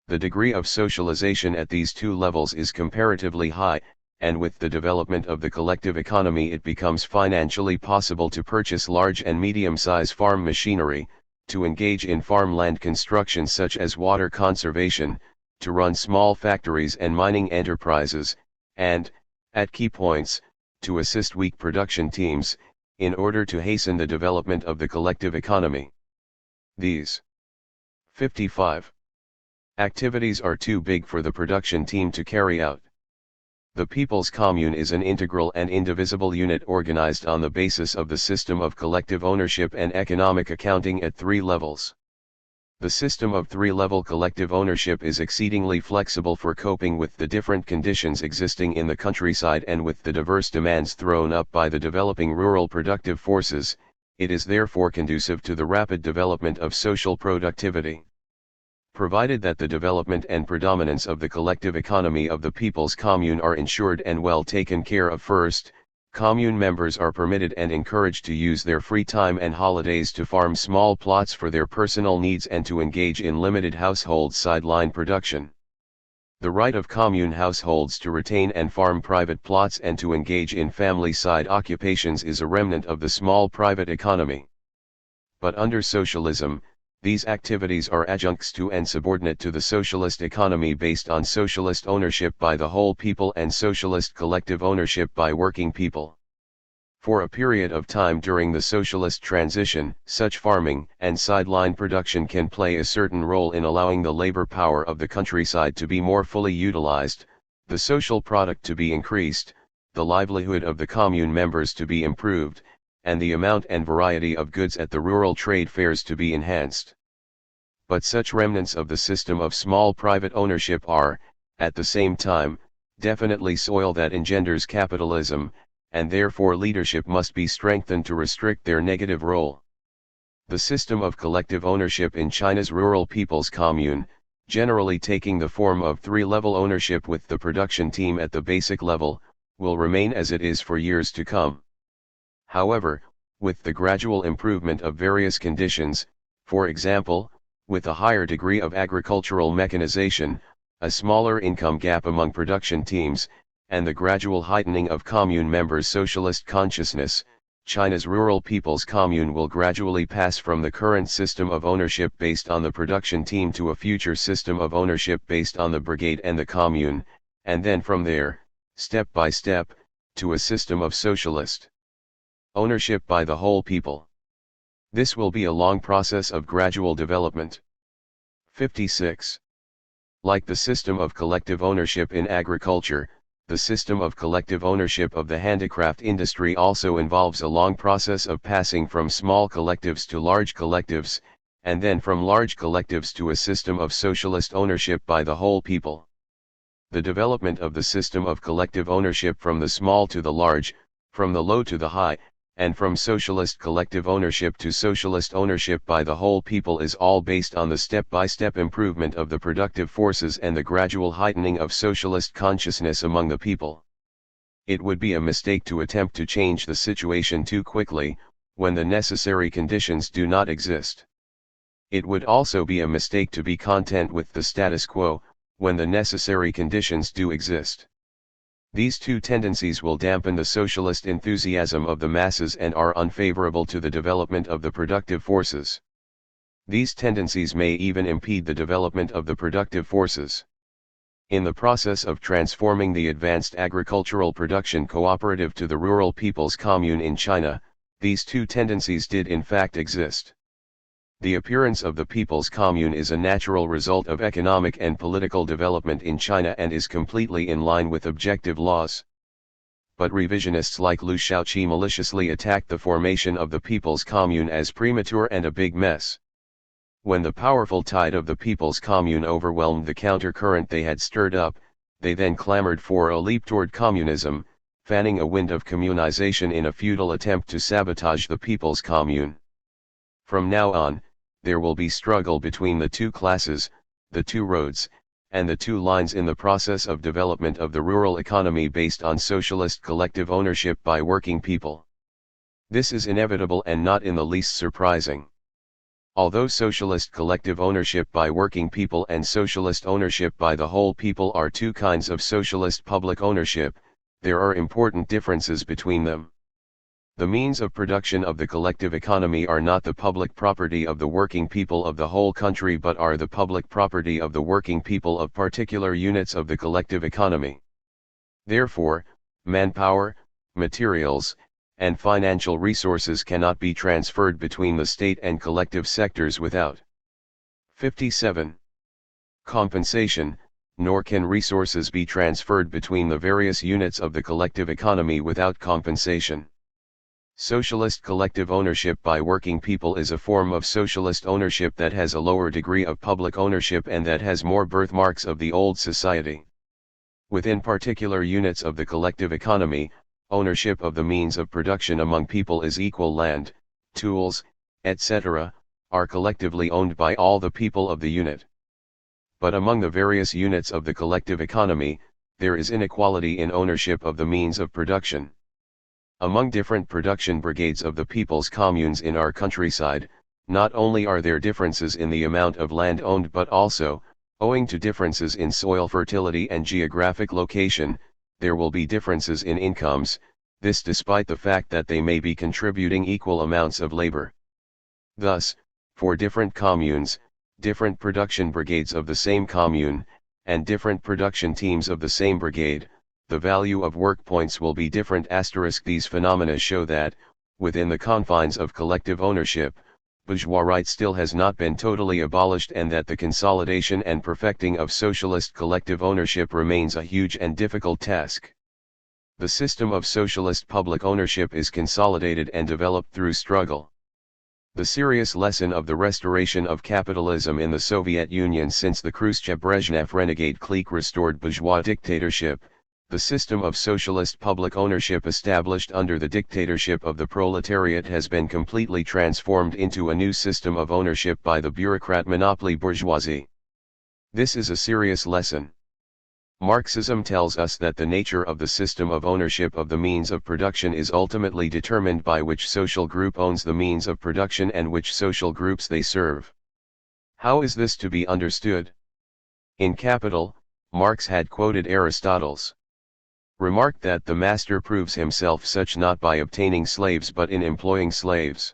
The degree of socialization at these two levels is comparatively high, and with the development of the collective economy it becomes financially possible to purchase large and medium-size farm machinery, to engage in farmland construction such as water conservation, to run small factories and mining enterprises, and, at key points, to assist weak production teams, in order to hasten the development of the collective economy. These 55 activities are too big for the production team to carry out. The People's Commune is an integral and indivisible unit organized on the basis of the system of collective ownership and economic accounting at three levels. The system of three-level collective ownership is exceedingly flexible for coping with the different conditions existing in the countryside and with the diverse demands thrown up by the developing rural productive forces. It is therefore conducive to the rapid development of social productivity. Provided that the development and predominance of the collective economy of the People's Commune are ensured and well taken care of first, commune members are permitted and encouraged to use their free time and holidays to farm small plots for their personal needs and to engage in limited household sideline production. The right of commune households to retain and farm private plots and to engage in family-side occupations is a remnant of the small private economy. But under socialism, these activities are adjuncts to and subordinate to the socialist economy based on socialist ownership by the whole people and socialist collective ownership by working people. For a period of time during the socialist transition, such farming and sideline production can play a certain role in allowing the labor power of the countryside to be more fully utilized, the social product to be increased, the livelihood of the commune members to be improved, and the amount and variety of goods at the rural trade fairs to be enhanced. But such remnants of the system of small private ownership are, at the same time, definitely soil that engenders capitalism, and therefore leadership must be strengthened to restrict their negative role. The system of collective ownership in China's rural people's commune, generally taking the form of three-level ownership with the production team at the basic level, will remain as it is for years to come. However, with the gradual improvement of various conditions, for example, with a higher degree of agricultural mechanization, a smaller income gap among production teams, and the gradual heightening of commune members' socialist consciousness, China's rural people's commune will gradually pass from the current system of ownership based on the production team to a future system of ownership based on the brigade and the commune, and then from there, step by step, to a system of socialist ownership by the whole people. This will be a long process of gradual development. 56. Like the system of collective ownership in agriculture, the system of collective ownership of the handicraft industry also involves a long process of passing from small collectives to large collectives, and then from large collectives to a system of socialist ownership by the whole people. The development of the system of collective ownership from the small to the large, from the low to the high, and from socialist collective ownership to socialist ownership by the whole people is all based on the step-by-step improvement of the productive forces and the gradual heightening of socialist consciousness among the people. It would be a mistake to attempt to change the situation too quickly, when the necessary conditions do not exist. It would also be a mistake to be content with the status quo, when the necessary conditions do exist. These two tendencies will dampen the socialist enthusiasm of the masses and are unfavorable to the development of the productive forces. These tendencies may even impede the development of the productive forces. In the process of transforming the advanced agricultural production cooperative to the rural people's commune in China, these two tendencies did in fact exist. The appearance of the People's Commune is a natural result of economic and political development in China and is completely in line with objective laws. But revisionists like Liu Shaoqi maliciously attacked the formation of the People's Commune as premature and a big mess. When the powerful tide of the People's Commune overwhelmed the counter-current they had stirred up, they then clamored for a leap toward communism, fanning a wind of communization in a futile attempt to sabotage the People's Commune. From now on, there will be struggle between the two classes, the two roads, and the two lines in the process of development of the rural economy based on socialist collective ownership by working people. This is inevitable and not in the least surprising. Although socialist collective ownership by working people and socialist ownership by the whole people are two kinds of socialist public ownership, there are important differences between them. The means of production of the collective economy are not the public property of the working people of the whole country but are the public property of the working people of particular units of the collective economy. Therefore, manpower, materials, and financial resources cannot be transferred between the state and collective sectors without 57. Compensation, nor can resources be transferred between the various units of the collective economy without compensation. Socialist collective ownership by working people is a form of socialist ownership that has a lower degree of public ownership and that has more birthmarks of the old society. Within particular units of the collective economy, ownership of the means of production among people is equal. Land, tools, etc., are collectively owned by all the people of the unit. But among the various units of the collective economy, there is inequality in ownership of the means of production. Among different production brigades of the people's communes in our countryside, not only are there differences in the amount of land owned but also, owing to differences in soil fertility and geographic location, there will be differences in incomes, this despite the fact that they may be contributing equal amounts of labor. Thus, for different communes, different production brigades of the same commune, and different production teams of the same brigade, the value of work points will be different. These phenomena show that, within the confines of collective ownership, bourgeois right still has not been totally abolished and that the consolidation and perfecting of socialist collective ownership remains a huge and difficult task. The system of socialist public ownership is consolidated and developed through struggle. The serious lesson of the restoration of capitalism in the Soviet Union since the Khrushchev-Brezhnev renegade clique restored bourgeois dictatorship, the system of socialist public ownership established under the dictatorship of the proletariat has been completely transformed into a new system of ownership by the bureaucrat monopoly bourgeoisie. This is a serious lesson. Marxism tells us that the nature of the system of ownership of the means of production is ultimately determined by which social group owns the means of production and which social groups they serve. How is this to be understood? In Capital, Marx had quoted Aristotle's remark that the master proves himself such not by obtaining slaves but in employing slaves.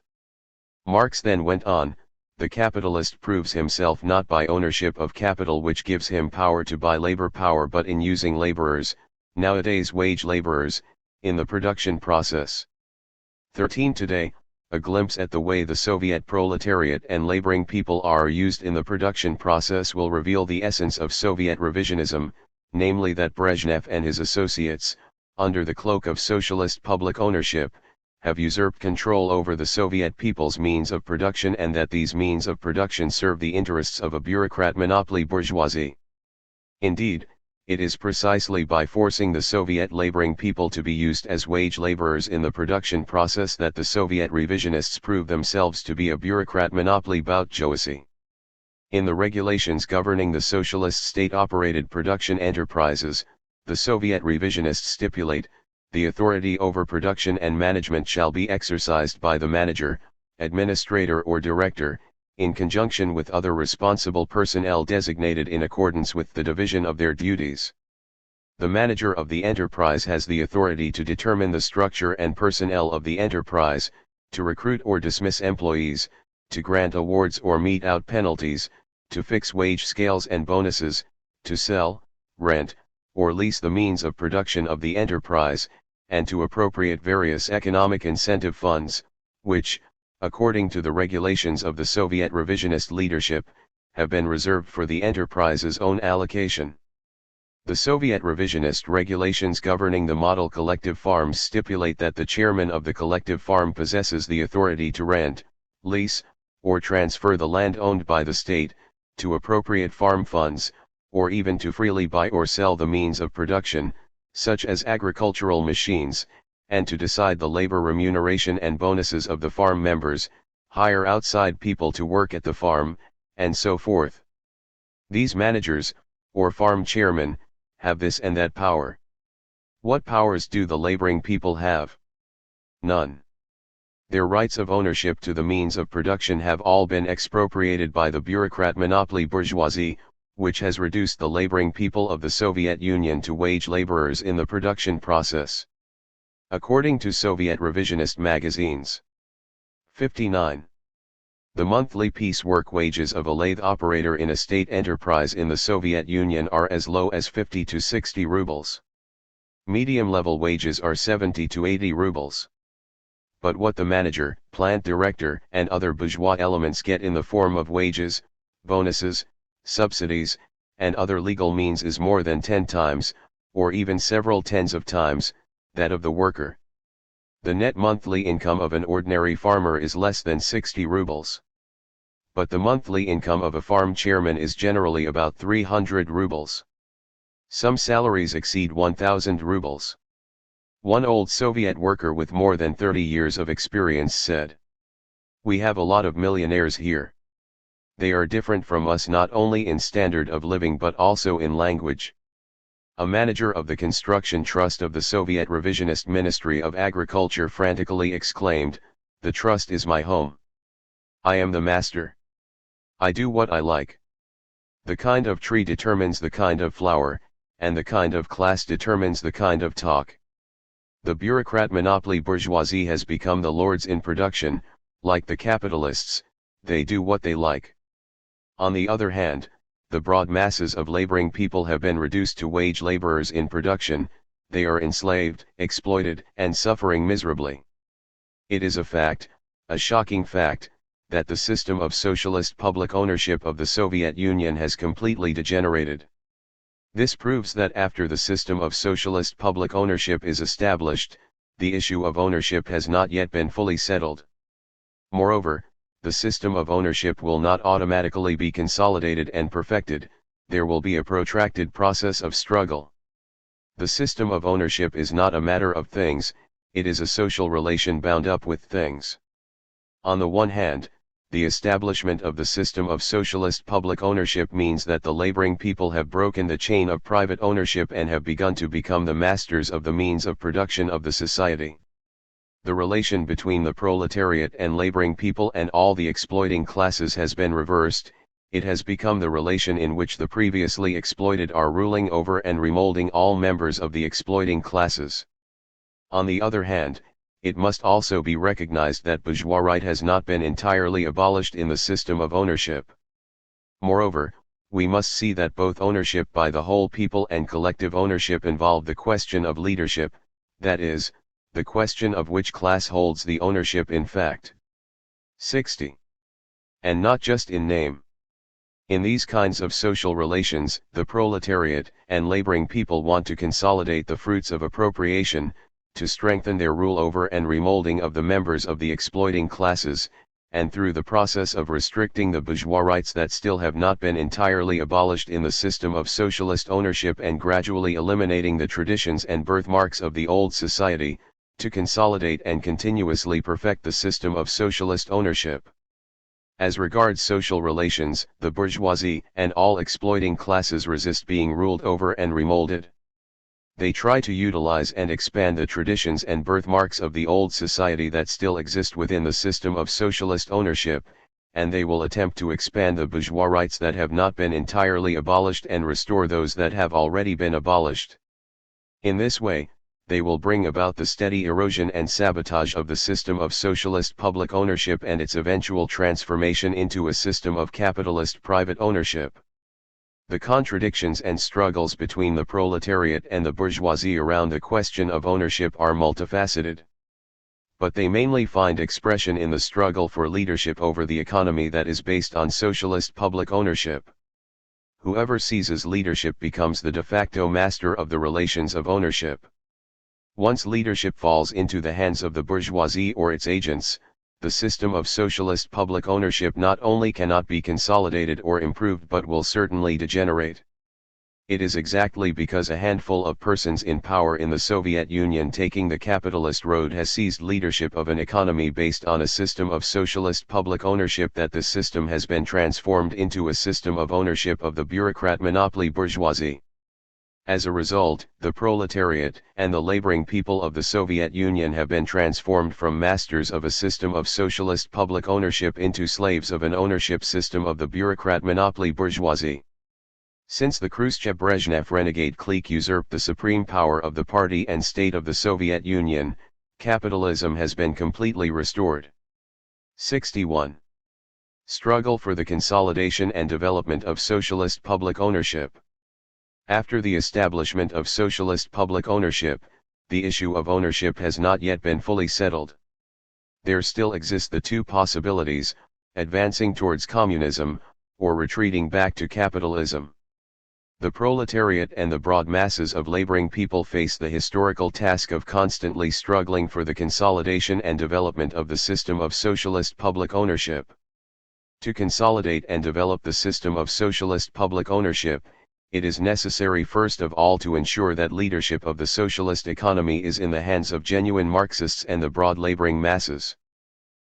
Marx then went on, the capitalist proves himself not by ownership of capital which gives him power to buy labor power but in using laborers, nowadays wage laborers, in the production process. 13 Today, a glimpse at the way the Soviet proletariat and laboring people are used in the production process will reveal the essence of Soviet revisionism, namely that Brezhnev and his associates, under the cloak of socialist public ownership, have usurped control over the Soviet people's means of production and that these means of production serve the interests of a bureaucrat monopoly bourgeoisie. Indeed, it is precisely by forcing the Soviet laboring people to be used as wage laborers in the production process that the Soviet revisionists prove themselves to be a bureaucrat monopoly bourgeoisie. In the regulations governing the socialist state-operated production enterprises, the Soviet revisionists stipulate, the authority over production and management shall be exercised by the manager, administrator or director, in conjunction with other responsible personnel designated in accordance with the division of their duties. The manager of the enterprise has the authority to determine the structure and personnel of the enterprise, to recruit or dismiss employees, to grant awards or mete out penalties, to fix wage scales and bonuses, to sell, rent, or lease the means of production of the enterprise, and to appropriate various economic incentive funds, which, according to the regulations of the Soviet revisionist leadership, have been reserved for the enterprise's own allocation. The Soviet revisionist regulations governing the model collective farms stipulate that the chairman of the collective farm possesses the authority to rent, lease, or transfer the land owned by the state, to appropriate farm funds, or even to freely buy or sell the means of production, such as agricultural machines, and to decide the labor remuneration and bonuses of the farm members, hire outside people to work at the farm, and so forth. These managers, or farm chairmen, have this and that power. What powers do the laboring people have? None. Their rights of ownership to the means of production have all been expropriated by the bureaucrat monopoly bourgeoisie, which has reduced the laboring people of the Soviet Union to wage laborers in the production process. According to Soviet revisionist magazines. 59. The monthly piecework wages of a lathe operator in a state enterprise in the Soviet Union are as low as 50 to 60 rubles. Medium-level wages are 70 to 80 rubles. But what the manager, plant director, and other bourgeois elements get in the form of wages, bonuses, subsidies, and other legal means is more than 10 times, or even several tens of times, that of the worker. The net monthly income of an ordinary farmer is less than 60 rubles. But the monthly income of a farm chairman is generally about 300 rubles. Some salaries exceed 1,000 rubles. One old Soviet worker with more than 30 years of experience said, "We have a lot of millionaires here. They are different from us not only in standard of living but also in language." A manager of the construction trust of the Soviet revisionist Ministry of Agriculture frantically exclaimed, "The trust is my home. I am the master. I do what I like. The kind of tree determines the kind of flower, and the kind of class determines the kind of talk." The bureaucrat monopoly bourgeoisie has become the lords in production, like the capitalists, they do what they like. On the other hand, the broad masses of laboring people have been reduced to wage laborers in production, they are enslaved, exploited, and suffering miserably. It is a fact, a shocking fact, that the system of socialist public ownership of the Soviet Union has completely degenerated. This proves that after the system of socialist public ownership is established, the issue of ownership has not yet been fully settled. Moreover, the system of ownership will not automatically be consolidated and perfected, there will be a protracted process of struggle. The system of ownership is not a matter of things, it is a social relation bound up with things. On the one hand, the establishment of the system of socialist public ownership means that the laboring people have broken the chain of private ownership and have begun to become the masters of the means of production of the society. The relation between the proletariat and laboring people and all the exploiting classes has been reversed, it has become the relation in which the previously exploited are ruling over and remolding all members of the exploiting classes. On the other hand, it must also be recognized that bourgeois right has not been entirely abolished in the system of ownership. Moreover, we must see that both ownership by the whole people and collective ownership involve the question of leadership, that is, the question of which class holds the ownership in fact. 60. And not just in name. In these kinds of social relations, the proletariat and laboring people want to consolidate the fruits of appropriation, to strengthen their rule over and remolding of the members of the exploiting classes, and through the process of restricting the bourgeois rights that still have not been entirely abolished in the system of socialist ownership and gradually eliminating the traditions and birthmarks of the old society, to consolidate and continuously perfect the system of socialist ownership. As regards social relations, the bourgeoisie and all exploiting classes resist being ruled over and remolded. They try to utilize and expand the traditions and birthmarks of the old society that still exist within the system of socialist ownership, and they will attempt to expand the bourgeois rights that have not been entirely abolished and restore those that have already been abolished. In this way, they will bring about the steady erosion and sabotage of the system of socialist public ownership and its eventual transformation into a system of capitalist private ownership. The contradictions and struggles between the proletariat and the bourgeoisie around the question of ownership are multifaceted. But they mainly find expression in the struggle for leadership over the economy that is based on socialist public ownership. Whoever seizes leadership becomes the de facto master of the relations of ownership. Once leadership falls into the hands of the bourgeoisie or its agents, the system of socialist public ownership not only cannot be consolidated or improved but will certainly degenerate. It is exactly because a handful of persons in power in the Soviet Union taking the capitalist road has seized leadership of an economy based on a system of socialist public ownership that this system has been transformed into a system of ownership of the bureaucrat monopoly bourgeoisie. As a result, the proletariat and the laboring people of the Soviet Union have been transformed from masters of a system of socialist public ownership into slaves of an ownership system of the bureaucrat monopoly bourgeoisie. Since the Khrushchev-Brezhnev renegade clique usurped the supreme power of the party and state of the Soviet Union, capitalism has been completely restored. 61. Struggle for the consolidation and development of socialist public ownership. After the establishment of socialist public ownership, the issue of ownership has not yet been fully settled. There still exist the two possibilities, advancing towards communism, or retreating back to capitalism. The proletariat and the broad masses of laboring people face the historical task of constantly struggling for the consolidation and development of the system of socialist public ownership. To consolidate and develop the system of socialist public ownership, it is necessary first of all to ensure that leadership of the socialist economy is in the hands of genuine Marxists and the broad laboring masses.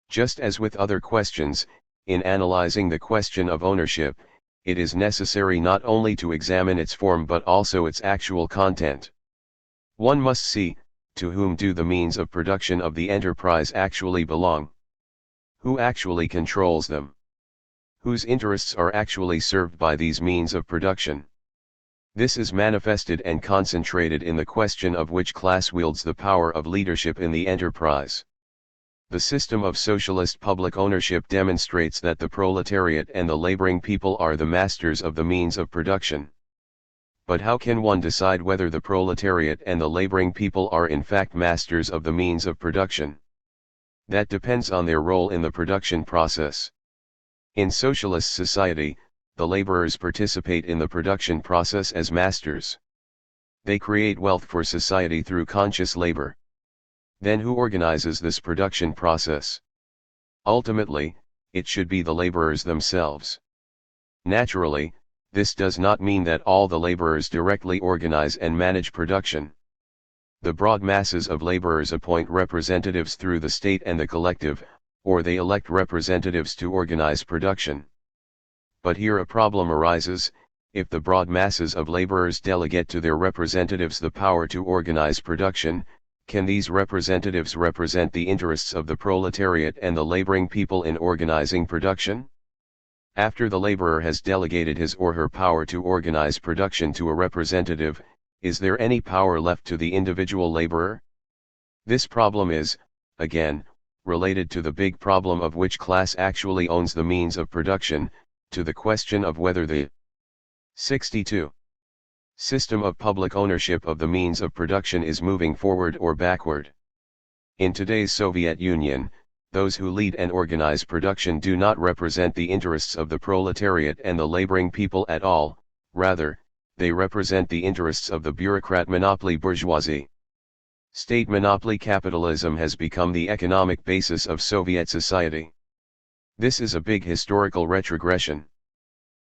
Just as with other questions, in analyzing the question of ownership, it is necessary not only to examine its form but also its actual content. One must see, to whom do the means of production of the enterprise actually belong? Who actually controls them? Whose interests are actually served by these means of production? This is manifested and concentrated in the question of which class wields the power of leadership in the enterprise. The system of socialist public ownership demonstrates that the proletariat and the laboring people are the masters of the means of production. But how can one decide whether the proletariat and the laboring people are in fact masters of the means of production? That depends on their role in the production process. In socialist society, the laborers participate in the production process as masters. They create wealth for society through conscious labor. Then who organizes this production process? Ultimately, it should be the laborers themselves. Naturally, this does not mean that all the laborers directly organize and manage production. The broad masses of laborers appoint representatives through the state and the collective, or they elect representatives to organize production. But here a problem arises: if the broad masses of laborers delegate to their representatives the power to organize production, can these representatives represent the interests of the proletariat and the laboring people in organizing production? After the laborer has delegated his or her power to organize production to a representative, is there any power left to the individual laborer? This problem is, again, related to the big problem of which class actually owns the means of production, to the question of whether the 62. System of public ownership of the means of production is moving forward or backward. In today's Soviet Union, those who lead and organize production do not represent the interests of the proletariat and the laboring people at all, rather, they represent the interests of the bureaucrat monopoly bourgeoisie. State monopoly capitalism has become the economic basis of Soviet society. This is a big historical retrogression.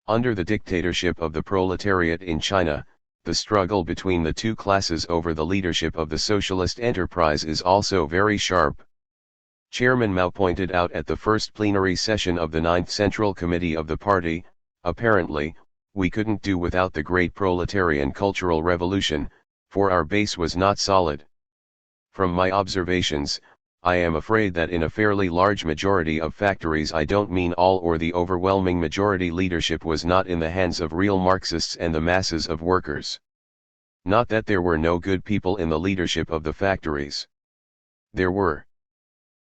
Under the dictatorship of the proletariat in China, the struggle between the two classes over the leadership of the socialist enterprise is also very sharp. Chairman Mao pointed out at the first plenary session of the 9th Central Committee of the party, apparently, we couldn't do without the great proletarian cultural revolution, for our base was not solid. From my observations, I am afraid that in a fairly large majority of factories, I don't mean all or the overwhelming majority, leadership was not in the hands of real Marxists and the masses of workers. Not that there were no good people in the leadership of the factories. There were.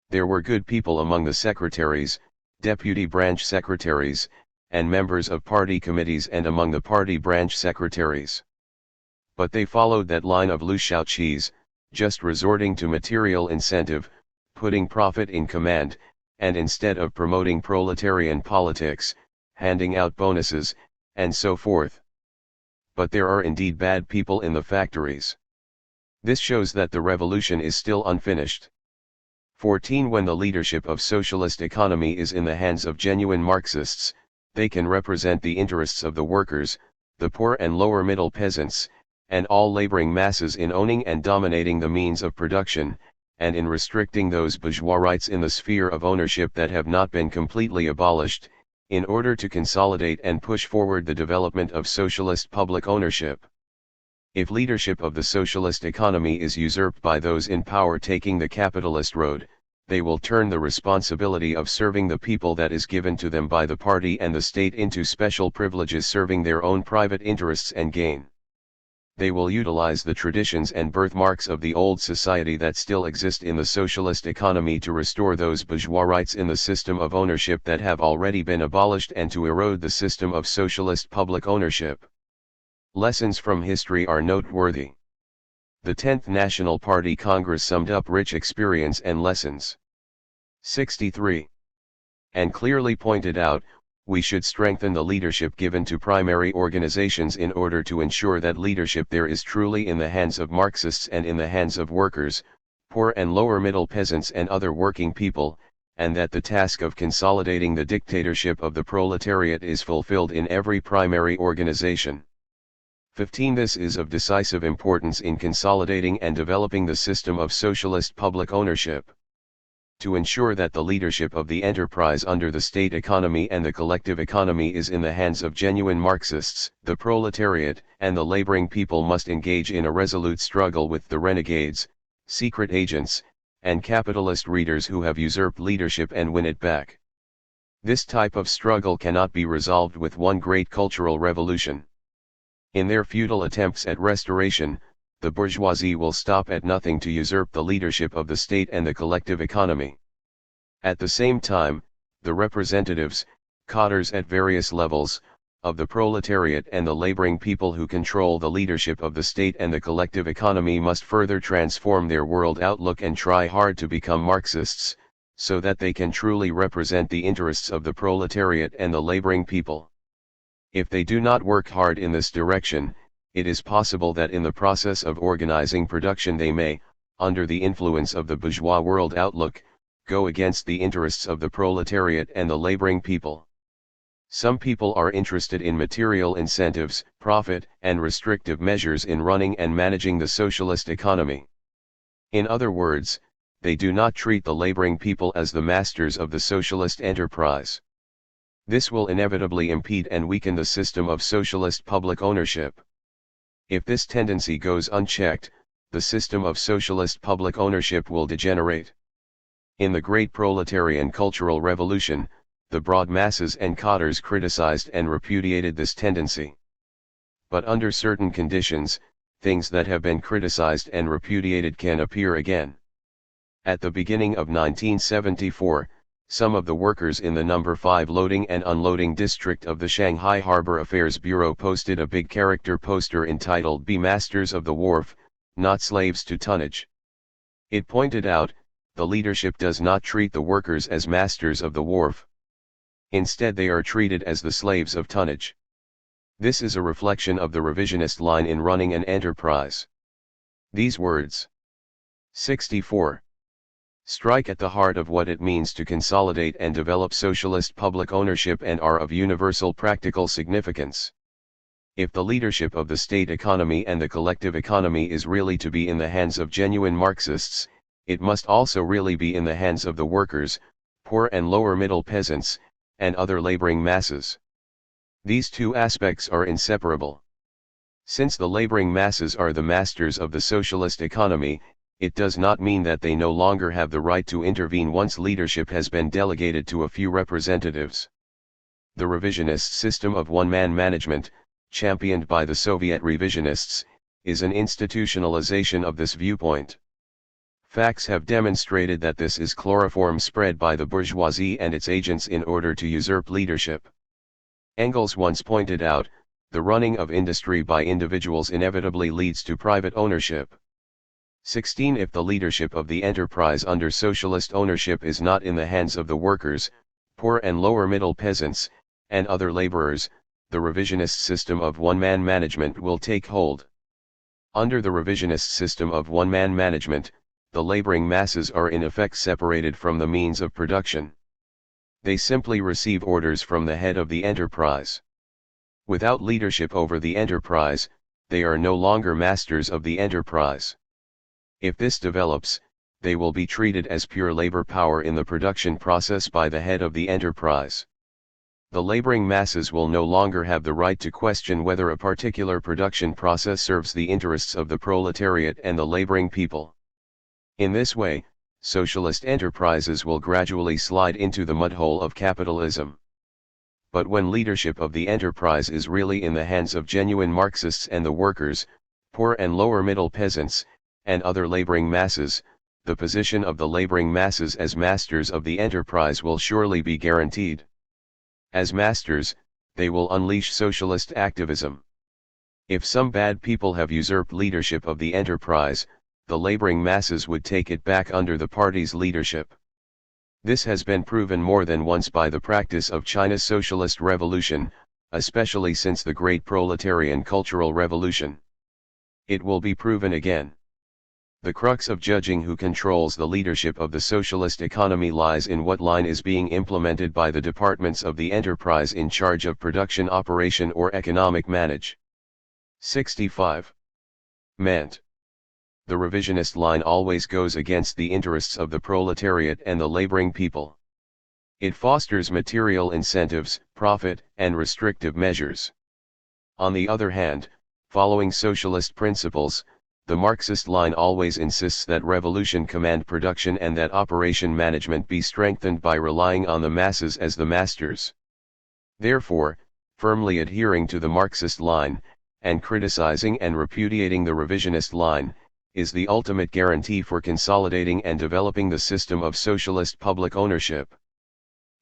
There were good people among the secretaries, deputy branch secretaries, and members of party committees and among the party branch secretaries. But they followed that line of Liu Shaoqi's, just resorting to material incentive, putting profit in command, and instead of promoting proletarian politics, handing out bonuses, and so forth. But there are indeed bad people in the factories. This shows that the revolution is still unfinished. 14. When the leadership of socialist economy is in the hands of genuine Marxists, they can represent the interests of the workers, the poor and lower middle peasants, and all laboring masses in owning and dominating the means of production, and in restricting those bourgeois rights in the sphere of ownership that have not been completely abolished, in order to consolidate and push forward the development of socialist public ownership. If leadership of the socialist economy is usurped by those in power taking the capitalist road, they will turn the responsibility of serving the people that is given to them by the party and the state into special privileges serving their own private interests and gain. They will utilize the traditions and birthmarks of the old society that still exist in the socialist economy to restore those bourgeois rights in the system of ownership that have already been abolished and to erode the system of socialist public ownership. Lessons from history are noteworthy. The 10th National Party Congress summed up rich experience and lessons. 63. And clearly pointed out, we should strengthen the leadership given to primary organizations in order to ensure that leadership there is truly in the hands of Marxists and in the hands of workers, poor and lower middle peasants and other working people, and that the task of consolidating the dictatorship of the proletariat is fulfilled in every primary organization. 15. This is of decisive importance in consolidating and developing the system of socialist public ownership. To ensure that the leadership of the enterprise under the state economy and the collective economy is in the hands of genuine Marxists, the proletariat and the laboring people must engage in a resolute struggle with the renegades, secret agents, and capitalist leaders who have usurped leadership and win it back. This type of struggle cannot be resolved with one great cultural revolution. In their futile attempts at restoration, the bourgeoisie will stop at nothing to usurp the leadership of the state and the collective economy. At the same time, the representatives, cadres at various levels, of the proletariat and the laboring people who control the leadership of the state and the collective economy must further transform their world outlook and try hard to become Marxists, so that they can truly represent the interests of the proletariat and the laboring people. If they do not work hard in this direction, it is possible that in the process of organizing production they may, under the influence of the bourgeois world outlook, go against the interests of the proletariat and the laboring people. Some people are interested in material incentives, profit, and restrictive measures in running and managing the socialist economy. In other words, they do not treat the laboring people as the masters of the socialist enterprise. This will inevitably impede and weaken the system of socialist public ownership. If this tendency goes unchecked, the system of socialist public ownership will degenerate. In the great proletarian cultural revolution, the broad masses and cadres criticized and repudiated this tendency. But under certain conditions, things that have been criticized and repudiated can appear again. At the beginning of 1974, some of the workers in the No. 5 loading and unloading district of the Shanghai Harbor Affairs Bureau posted a big character poster entitled "Be Masters of the Wharf, Not Slaves to Tonnage." It pointed out, the leadership does not treat the workers as masters of the wharf. Instead they are treated as the slaves of tonnage. This is a reflection of the revisionist line in running an enterprise. These words, 64, strike at the heart of what it means to consolidate and develop socialist public ownership and are of universal practical significance. If the leadership of the state economy and the collective economy is really to be in the hands of genuine Marxists, it must also really be in the hands of the workers, poor and lower middle peasants, and other laboring masses. These two aspects are inseparable. Since the laboring masses are the masters of the socialist economy, it does not mean that they no longer have the right to intervene once leadership has been delegated to a few representatives. The revisionist system of one-man management, championed by the Soviet revisionists, is an institutionalization of this viewpoint. Facts have demonstrated that this is chloroform spread by the bourgeoisie and its agents in order to usurp leadership. Engels once pointed out, the running of industry by individuals inevitably leads to private ownership. 16. If the leadership of the enterprise under socialist ownership is not in the hands of the workers, poor and lower middle peasants, and other laborers, the revisionist system of one-man management will take hold. Under the revisionist system of one-man management, the laboring masses are in effect separated from the means of production. They simply receive orders from the head of the enterprise. Without leadership over the enterprise, they are no longer masters of the enterprise. If this develops, they will be treated as pure labor power in the production process by the head of the enterprise. The laboring masses will no longer have the right to question whether a particular production process serves the interests of the proletariat and the laboring people. In this way, socialist enterprises will gradually slide into the mudhole of capitalism. But when leadership of the enterprise is really in the hands of genuine Marxists and the workers, poor and lower middle peasants, and other laboring masses, the position of the laboring masses as masters of the enterprise will surely be guaranteed. As masters, they will unleash socialist activism. If some bad people have usurped leadership of the enterprise, the laboring masses would take it back under the party's leadership. This has been proven more than once by the practice of China's socialist revolution, especially since the Great Proletarian Cultural Revolution. It will be proven again. The crux of judging who controls the leadership of the socialist economy lies in what line is being implemented by the departments of the enterprise in charge of production operation or economic manage. 65. Ment. The revisionist line always goes against the interests of the proletariat and the laboring people. It fosters material incentives, profit, and restrictive measures. On the other hand, following socialist principles, the Marxist line always insists that revolution command production and that operation management be strengthened by relying on the masses as the masters. Therefore, firmly adhering to the Marxist line, and criticizing and repudiating the revisionist line, is the ultimate guarantee for consolidating and developing the system of socialist public ownership.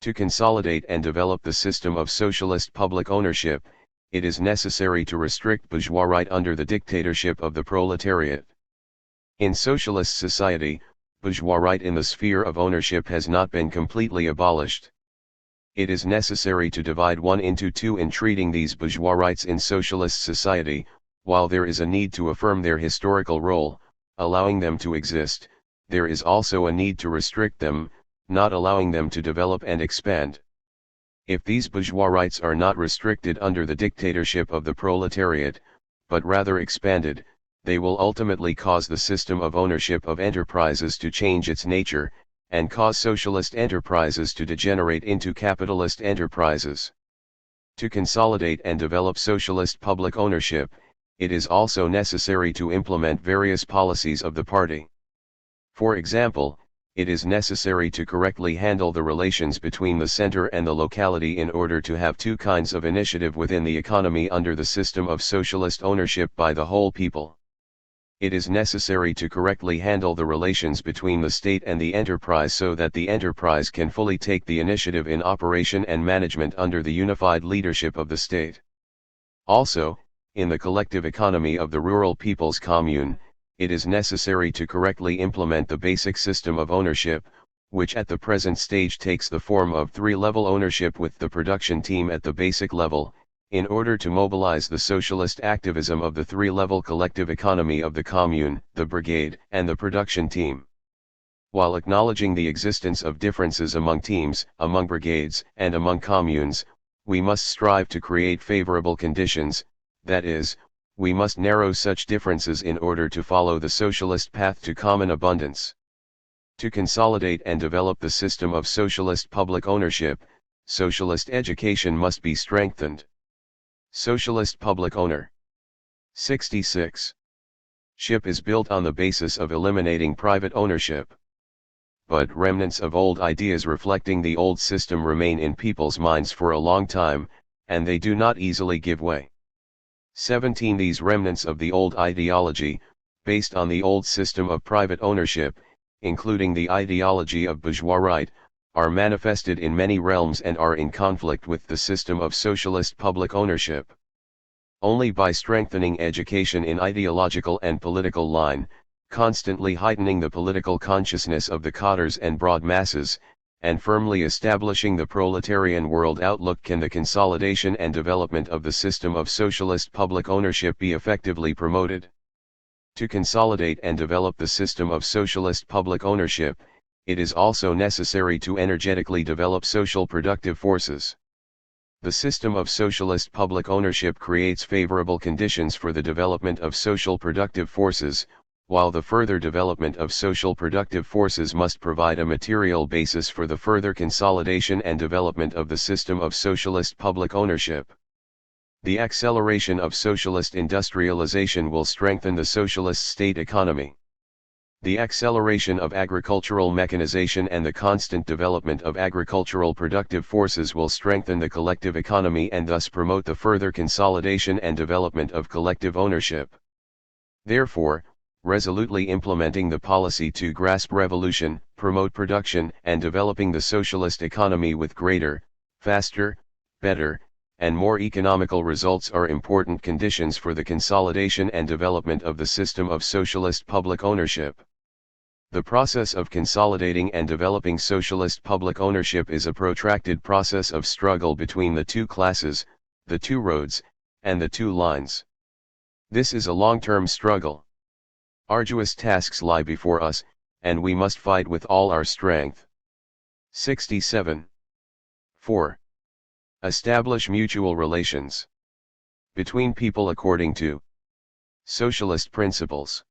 To consolidate and develop the system of socialist public ownership, it is necessary to restrict bourgeois right under the dictatorship of the proletariat. In socialist society, bourgeois right in the sphere of ownership has not been completely abolished. It is necessary to divide one into two in treating these bourgeois rights in socialist society. While there is a need to affirm their historical role, allowing them to exist, there is also a need to restrict them, not allowing them to develop and expand. If these bourgeois rights are not restricted under the dictatorship of the proletariat, but rather expanded, they will ultimately cause the system of ownership of enterprises to change its nature, and cause socialist enterprises to degenerate into capitalist enterprises. To consolidate and develop socialist public ownership, it is also necessary to implement various policies of the party. For example, it is necessary to correctly handle the relations between the center and the locality in order to have two kinds of initiative within the economy under the system of socialist ownership by the whole people. It is necessary to correctly handle the relations between the state and the enterprise so that the enterprise can fully take the initiative in operation and management under the unified leadership of the state. Also, in the collective economy of the rural people's commune, it is necessary to correctly implement the basic system of ownership, which at the present stage takes the form of three-level ownership with the production team at the basic level, in order to mobilize the socialist activism of the three-level collective economy of the commune, the brigade, and the production team. While acknowledging the existence of differences among teams, among brigades, and among communes, we must strive to create favorable conditions, that is, we must narrow such differences in order to follow the socialist path to common abundance. To consolidate and develop the system of socialist public ownership, socialist education must be strengthened. Socialist public owner. 66. Ship is built on the basis of eliminating private ownership. But remnants of old ideas reflecting the old system remain in people's minds for a long time, and they do not easily give way. 17. These remnants of the old ideology, based on the old system of private ownership, including the ideology of bourgeois right, are manifested in many realms and are in conflict with the system of socialist public ownership. Only by strengthening education in ideological and political line, constantly heightening the political consciousness of the cadres and broad masses, and firmly establishing the proletarian world outlook can the consolidation and development of the system of socialist public ownership be effectively promoted. To consolidate and develop the system of socialist public ownership, it is also necessary to energetically develop social productive forces. The system of socialist public ownership creates favorable conditions for the development of social productive forces, while the further development of social productive forces must provide a material basis for the further consolidation and development of the system of socialist public ownership. The acceleration of socialist industrialization will strengthen the socialist state economy. The acceleration of agricultural mechanization and the constant development of agricultural productive forces will strengthen the collective economy and thus promote the further consolidation and development of collective ownership. Therefore, resolutely implementing the policy to grasp revolution, promote production, and developing the socialist economy with greater, faster, better, and more economical results are important conditions for the consolidation and development of the system of socialist public ownership. The process of consolidating and developing socialist public ownership is a protracted process of struggle between the two classes, the two roads, and the two lines. This is a long-term struggle. Arduous tasks lie before us, and we must fight with all our strength. 67. 4. Establish mutual relations between people according to socialist principles.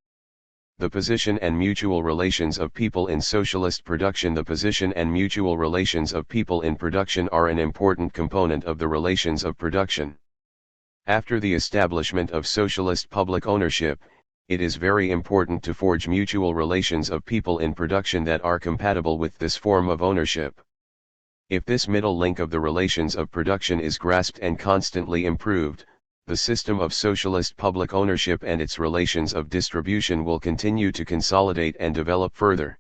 The position and mutual relations of people in socialist production. The position and mutual relations of people in production are an important component of the relations of production. After the establishment of socialist public ownership, it is very important to forge mutual relations of people in production that are compatible with this form of ownership. If this middle link of the relations of production is grasped and constantly improved, the system of socialist public ownership and its relations of distribution will continue to consolidate and develop further.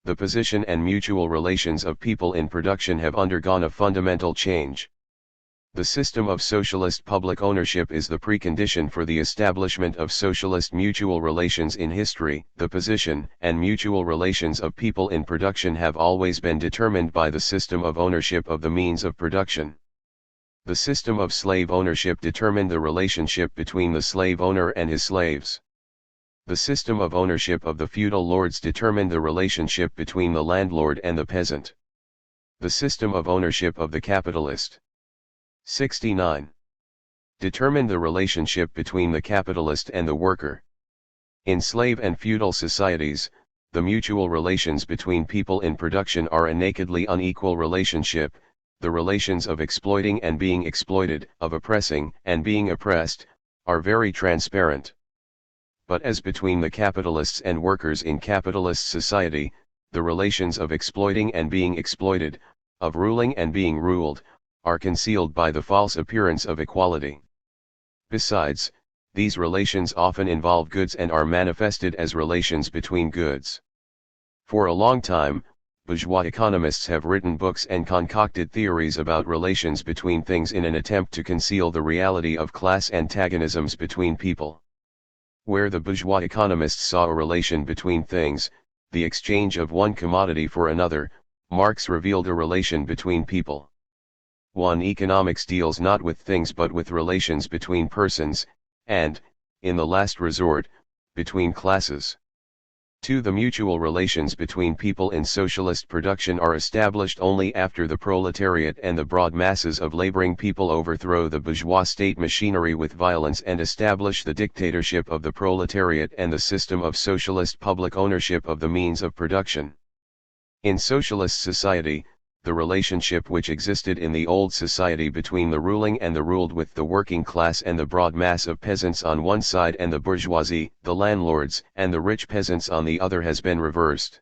The position and mutual relations of people in production have undergone a fundamental change. The system of socialist public ownership is the precondition for the establishment of socialist mutual relations in history. The position and mutual relations of people in production have always been determined by the system of ownership of the means of production. The system of slave ownership determined the relationship between the slave owner and his slaves. The system of ownership of the feudal lords determined the relationship between the landlord and the peasant. The system of ownership of the capitalist 69. Determine the relationship between the capitalist and the worker. In slave and feudal societies, the mutual relations between people in production are a nakedly unequal relationship, the relations of exploiting and being exploited, of oppressing and being oppressed, are very transparent. But as between the capitalists and workers in capitalist society, the relations of exploiting and being exploited, of ruling and being ruled, are concealed by the false appearance of equality. Besides, these relations often involve goods and are manifested as relations between goods. For a long time, bourgeois economists have written books and concocted theories about relations between things in an attempt to conceal the reality of class antagonisms between people. Where the bourgeois economists saw a relation between things, the exchange of one commodity for another, Marx revealed a relation between people. 1. Economics deals not with things but with relations between persons, and, in the last resort, between classes. 2. The mutual relations between people in socialist production are established only after the proletariat and the broad masses of laboring people overthrow the bourgeois state machinery with violence and establish the dictatorship of the proletariat and the system of socialist public ownership of the means of production. In socialist society, the relationship which existed in the old society between the ruling and the ruled, with the working class and the broad mass of peasants on one side and the bourgeoisie, the landlords, and the rich peasants on the other, has been reversed.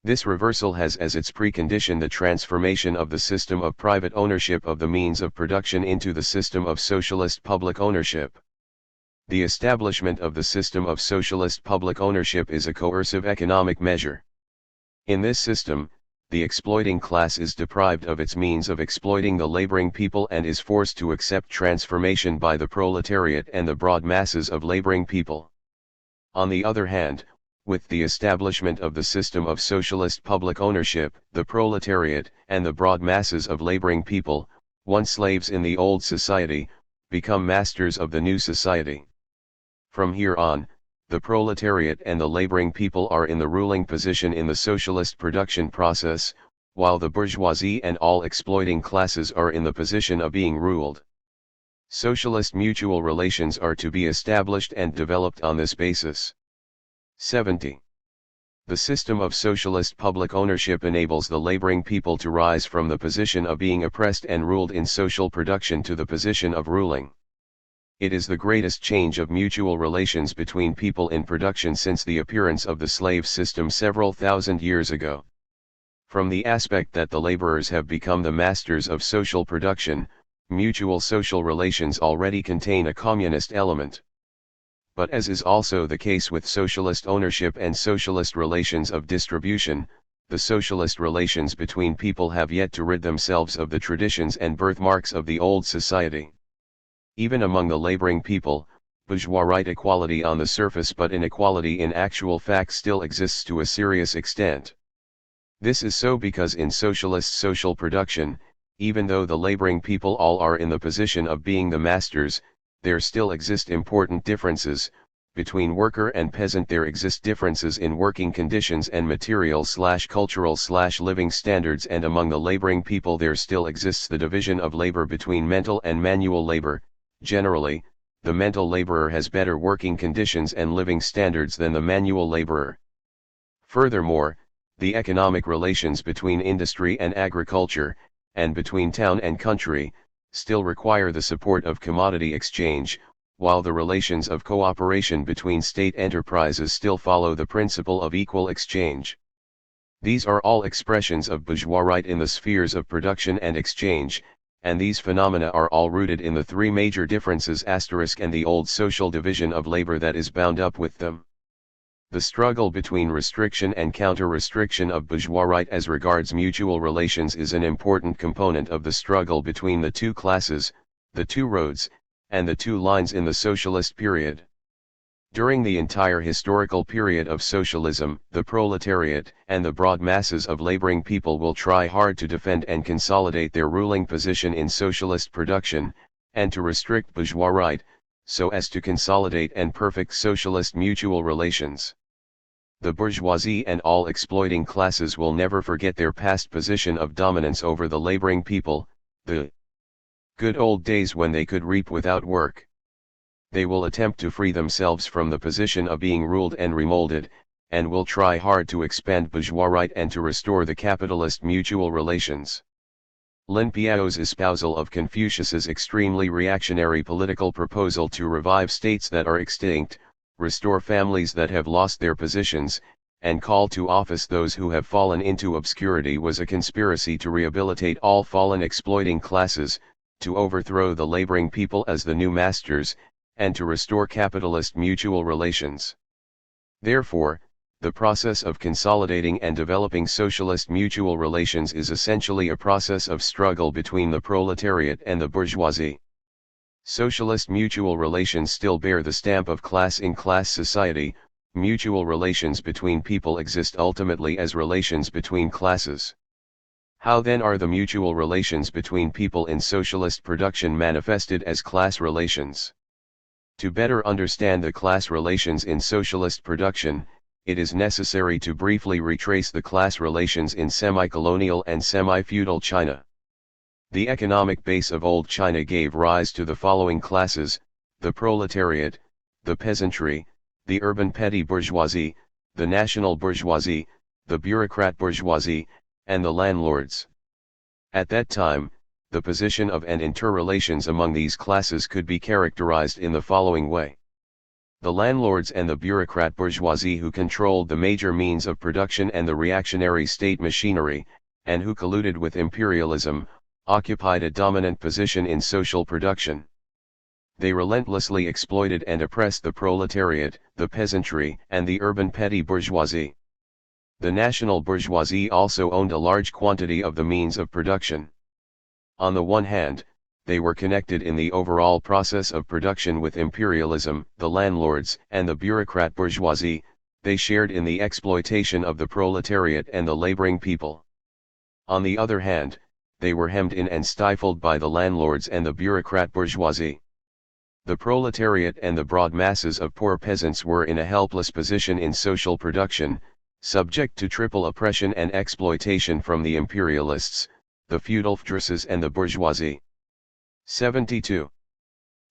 This reversal has as its precondition the transformation of the system of private ownership of the means of production into the system of socialist public ownership. The establishment of the system of socialist public ownership is a coercive economic measure. In this system, the exploiting class is deprived of its means of exploiting the laboring people and is forced to accept transformation by the proletariat and the broad masses of laboring people. On the other hand, with the establishment of the system of socialist public ownership, the proletariat and the broad masses of laboring people, once slaves in the old society, become masters of the new society. From here on, the proletariat and the laboring people are in the ruling position in the socialist production process, while the bourgeoisie and all exploiting classes are in the position of being ruled. Socialist mutual relations are to be established and developed on this basis. 70. The system of socialist public ownership enables the laboring people to rise from the position of being oppressed and ruled in social production to the position of ruling. It is the greatest change of mutual relations between people in production since the appearance of the slave system several thousand years ago. From the aspect that the laborers have become the masters of social production, mutual social relations already contain a communist element. But as is also the case with socialist ownership and socialist relations of distribution, the socialist relations between people have yet to rid themselves of the traditions and birthmarks of the old society. Even among the laboring people, bourgeois right equality on the surface but inequality in actual fact still exists to a serious extent. This is so because in socialist social production, even though the laboring people all are in the position of being the masters, there still exist important differences. Between worker and peasant there exist differences in working conditions and material/cultural/living standards, and among the laboring people there still exists the division of labor between mental and manual labor. Generally, the mental laborer has better working conditions and living standards than the manual laborer. Furthermore, the economic relations between industry and agriculture, and between town and country, still require the support of commodity exchange, while the relations of cooperation between state enterprises still follow the principle of equal exchange. These are all expressions of bourgeois right in the spheres of production and exchange, and these phenomena are all rooted in the three major differences and the old social division of labor that is bound up with them. The struggle between restriction and counter-restriction of bourgeois right as regards mutual relations is an important component of the struggle between the two classes, the two roads, and the two lines in the socialist period. During the entire historical period of socialism, the proletariat and the broad masses of laboring people will try hard to defend and consolidate their ruling position in socialist production, and to restrict bourgeois right, so as to consolidate and perfect socialist mutual relations. The bourgeoisie and all exploiting classes will never forget their past position of dominance over the laboring people, the good old days when they could reap without work. They will attempt to free themselves from the position of being ruled and remolded, and will try hard to expand bourgeois right and to restore the capitalist mutual relations. Lin Piao's espousal of Confucius's extremely reactionary political proposal to revive states that are extinct, restore families that have lost their positions, and call to office those who have fallen into obscurity was a conspiracy to rehabilitate all fallen exploiting classes, to overthrow the laboring people as the new masters, and to restore capitalist mutual relations. Therefore, the process of consolidating and developing socialist mutual relations is essentially a process of struggle between the proletariat and the bourgeoisie. Socialist mutual relations still bear the stamp of class-in-class society. Mutual relations between people exist ultimately as relations between classes. How then are the mutual relations between people in socialist production manifested as class relations? To better understand the class relations in socialist production, it is necessary to briefly retrace the class relations in semi-colonial and semi-feudal China. The economic base of old China gave rise to the following classes: the proletariat, the peasantry, the urban petty bourgeoisie, the national bourgeoisie, the bureaucrat bourgeoisie, and the landlords. At that time, the position of and interrelations among these classes could be characterized in the following way. The landlords and the bureaucrat bourgeoisie, who controlled the major means of production and the reactionary state machinery, and who colluded with imperialism, occupied a dominant position in social production. They relentlessly exploited and oppressed the proletariat, the peasantry, and the urban petty bourgeoisie. The national bourgeoisie also owned a large quantity of the means of production. On the one hand, they were connected in the overall process of production with imperialism. The landlords and the bureaucrat bourgeoisie, they shared in the exploitation of the proletariat and the laboring people. On the other hand, they were hemmed in and stifled by the landlords and the bureaucrat bourgeoisie. The proletariat and the broad masses of poor peasants were in a helpless position in social production, subject to triple oppression and exploitation from the imperialists, the feudal fortresses, and the bourgeoisie. 72.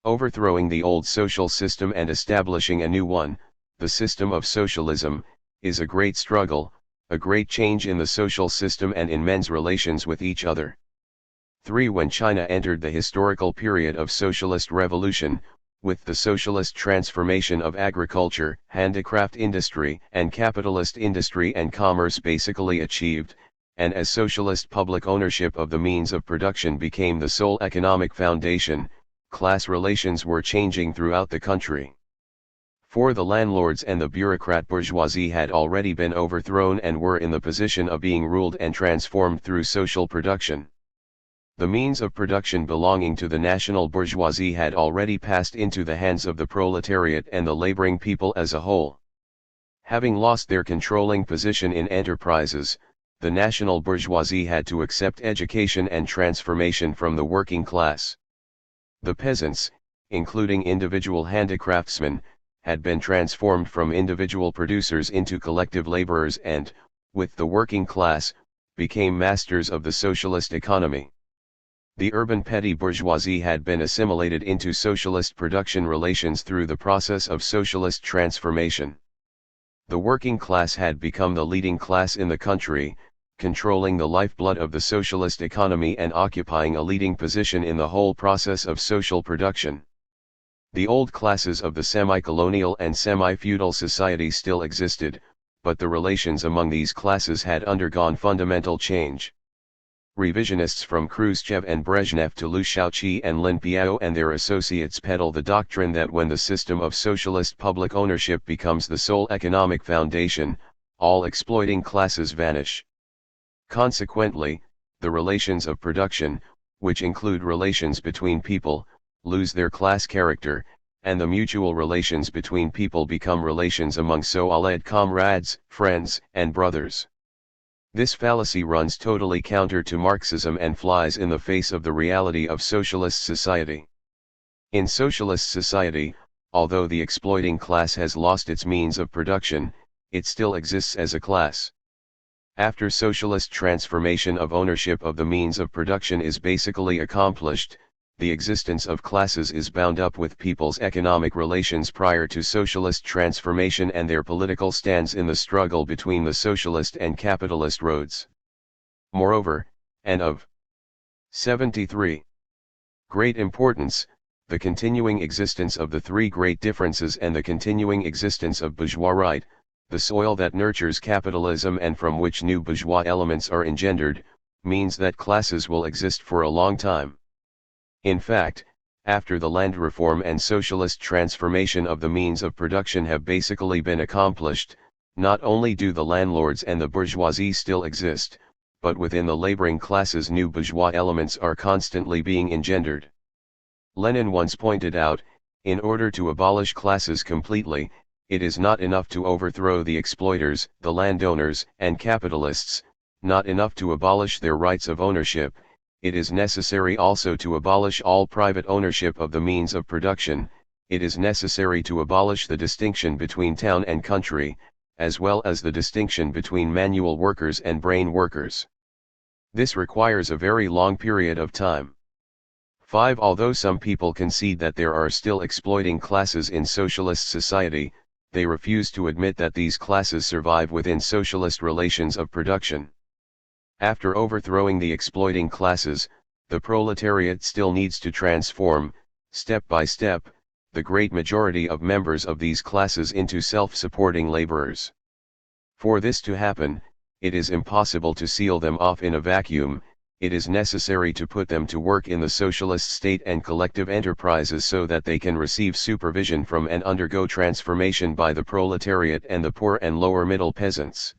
Overthrowing the old social system and establishing a new one, the system of socialism, is a great struggle, a great change in the social system and in men's relations with each other. 3. When China entered the historical period of socialist revolution, with the socialist transformation of agriculture, handicraft industry, and capitalist industry and commerce basically achieved, and as socialist public ownership of the means of production became the sole economic foundation, class relations were changing throughout the country. For the landlords and the bureaucrat bourgeoisie had already been overthrown and were in the position of being ruled and transformed through social production. The means of production belonging to the national bourgeoisie had already passed into the hands of the proletariat and the laboring people as a whole. Having lost their controlling position in enterprises, the national bourgeoisie had to accept education and transformation from the working class. The peasants, including individual handicraftsmen, had been transformed from individual producers into collective laborers and, with the working class, became masters of the socialist economy. The urban petty bourgeoisie had been assimilated into socialist production relations through the process of socialist transformation. The working class had become the leading class in the country, controlling the lifeblood of the socialist economy and occupying a leading position in the whole process of social production. The old classes of the semi-colonial and semi-feudal society still existed, but the relations among these classes had undergone fundamental change. Revisionists from Khrushchev and Brezhnev to Liu Shaoqi and Lin Piao and their associates peddle the doctrine that when the system of socialist public ownership becomes the sole economic foundation, all exploiting classes vanish. Consequently, the relations of production, which include relations between people, lose their class character, and the mutual relations between people become relations among so-called comrades, friends, and brothers. This fallacy runs totally counter to Marxism and flies in the face of the reality of socialist society. In socialist society, although the exploiting class has lost its means of production, it still exists as a class. After socialist transformation of ownership of the means of production is basically accomplished, the existence of classes is bound up with people's economic relations prior to socialist transformation and their political stands in the struggle between the socialist and capitalist roads. Moreover, and of 73. Great importance, the continuing existence of the three great differences and the continuing existence of bourgeois right, the soil that nurtures capitalism and from which new bourgeois elements are engendered, means that classes will exist for a long time. In fact, after the land reform and socialist transformation of the means of production have basically been accomplished, not only do the landlords and the bourgeoisie still exist, but within the laboring classes new bourgeois elements are constantly being engendered. Lenin once pointed out, in order to abolish classes completely, it is not enough to overthrow the exploiters, the landowners, and capitalists, not enough to abolish their rights of ownership, it is necessary also to abolish all private ownership of the means of production, it is necessary to abolish the distinction between town and country, as well as the distinction between manual workers and brain workers. This requires a very long period of time. 5. Although some people concede that there are still exploiting classes in socialist society, they refuse to admit that these classes survive within socialist relations of production. After overthrowing the exploiting classes, the proletariat still needs to transform, step by step, the great majority of members of these classes into self-supporting laborers. For this to happen, it is impossible to seal them off in a vacuum, it is necessary to put them to work in the socialist state and collective enterprises so that they can receive supervision from and undergo transformation by the proletariat and the poor and lower middle peasants.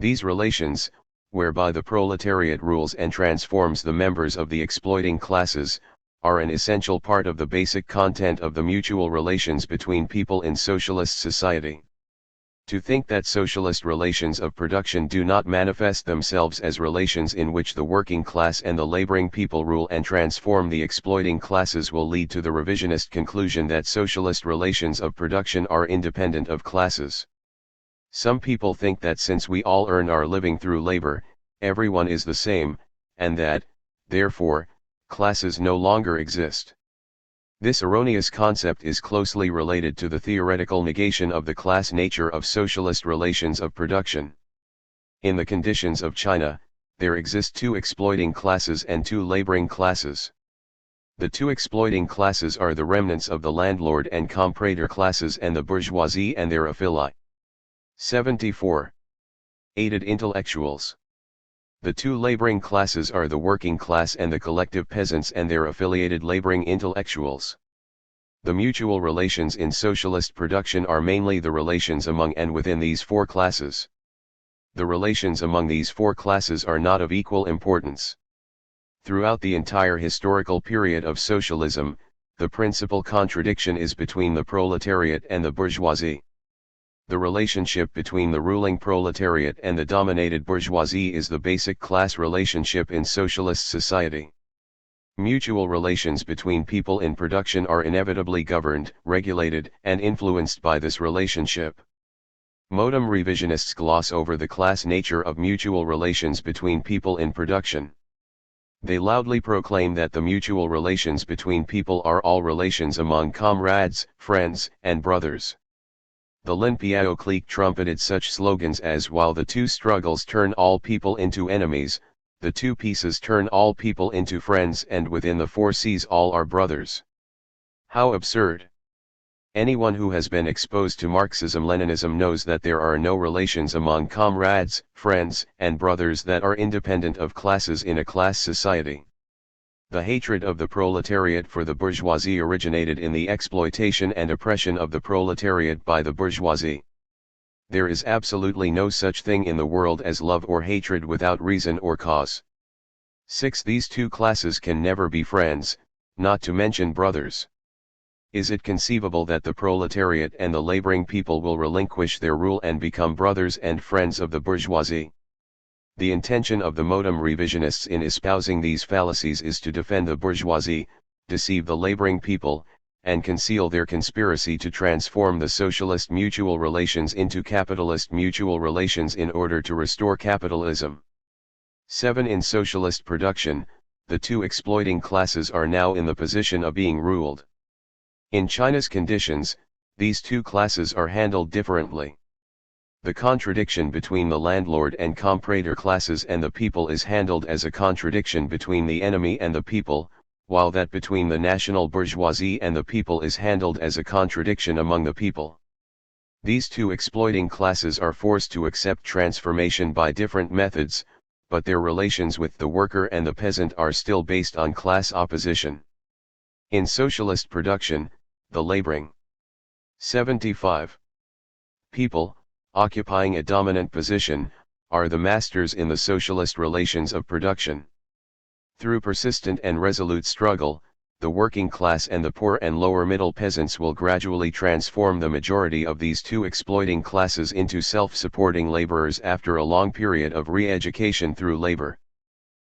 These relations, whereby the proletariat rules and transforms the members of the exploiting classes, are an essential part of the basic content of the mutual relations between people in socialist society. To think that socialist relations of production do not manifest themselves as relations in which the working class and the laboring people rule and transform the exploiting classes will lead to the revisionist conclusion that socialist relations of production are independent of classes. Some people think that since we all earn our living through labor, everyone is the same, and that, therefore, classes no longer exist. This erroneous concept is closely related to the theoretical negation of the class nature of socialist relations of production. In the conditions of China, there exist two exploiting classes and two laboring classes. The two exploiting classes are the remnants of the landlord and comprador classes and the bourgeoisie and their affiliates. 74. Aided intellectuals. The two laboring classes are the working class and the collective peasants and their affiliated laboring intellectuals. The mutual relations in socialist production are mainly the relations among and within these four classes. The relations among these four classes are not of equal importance. Throughout the entire historical period of socialism, the principal contradiction is between the proletariat and the bourgeoisie. The relationship between the ruling proletariat and the dominated bourgeoisie is the basic class relationship in socialist society. Mutual relations between people in production are inevitably governed, regulated, and influenced by this relationship. Modem revisionists gloss over the class nature of mutual relations between people in production. They loudly proclaim that the mutual relations between people are all relations among comrades, friends, and brothers. The Lin Piao clique trumpeted such slogans as "While the two struggles turn all people into enemies, the two pieces turn all people into friends, and within the four C's all are brothers." How absurd! Anyone who has been exposed to Marxism-Leninism knows that there are no relations among comrades, friends, and brothers that are independent of classes in a class society. The hatred of the proletariat for the bourgeoisie originated in the exploitation and oppression of the proletariat by the bourgeoisie. There is absolutely no such thing in the world as love or hatred without reason or cause. 6. These two classes can never be friends, not to mention brothers. Is it conceivable that the proletariat and the laboring people will relinquish their rule and become brothers and friends of the bourgeoisie? The intention of the modem revisionists in espousing these fallacies is to defend the bourgeoisie, deceive the laboring people, and conceal their conspiracy to transform the socialist mutual relations into capitalist mutual relations in order to restore capitalism. 7. In socialist production, the two exploiting classes are now in the position of being ruled. In China's conditions, these two classes are handled differently. The contradiction between the landlord and comprador classes and the people is handled as a contradiction between the enemy and the people, while that between the national bourgeoisie and the people is handled as a contradiction among the people. These two exploiting classes are forced to accept transformation by different methods, but their relations with the worker and the peasant are still based on class opposition. In socialist production, the laboring 75 people, occupying a dominant position, are the masters in the socialist relations of production. Through persistent and resolute struggle, the working class and the poor and lower middle peasants will gradually transform the majority of these two exploiting classes into self-supporting laborers after a long period of re-education through labor.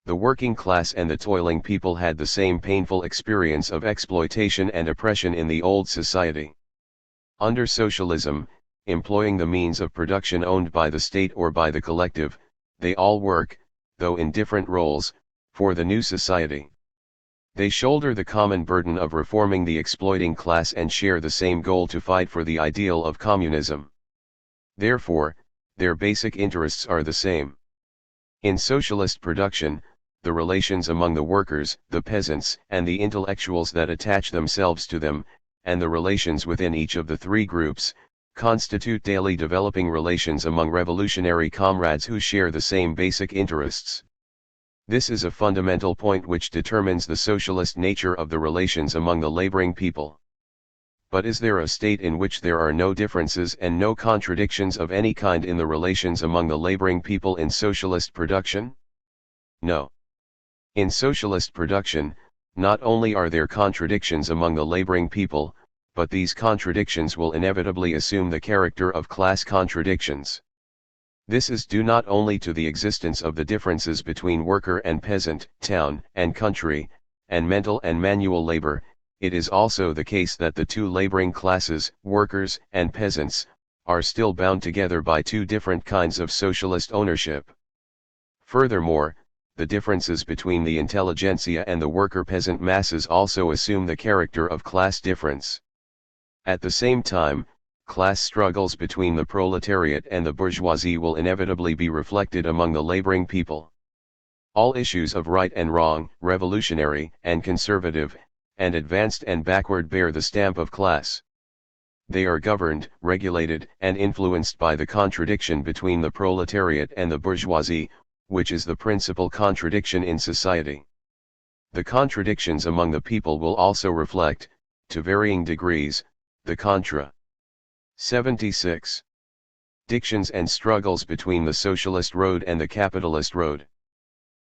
The working class and the toiling people had the same painful experience of exploitation and oppression in the old society. Under socialism, employing the means of production owned by the state or by the collective, they all work, though in different roles, for the new society. They shoulder the common burden of reforming the exploiting class and share the same goal to fight for the ideal of communism. Therefore, their basic interests are the same. In socialist production, the relations among the workers, the peasants, and the intellectuals that attach themselves to them, and the relations within each of the three groups, constitute daily developing relations among revolutionary comrades who share the same basic interests. This is a fundamental point which determines the socialist nature of the relations among the laboring people. But is there a state in which there are no differences and no contradictions of any kind in the relations among the laboring people in socialist production? No. In socialist production, not only are there contradictions among the laboring people, but these contradictions will inevitably assume the character of class contradictions. This is due not only to the existence of the differences between worker and peasant, town and country, and mental and manual labor, it is also the case that the two laboring classes, workers and peasants, are still bound together by two different kinds of socialist ownership. Furthermore, the differences between the intelligentsia and the worker-peasant masses also assume the character of class difference. At the same time, class struggles between the proletariat and the bourgeoisie will inevitably be reflected among the laboring people. All issues of right and wrong, revolutionary and conservative, and advanced and backward bear the stamp of class. They are governed, regulated, and influenced by the contradiction between the proletariat and the bourgeoisie, which is the principal contradiction in society. The contradictions among the people will also reflect, to varying degrees, the contra. 76. Dictions and struggles between the socialist road and the capitalist road.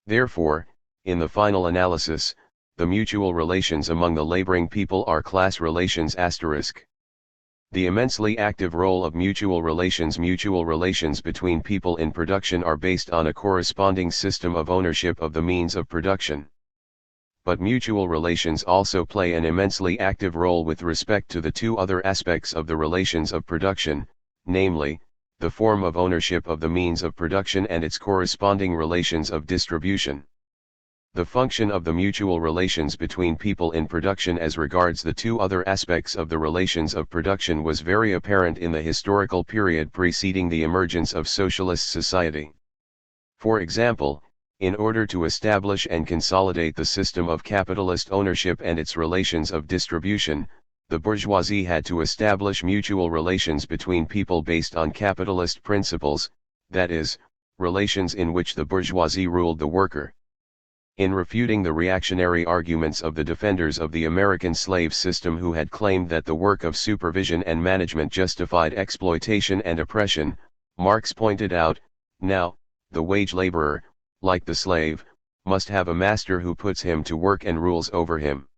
Therefore, in the final analysis, the mutual relations among the laboring people are class relations *. The immensely active role of mutual relations between people in production are based on a corresponding system of ownership of the means of production. But mutual relations also play an immensely active role with respect to the two other aspects of the relations of production, namely, the form of ownership of the means of production and its corresponding relations of distribution. The function of the mutual relations between people in production as regards the two other aspects of the relations of production was very apparent in the historical period preceding the emergence of socialist society. For example, in order to establish and consolidate the system of capitalist ownership and its relations of distribution, the bourgeoisie had to establish mutual relations between people based on capitalist principles, that is, relations in which the bourgeoisie ruled the worker. In refuting the reactionary arguments of the defenders of the American slave system who had claimed that the work of supervision and management justified exploitation and oppression, Marx pointed out, now, the wage laborer, like the slave, must have a master who puts him to work and rules over him.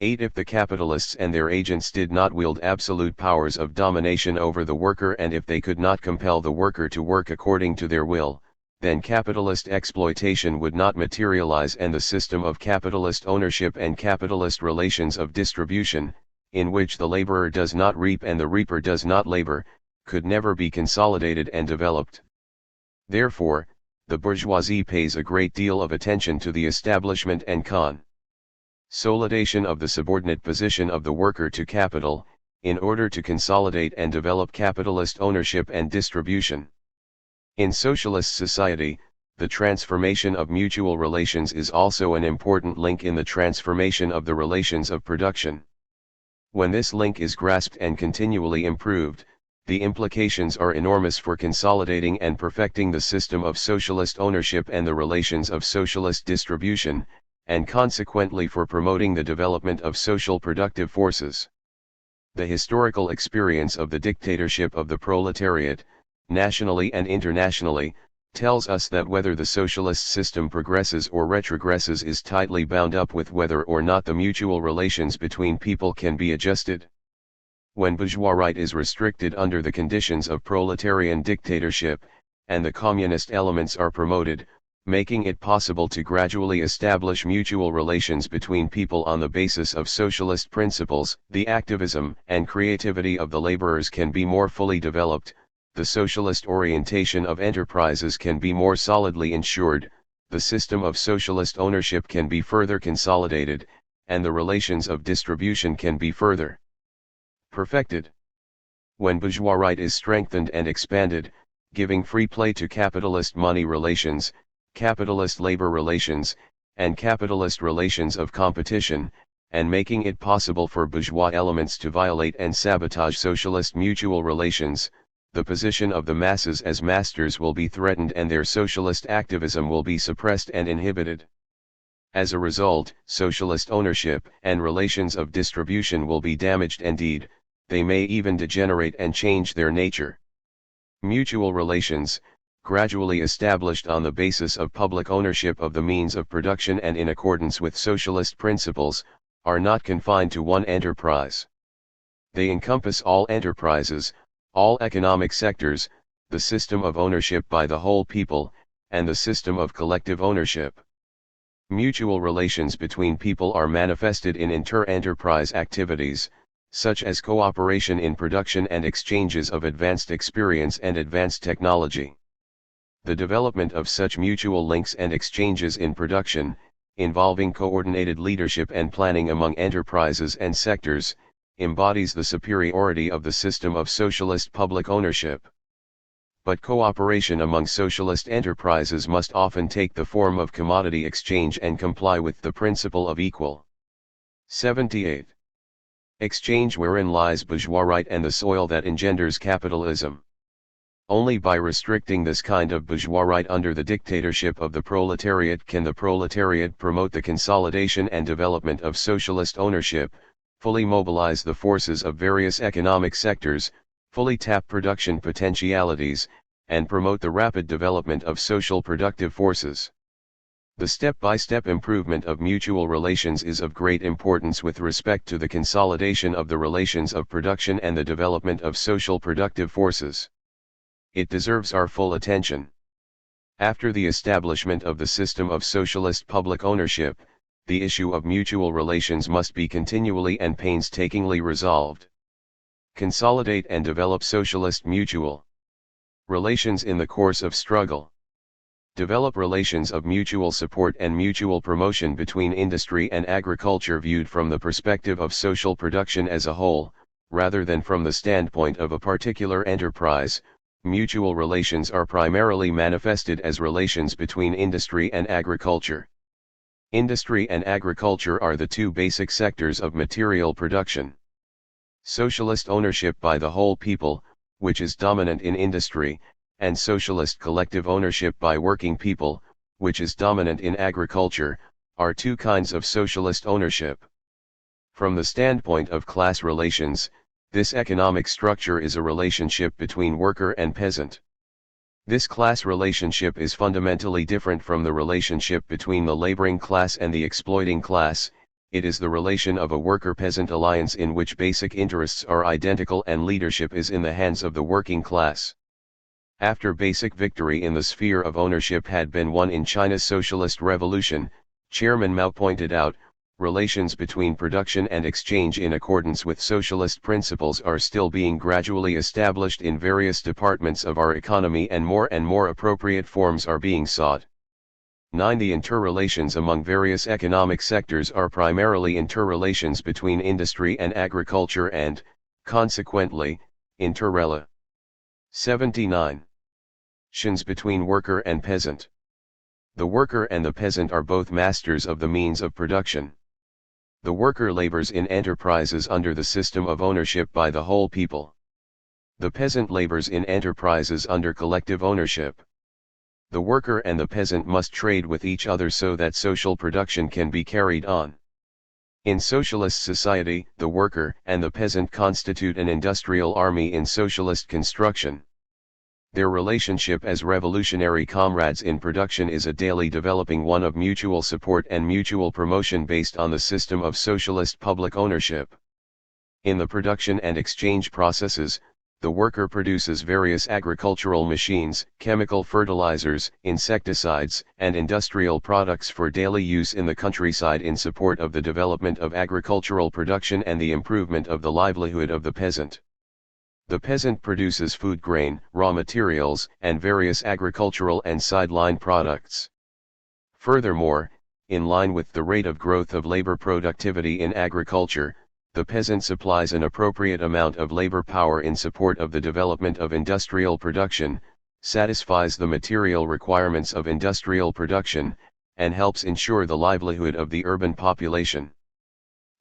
8. If the capitalists and their agents did not wield absolute powers of domination over the worker and if they could not compel the worker to work according to their will, then capitalist exploitation would not materialize and the system of capitalist ownership and capitalist relations of distribution, in which the laborer does not reap and the reaper does not labor, could never be consolidated and developed. Therefore, the bourgeoisie pays a great deal of attention to the establishment and consolidation of the subordinate position of the worker to capital, in order to consolidate and develop capitalist ownership and distribution. In socialist society, the transformation of mutual relations is also an important link in the transformation of the relations of production. When this link is grasped and continually improved, the implications are enormous for consolidating and perfecting the system of socialist ownership and the relations of socialist distribution, and consequently for promoting the development of social productive forces. The historical experience of the dictatorship of the proletariat, nationally and internationally, tells us that whether the socialist system progresses or retrogresses is tightly bound up with whether or not the mutual relations between people can be adjusted. When bourgeois right is restricted under the conditions of proletarian dictatorship, and the communist elements are promoted, making it possible to gradually establish mutual relations between people on the basis of socialist principles, the activism and creativity of the laborers can be more fully developed, the socialist orientation of enterprises can be more solidly ensured, the system of socialist ownership can be further consolidated, and the relations of distribution can be further perfected. When bourgeois right is strengthened and expanded, giving free play to capitalist money relations, capitalist labor relations, and capitalist relations of competition, and making it possible for bourgeois elements to violate and sabotage socialist mutual relations, the position of the masses as masters will be threatened and their socialist activism will be suppressed and inhibited. As a result, socialist ownership and relations of distribution will be damaged, indeed, they may even degenerate and change their nature. Mutual relations, gradually established on the basis of public ownership of the means of production and in accordance with socialist principles, are not confined to one enterprise. They encompass all enterprises, all economic sectors, the system of ownership by the whole people, and the system of collective ownership. Mutual relations between people are manifested in inter-enterprise activities, such as cooperation in production and exchanges of advanced experience and advanced technology. The development of such mutual links and exchanges in production, involving coordinated leadership and planning among enterprises and sectors, embodies the superiority of the system of socialist public ownership. But cooperation among socialist enterprises must often take the form of commodity exchange and comply with the principle of equal 78. Exchange wherein lies bourgeois right and the soil that engenders capitalism. Only by restricting this kind of bourgeois right under the dictatorship of the proletariat can the proletariat promote the consolidation and development of socialist ownership, fully mobilize the forces of various economic sectors, fully tap production potentialities, and promote the rapid development of social productive forces. The step-by-step improvement of mutual relations is of great importance with respect to the consolidation of the relations of production and the development of social productive forces. It deserves our full attention. After the establishment of the system of socialist public ownership, the issue of mutual relations must be continually and painstakingly resolved. Consolidate and develop socialist mutual relations in the course of struggle. Develop relations of mutual support and mutual promotion between industry and agriculture viewed from the perspective of social production as a whole, rather than from the standpoint of a particular enterprise. Mutual relations are primarily manifested as relations between industry and agriculture. Industry and agriculture are the two basic sectors of material production. Socialist ownership by the whole people, which is dominant in industry, and socialist collective ownership by working people, which is dominant in agriculture, are two kinds of socialist ownership. From the standpoint of class relations, this economic structure is a relationship between worker and peasant. This class relationship is fundamentally different from the relationship between the laboring class and the exploiting class. It is the relation of a worker-peasant alliance in which basic interests are identical and leadership is in the hands of the working class. After basic victory in the sphere of ownership had been won in China's Socialist Revolution, Chairman Mao pointed out, relations between production and exchange in accordance with socialist principles are still being gradually established in various departments of our economy and more appropriate forms are being sought. 9. The interrelations among various economic sectors are primarily interrelations between industry and agriculture and, consequently, interrela. 79. Relations between worker and peasant. The worker and the peasant are both masters of the means of production. The worker labors in enterprises under the system of ownership by the whole people. The peasant labors in enterprises under collective ownership. The worker and the peasant must trade with each other so that social production can be carried on. In socialist society, the worker and the peasant constitute an industrial army in socialist construction. Their relationship as revolutionary comrades in production is a daily developing one of mutual support and mutual promotion based on the system of socialist public ownership. In the production and exchange processes, the worker produces various agricultural machines, chemical fertilizers, insecticides, and industrial products for daily use in the countryside in support of the development of agricultural production and the improvement of the livelihood of the peasant. The peasant produces food grain, raw materials, and various agricultural and sideline products. Furthermore, in line with the rate of growth of labor productivity in agriculture, the peasant supplies an appropriate amount of labor power in support of the development of industrial production, satisfies the material requirements of industrial production, and helps ensure the livelihood of the urban population.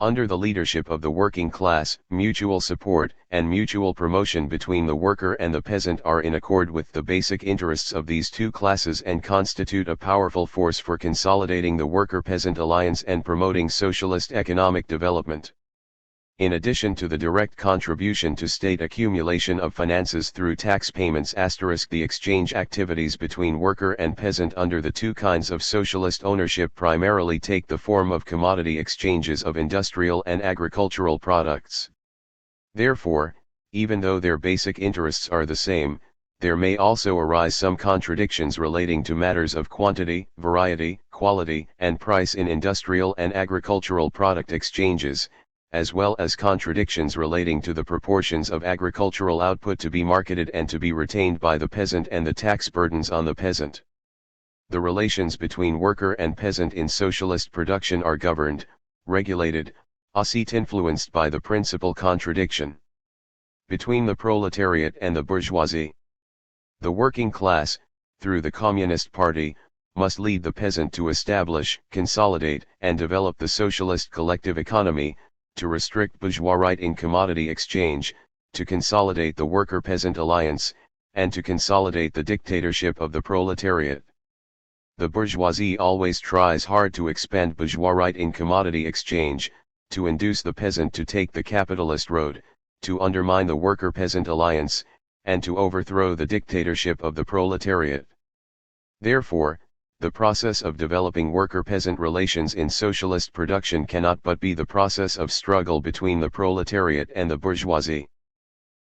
Under the leadership of the working class, mutual support and mutual promotion between the worker and the peasant are in accord with the basic interests of these two classes and constitute a powerful force for consolidating the worker-peasant alliance and promoting socialist economic development. In addition to the direct contribution to state accumulation of finances through tax payments *, the exchange activities between worker and peasant under the two kinds of socialist ownership primarily take the form of commodity exchanges of industrial and agricultural products. Therefore, even though their basic interests are the same, there may also arise some contradictions relating to matters of quantity, variety, quality, and price in industrial and agricultural product exchanges, as well as contradictions relating to the proportions of agricultural output to be marketed and to be retained by the peasant and the tax burdens on the peasant. The relations between worker and peasant in socialist production are governed, regulated, influenced by the principal contradiction between the proletariat and the bourgeoisie. The working class, through the Communist Party, must lead the peasant to establish, consolidate, and develop the socialist collective economy, to restrict bourgeois right in commodity exchange, to consolidate the worker-peasant alliance, and to consolidate the dictatorship of the proletariat. The bourgeoisie always tries hard to expand bourgeois right in commodity exchange, to induce the peasant to take the capitalist road, to undermine the worker-peasant alliance, and to overthrow the dictatorship of the proletariat. Therefore, the process of developing worker-peasant relations in socialist production cannot but be the process of struggle between the proletariat and the bourgeoisie.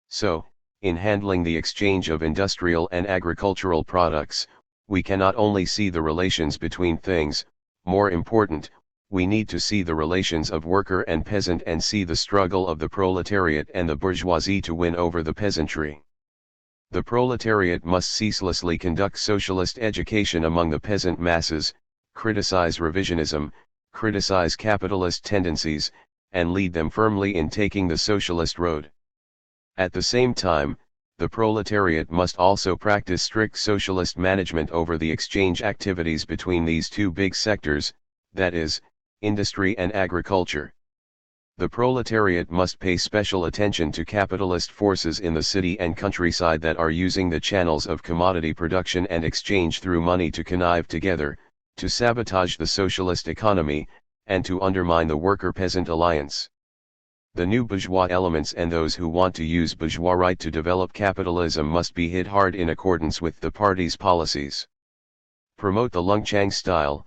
So, in handling the exchange of industrial and agricultural products, we cannot only see the relations between things, more important, we need to see the relations of worker and peasant and see the struggle of the proletariat and the bourgeoisie to win over the peasantry. The proletariat must ceaselessly conduct socialist education among the peasant masses, criticize revisionism, criticize capitalist tendencies, and lead them firmly in taking the socialist road. At the same time, the proletariat must also practice strict socialist management over the exchange activities between these two big sectors, that is, industry and agriculture. The proletariat must pay special attention to capitalist forces in the city and countryside that are using the channels of commodity production and exchange through money to connive together, to sabotage the socialist economy, and to undermine the worker-peasant alliance. The new bourgeois elements and those who want to use bourgeois right to develop capitalism must be hit hard in accordance with the party's policies. Promote the Lungchang style,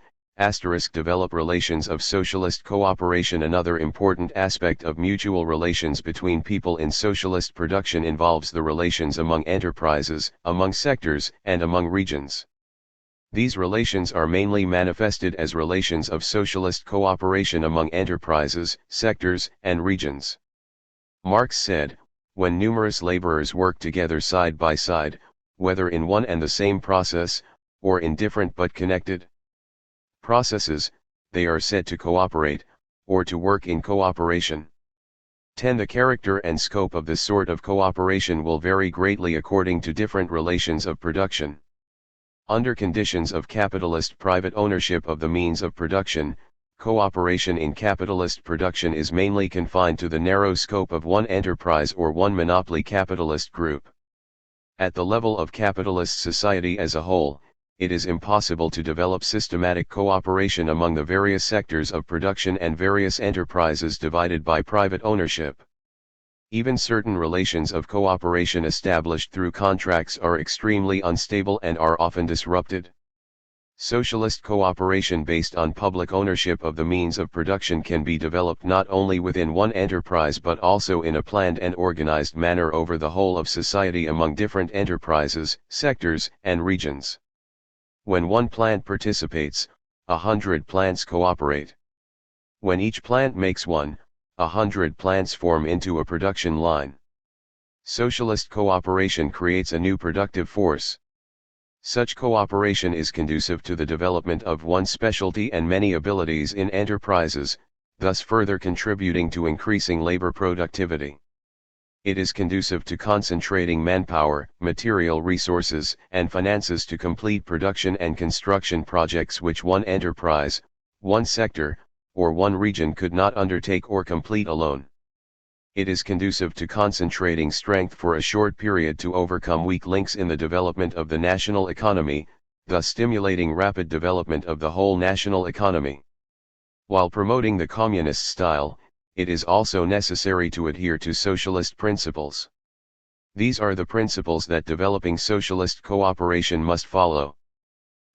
develop relations of socialist cooperation. Another important aspect of mutual relations between people in socialist production involves the relations among enterprises, among sectors, and among regions. These relations are mainly manifested as relations of socialist cooperation among enterprises, sectors, and regions. Marx said, when numerous laborers work together side by side, whether in one and the same process, or in different but connected processes, they are said to cooperate, or to work in cooperation. 10. The character and scope of this sort of cooperation will vary greatly according to different relations of production. Under conditions of capitalist private ownership of the means of production, cooperation in capitalist production is mainly confined to the narrow scope of one enterprise or one monopoly capitalist group. At the level of capitalist society as a whole, it is impossible to develop systematic cooperation among the various sectors of production and various enterprises divided by private ownership. Even certain relations of cooperation established through contracts are extremely unstable and are often disrupted. Socialist cooperation based on public ownership of the means of production can be developed not only within one enterprise but also in a planned and organized manner over the whole of society among different enterprises, sectors, and regions. When one plant participates, 100 plants cooperate. When each plant makes 100 plants form into a production line. Socialist cooperation creates a new productive force. Such cooperation is conducive to the development of one specialty and many abilities in enterprises, thus further contributing to increasing labor productivity. It is conducive to concentrating manpower, material resources, and finances to complete production and construction projects which one enterprise, one sector, or one region could not undertake or complete alone. It is conducive to concentrating strength for a short period to overcome weak links in the development of the national economy, thus stimulating rapid development of the whole national economy. While promoting the communist style, it is also necessary to adhere to socialist principles. These are the principles that developing socialist cooperation must follow.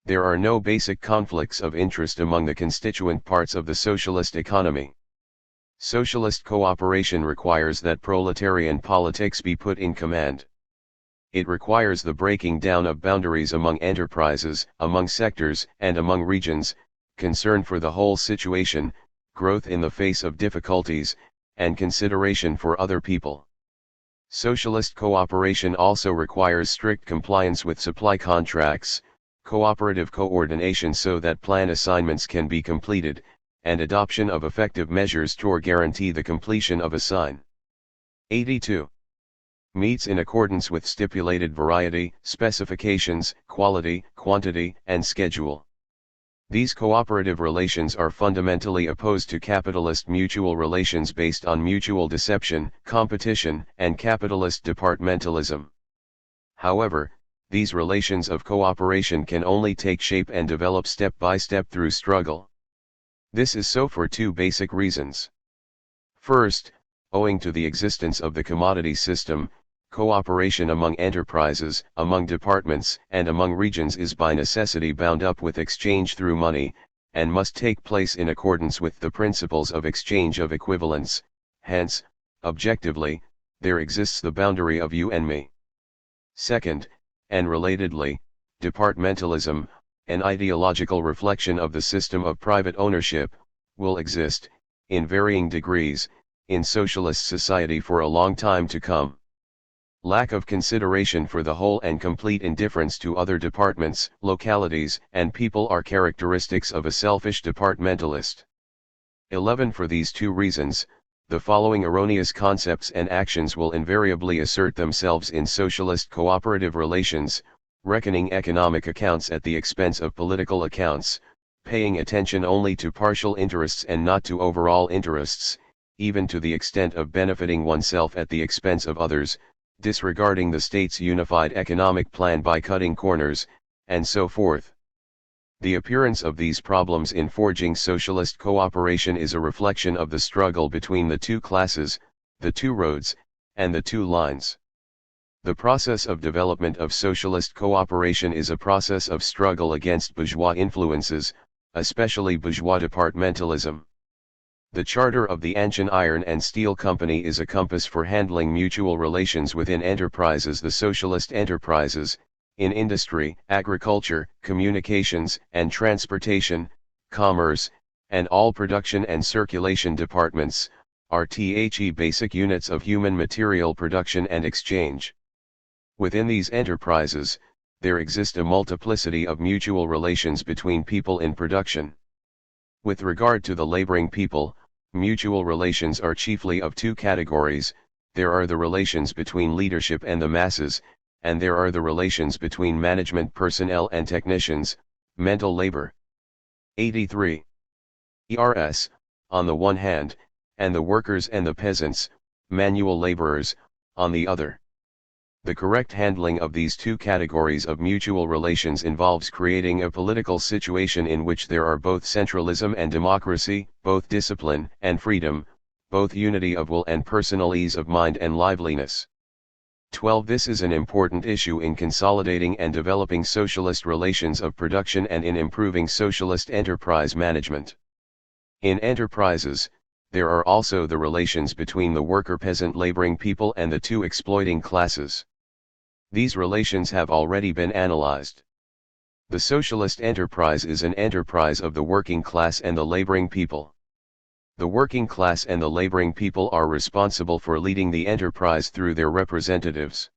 There are no basic conflicts of interest among the constituent parts of the socialist economy. Socialist cooperation requires that proletarian politics be put in command. It requires the breaking down of boundaries among enterprises, among sectors, and among regions, concern for the whole situation, growth in the face of difficulties, and consideration for other people. Socialist cooperation also requires strict compliance with supply contracts, cooperative coordination so that plan assignments can be completed, and adoption of effective measures to guarantee the completion of a sign. 82. Meets in accordance with stipulated variety, specifications, quality, quantity, and schedule. These cooperative relations are fundamentally opposed to capitalist mutual relations based on mutual deception, competition, and capitalist departmentalism. However, these relations of cooperation can only take shape and develop step by step through struggle. This is so for two basic reasons. First, owing to the existence of the commodity system, cooperation among enterprises, among departments, and among regions is by necessity bound up with exchange through money, and must take place in accordance with the principles of exchange of equivalence. Hence, objectively, there exists the boundary of you and me. Second, and relatedly, departmentalism, an ideological reflection of the system of private ownership, will exist, in varying degrees, in socialist society for a long time to come. Lack of consideration for the whole and complete indifference to other departments, localities, and people are characteristics of a selfish departmentalist. 11. For these two reasons, the following erroneous concepts and actions will invariably assert themselves in socialist cooperative relations: reckoning economic accounts at the expense of political accounts, paying attention only to partial interests and not to overall interests, even to the extent of benefiting oneself at the expense of others, disregarding the state's unified economic plan by cutting corners, and so forth. The appearance of these problems in forging socialist cooperation is a reflection of the struggle between the two classes, the two roads, and the two lines. The process of development of socialist cooperation is a process of struggle against bourgeois influences, especially bourgeois departmentalism. The charter of the Anshan Iron and Steel Company is a compass for handling mutual relations within enterprises. The socialist enterprises, in industry, agriculture, communications and transportation, commerce, and all production and circulation departments, are the basic units of human material production and exchange. Within these enterprises, there exist a multiplicity of mutual relations between people in production. With regard to the laboring people, mutual relations are chiefly of two categories: there are the relations between leadership and the masses, and there are the relations between management personnel and technicians, mental labor. 83. ERS, on the one hand, and the workers and the peasants, manual laborers, on the other. The correct handling of these two categories of mutual relations involves creating a political situation in which there are both centralism and democracy, both discipline and freedom, both unity of will and personal ease of mind and liveliness. 12. This is an important issue in consolidating and developing socialist relations of production and in improving socialist enterprise management. In enterprises, there are also the relations between the worker-peasant laboring people and the two exploiting classes. These relations have already been analyzed. The socialist enterprise is an enterprise of the working class and the laboring people. The working class and the laboring people are responsible for leading the enterprise through their representatives.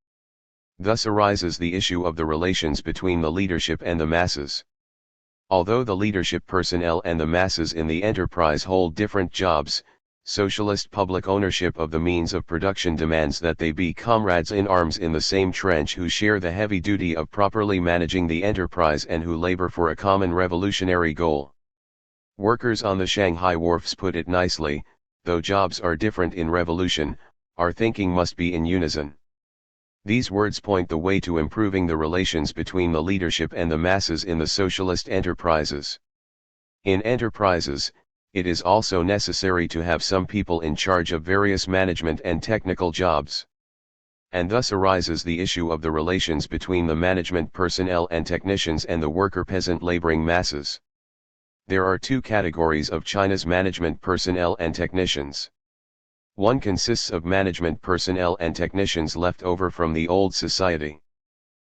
Thus arises the issue of the relations between the leadership and the masses. Although the leadership personnel and the masses in the enterprise hold different jobs, socialist public ownership of the means of production demands that they be comrades in arms in the same trench who share the heavy duty of properly managing the enterprise and who labor for a common revolutionary goal. Workers on the Shanghai wharfs put it nicely, though jobs are different in revolution, our thinking must be in unison. These words point the way to improving the relations between the leadership and the masses in the socialist enterprises. In enterprises, it is also necessary to have some people in charge of various management and technical jobs. And thus arises the issue of the relations between the management personnel and technicians and the worker-peasant laboring masses. There are two categories of China's management personnel and technicians. One consists of management personnel and technicians left over from the old society.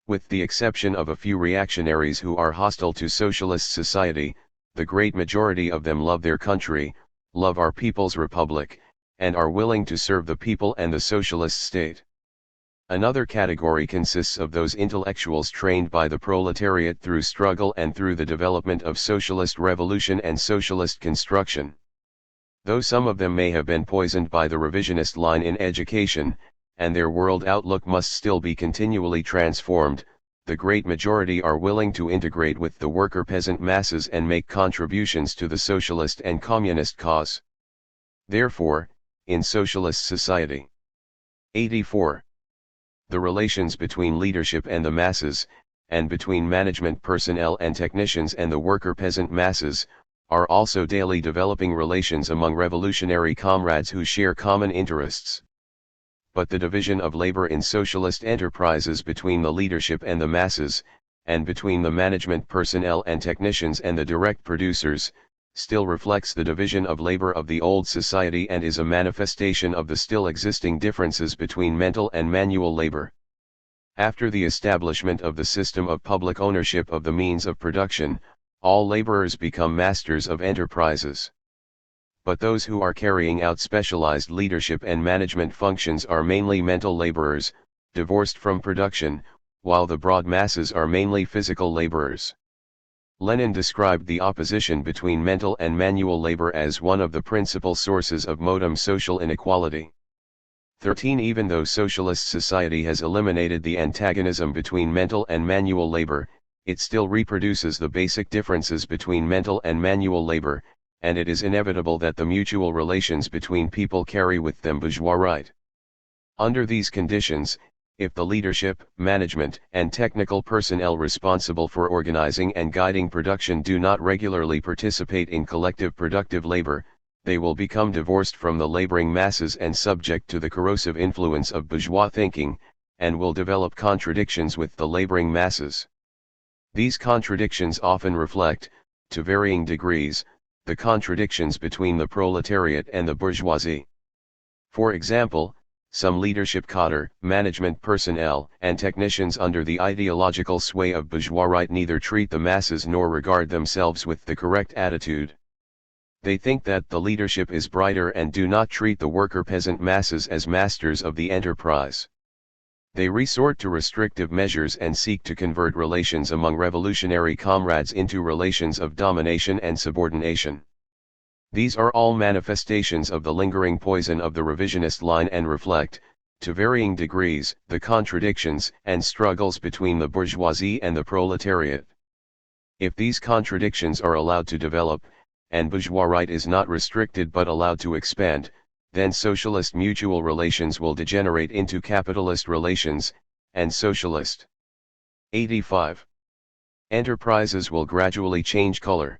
With the exception of a few reactionaries who are hostile to socialist society, the great majority of them love their country, love our people's republic, and are willing to serve the people and the socialist state. Another category consists of those intellectuals trained by the proletariat through struggle and through the development of socialist revolution and socialist construction. Though some of them may have been poisoned by the revisionist line in education, and their world outlook must still be continually transformed, the great majority are willing to integrate with the worker-peasant masses and make contributions to the socialist and communist cause. Therefore, in socialist society. 84. The relations between leadership and the masses, and between management personnel and technicians and the worker-peasant masses, are also daily developing relations among revolutionary comrades who share common interests. But the division of labor in socialist enterprises between the leadership and the masses, and between the management personnel and technicians and the direct producers, still reflects the division of labor of the old society and is a manifestation of the still existing differences between mental and manual labor. After the establishment of the system of public ownership of the means of production, all laborers become masters of enterprises. But those who are carrying out specialized leadership and management functions are mainly mental laborers, divorced from production, while the broad masses are mainly physical laborers. Lenin described the opposition between mental and manual labor as one of the principal sources of modern social inequality. 13. Even though socialist society has eliminated the antagonism between mental and manual labor, it still reproduces the basic differences between mental and manual labor, and it is inevitable that the mutual relations between people carry with them bourgeois right. Under these conditions, if the leadership, management, and technical personnel responsible for organizing and guiding production do not regularly participate in collective productive labor, they will become divorced from the laboring masses and subject to the corrosive influence of bourgeois thinking, and will develop contradictions with the laboring masses. These contradictions often reflect, to varying degrees, the contradictions between the proletariat and the bourgeoisie. For example, some leadership cadre, management personnel, and technicians under the ideological sway of bourgeois right neither treat the masses nor regard themselves with the correct attitude. They think that the leadership is brighter and do not treat the worker-peasant masses as masters of the enterprise. They resort to restrictive measures and seek to convert relations among revolutionary comrades into relations of domination and subordination. These are all manifestations of the lingering poison of the revisionist line and reflect, to varying degrees, the contradictions and struggles between the bourgeoisie and the proletariat. If these contradictions are allowed to develop, and bourgeois right is not restricted but allowed to expand, then socialist mutual relations will degenerate into capitalist relations, and socialist. 85. Enterprises will gradually change color.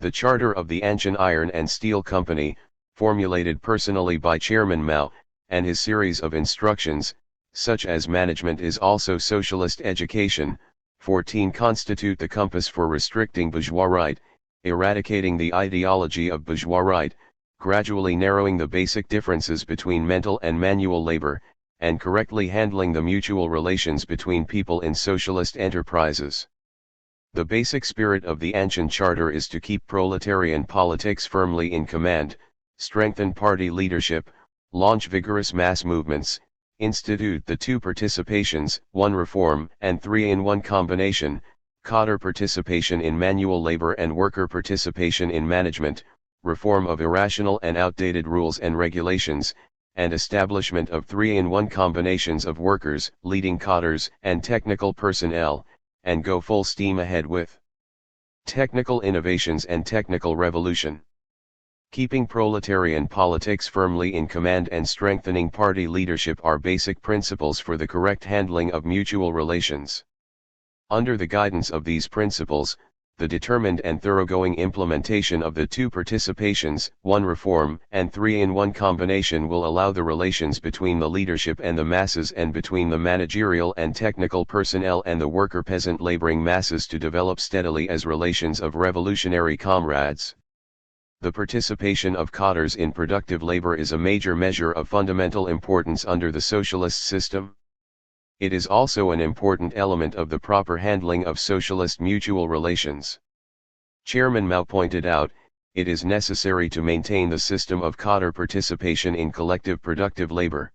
The charter of the Anshan Iron and Steel Company, formulated personally by Chairman Mao, and his series of instructions, such as management is also socialist education. 14 constitute the compass for restricting bourgeois right, eradicating the ideology of bourgeois right, gradually narrowing the basic differences between mental and manual labor, and correctly handling the mutual relations between people in socialist enterprises. The basic spirit of the Anshan Charter is to keep proletarian politics firmly in command, strengthen party leadership, launch vigorous mass movements, institute the two participations, one reform and three in one combination, cadre participation in manual labor and worker participation in management, reform of irrational and outdated rules and regulations, and establishment of three in one combinations of workers, leading cadres and technical personnel, and go full steam ahead with technical innovations and technical revolution. Keeping proletarian politics firmly in command and strengthening party leadership are basic principles for the correct handling of mutual relations. Under the guidance of these principles, the determined and thoroughgoing implementation of the two participations, one reform and three in one combination will allow the relations between the leadership and the masses and between the managerial and technical personnel and the worker-peasant laboring masses to develop steadily as relations of revolutionary comrades. The participation of cadres in productive labor is a major measure of fundamental importance under the socialist system. It is also an important element of the proper handling of socialist mutual relations. Chairman Mao pointed out, it is necessary to maintain the system of cadre participation in collective productive labor.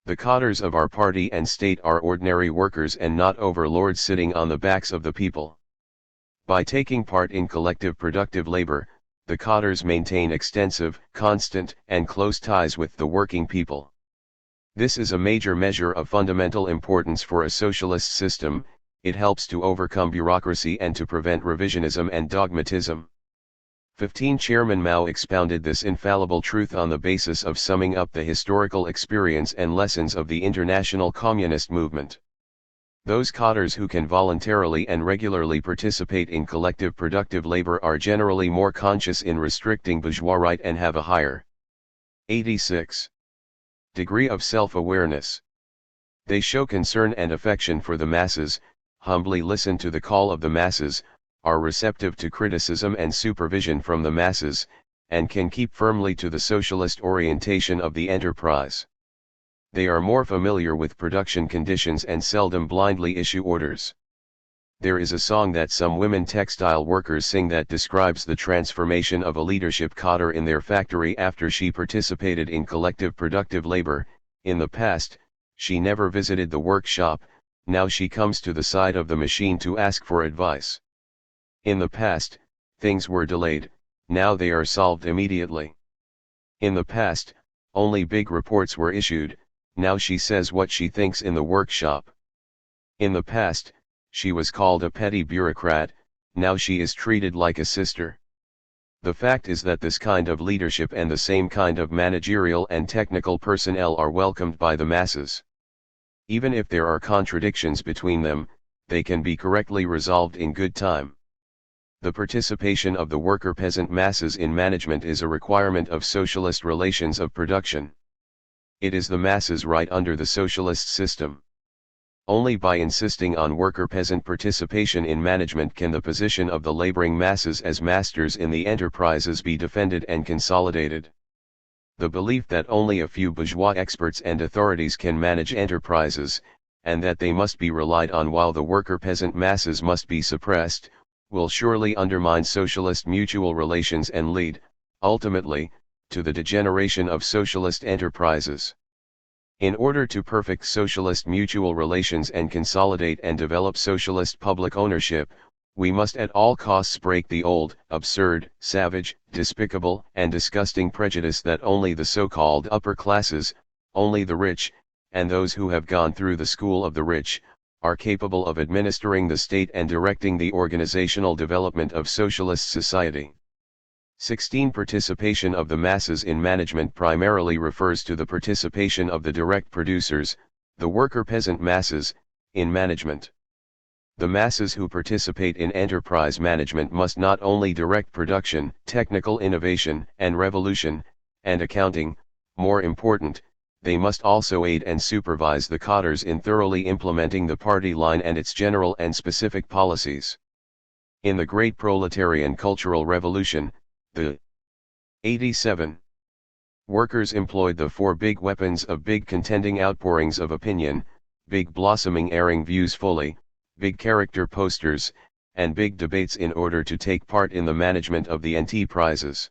The cadres of our party and state are ordinary workers and not overlords sitting on the backs of the people. By taking part in collective productive labor, the cadres maintain extensive, constant, and close ties with the working people. This is a major measure of fundamental importance for a socialist system. It helps to overcome bureaucracy and to prevent revisionism and dogmatism. 15 Chairman Mao expounded this infallible truth on the basis of summing up the historical experience and lessons of the international communist movement. Those cadres who can voluntarily and regularly participate in collective productive labor are generally more conscious in restricting bourgeois right and have a higher 86 degree of self-awareness. They show concern and affection for the masses, humbly listen to the call of the masses, are receptive to criticism and supervision from the masses, and can keep firmly to the socialist orientation of the enterprise. They are more familiar with production conditions and seldom blindly issue orders. There is a song that some women textile workers sing that describes the transformation of a leadership cadre in their factory after she participated in collective productive labor. In the past, she never visited the workshop, now she comes to the side of the machine to ask for advice. In the past, things were delayed, now they are solved immediately. In the past, only big reports were issued, now she says what she thinks in the workshop. In the past, she was called a petty bureaucrat, now she is treated like a sister. The fact is that this kind of leadership and the same kind of managerial and technical personnel are welcomed by the masses. Even if there are contradictions between them, they can be correctly resolved in good time. The participation of the worker-peasant masses in management is a requirement of socialist relations of production. It is the masses' right under the socialist system. Only by insisting on worker-peasant participation in management can the position of the laboring masses as masters in the enterprises be defended and consolidated. The belief that only a few bourgeois experts and authorities can manage enterprises, and that they must be relied on while the worker-peasant masses must be suppressed, will surely undermine socialist mutual relations and lead, ultimately, to the degeneration of socialist enterprises. In order to perfect socialist mutual relations and consolidate and develop socialist public ownership, we must at all costs break the old, absurd, savage, despicable, and disgusting prejudice that only the so-called upper classes, only the rich, and those who have gone through the school of the rich, are capable of administering the state and directing the organizational development of socialist society. 16 Participation of the masses in management primarily refers to the participation of the direct producers, the worker-peasant masses, in management. The masses who participate in enterprise management must not only direct production, technical innovation and revolution, and accounting. More important, they must also aid and supervise the cadres in thoroughly implementing the party line and its general and specific policies. In the Great Proletarian Cultural Revolution, the 87 workers employed the four big weapons of big contending outpourings of opinion, big blossoming airing views fully, big character posters, and big debates in order to take part in the management of the enterprises.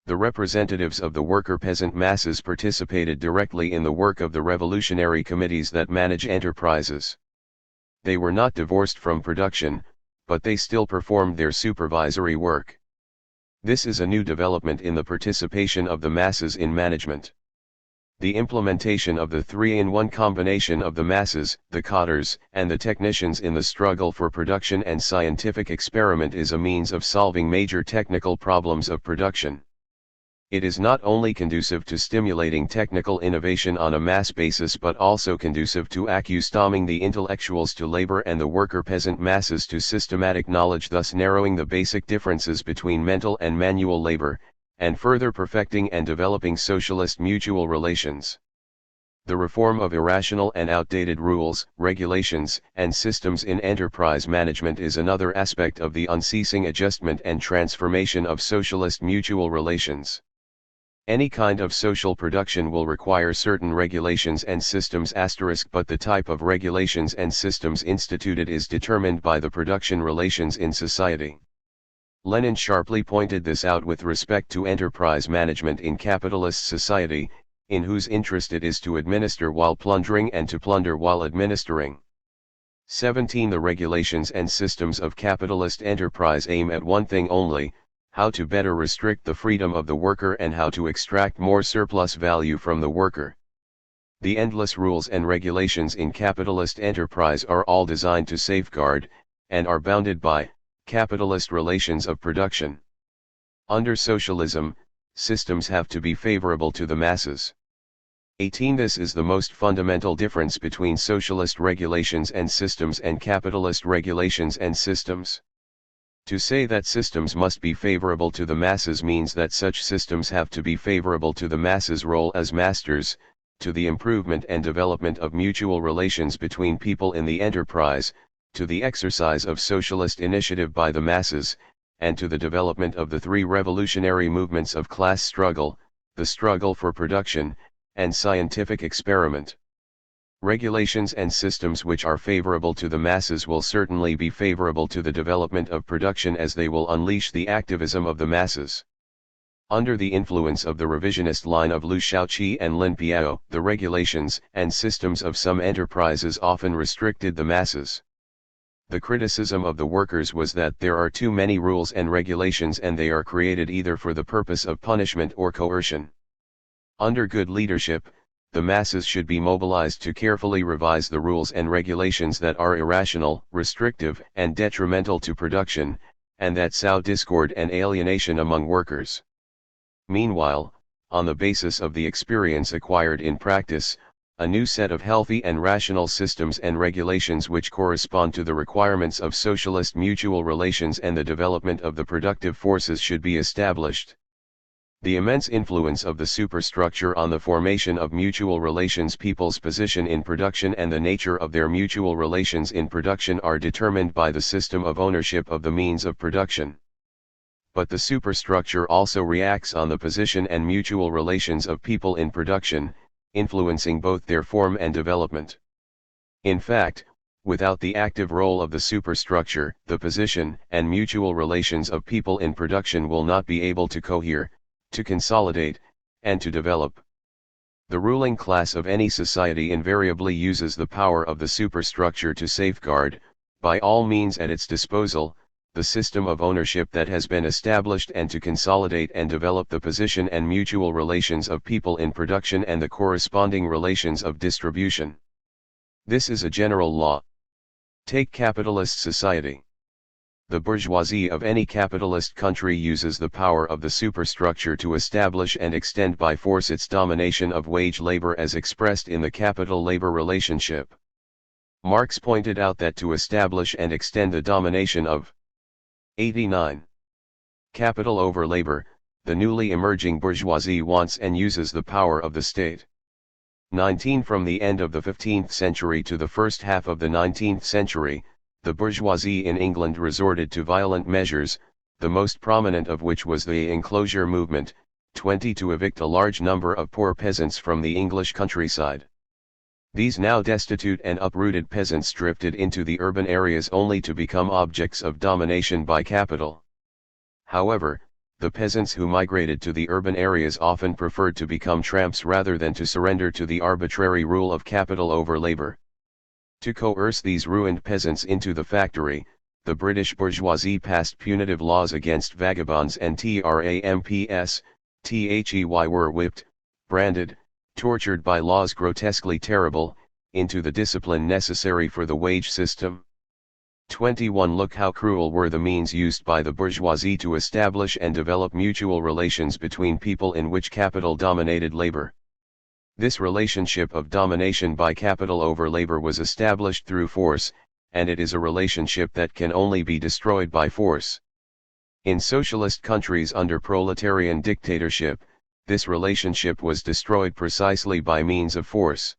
The representatives of the worker-peasant masses participated directly in the work of the revolutionary committees that manage enterprises. They were not divorced from production, but they still performed their supervisory work. This is a new development in the participation of the masses in management. The implementation of the three-in-one combination of the masses, the cadres, and the technicians in the struggle for production and scientific experiment is a means of solving major technical problems of production. It is not only conducive to stimulating technical innovation on a mass basis but also conducive to accustoming the intellectuals to labor and the worker-peasant masses to systematic knowledge, thus narrowing the basic differences between mental and manual labor, and further perfecting and developing socialist mutual relations. The reform of irrational and outdated rules, regulations, and systems in enterprise management is another aspect of the unceasing adjustment and transformation of socialist mutual relations. Any kind of social production will require certain regulations and systems but the type of regulations and systems instituted is determined by the production relations in society. Lenin sharply pointed this out with respect to enterprise management in capitalist society, in whose interest it is to administer while plundering and to plunder while administering. 17. The regulations and systems of capitalist enterprise aim at one thing only: how to better restrict the freedom of the worker and how to extract more surplus value from the worker. The endless rules and regulations in capitalist enterprise are all designed to safeguard, and are bounded by, capitalist relations of production. Under socialism, systems have to be favorable to the masses. 18. This is the most fundamental difference between socialist regulations and systems and capitalist regulations and systems. To say that systems must be favorable to the masses means that such systems have to be favorable to the masses' role as masters, to the improvement and development of mutual relations between people in the enterprise, to the exercise of socialist initiative by the masses, and to the development of the three revolutionary movements of class struggle, the struggle for production, and scientific experiment. Regulations and systems which are favorable to the masses will certainly be favorable to the development of production, as they will unleash the activism of the masses. Under the influence of the revisionist line of Liu Shaoqi and Lin Piao, the regulations and systems of some enterprises often restricted the masses. The criticism of the workers was that there are too many rules and regulations and they are created either for the purpose of punishment or coercion. Under good leadership, the masses should be mobilized to carefully revise the rules and regulations that are irrational, restrictive, and detrimental to production, and that sow discord and alienation among workers. Meanwhile, on the basis of the experience acquired in practice, a new set of healthy and rational systems and regulations which correspond to the requirements of socialist mutual relations and the development of the productive forces should be established. The immense influence of the superstructure on the formation of mutual relations, people's position in production and the nature of their mutual relations in production are determined by the system of ownership of the means of production. But the superstructure also reacts on the position and mutual relations of people in production, influencing both their form and development. In fact, without the active role of the superstructure, the position and mutual relations of people in production will not be able to cohere, to consolidate, and to develop. The ruling class of any society invariably uses the power of the superstructure to safeguard, by all means at its disposal, the system of ownership that has been established and to consolidate and develop the position and mutual relations of people in production and the corresponding relations of distribution. This is a general law. Take capitalist society. The bourgeoisie of any capitalist country uses the power of the superstructure to establish and extend by force its domination of wage labor as expressed in the capital-labor relationship. Marx pointed out that to establish and extend the domination of 89. Capital over labor, the newly emerging bourgeoisie wants and uses the power of the state. 19. From the end of the 15th century to the first half of the 19th century, the bourgeoisie in England resorted to violent measures, the most prominent of which was the enclosure movement, 20, to evict a large number of poor peasants from the English countryside. These now destitute and uprooted peasants drifted into the urban areas only to become objects of domination by capital. However, the peasants who migrated to the urban areas often preferred to become tramps rather than to surrender to the arbitrary rule of capital over labor. To coerce these ruined peasants into the factory, the British bourgeoisie passed punitive laws against vagabonds, and tramps, were whipped, branded, tortured by laws grotesquely terrible, into the discipline necessary for the wage system. 21. Look how cruel were the means used by the bourgeoisie to establish and develop mutual relations between people in which capital dominated labor. This relationship of domination by capital over labor was established through force, and it is a relationship that can only be destroyed by force. In socialist countries under proletarian dictatorship, this relationship was destroyed precisely by means of force.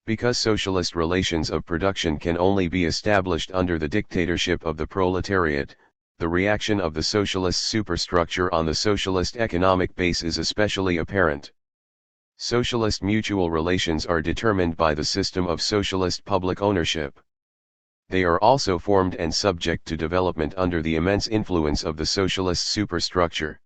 Because socialist relations of production can only be established under the dictatorship of the proletariat, the reaction of the socialist superstructure on the socialist economic base is especially apparent. Socialist mutual relations are determined by the system of socialist public ownership. They are also formed and subject to development under the immense influence of the socialist superstructure.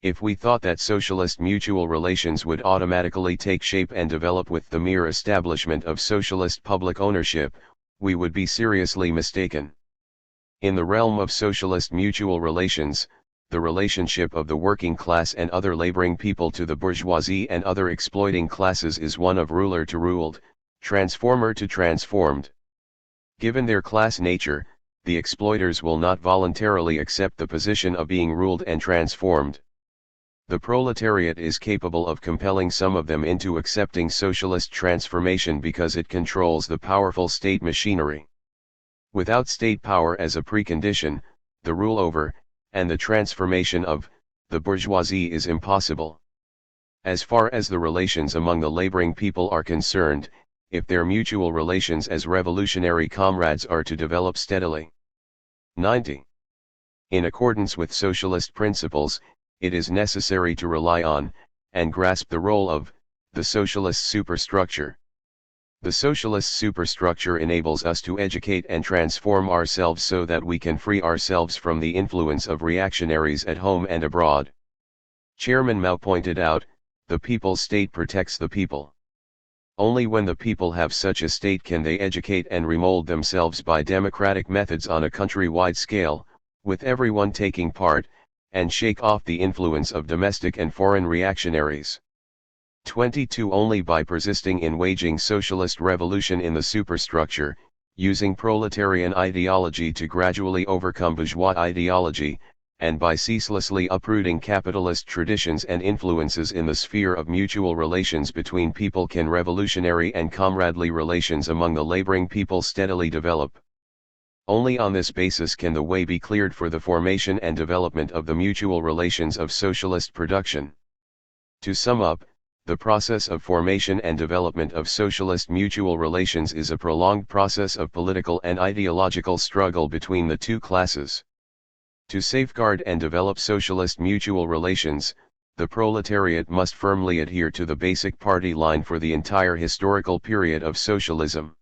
If we thought that socialist mutual relations would automatically take shape and develop with the mere establishment of socialist public ownership, we would be seriously mistaken. In the realm of socialist mutual relations, the relationship of the working class and other laboring people to the bourgeoisie and other exploiting classes is one of ruler to ruled, transformer to transformed. Given their class nature, the exploiters will not voluntarily accept the position of being ruled and transformed. The proletariat is capable of compelling some of them into accepting socialist transformation because it controls the powerful state machinery. Without state power as a precondition, the rule over, and the transformation of, the bourgeoisie is impossible. As far as the relations among the laboring people are concerned, if their mutual relations as revolutionary comrades are to develop steadily. 90. In accordance with socialist principles, it is necessary to rely on, and grasp the role of, the socialist superstructure. The socialist superstructure enables us to educate and transform ourselves so that we can free ourselves from the influence of reactionaries at home and abroad. Chairman Mao pointed out, the people's state protects the people. Only when the people have such a state can they educate and remold themselves by democratic methods on a country-wide scale, with everyone taking part, and shake off the influence of domestic and foreign reactionaries. 22. Only by persisting in waging socialist revolution in the superstructure, using proletarian ideology to gradually overcome bourgeois ideology, and by ceaselessly uprooting capitalist traditions and influences in the sphere of mutual relations between people, can revolutionary and comradely relations among the laboring people steadily develop. Only on this basis can the way be cleared for the formation and development of the mutual relations of socialist production. To sum up, the process of formation and development of socialist mutual relations is a prolonged process of political and ideological struggle between the two classes. To safeguard and develop socialist mutual relations, the proletariat must firmly adhere to the basic party line for the entire historical period of socialism.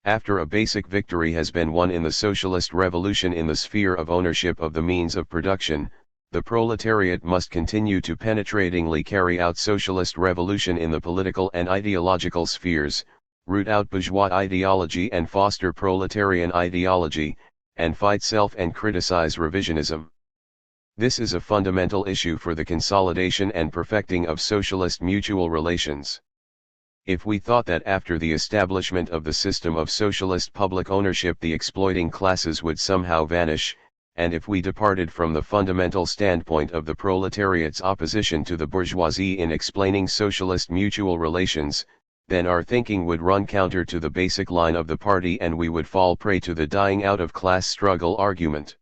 After a basic victory has been won in the socialist revolution in the sphere of ownership of the means of production, the proletariat must continue to penetratingly carry out socialist revolution in the political and ideological spheres, root out bourgeois ideology and foster proletarian ideology, and fight self and criticize revisionism. This is a fundamental issue for the consolidation and perfecting of socialist mutual relations. If we thought that after the establishment of the system of socialist public ownership the exploiting classes would somehow vanish, and if we departed from the fundamental standpoint of the proletariat's opposition to the bourgeoisie in explaining socialist mutual relations, then our thinking would run counter to the basic line of the party and we would fall prey to the dying out of class struggle argument.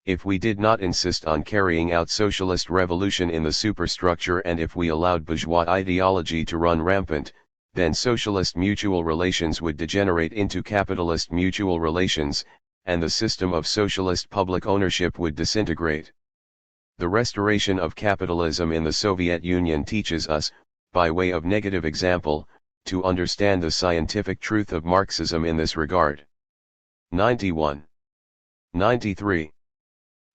If we did not insist on carrying out socialist revolution in the superstructure, and if we allowed bourgeois ideology to run rampant, then socialist mutual relations would degenerate into capitalist mutual relations, and the system of socialist public ownership would disintegrate. The restoration of capitalism in the Soviet Union teaches us, by way of negative example, to understand the scientific truth of Marxism in this regard. 91. 93.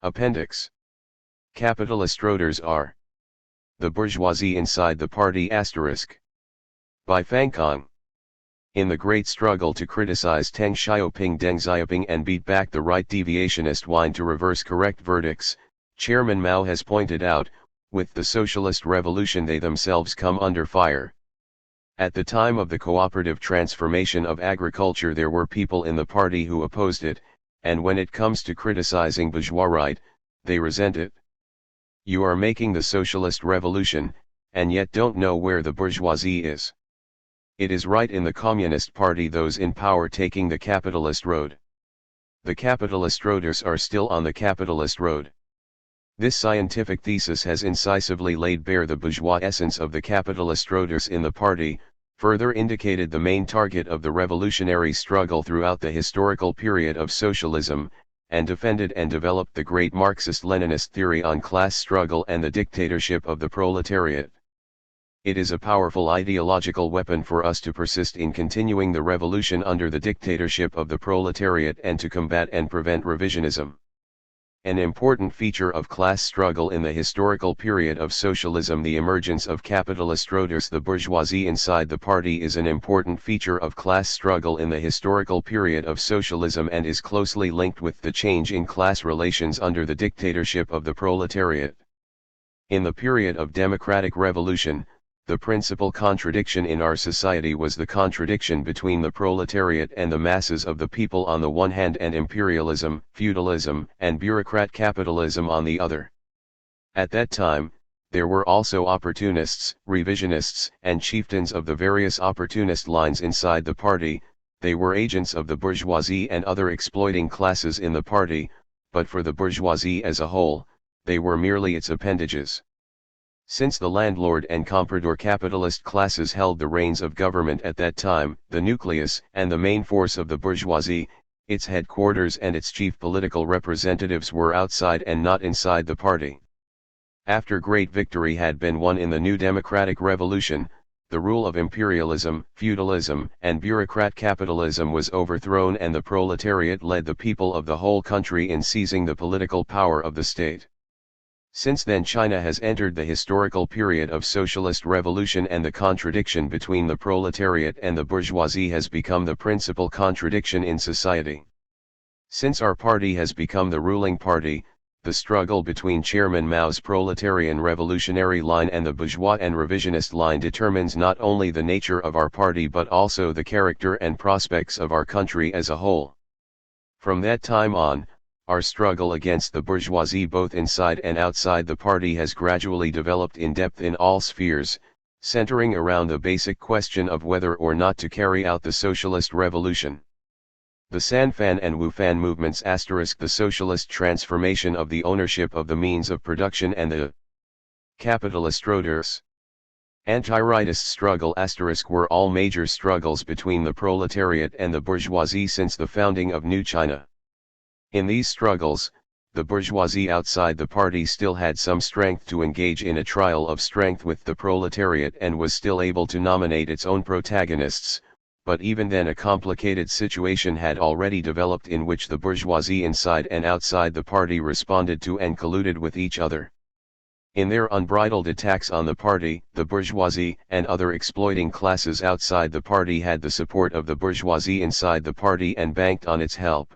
Appendix. Capitalist roaders are the bourgeoisie inside the party *. By Fangkong. In the great struggle to criticize Deng Xiaoping and beat back the right deviationist whine to reverse correct verdicts, Chairman Mao has pointed out, with the socialist revolution they themselves come under fire. At the time of the cooperative transformation of agriculture there were people in the party who opposed it, and when it comes to criticizing bourgeois right, they resent it. You are making the socialist revolution, and yet don't know where the bourgeoisie is. It is right in the Communist Party, those in power taking the capitalist road. The capitalist roaders are still on the capitalist road. This scientific thesis has incisively laid bare the bourgeois essence of the capitalist roaders in the party, further indicated the main target of the revolutionary struggle throughout the historical period of socialism, and defended and developed the great Marxist-Leninist theory on class struggle and the dictatorship of the proletariat. It is a powerful ideological weapon for us to persist in continuing the revolution under the dictatorship of the proletariat and to combat and prevent revisionism. An important feature of class struggle in the historical period of socialism, the emergence of capitalist roaders. The bourgeoisie inside the party is an important feature of class struggle in the historical period of socialism and is closely linked with the change in class relations under the dictatorship of the proletariat. In the period of democratic revolution, the principal contradiction in our society was the contradiction between the proletariat and the masses of the people on the one hand and imperialism, feudalism, and bureaucrat capitalism on the other. At that time, there were also opportunists, revisionists, and chieftains of the various opportunist lines inside the party. They were agents of the bourgeoisie and other exploiting classes in the party, but for the bourgeoisie as a whole, they were merely its appendages. Since the landlord and comprador capitalist classes held the reins of government at that time, the nucleus and the main force of the bourgeoisie, its headquarters and its chief political representatives were outside and not inside the party. After great victory had been won in the new democratic revolution, the rule of imperialism, feudalism, and bureaucrat capitalism was overthrown and the proletariat led the people of the whole country in seizing the political power of the state. Since then China has entered the historical period of socialist revolution and the contradiction between the proletariat and the bourgeoisie has become the principal contradiction in society. Since our party has become the ruling party, the struggle between Chairman Mao's proletarian revolutionary line and the bourgeois and revisionist line determines not only the nature of our party but also the character and prospects of our country as a whole. From that time on, our struggle against the bourgeoisie both inside and outside the party has gradually developed in depth in all spheres, centering around the basic question of whether or not to carry out the socialist revolution. The Sanfan and Wufan movements * the socialist transformation of the ownership of the means of production and the capitalist roaders. Anti-rightist struggle * were all major struggles between the proletariat and the bourgeoisie since the founding of New China. In these struggles, the bourgeoisie outside the party still had some strength to engage in a trial of strength with the proletariat and was still able to nominate its own protagonists, but even then a complicated situation had already developed in which the bourgeoisie inside and outside the party responded to and colluded with each other. In their unbridled attacks on the party, the bourgeoisie and other exploiting classes outside the party had the support of the bourgeoisie inside the party and banked on its help.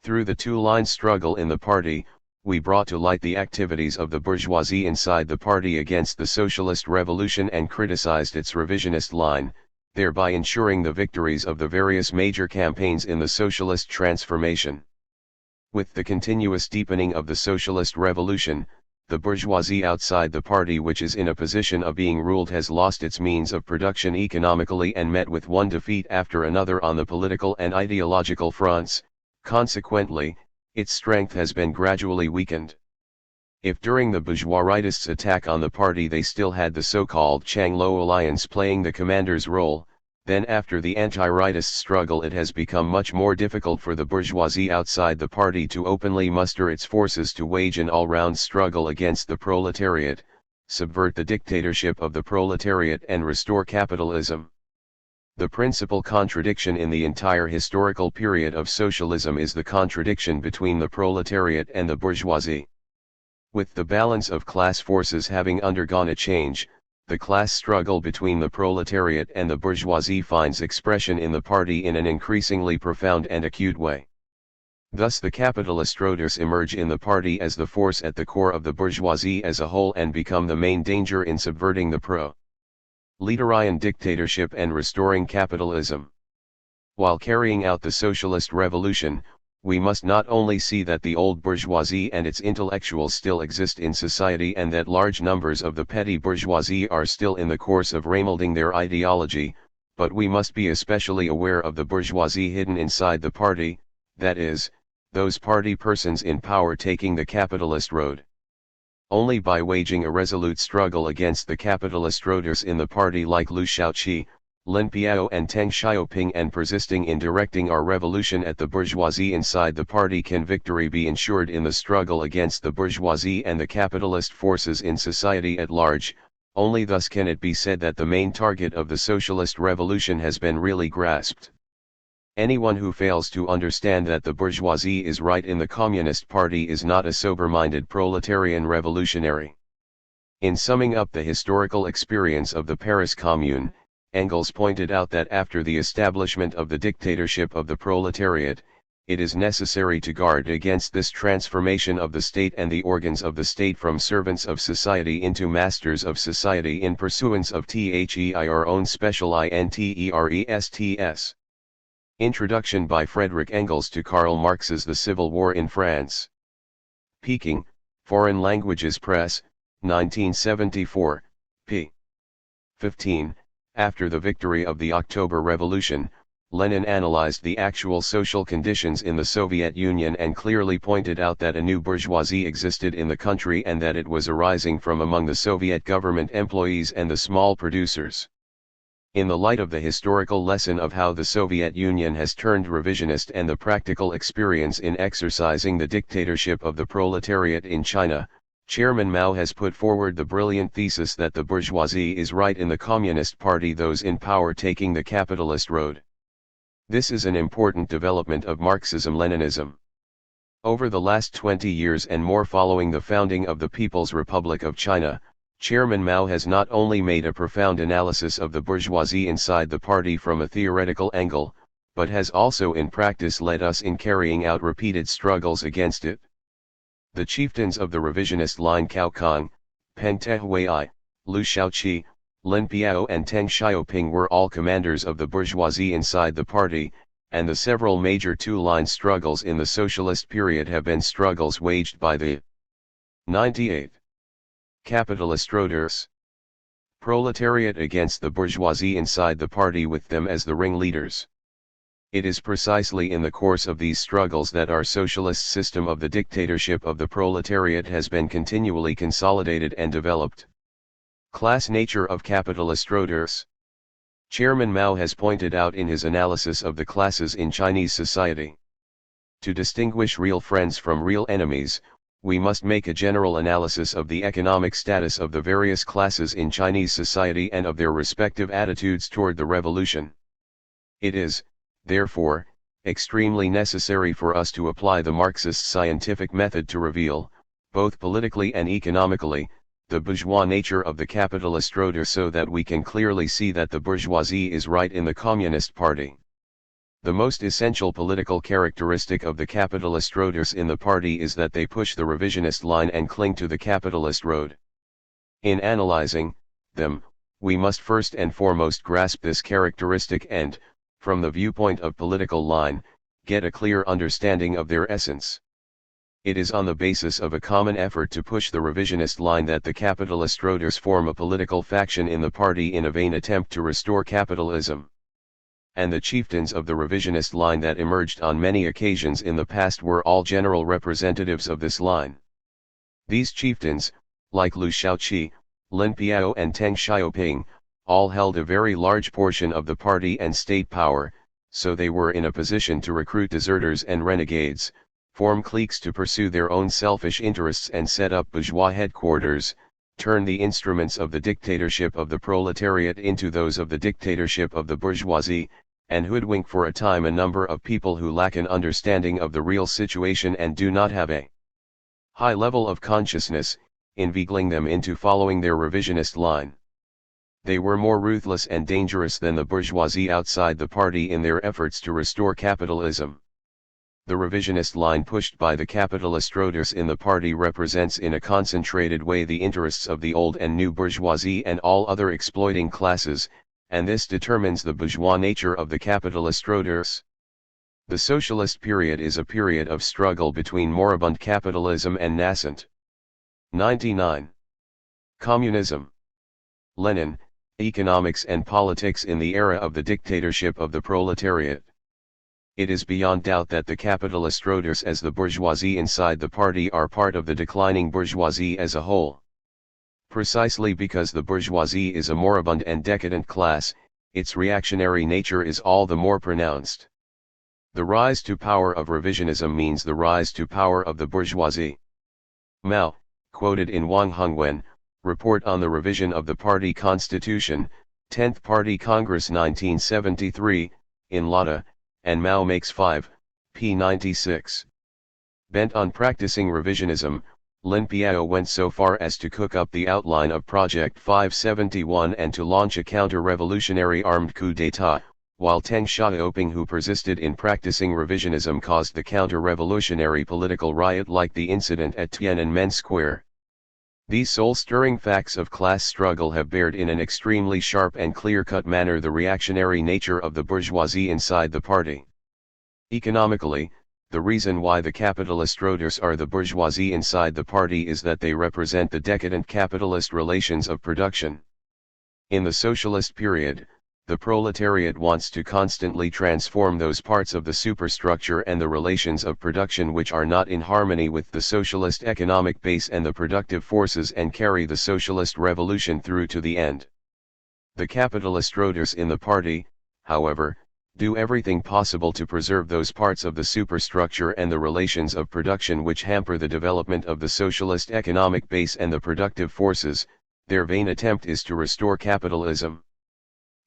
Through the two-line struggle in the party, we brought to light the activities of the bourgeoisie inside the party against the socialist revolution and criticized its revisionist line, thereby ensuring the victories of the various major campaigns in the socialist transformation. With the continuous deepening of the socialist revolution, the bourgeoisie outside the party, which is in a position of being ruled, has lost its means of production economically and met with one defeat after another on the political and ideological fronts. Consequently, its strength has been gradually weakened. If during the bourgeoisists' attack on the party they still had the so-called Changlo Alliance playing the commander's role, then after the anti-rightist struggle it has become much more difficult for the bourgeoisie outside the party to openly muster its forces to wage an all-round struggle against the proletariat, subvert the dictatorship of the proletariat and restore capitalism. The principal contradiction in the entire historical period of socialism is the contradiction between the proletariat and the bourgeoisie. With the balance of class forces having undergone a change, the class struggle between the proletariat and the bourgeoisie finds expression in the party in an increasingly profound and acute way. Thus the capitalist rooters emerge in the party as the force at the core of the bourgeoisie as a whole and become the main danger in subverting the proletarian dictatorship and restoring capitalism. While carrying out the socialist revolution, we must not only see that the old bourgeoisie and its intellectuals still exist in society and that large numbers of the petty bourgeoisie are still in the course of remolding their ideology, but we must be especially aware of the bourgeoisie hidden inside the party, that is, those party persons in power taking the capitalist road. Only by waging a resolute struggle against the capitalist roaders in the party like Liu Shaoqi, Lin Piao and Teng Xiaoping and persisting in directing our revolution at the bourgeoisie inside the party can victory be ensured in the struggle against the bourgeoisie and the capitalist forces in society at large. Only thus can it be said that the main target of the socialist revolution has been really grasped. Anyone who fails to understand that the bourgeoisie is right in the Communist Party is not a sober-minded proletarian revolutionary. In summing up the historical experience of the Paris Commune, Engels pointed out that after the establishment of the dictatorship of the proletariat, it is necessary to guard against this transformation of the state and the organs of the state from servants of society into masters of society in pursuance of their own special interests. Introduction by Frederick Engels to Karl Marx's The Civil War in France. Peking, Foreign Languages Press, 1974, p. 15. After the victory of the October Revolution, Lenin analyzed the actual social conditions in the Soviet Union and clearly pointed out that a new bourgeoisie existed in the country and that it was arising from among the Soviet government employees and the small producers. In the light of the historical lesson of how the Soviet Union has turned revisionist and the practical experience in exercising the dictatorship of the proletariat in China, Chairman Mao has put forward the brilliant thesis that the bourgeoisie is right in the Communist Party, those in power taking the capitalist road. This is an important development of Marxism-Leninism. Over the last 20 years and more following the founding of the People's Republic of China, Chairman Mao has not only made a profound analysis of the bourgeoisie inside the party from a theoretical angle, but has also in practice led us in carrying out repeated struggles against it. The chieftains of the revisionist line Cao Kang, Peng Tehuai, Liu Shaoqi, Lin Piao and Teng Xiaoping were all commanders of the bourgeoisie inside the party, and the several major two-line struggles in the socialist period have been struggles waged by the 98 capitalist roaders. Proletariat against the bourgeoisie inside the party with them as the ringleaders. It is precisely in the course of these struggles that our socialist system of the dictatorship of the proletariat has been continually consolidated and developed. Class nature of capitalist roaders. Chairman Mao has pointed out in his analysis of the classes in Chinese society. To distinguish real friends from real enemies, we must make a general analysis of the economic status of the various classes in Chinese society and of their respective attitudes toward the revolution. It is, therefore, extremely necessary for us to apply the Marxist scientific method to reveal, both politically and economically, the bourgeois nature of the capitalist roader so that we can clearly see that the bourgeoisie is right in the Communist Party. The most essential political characteristic of the capitalist roaders in the party is that they push the revisionist line and cling to the capitalist road. In analyzing them, we must first and foremost grasp this characteristic and, from the viewpoint of political line, get a clear understanding of their essence. It is on the basis of a common effort to push the revisionist line that the capitalist roaders form a political faction in the party in a vain attempt to restore capitalism. and the chieftains of the revisionist line that emerged on many occasions in the past were all general representatives of this line. These chieftains, like Liu Shaoqi, Lin Piao and Teng Xiaoping, all held a very large portion of the party and state power, so they were in a position to recruit deserters and renegades, form cliques to pursue their own selfish interests and set up bourgeois headquarters, turn the instruments of the dictatorship of the proletariat into those of the dictatorship of the bourgeoisie, and hoodwink for a time a number of people who lack an understanding of the real situation and do not have a high level of consciousness, inveigling them into following their revisionist line. They were more ruthless and dangerous than the bourgeoisie outside the party in their efforts to restore capitalism. The revisionist line pushed by the capitalistroders in the party represents in a concentrated way the interests of the old and new bourgeoisie and all other exploiting classes, and this determines the bourgeois nature of the capitalistroders. The socialist period is a period of struggle between moribund capitalism and nascent. 99. Communism. Lenin, Economics and Politics in the Era of the Dictatorship of the Proletariat. It is beyond doubt that the capitalistroders as the bourgeoisie inside the party are part of the declining bourgeoisie as a whole. Precisely because the bourgeoisie is a moribund and decadent class, its reactionary nature is all the more pronounced. The rise to power of revisionism means the rise to power of the bourgeoisie. Mao, quoted in Wang Hongwen, Report on the Revision of the Party Constitution, 10th Party Congress 1973, in Lotta, and Mao makes 5, p. 96. Bent on practicing revisionism, Lin Piao went so far as to cook up the outline of Project 571 and to launch a counter-revolutionary armed coup d'état, while Teng Xiaoping, who persisted in practicing revisionism, caused the counter-revolutionary political riot like the incident at Tiananmen Square. These soul-stirring facts of class struggle have bared in an extremely sharp and clear-cut manner the reactionary nature of the bourgeoisie inside the party. Economically, the reason why the capitalistroders are the bourgeoisie inside the party is that they represent the decadent capitalist relations of production. In the socialist period, the proletariat wants to constantly transform those parts of the superstructure and the relations of production which are not in harmony with the socialist economic base and the productive forces and carry the socialist revolution through to the end. The capitalistroders in the party, however, do everything possible to preserve those parts of the superstructure and the relations of production which hamper the development of the socialist economic base and the productive forces. Their vain attempt is to restore capitalism.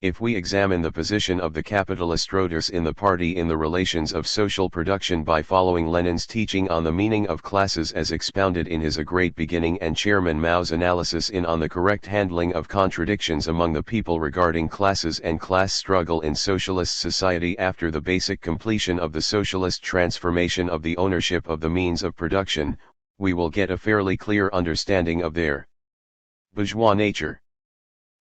If we examine the position of the capitalistroders in the party in the relations of social production by following Lenin's teaching on the meaning of classes as expounded in his A Great Beginning and Chairman Mao's analysis on the correct handling of contradictions among the people regarding classes and class struggle in socialist society after the basic completion of the socialist transformation of the ownership of the means of production, we will get a fairly clear understanding of their bourgeois nature.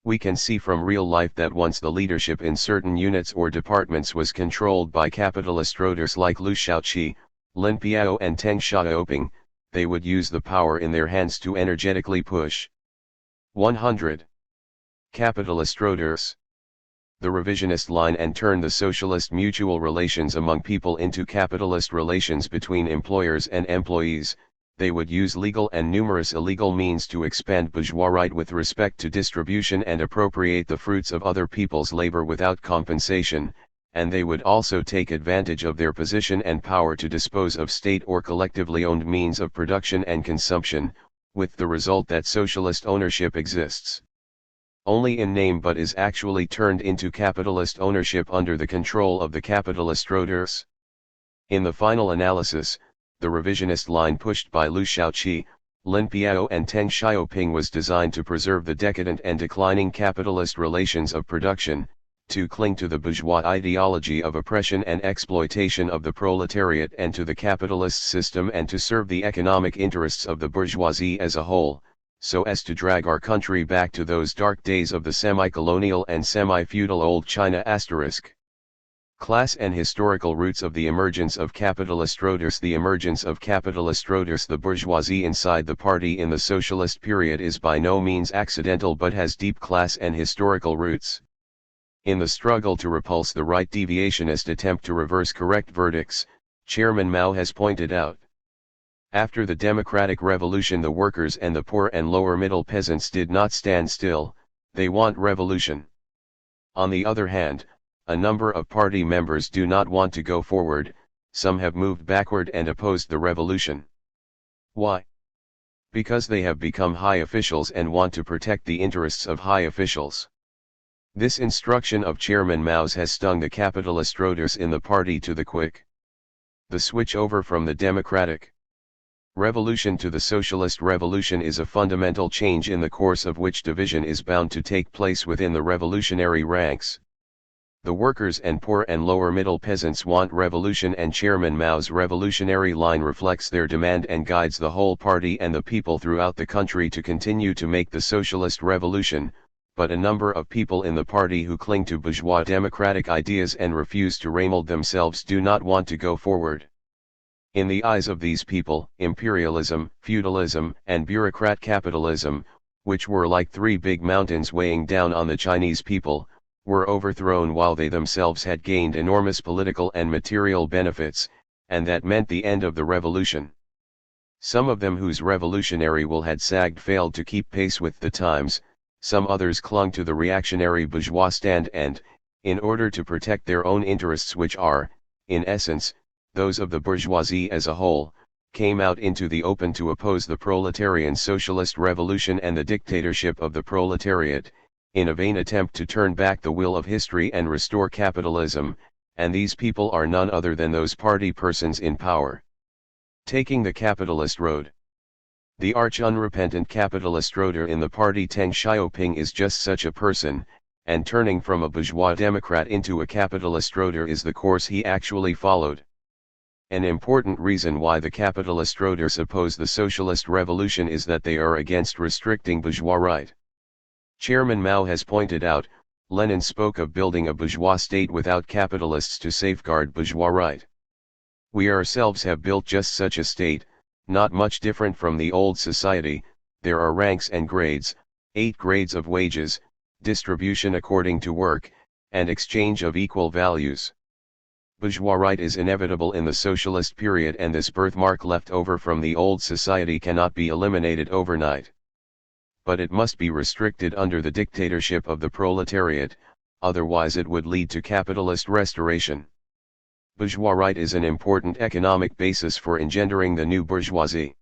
We can see from real life that once the leadership in certain units or departments was controlled by capitalistroders like Liu Shaoqi, Lin Piao and Teng Xiaoping, they would use the power in their hands to energetically push. 100. Capitalistroders. The revisionist line and turn the socialist mutual relations among people into capitalist relations between employers and employees. They would use legal and numerous illegal means to expand bourgeois right with respect to distribution and appropriate the fruits of other people's labor without compensation, and they would also take advantage of their position and power to dispose of state or collectively owned means of production and consumption, with the result that socialist ownership exists only in name but is actually turned into capitalist ownership under the control of the capitalistroders. In the final analysis, the revisionist line pushed by Liu Shaoqi, Lin Piao and Teng Xiaoping was designed to preserve the decadent and declining capitalist relations of production, to cling to the bourgeois ideology of oppression and exploitation of the proletariat and to the capitalist system and to serve the economic interests of the bourgeoisie as a whole, so as to drag our country back to those dark days of the semi-colonial and semi-feudal old China ***. Class and historical roots of the emergence of capitalistroders. The emergence of capitalistroders, the bourgeoisie inside the party in the socialist period, is by no means accidental but has deep class and historical roots. In the struggle to repulse the right deviationist attempt to reverse correct verdicts, Chairman Mao has pointed out. After the democratic revolution, the workers and the poor and lower middle peasants did not stand still, they want revolution. On the other hand, a number of party members do not want to go forward, some have moved backward and opposed the revolution. Why? Because they have become high officials and want to protect the interests of high officials. This instruction of Chairman Mao's has stung the capitalist roaders in the party to the quick. The switch over from the democratic revolution to the socialist revolution is a fundamental change in the course of which division is bound to take place within the revolutionary ranks. The workers and poor and lower middle peasants want revolution, and Chairman Mao's revolutionary line reflects their demand and guides the whole party and the people throughout the country to continue to make the socialist revolution, but a number of people in the party who cling to bourgeois democratic ideas and refuse to remold themselves do not want to go forward. In the eyes of these people, imperialism, feudalism, and bureaucrat capitalism, which were like three big mountains weighing down on the Chinese people, were overthrown while they themselves had gained enormous political and material benefits, and that meant the end of the revolution. Some of them whose revolutionary will had sagged failed to keep pace with the times, some others clung to the reactionary bourgeois stand and, in order to protect their own interests, which are, in essence, those of the bourgeoisie as a whole, came out into the open to oppose the proletarian socialist revolution and the dictatorship of the proletariat, in a vain attempt to turn back the wheel of history and restore capitalism, and these people are none other than those party persons in power. Taking the capitalist road. The arch-unrepentant capitalist roader in the party Deng Xiaoping is just such a person, and turning from a bourgeois democrat into a capitalist roader is the course he actually followed. An important reason why the capitalist roaders oppose the socialist revolution is that they are against restricting bourgeois right. Chairman Mao has pointed out, Lenin spoke of building a bourgeois state without capitalists to safeguard bourgeois right. We ourselves have built just such a state, not much different from the old society. There are ranks and grades, 8 grades of wages, distribution according to work, and exchange of equal values. Bourgeois right is inevitable in the socialist period, and this birthmark left over from the old society cannot be eliminated overnight. But it must be restricted under the dictatorship of the proletariat, otherwise it would lead to capitalist restoration. Bourgeois right is an important economic basis for engendering the new bourgeoisie.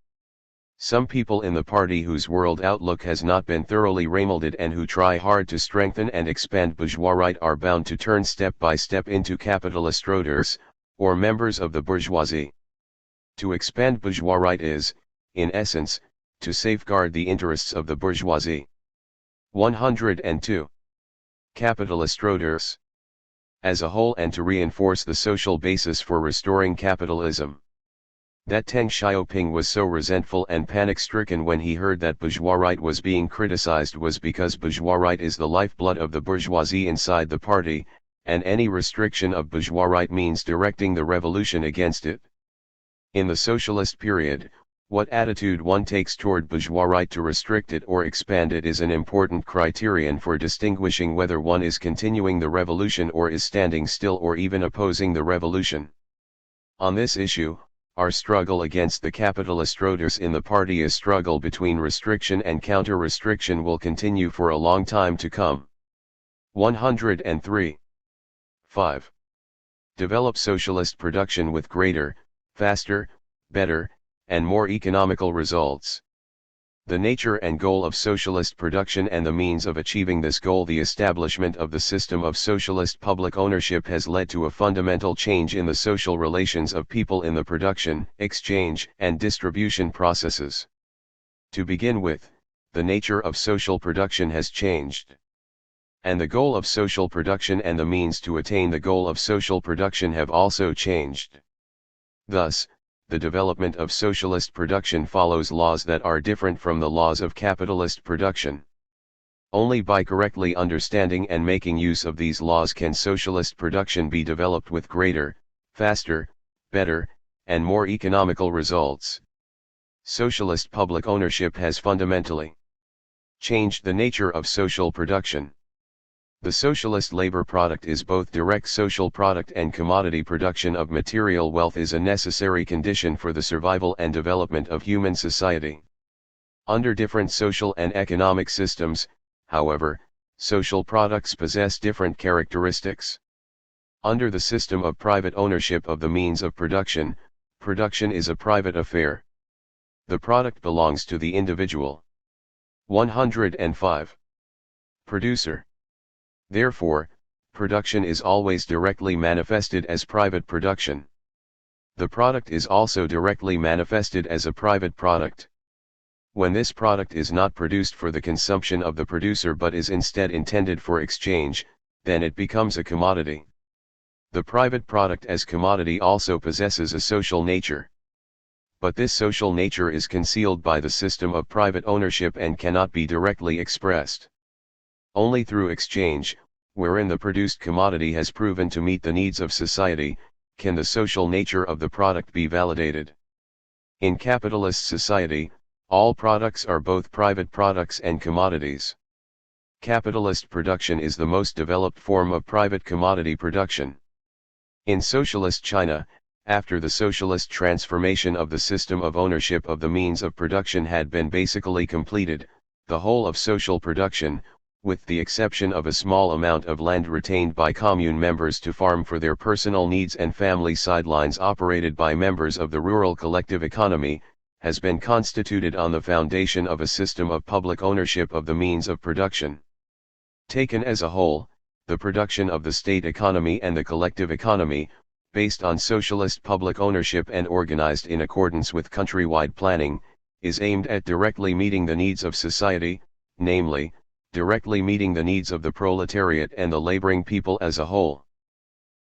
Some people in the party whose world outlook has not been thoroughly remolded and who try hard to strengthen and expand bourgeois right are bound to turn step by step into capitalist roaders, or members of the bourgeoisie. To expand bourgeois right is, in essence, to safeguard the interests of the bourgeoisie. 102. Capitalist roaders. As a whole, and to reinforce the social basis for restoring capitalism. That Deng Xiaoping was so resentful and panic-stricken when he heard that bourgeois right was being criticized was because bourgeois right is the lifeblood of the bourgeoisie inside the party, and any restriction of bourgeois right means directing the revolution against it. In the socialist period, what attitude one takes toward bourgeois right to restrict it or expand it is an important criterion for distinguishing whether one is continuing the revolution or is standing still or even opposing the revolution. On this issue, our struggle against the capitalist roaders in the party, a struggle between restriction and counter-restriction, will continue for a long time to come. 103. 5. Develop socialist production with greater, faster, better, and more economical results. The nature and goal of socialist production and the means of achieving this goal, the establishment of the system of socialist public ownership, has led to a fundamental change in the social relations of people in the production, exchange, and distribution processes. To begin with, the nature of social production has changed. And the goal of social production and the means to attain the goal of social production have also changed. Thus, the development of socialist production follows laws that are different from the laws of capitalist production. Only by correctly understanding and making use of these laws can socialist production be developed with greater, faster, better, and more economical results. Socialist public ownership has fundamentally changed the nature of social production. The socialist labor product is both direct social product and commodity production of material wealth is a necessary condition for the survival and development of human society. Under different social and economic systems, however, social products possess different characteristics. Under the system of private ownership of the means of production, production is a private affair. The product belongs to the individual. 105. Producer. Therefore, production is always directly manifested as private production. The product is also directly manifested as a private product. When this product is not produced for the consumption of the producer but is instead intended for exchange, then it becomes a commodity. The private product as commodity also possesses a social nature. But this social nature is concealed by the system of private ownership and cannot be directly expressed. Only through exchange, wherein the produced commodity has proven to meet the needs of society, can the social nature of the product be validated. In capitalist society, all products are both private products and commodities. Capitalist production is the most developed form of private commodity production. In socialist China, after the socialist transformation of the system of ownership of the means of production had been basically completed, the whole of social production, with the exception of a small amount of land retained by commune members to farm for their personal needs and family sidelines operated by members of the rural collective economy, has been constituted on the foundation of a system of public ownership of the means of production. Taken as a whole, the production of the state economy and the collective economy, based on socialist public ownership and organized in accordance with countrywide planning, is aimed at directly meeting the needs of society, namely, directly meeting the needs of the proletariat and the laboring people as a whole.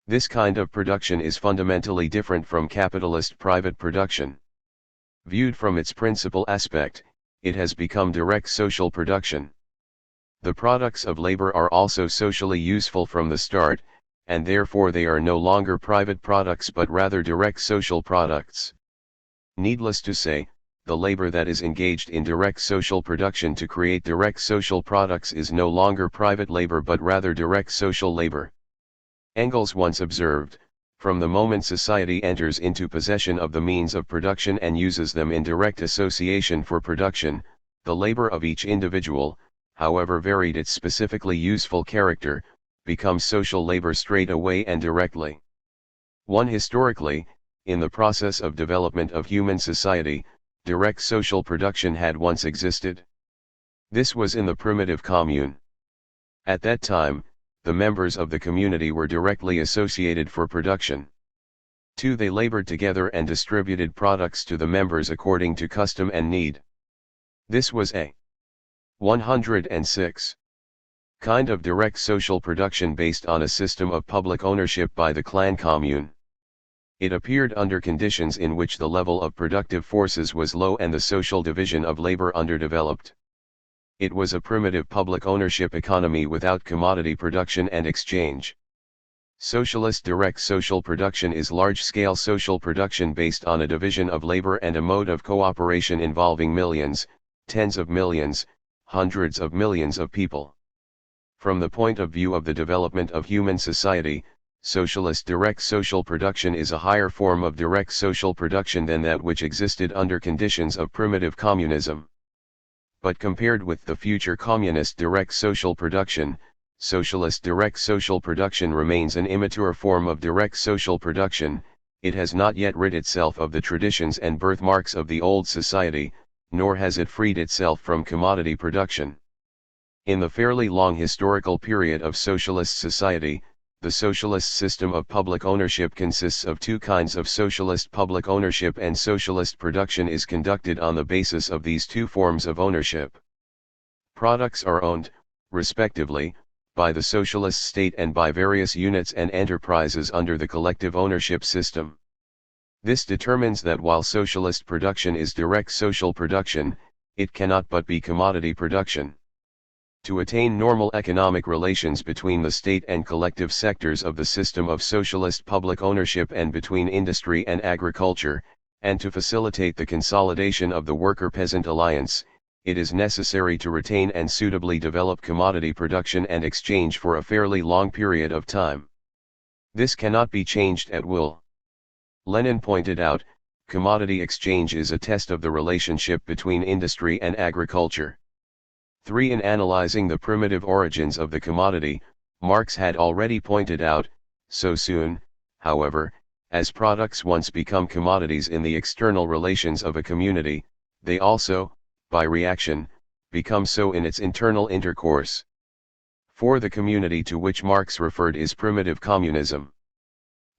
This kind of production is fundamentally different from capitalist private production. Viewed from its principal aspect, it has become direct social production. The products of labor are also socially useful from the start, and therefore they are no longer private products but rather direct social products. Needless to say, the labor that is engaged in direct social production to create direct social products is no longer private labor but rather direct social labor. Engels once observed, from the moment society enters into possession of the means of production and uses them in direct association for production, the labor of each individual, however varied its specifically useful character, becomes social labor straight away and directly. Historically, in the process of development of human society, direct social production had once existed. This was in the primitive commune. At that time, the members of the community were directly associated for production. 2. They labored together and distributed products to the members according to custom and need. This was a 106. Kind of direct social production based on a system of public ownership by the clan commune. It appeared under conditions in which the level of productive forces was low and the social division of labor underdeveloped. It was a primitive public ownership economy without commodity production and exchange. Socialist direct social production is large-scale social production based on a division of labor and a mode of cooperation involving millions, tens of millions, hundreds of millions of people. From the point of view of the development of human society, socialist direct social production is a higher form of direct social production than that which existed under conditions of primitive communism. But compared with the future communist direct social production, socialist direct social production remains an immature form of direct social production. It has not yet rid itself of the traditions and birthmarks of the old society, nor has it freed itself from commodity production. In the fairly long historical period of socialist society, the socialist system of public ownership consists of two kinds of socialist public ownership, and socialist production is conducted on the basis of these two forms of ownership. Products are owned, respectively, by the socialist state and by various units and enterprises under the collective ownership system. This determines that while socialist production is direct social production, it cannot but be commodity production. To attain normal economic relations between the state and collective sectors of the system of socialist public ownership and between industry and agriculture, and to facilitate the consolidation of the worker-peasant alliance, it is necessary to retain and suitably develop commodity production and exchange for a fairly long period of time. This cannot be changed at will. Lenin pointed out, commodity exchange is a test of the relationship between industry and agriculture. 3. In analyzing the primitive origins of the commodity, Marx had already pointed out, so soon, however, as products once become commodities in the external relations of a community, they also, by reaction, become so in its internal intercourse. 4. The community to which Marx referred is primitive communism.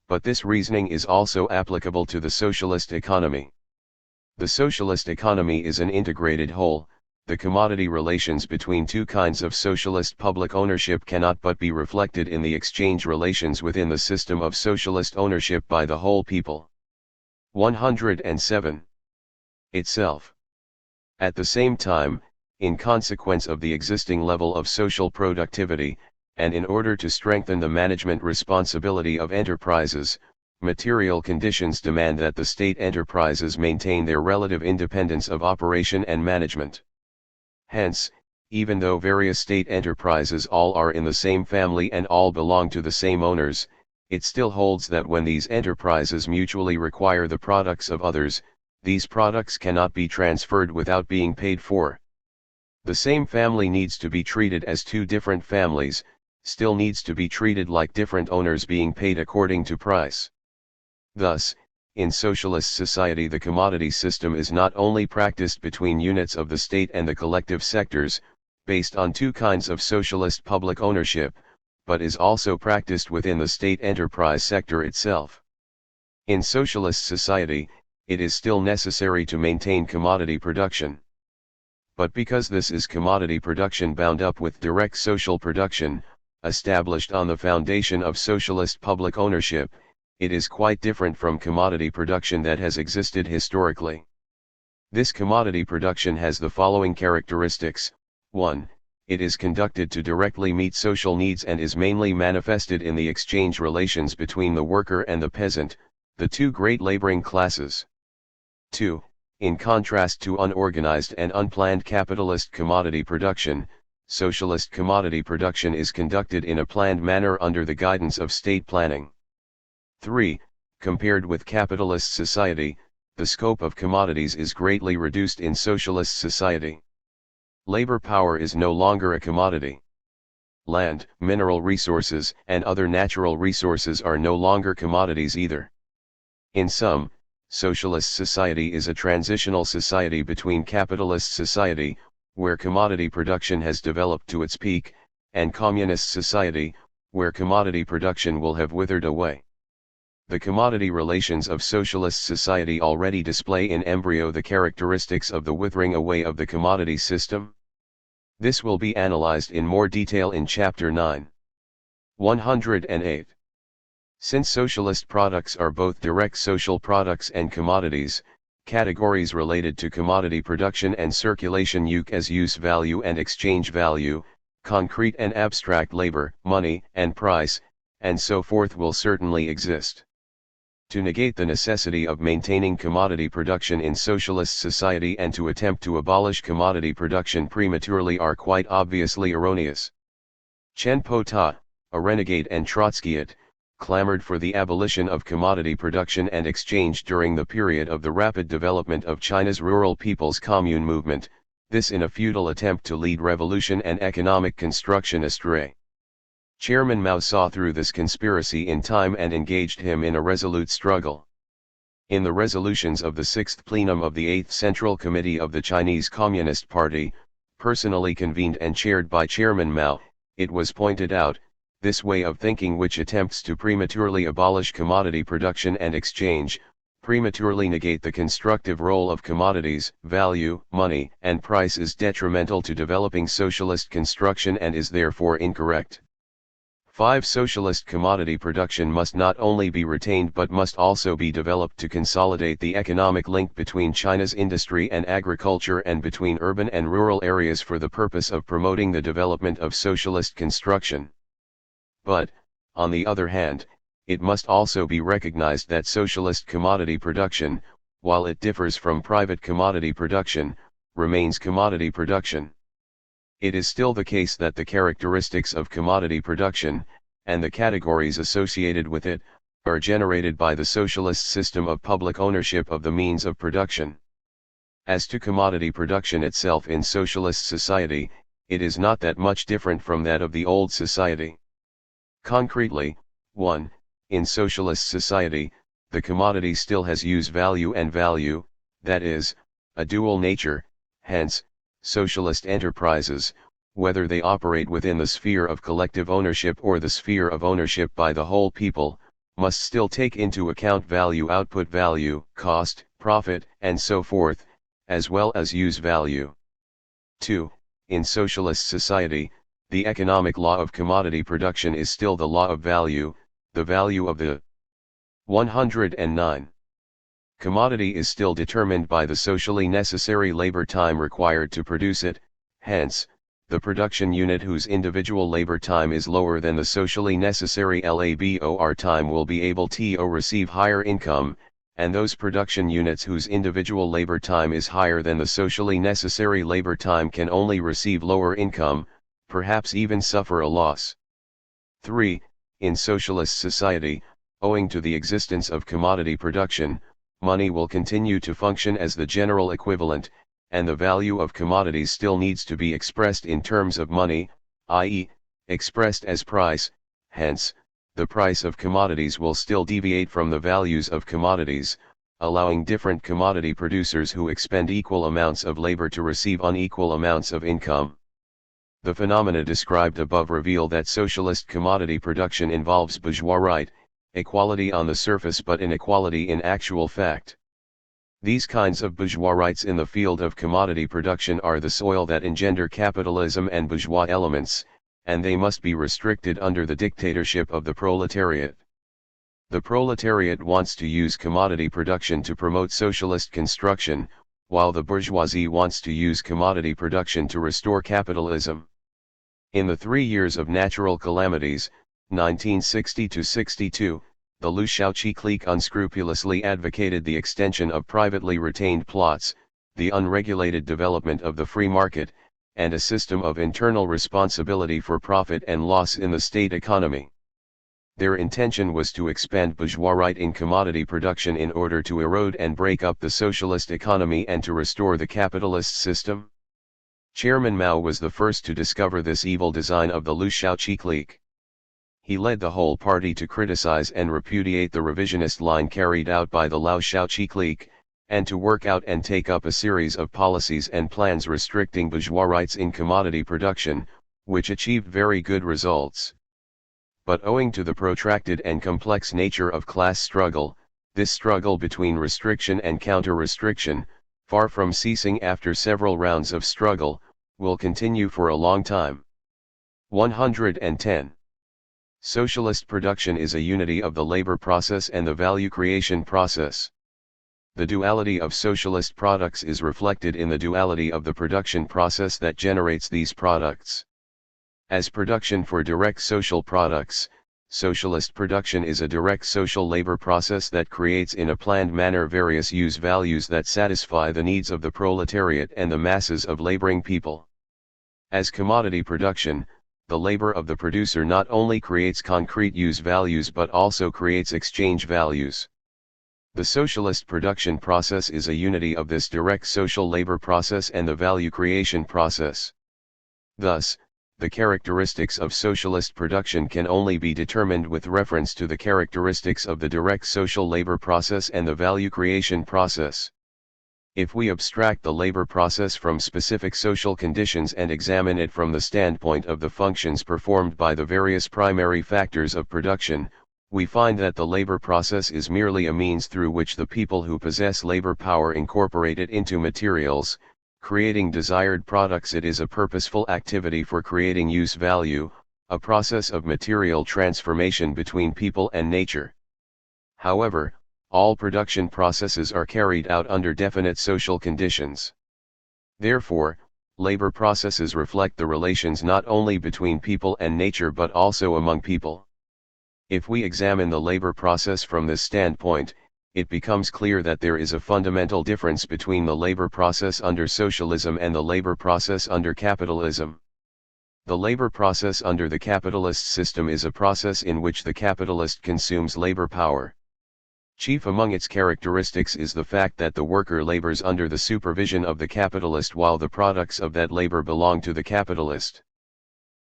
But this reasoning is also applicable to the socialist economy. The socialist economy is an integrated whole. The commodity relations between two kinds of socialist public ownership cannot but be reflected in the exchange relations within the system of socialist ownership by the whole people. 107. Itself. At the same time, in consequence of the existing level of social productivity, and in order to strengthen the management responsibility of enterprises, material conditions demand that the state enterprises maintain their relative independence of operation and management. Hence, even though various state enterprises all are in the same family and all belong to the same owners, it still holds that when these enterprises mutually require the products of others, these products cannot be transferred without being paid for. The same family needs to be treated as two different families, still needs to be treated like different owners being paid according to price. Thus, in socialist society the commodity system is not only practiced between units of the state and the collective sectors, based on two kinds of socialist public ownership, but is also practiced within the state enterprise sector itself. In socialist society, it is still necessary to maintain commodity production. But because this is commodity production bound up with direct social production, established on the foundation of socialist public ownership, it is quite different from commodity production that has existed historically. This commodity production has the following characteristics. 1. It is conducted to directly meet social needs and is mainly manifested in the exchange relations between the worker and the peasant, the two great laboring classes. 2. In contrast to unorganized and unplanned capitalist commodity production, socialist commodity production is conducted in a planned manner under the guidance of state planning. 3. Compared with capitalist society, the scope of commodities is greatly reduced in socialist society. Labor power is no longer a commodity. Land, mineral resources, and other natural resources are no longer commodities either. In sum, socialist society is a transitional society between capitalist society, where commodity production has developed to its peak, and communist society, where commodity production will have withered away. The commodity relations of socialist society already display in embryo the characteristics of the withering away of the commodity system. This will be analyzed in more detail in Chapter 9. 108. Since socialist products are both direct social products and commodities, categories related to commodity production and circulation as use value and exchange value, concrete and abstract labor, money and price, and so forth will certainly exist. To negate the necessity of maintaining commodity production in socialist society and to attempt to abolish commodity production prematurely are quite obviously erroneous. Chen Po-ta, a renegade and Trotskyite, clamored for the abolition of commodity production and exchange during the period of the rapid development of China's rural people's commune movement, this in a futile attempt to lead revolution and economic construction astray. Chairman Mao saw through this conspiracy in time and engaged him in a resolute struggle. In the resolutions of the 6th plenum of the 8th Central Committee of the Chinese Communist Party, personally convened and chaired by Chairman Mao, it was pointed out, this way of thinking which attempts to prematurely abolish commodity production and exchange, prematurely negate the constructive role of commodities, value, money, and price is detrimental to developing socialist construction and is therefore incorrect. 5. Socialist commodity production must not only be retained but must also be developed to consolidate the economic link between China's industry and agriculture and between urban and rural areas for the purpose of promoting the development of socialist construction. But, on the other hand, it must also be recognized that socialist commodity production, while it differs from private commodity production, remains commodity production. It is still the case that the characteristics of commodity production, and the categories associated with it, are generated by the socialist system of public ownership of the means of production. As to commodity production itself in socialist society, it is not that much different from that of the old society. Concretely, 1. In socialist society, the commodity still has use value and value, that is, a dual nature. Hence, socialist enterprises, whether they operate within the sphere of collective ownership or the sphere of ownership by the whole people, must still take into account value, output value, cost, profit, and so forth, as well as use value. 2. In socialist society, the economic law of commodity production is still the law of value, the value of the 109. Commodity is still determined by the socially necessary labor time required to produce it. Hence, the production unit whose individual labor time is lower than the socially necessary labor time will be able to receive higher income, and those production units whose individual labor time is higher than the socially necessary labor time can only receive lower income, perhaps even suffer a loss. 3. In socialist society, owing to the existence of commodity production, money will continue to function as the general equivalent, and the value of commodities still needs to be expressed in terms of money, i.e., expressed as price. Hence, the price of commodities will still deviate from the values of commodities, allowing different commodity producers who expend equal amounts of labor to receive unequal amounts of income. The phenomena described above reveal that socialist commodity production involves bourgeois right, equality on the surface but inequality in actual fact. These kinds of bourgeois rights in the field of commodity production are the soil that engender capitalism and bourgeois elements, and they must be restricted under the dictatorship of the proletariat. The proletariat wants to use commodity production to promote socialist construction, while the bourgeoisie wants to use commodity production to restore capitalism. In the 3 years of natural calamities, 1960–62, the Liu Shaoqi clique unscrupulously advocated the extension of privately retained plots, the unregulated development of the free market, and a system of internal responsibility for profit and loss in the state economy. Their intention was to expand bourgeois right in commodity production in order to erode and break up the socialist economy and to restore the capitalist system. Chairman Mao was the first to discover this evil design of the Liu Shaoqi clique. He led the whole party to criticize and repudiate the revisionist line carried out by the Liu Shaoqi clique, and to work out and take up a series of policies and plans restricting bourgeois rights in commodity production, which achieved very good results. But owing to the protracted and complex nature of class struggle, this struggle between restriction and counter-restriction, far from ceasing after several rounds of struggle, will continue for a long time. 110. Socialist production is a unity of the labor process and the value creation process. The duality of socialist products is reflected in the duality of the production process that generates these products. As production for direct social products, socialist production is a direct social labor process that creates in a planned manner various use values that satisfy the needs of the proletariat and the masses of laboring people. As commodity production, the labor of the producer not only creates concrete use values but also creates exchange values. The socialist production process is a unity of this direct social labor process and the value creation process. Thus, the characteristics of socialist production can only be determined with reference to the characteristics of the direct social labor process and the value creation process. If we abstract the labor process from specific social conditions and examine it from the standpoint of the functions performed by the various primary factors of production, we find that the labor process is merely a means through which the people who possess labor power incorporate it into materials, creating desired products. It is a purposeful activity for creating use value, a process of material transformation between people and nature. However, all production processes are carried out under definite social conditions. Therefore, labor processes reflect the relations not only between people and nature but also among people. If we examine the labor process from this standpoint, it becomes clear that there is a fundamental difference between the labor process under socialism and the labor process under capitalism. The labor process under the capitalist system is a process in which the capitalist consumes labor power. Chief among its characteristics is the fact that the worker labors under the supervision of the capitalist while the products of that labor belong to the capitalist.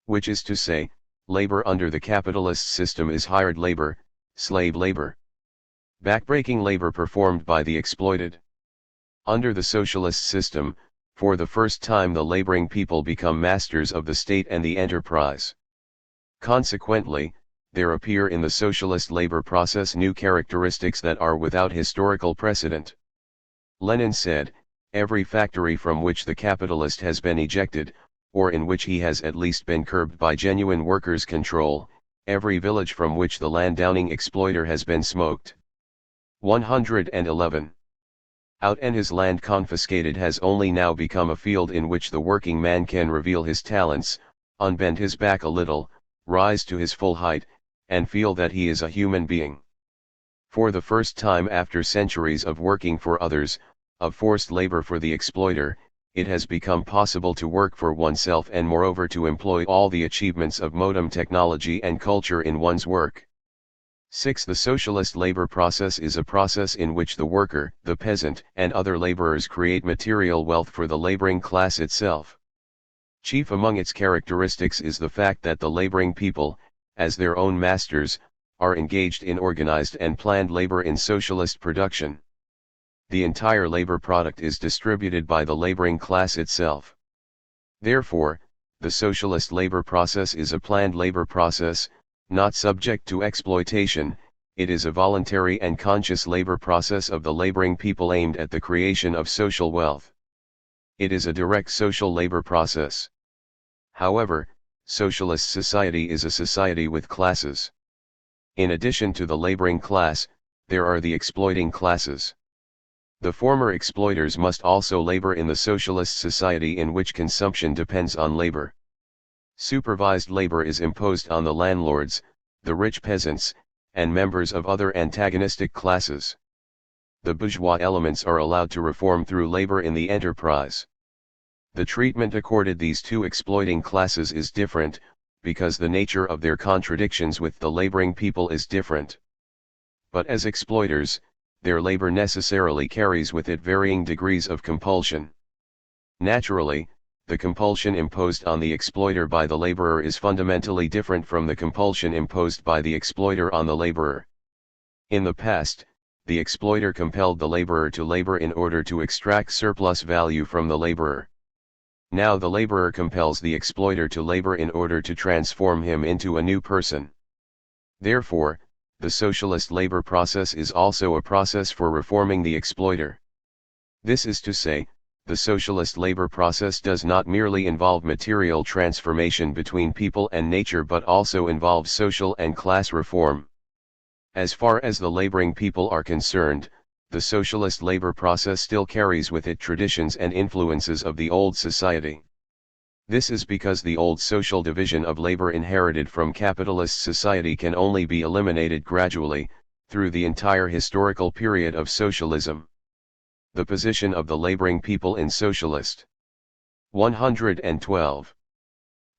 Which is to say, labor under the capitalist system is hired labor, slave labor. Backbreaking labor performed by the exploited. Under the socialist system, for the first time the laboring people become masters of the state and the enterprise. Consequently, there appear in the socialist labor process new characteristics that are without historical precedent. Lenin said, every factory from which the capitalist has been ejected, or in which he has at least been curbed by genuine workers' control, every village from which the land-downing exploiter has been smoked. 111. Out and his land confiscated has only now become a field in which the working man can reveal his talents, unbend his back a little, rise to his full height, and feel that he is a human being. For the first time after centuries of working for others, of forced labor for the exploiter, it has become possible to work for oneself and moreover to employ all the achievements of modern technology and culture in one's work. 6. The socialist labor process is a process in which the worker, the peasant, and other laborers create material wealth for the laboring class itself. Chief among its characteristics is the fact that the laboring people, as their own masters, are engaged in organized and planned labor in socialist production. The entire labor product is distributed by the laboring class itself. Therefore, the socialist labor process is a planned labor process, not subject to exploitation. It is a voluntary and conscious labor process of the laboring people aimed at the creation of social wealth. It is a direct social labor process. However, socialist society is a society with classes. In addition to the laboring class, there are the exploiting classes. The former exploiters must also labor in the socialist society in which consumption depends on labor. Supervised labor is imposed on the landlords, the rich peasants, and members of other antagonistic classes. The bourgeois elements are allowed to reform through labor in the enterprise. The treatment accorded these two exploiting classes is different, because the nature of their contradictions with the laboring people is different. But as exploiters, their labor necessarily carries with it varying degrees of compulsion. Naturally, the compulsion imposed on the exploiter by the laborer is fundamentally different from the compulsion imposed by the exploiter on the laborer. In the past, the exploiter compelled the laborer to labor in order to extract surplus value from the laborer. Now the laborer compels the exploiter to labor in order to transform him into a new person. Therefore, the socialist labor process is also a process for reforming the exploiter. This is to say, the socialist labor process does not merely involve material transformation between people and nature but also involves social and class reform. As far as the laboring people are concerned, the socialist labor process still carries with it traditions and influences of the old society. This is because the old social division of labor inherited from capitalist society can only be eliminated gradually, through the entire historical period of socialism. The position of the laboring people in socialist. 112.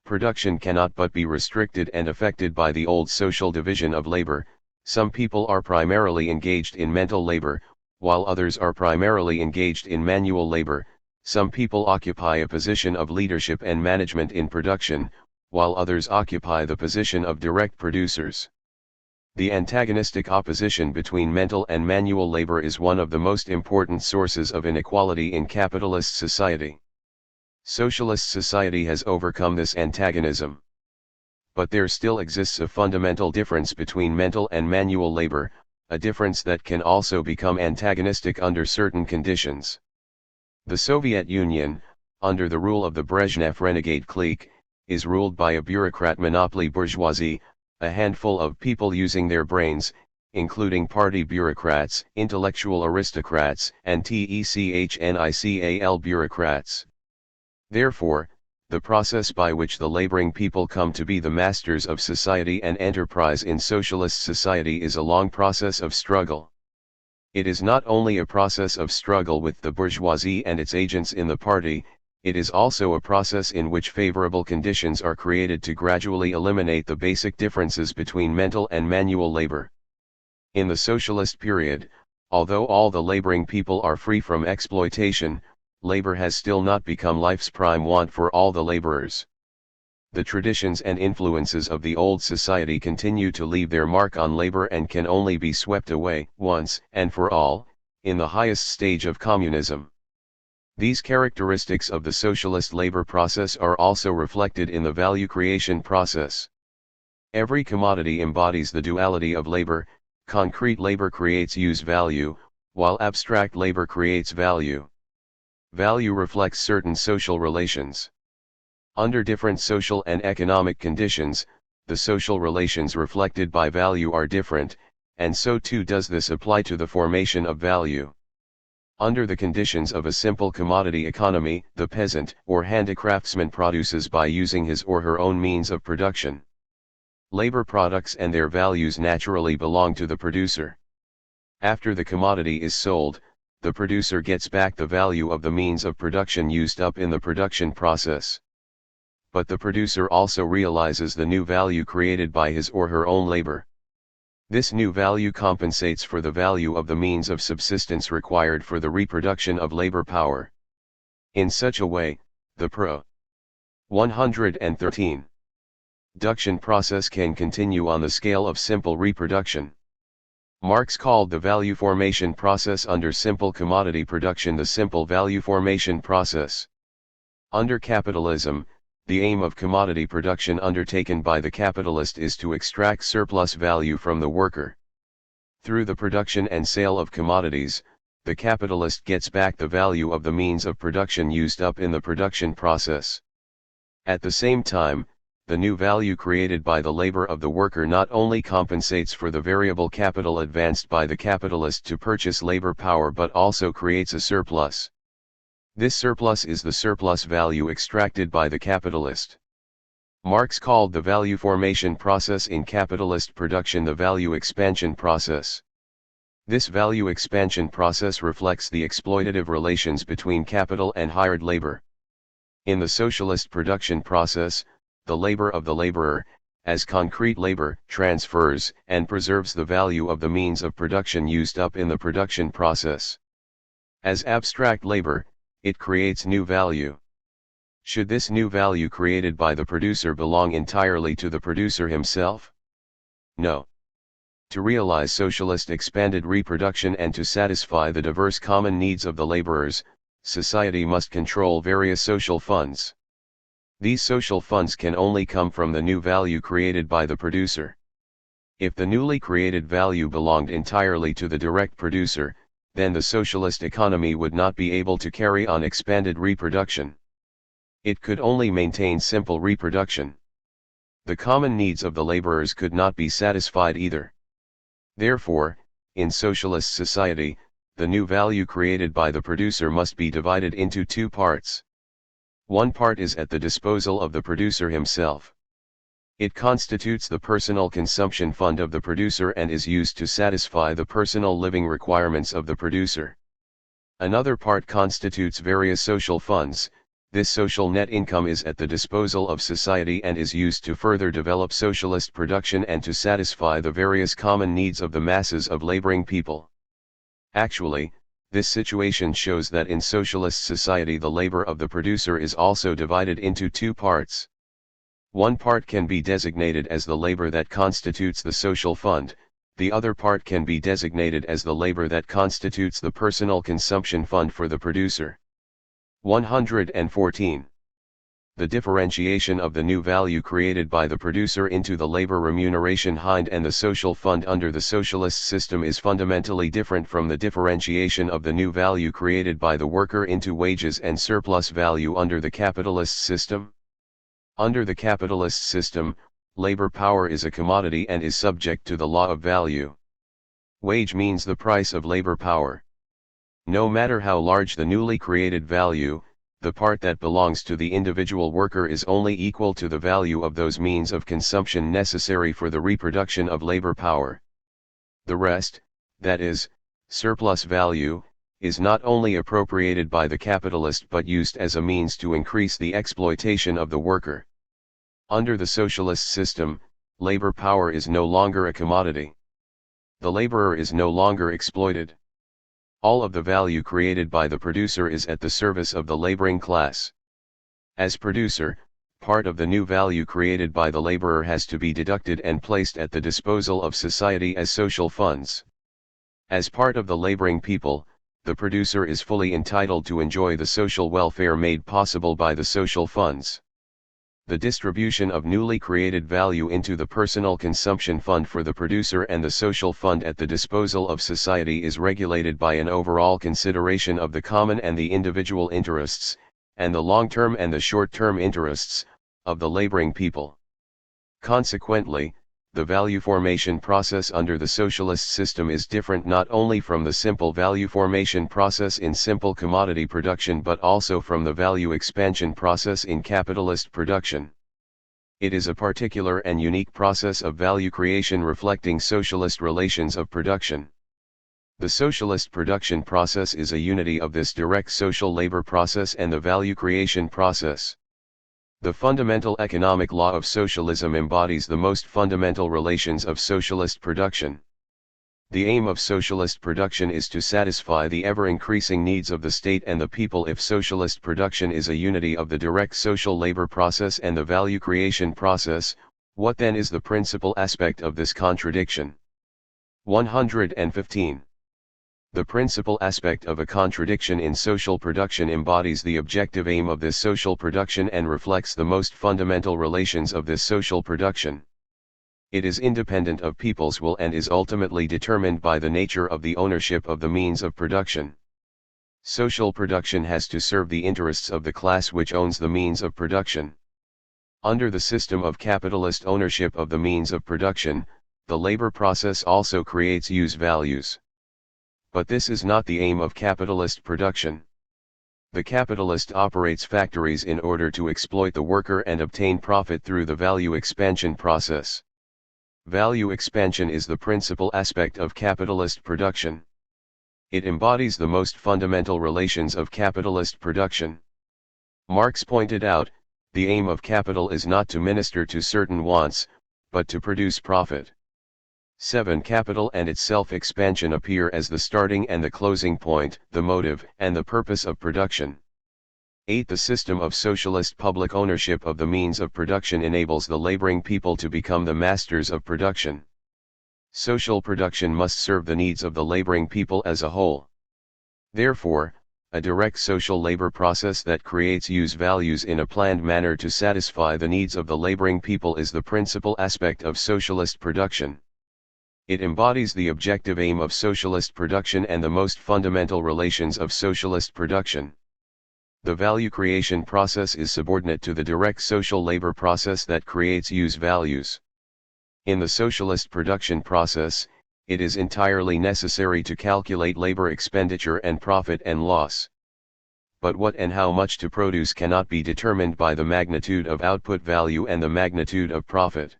Production cannot but be restricted and affected by the old social division of labor. Some people are primarily engaged in mental labor, while others are primarily engaged in manual labor. Some people occupy a position of leadership and management in production, while others occupy the position of direct producers. The antagonistic opposition between mental and manual labor is one of the most important sources of inequality in capitalist society. Socialist society has overcome this antagonism. But there still exists a fundamental difference between mental and manual labor, a difference that can also become antagonistic under certain conditions. The Soviet Union, under the rule of the Brezhnev renegade clique, is ruled by a bureaucrat monopoly bourgeoisie, a handful of people using their brains, including party bureaucrats, intellectual aristocrats, and technical bureaucrats. Therefore, the process by which the laboring people come to be the masters of society and enterprise in socialist society is a long process of struggle. It is not only a process of struggle with the bourgeoisie and its agents in the party, it is also a process in which favorable conditions are created to gradually eliminate the basic differences between mental and manual labor. In the socialist period, although all the laboring people are free from exploitation, labor has still not become life's prime want for all the laborers. The traditions and influences of the old society continue to leave their mark on labor and can only be swept away, once and for all, in the highest stage of communism. These characteristics of the socialist labor process are also reflected in the value creation process. Every commodity embodies the duality of labor. Concrete labor creates use value, while abstract labor creates value. Value reflects certain social relations. Under different social and economic conditions, the social relations reflected by value are different, and so too does this apply to the formation of value. Under the conditions of a simple commodity economy, the peasant or handicraftsman produces by using his or her own means of production. Labor products and their values naturally belong to the producer. After the commodity is sold, the producer gets back the value of the means of production used up in the production process. But the producer also realizes the new value created by his or her own labor. This new value compensates for the value of the means of subsistence required for the reproduction of labor power. In such a way, the Pro. 113 Production process can continue on the scale of simple reproduction. Marx called the value formation process under simple commodity production the simple value formation process. Under capitalism, the aim of commodity production undertaken by the capitalist is to extract surplus value from the worker. Through the production and sale of commodities, the capitalist gets back the value of the means of production used up in the production process. At the same time, the new value created by the labor of the worker not only compensates for the variable capital advanced by the capitalist to purchase labor power but also creates a surplus. This surplus is the surplus value extracted by the capitalist. Marx called the value formation process in capitalist production the value expansion process. This value expansion process reflects the exploitative relations between capital and hired labor. In the socialist production process, the labor of the laborer, as concrete labor, transfers and preserves the value of the means of production used up in the production process. As abstract labor, it creates new value. Should this new value created by the producer belong entirely to the producer himself? No. To realize socialist expanded reproduction and to satisfy the diverse common needs of the laborers, society must control various social funds. These social funds can only come from the new value created by the producer. If the newly created value belonged entirely to the direct producer, then the socialist economy would not be able to carry on expanded reproduction. It could only maintain simple reproduction. The common needs of the laborers could not be satisfied either. Therefore, in socialist society, the new value created by the producer must be divided into two parts. One part is at the disposal of the producer himself. It constitutes the personal consumption fund of the producer and is used to satisfy the personal living requirements of the producer. Another part constitutes various social funds. This social net income is at the disposal of society and is used to further develop socialist production and to satisfy the various common needs of the masses of laboring people. Actually, this situation shows that in socialist society the labor of the producer is also divided into two parts. One part can be designated as the labor that constitutes the social fund, the other part can be designated as the labor that constitutes the personal consumption fund for the producer. 114. The differentiation of the new value created by the producer into the labor remuneration hind and the social fund under the socialist system is fundamentally different from the differentiation of the new value created by the worker into wages and surplus value under the capitalist system. Under the capitalist system, labor power is a commodity and is subject to the law of value. Wage means the price of labor power. No matter how large the newly created value, the part that belongs to the individual worker is only equal to the value of those means of consumption necessary for the reproduction of labor power. The rest, that is, surplus value, is not only appropriated by the capitalist but used as a means to increase the exploitation of the worker. Under the socialist system, labor power is no longer a commodity. The laborer is no longer exploited. All of the value created by the producer is at the service of the laboring class. As producer, part of the new value created by the laborer has to be deducted and placed at the disposal of society as social funds. As part of the laboring people, the producer is fully entitled to enjoy the social welfare made possible by the social funds. The distribution of newly created value into the personal consumption fund for the producer and the social fund at the disposal of society is regulated by an overall consideration of the common and the individual interests, and the long-term and the short-term interests, of the laboring people. Consequently, the value formation process under the socialist system is different not only from the simple value formation process in simple commodity production but also from the value expansion process in capitalist production. It is a particular and unique process of value creation reflecting socialist relations of production. The socialist production process is a unity of this direct social labor process and the value creation process. The fundamental economic law of socialism embodies the most fundamental relations of socialist production. The aim of socialist production is to satisfy the ever-increasing needs of the state and the people. If socialist production is a unity of the direct social labor process and the value creation process, what then is the principal aspect of this contradiction? 115. The principal aspect of a contradiction in social production embodies the objective aim of this social production and reflects the most fundamental relations of this social production. It is independent of people's will and is ultimately determined by the nature of the ownership of the means of production. Social production has to serve the interests of the class which owns the means of production. Under the system of capitalist ownership of the means of production, the labor process also creates use values. But this is not the aim of capitalist production. The capitalist operates factories in order to exploit the worker and obtain profit through the value expansion process. Value expansion is the principal aspect of capitalist production. It embodies the most fundamental relations of capitalist production. Marx pointed out, the aim of capital is not to minister to certain wants, but to produce profit. 7. Capital and its self-expansion appear as the starting and the closing point, the motive and the purpose of production. 8. The system of socialist public ownership of the means of production enables the laboring people to become the masters of production. Social production must serve the needs of the laboring people as a whole. Therefore, a direct social labor process that creates use values in a planned manner to satisfy the needs of the laboring people is the principal aspect of socialist production. It embodies the objective aim of socialist production and the most fundamental relations of socialist production. The value creation process is subordinate to the direct social labor process that creates use values. In the socialist production process, it is entirely necessary to calculate labor expenditure and profit and loss. But what and how much to produce cannot be determined by the magnitude of output value and the magnitude of profit.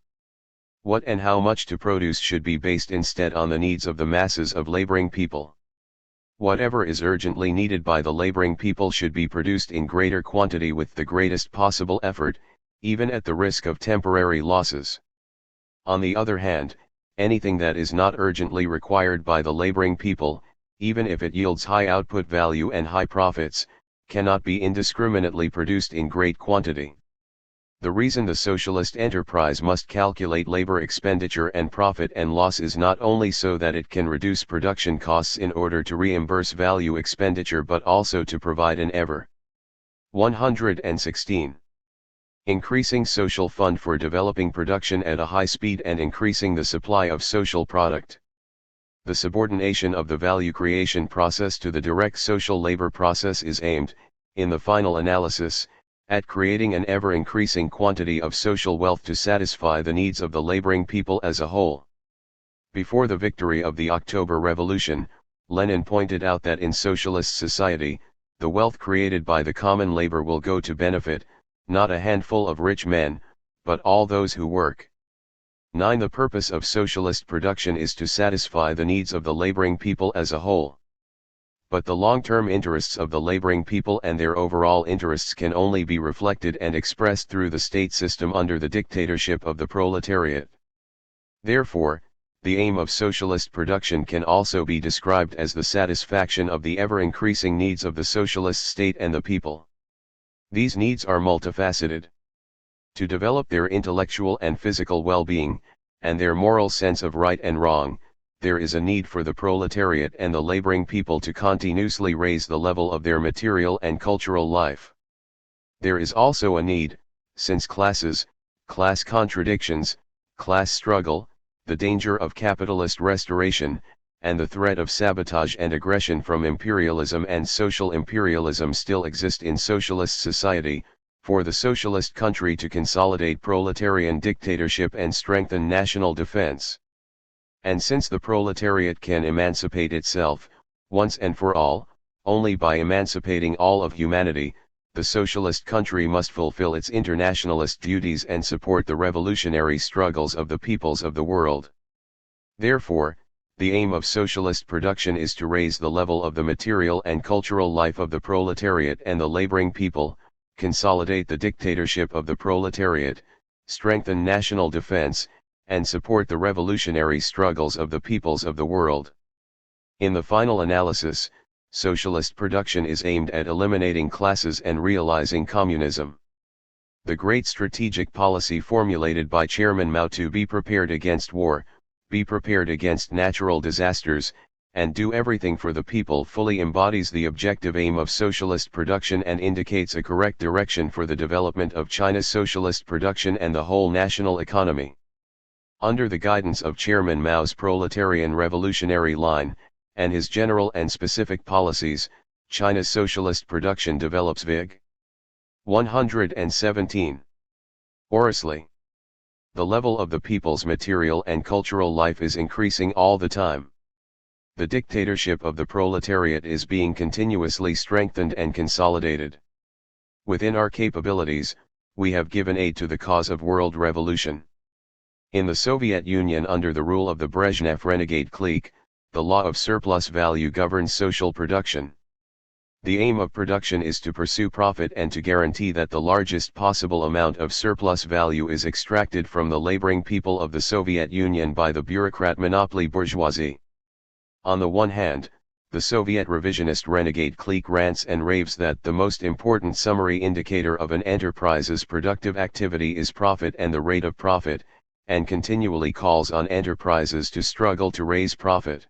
What and how much to produce should be based instead on the needs of the masses of laboring people. Whatever is urgently needed by the laboring people should be produced in greater quantity with the greatest possible effort, even at the risk of temporary losses. On the other hand, anything that is not urgently required by the laboring people, even if it yields high output value and high profits, cannot be indiscriminately produced in great quantity. The reason the socialist enterprise must calculate labor expenditure and profit and loss is not only so that it can reduce production costs in order to reimburse value expenditure but also to provide an ever 116. Increasing social fund for developing production at a high speed and increasing the supply of social product. The subordination of the value creation process to the direct social labor process is aimed, in the final analysis, at creating an ever-increasing quantity of social wealth to satisfy the needs of the laboring people as a whole. Before the victory of the October Revolution, Lenin pointed out that in socialist society, the wealth created by the common labor will go to benefit, not a handful of rich men, but all those who work. 9. The purpose of socialist production is to satisfy the needs of the laboring people as a whole. But the long-term interests of the laboring people and their overall interests can only be reflected and expressed through the state system under the dictatorship of the proletariat. Therefore, the aim of socialist production can also be described as the satisfaction of the ever-increasing needs of the socialist state and the people. These needs are multifaceted. To develop their intellectual and physical well-being, and their moral sense of right and wrong, there is a need for the proletariat and the laboring people to continuously raise the level of their material and cultural life. There is also a need, since classes, class contradictions, class struggle, the danger of capitalist restoration, and the threat of sabotage and aggression from imperialism and social imperialism still exist in socialist society, for the socialist country to consolidate proletarian dictatorship and strengthen national defense. And since the proletariat can emancipate itself, once and for all, only by emancipating all of humanity, the socialist country must fulfill its internationalist duties and support the revolutionary struggles of the peoples of the world. Therefore, the aim of socialist production is to raise the level of the material and cultural life of the proletariat and the laboring people, consolidate the dictatorship of the proletariat, strengthen national defense, and support the revolutionary struggles of the peoples of the world. In the final analysis, socialist production is aimed at eliminating classes and realizing communism. The great strategic policy formulated by Chairman Mao to be prepared against war, be prepared against natural disasters, and do everything for the people fully embodies the objective aim of socialist production and indicates a correct direction for the development of China's socialist production and the whole national economy. Under the guidance of Chairman Mao's proletarian revolutionary line, and his general and specific policies, China's socialist production develops Vig. 117. Oriously. The level of the people's material and cultural life is increasing all the time. The dictatorship of the proletariat is being continuously strengthened and consolidated. Within our capabilities, we have given aid to the cause of world revolution. In the Soviet Union under the rule of the Brezhnev renegade clique, the law of surplus value governs social production. The aim of production is to pursue profit and to guarantee that the largest possible amount of surplus value is extracted from the laboring people of the Soviet Union by the bureaucrat monopoly bourgeoisie. On the one hand, the Soviet revisionist renegade clique rants and raves that the most important summary indicator of an enterprise's productive activity is profit and the rate of profit, and continually calls on enterprises to struggle to raise profit.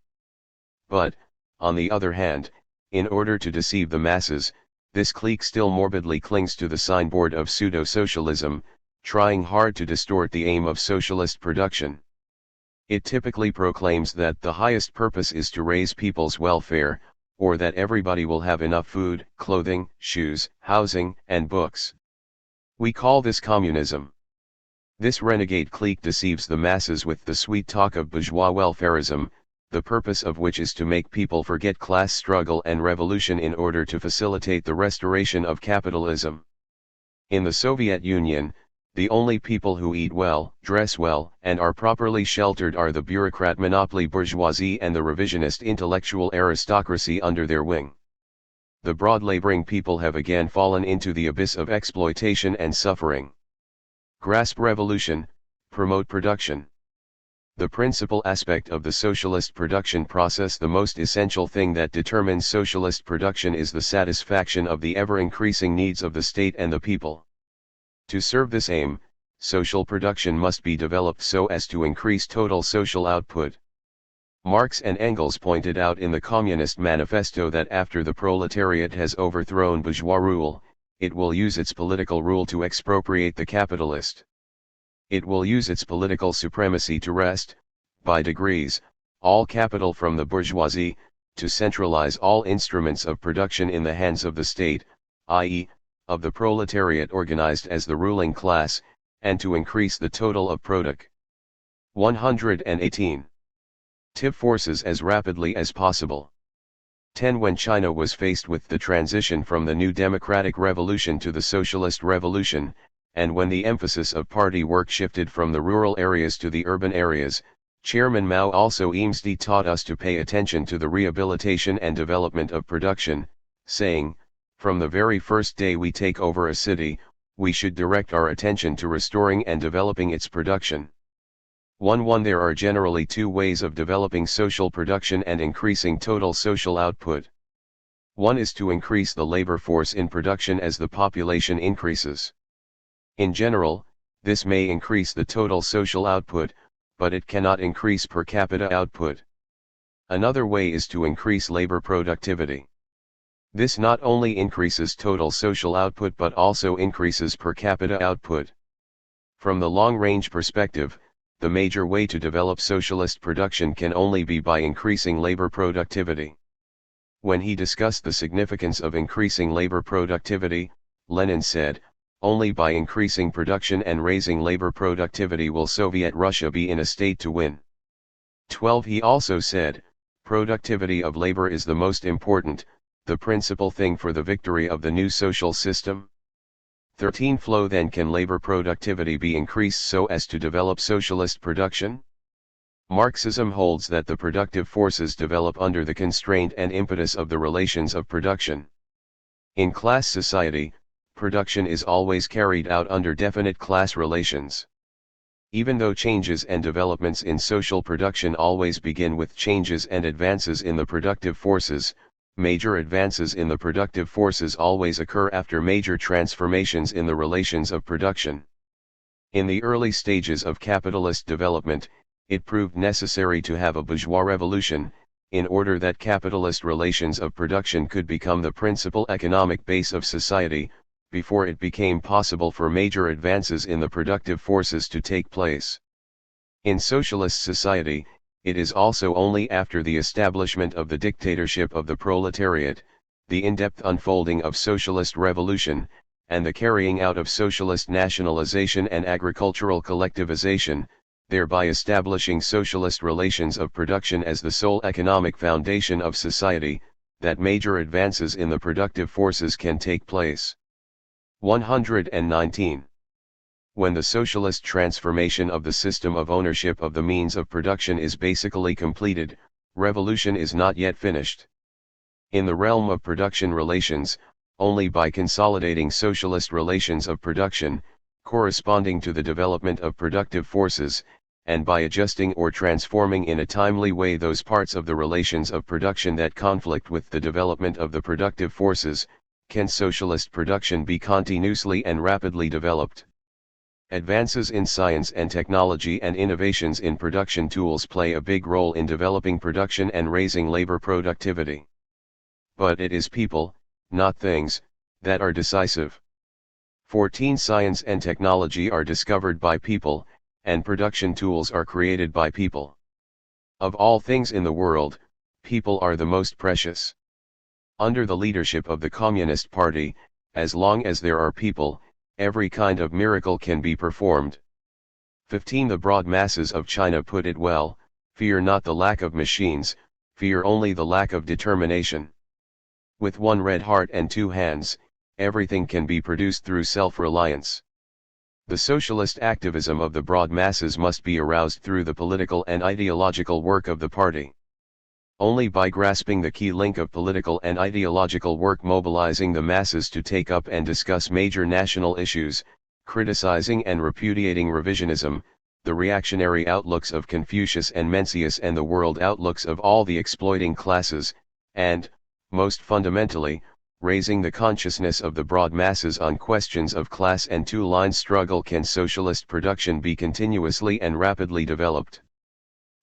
But, on the other hand, in order to deceive the masses, this clique still morbidly clings to the signboard of pseudo-socialism, trying hard to distort the aim of socialist production. It typically proclaims that the highest purpose is to raise people's welfare, or that everybody will have enough food, clothing, shoes, housing, and books. We call this communism. This renegade clique deceives the masses with the sweet talk of bourgeois welfarism, the purpose of which is to make people forget class struggle and revolution in order to facilitate the restoration of capitalism. In the Soviet Union, the only people who eat well, dress well, and are properly sheltered are the bureaucrat monopoly bourgeoisie and the revisionist intellectual aristocracy under their wing. The broad laboring people have again fallen into the abyss of exploitation and suffering. Grasp revolution, promote production. The principal aspect of the socialist production process, the most essential thing that determines socialist production, is the satisfaction of the ever-increasing needs of the state and the people. To serve this aim, social production must be developed so as to increase total social output. Marx and Engels pointed out in the Communist Manifesto that after the proletariat has overthrown bourgeois rule, it will use its political rule to expropriate the capitalist. It will use its political supremacy to wrest, by degrees, all capital from the bourgeoisie, to centralize all instruments of production in the hands of the state, i.e., of the proletariat organized as the ruling class, and to increase the total of product. 118. Tip forces as rapidly as possible. 10. When China was faced with the transition from the new democratic revolution to the socialist revolution, and when the emphasis of party work shifted from the rural areas to the urban areas, Chairman Mao also taught us to pay attention to the rehabilitation and development of production, saying, "From the very first day we take over a city, we should direct our attention to restoring and developing its production." 1. There are generally two ways of developing social production and increasing total social output. One is to increase the labor force in production as the population increases. In general, this may increase the total social output, but it cannot increase per capita output. Another way is to increase labor productivity. This not only increases total social output but also increases per capita output. From the long-range perspective, the major way to develop socialist production can only be by increasing labor productivity. When he discussed the significance of increasing labor productivity, Lenin said, "Only by increasing production and raising labor productivity will Soviet Russia be in a state to win." 12. He also said, "Productivity of labor is the most important, the principal thing for the victory of the new social system." 13. Then can labor productivity be increased so as to develop socialist production? Marxism holds that the productive forces develop under the constraint and impetus of the relations of production. In class society, production is always carried out under definite class relations. Even though changes and developments in social production always begin with changes and advances in the productive forces, major advances in the productive forces always occur after major transformations in the relations of production. In the early stages of capitalist development, it proved necessary to have a bourgeois revolution, in order that capitalist relations of production could become the principal economic base of society, before it became possible for major advances in the productive forces to take place. In socialist society, it is also only after the establishment of the dictatorship of the proletariat, the in-depth unfolding of socialist revolution, and the carrying out of socialist nationalization and agricultural collectivization, thereby establishing socialist relations of production as the sole economic foundation of society, that major advances in the productive forces can take place. 119. When the socialist transformation of the system of ownership of the means of production is basically completed, revolution is not yet finished. In the realm of production relations, only by consolidating socialist relations of production, corresponding to the development of productive forces, and by adjusting or transforming in a timely way those parts of the relations of production that conflict with the development of the productive forces, can socialist production be continuously and rapidly developed. Advances in science and technology and innovations in production tools play a big role in developing production and raising labor productivity. But it is people, not things, that are decisive. 14. Science and technology are discovered by people, and production tools are created by people. Of all things in the world, people are the most precious. Under the leadership of the Communist Party, as long as there are people, every kind of miracle can be performed. 15. The broad masses of China put it well, fear not the lack of machines, fear only the lack of determination. With one red heart and two hands, everything can be produced through self-reliance. The socialist activism of the broad masses must be aroused through the political and ideological work of the party. Only by grasping the key link of political and ideological work, mobilizing the masses to take up and discuss major national issues, criticizing and repudiating revisionism, the reactionary outlooks of Confucius and Mencius and the world outlooks of all the exploiting classes, and, most fundamentally, raising the consciousness of the broad masses on questions of class and two-line struggle, can socialist production be continuously and rapidly developed.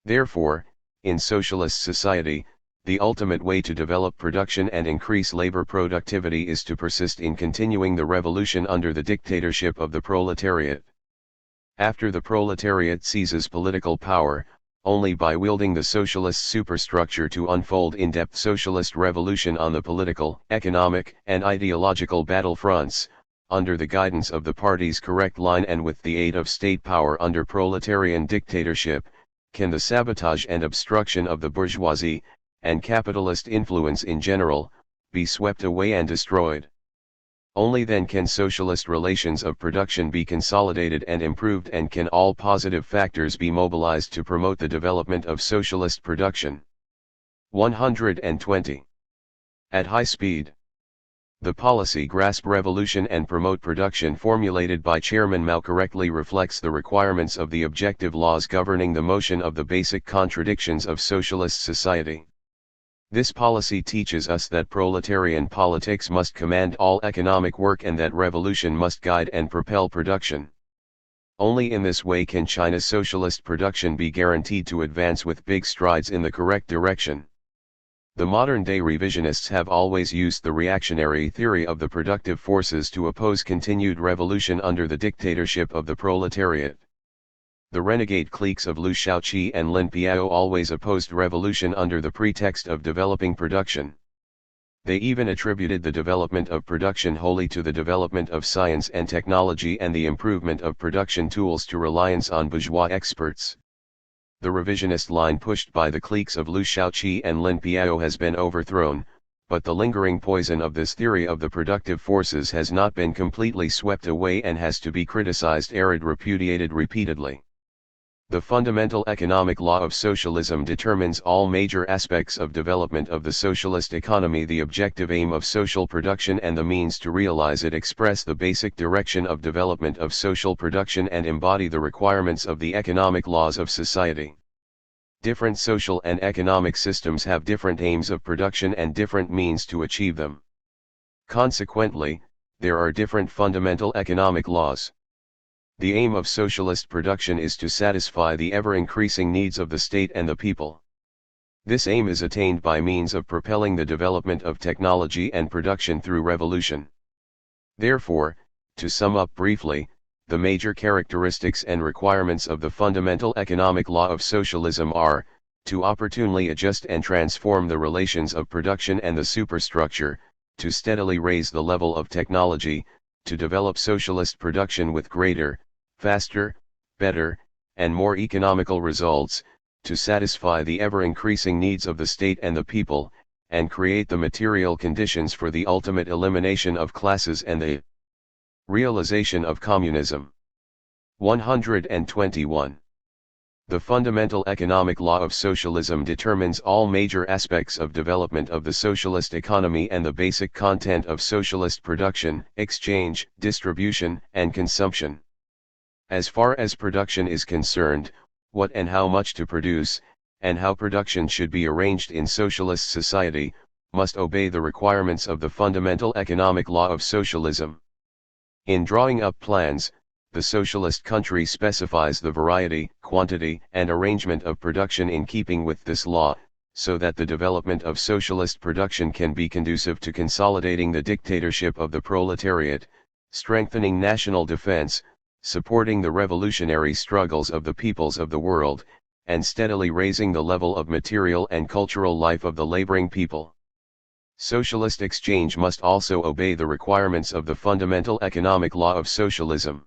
Therefore, in socialist society, the ultimate way to develop production and increase labor productivity is to persist in continuing the revolution under the dictatorship of the proletariat. After the proletariat seizes political power, only by wielding the socialist superstructure to unfold in-depth socialist revolution on the political, economic, and ideological battlefronts, under the guidance of the party's correct line and with the aid of state power under proletarian dictatorship, can the sabotage and obstruction of the bourgeoisie, and capitalist influence in general, be swept away and destroyed. Only then can socialist relations of production be consolidated and improved, and can all positive factors be mobilized to promote the development of socialist production. 120. At high speed. The policy grasp revolution and promote production formulated by Chairman Mao correctly reflects the requirements of the objective laws governing the motion of the basic contradictions of socialist society. This policy teaches us that proletarian politics must command all economic work and that revolution must guide and propel production. Only in this way can China's socialist production be guaranteed to advance with big strides in the correct direction. The modern-day revisionists have always used the reactionary theory of the productive forces to oppose continued revolution under the dictatorship of the proletariat. The renegade cliques of Liu Shaoqi and Lin Piao always opposed revolution under the pretext of developing production. They even attributed the development of production wholly to the development of science and technology and the improvement of production tools to reliance on bourgeois experts. The revisionist line pushed by the cliques of Liu Shaoqi and Lin Piao has been overthrown, but the lingering poison of this theory of the productive forces has not been completely swept away and has to be criticized and repudiated repeatedly. The fundamental economic law of socialism determines all major aspects of development of the socialist economy. The objective aim of social production and the means to realize it express the basic direction of development of social production and embody the requirements of the economic laws of society. Different social and economic systems have different aims of production and different means to achieve them. Consequently, there are different fundamental economic laws. The aim of socialist production is to satisfy the ever-increasing needs of the state and the people. This aim is attained by means of propelling the development of technology and production through revolution. Therefore, to sum up briefly, the major characteristics and requirements of the fundamental economic law of socialism are, to opportunely adjust and transform the relations of production and the superstructure, to steadily raise the level of technology, to develop socialist production with greater, faster, better, and more economical results, to satisfy the ever-increasing needs of the state and the people, and create the material conditions for the ultimate elimination of classes and the realization of communism. 121. The fundamental economic law of socialism determines all major aspects of development of the socialist economy and the basic content of socialist production, exchange, distribution, and consumption. As far as production is concerned, what and how much to produce, and how production should be arranged in socialist society, must obey the requirements of the fundamental economic law of socialism. In drawing up plans, the socialist country specifies the variety, quantity, and arrangement of production in keeping with this law, so that the development of socialist production can be conducive to consolidating the dictatorship of the proletariat, strengthening national defense, supporting the revolutionary struggles of the peoples of the world, and steadily raising the level of material and cultural life of the laboring people. Socialist exchange must also obey the requirements of the fundamental economic law of socialism.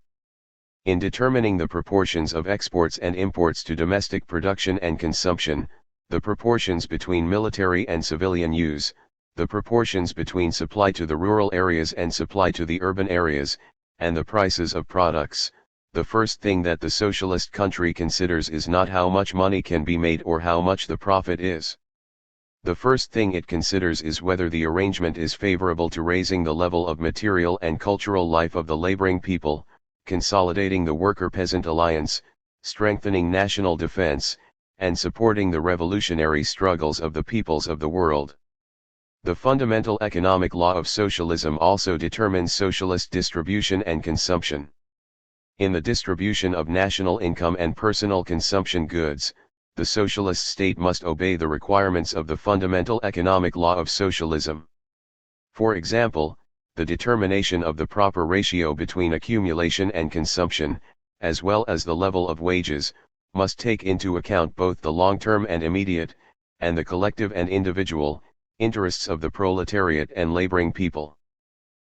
In determining the proportions of exports and imports to domestic production and consumption, the proportions between military and civilian use, the proportions between supply to the rural areas and supply to the urban areas, and the prices of products, the first thing that the socialist country considers is not how much money can be made or how much the profit is. The first thing it considers is whether the arrangement is favorable to raising the level of material and cultural life of the laboring people, consolidating the worker-peasant alliance, strengthening national defense, and supporting the revolutionary struggles of the peoples of the world. The fundamental economic law of socialism also determines socialist distribution and consumption. In the distribution of national income and personal consumption goods, the socialist state must obey the requirements of the fundamental economic law of socialism. For example, the determination of the proper ratio between accumulation and consumption, as well as the level of wages, must take into account both the long-term and immediate, and the collective and individual, interests of the proletariat and laboring people.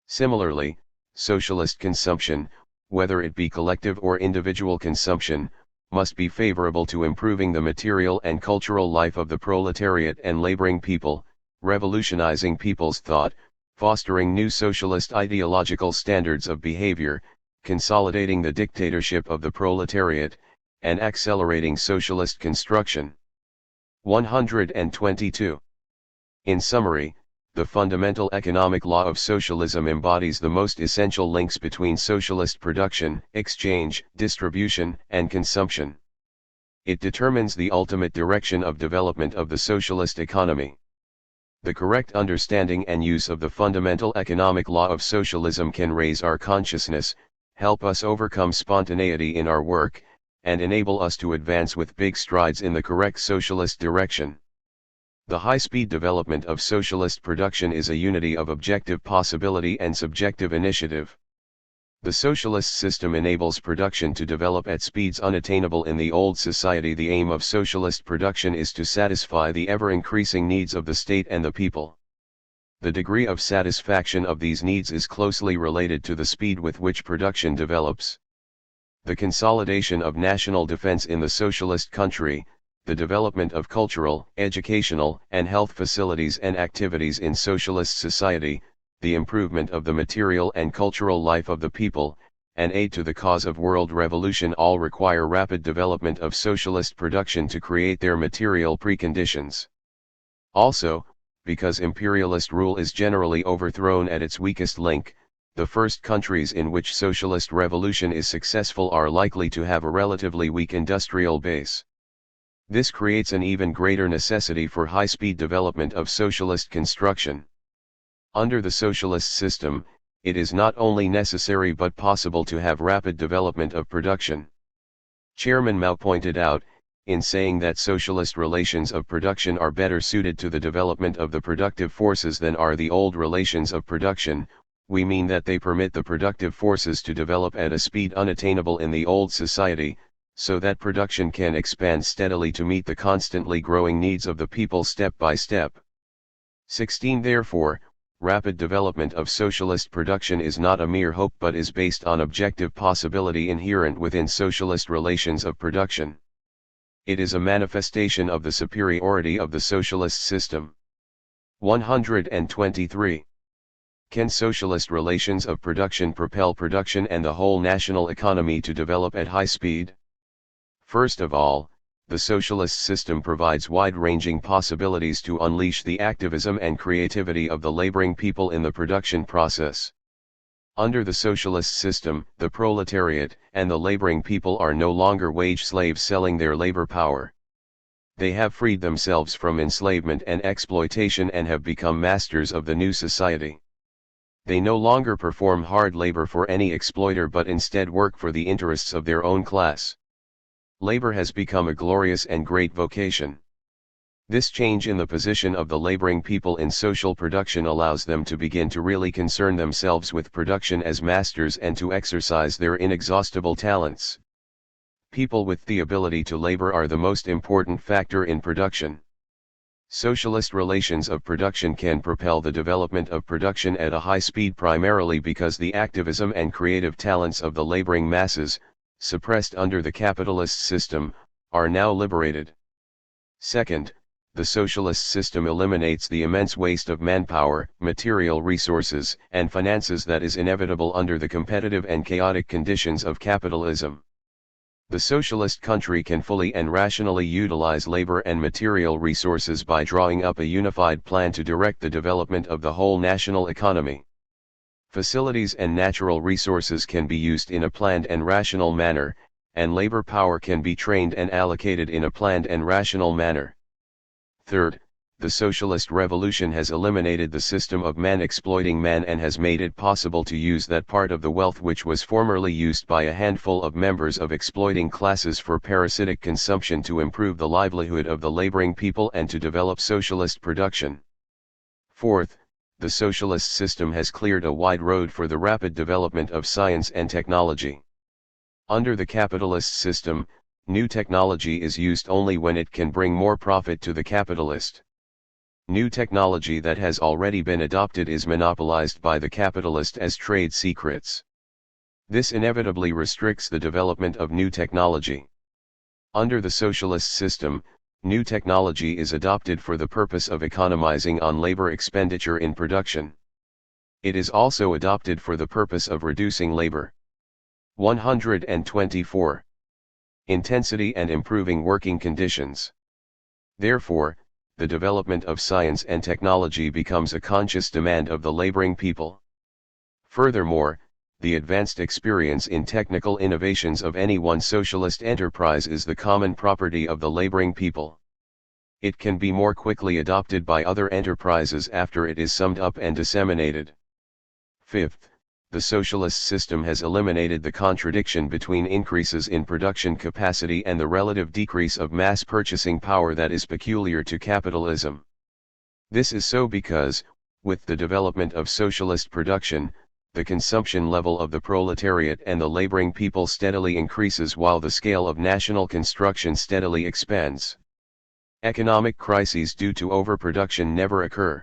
Similarly, socialist consumption, whether it be collective or individual consumption, must be favorable to improving the material and cultural life of the proletariat and laboring people, revolutionizing people's thought, fostering new socialist ideological standards of behavior, consolidating the dictatorship of the proletariat, and accelerating socialist construction. 122. In summary, the fundamental economic law of socialism embodies the most essential links between socialist production, exchange, distribution, and consumption. It determines the ultimate direction of development of the socialist economy. The correct understanding and use of the fundamental economic law of socialism can raise our consciousness, help us overcome spontaneity in our work, and enable us to advance with big strides in the correct socialist direction. The high-speed development of socialist production is a unity of objective possibility and subjective initiative. The socialist system enables production to develop at speeds unattainable in the old society. The aim of socialist production is to satisfy the ever-increasing needs of the state and the people. The degree of satisfaction of these needs is closely related to the speed with which production develops. The consolidation of national defense in the socialist country, the development of cultural, educational, and health facilities and activities in socialist society, the improvement of the material and cultural life of the people, and aid to the cause of world revolution all require rapid development of socialist production to create their material preconditions. Also, because imperialist rule is generally overthrown at its weakest link, the first countries in which socialist revolution is successful are likely to have a relatively weak industrial base. This creates an even greater necessity for high-speed development of socialist construction. Under the socialist system, it is not only necessary but possible to have rapid development of production. Chairman Mao pointed out, in saying that socialist relations of production are better suited to the development of the productive forces than are the old relations of production, we mean that they permit the productive forces to develop at a speed unattainable in the old society, so that production can expand steadily to meet the constantly growing needs of the people step by step. 16. Therefore, rapid development of socialist production is not a mere hope but is based on objective possibility inherent within socialist relations of production. It is a manifestation of the superiority of the socialist system. 123. Can socialist relations of production propel production and the whole national economy to develop at high speed? First of all, the socialist system provides wide-ranging possibilities to unleash the activism and creativity of the laboring people in the production process. Under the socialist system, the proletariat and the laboring people are no longer wage slaves selling their labor power. They have freed themselves from enslavement and exploitation and have become masters of the new society. They no longer perform hard labor for any exploiter but instead work for the interests of their own class. Labor has become a glorious and great vocation. This change in the position of the laboring people in social production allows them to begin to really concern themselves with production as masters and to exercise their inexhaustible talents. People with the ability to labor are the most important factor in production. Socialist relations of production can propel the development of production at a high speed primarily because the activism and creative talents of the laboring masses, suppressed under the capitalist system, are now liberated. Second, the socialist system eliminates the immense waste of manpower, material resources, and finances that is inevitable under the competitive and chaotic conditions of capitalism. The socialist country can fully and rationally utilize labor and material resources by drawing up a unified plan to direct the development of the whole national economy. Facilities and natural resources can be used in a planned and rational manner, and labor power can be trained and allocated in a planned and rational manner. Third, the socialist revolution has eliminated the system of man exploiting man and has made it possible to use that part of the wealth which was formerly used by a handful of members of exploiting classes for parasitic consumption to improve the livelihood of the laboring people and to develop socialist production. Fourth, the socialist system has cleared a wide road for the rapid development of science and technology. Under the capitalist system, new technology is used only when it can bring more profit to the capitalist. New technology that has already been adopted is monopolized by the capitalist as trade secrets. This inevitably restricts the development of new technology. Under the socialist system, new technology is adopted for the purpose of economizing on labor expenditure in production. It is also adopted for the purpose of reducing labor. 124. Intensity and improving working conditions. Therefore, the development of science and technology becomes a conscious demand of the laboring people. Furthermore, the advanced experience in technical innovations of any one socialist enterprise is the common property of the laboring people. It can be more quickly adopted by other enterprises after it is summed up and disseminated. Fifth, the socialist system has eliminated the contradiction between increases in production capacity and the relative decrease of mass purchasing power that is peculiar to capitalism. This is so because, with the development of socialist production, the consumption level of the proletariat and the laboring people steadily increases while the scale of national construction steadily expands. Economic crises due to overproduction never occur.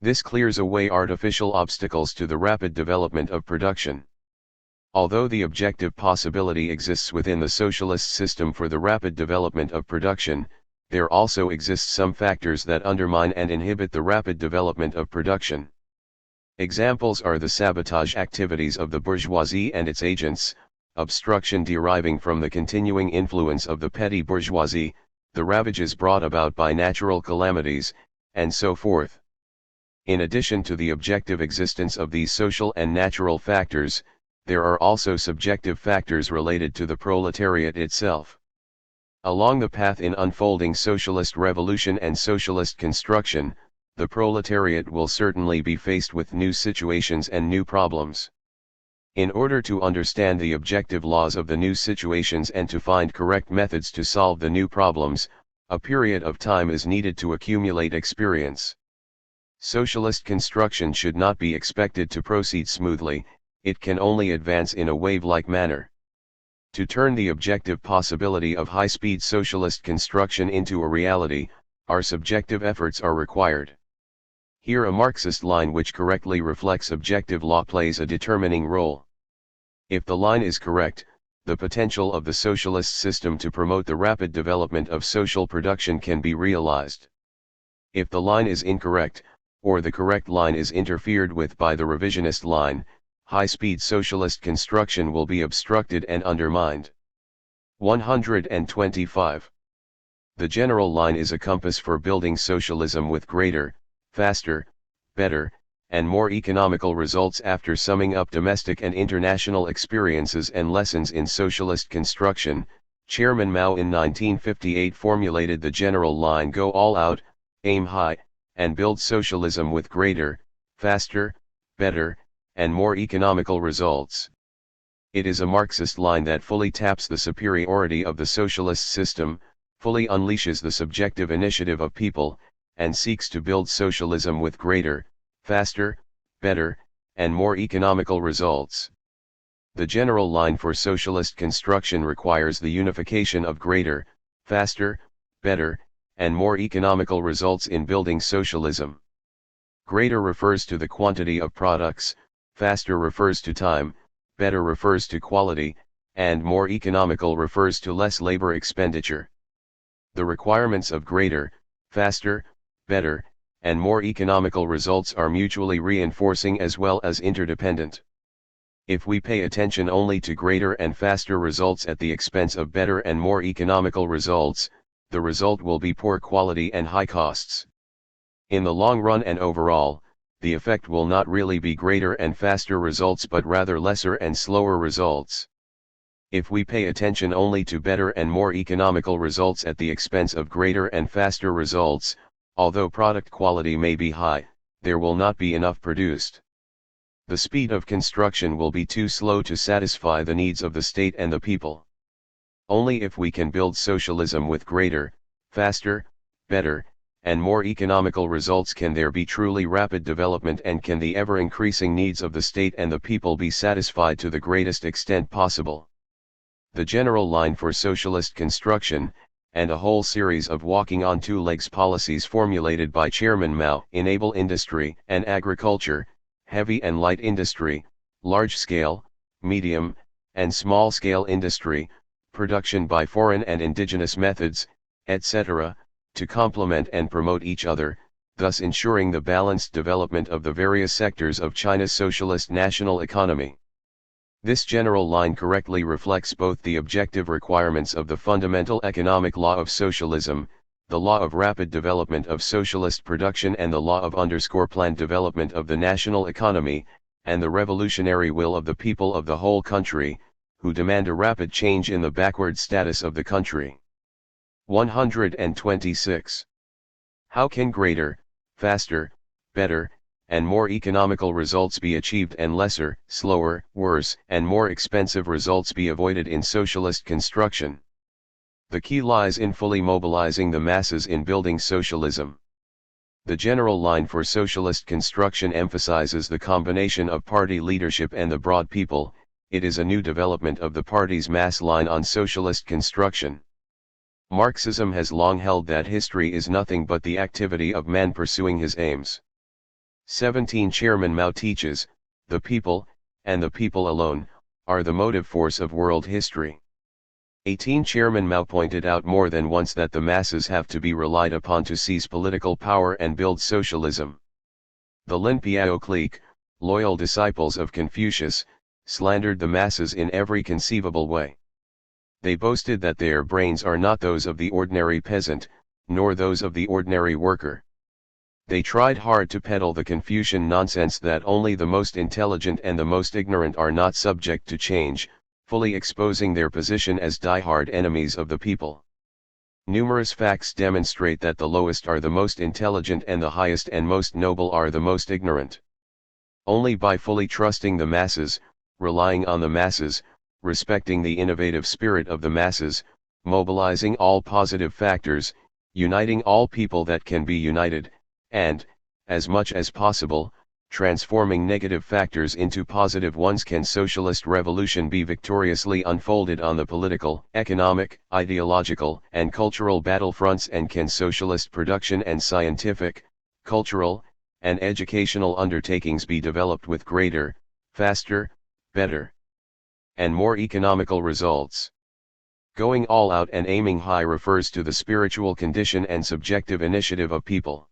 This clears away artificial obstacles to the rapid development of production. Although the objective possibility exists within the socialist system for the rapid development of production, there also exist some factors that undermine and inhibit the rapid development of production. Examples are the sabotage activities of the bourgeoisie and its agents, obstruction deriving from the continuing influence of the petty bourgeoisie, the ravages brought about by natural calamities, and so forth. In addition to the objective existence of these social and natural factors, there are also subjective factors related to the proletariat itself. Along the path in unfolding socialist revolution and socialist construction, the proletariat will certainly be faced with new situations and new problems. In order to understand the objective laws of the new situations and to find correct methods to solve the new problems, a period of time is needed to accumulate experience. Socialist construction should not be expected to proceed smoothly, it can only advance in a wave-like manner. To turn the objective possibility of high-speed socialist construction into a reality, our subjective efforts are required. Here a Marxist line which correctly reflects objective law plays a determining role. If the line is correct, the potential of the socialist system to promote the rapid development of social production can be realized. If the line is incorrect, or the correct line is interfered with by the revisionist line, high-speed socialist construction will be obstructed and undermined. 125. The general line is a compass for building socialism with greater, faster, better, and more economical results. After summing up domestic and international experiences and lessons in socialist construction, Chairman Mao in 1958 formulated the general line: go all out, aim high, and build socialism with greater, faster, better, and more economical results. It is a Marxist line that fully taps the superiority of the socialist system, fully unleashes the subjective initiative of people, and seeks to build socialism with greater, faster, better, and more economical results. The general line for socialist construction requires the unification of greater, faster, better, and more economical results in building socialism. Greater refers to the quantity of products, faster refers to time, better refers to quality, and more economical refers to less labor expenditure. The requirements of greater, faster, better, and more economical results are mutually reinforcing as well as interdependent. If we pay attention only to greater and faster results at the expense of better and more economical results, the result will be poor quality and high costs. In the long run and overall, the effect will not really be greater and faster results but rather lesser and slower results. If we pay attention only to better and more economical results at the expense of greater and faster results, although product quality may be high, there will not be enough produced. The speed of construction will be too slow to satisfy the needs of the state and the people. Only if we can build socialism with greater, faster, better, and more economical results can there be truly rapid development and can the ever-increasing needs of the state and the people be satisfied to the greatest extent possible. The general line for socialist construction, and a whole series of walking on two legs policies formulated by Chairman Mao, enable industry and agriculture, heavy and light industry, large-scale, medium, and small-scale industry, production by foreign and indigenous methods, etc., to complement and promote each other. thus ensuring the balanced development of the various sectors of China's socialist national economy. This general line correctly reflects both the objective requirements of the fundamental economic law of socialism, the law of rapid development of socialist production, and the law of planned development of the national economy, and the revolutionary will of the people of the whole country, who demand a rapid change in the backward status of the country. 126. How can greater, faster, better, and more economical results be achieved and lesser, slower, worse, and more expensive results be avoided in socialist construction? The key lies in fully mobilizing the masses in building socialism. The general line for socialist construction emphasizes the combination of party leadership and the broad people. It is a new development of the party's mass line on socialist construction. Marxism has long held that history is nothing but the activity of man pursuing his aims. 17 Chairman Mao teaches, the people, and the people alone, are the motive force of world history. 18 Chairman Mao pointed out more than once that the masses have to be relied upon to seize political power and build socialism. The Lin Piao clique, loyal disciples of Confucius, slandered the masses in every conceivable way. They boasted that their brains are not those of the ordinary peasant, nor those of the ordinary worker. They tried hard to peddle the Confucian nonsense that only the most intelligent and the most ignorant are not subject to change, fully exposing their position as die-hard enemies of the people. Numerous facts demonstrate that the lowest are the most intelligent and the highest and most noble are the most ignorant. Only by fully trusting the masses, relying on the masses, respecting the innovative spirit of the masses, mobilizing all positive factors, uniting all people that can be united, and, as much as possible, transforming negative factors into positive ones can socialist revolution be victoriously unfolded on the political, economic, ideological, and cultural battlefronts, and can socialist production and scientific, cultural, and educational undertakings be developed with greater, faster, better, and more economical results. Going all out and aiming high refers to the spiritual condition and subjective initiative of people.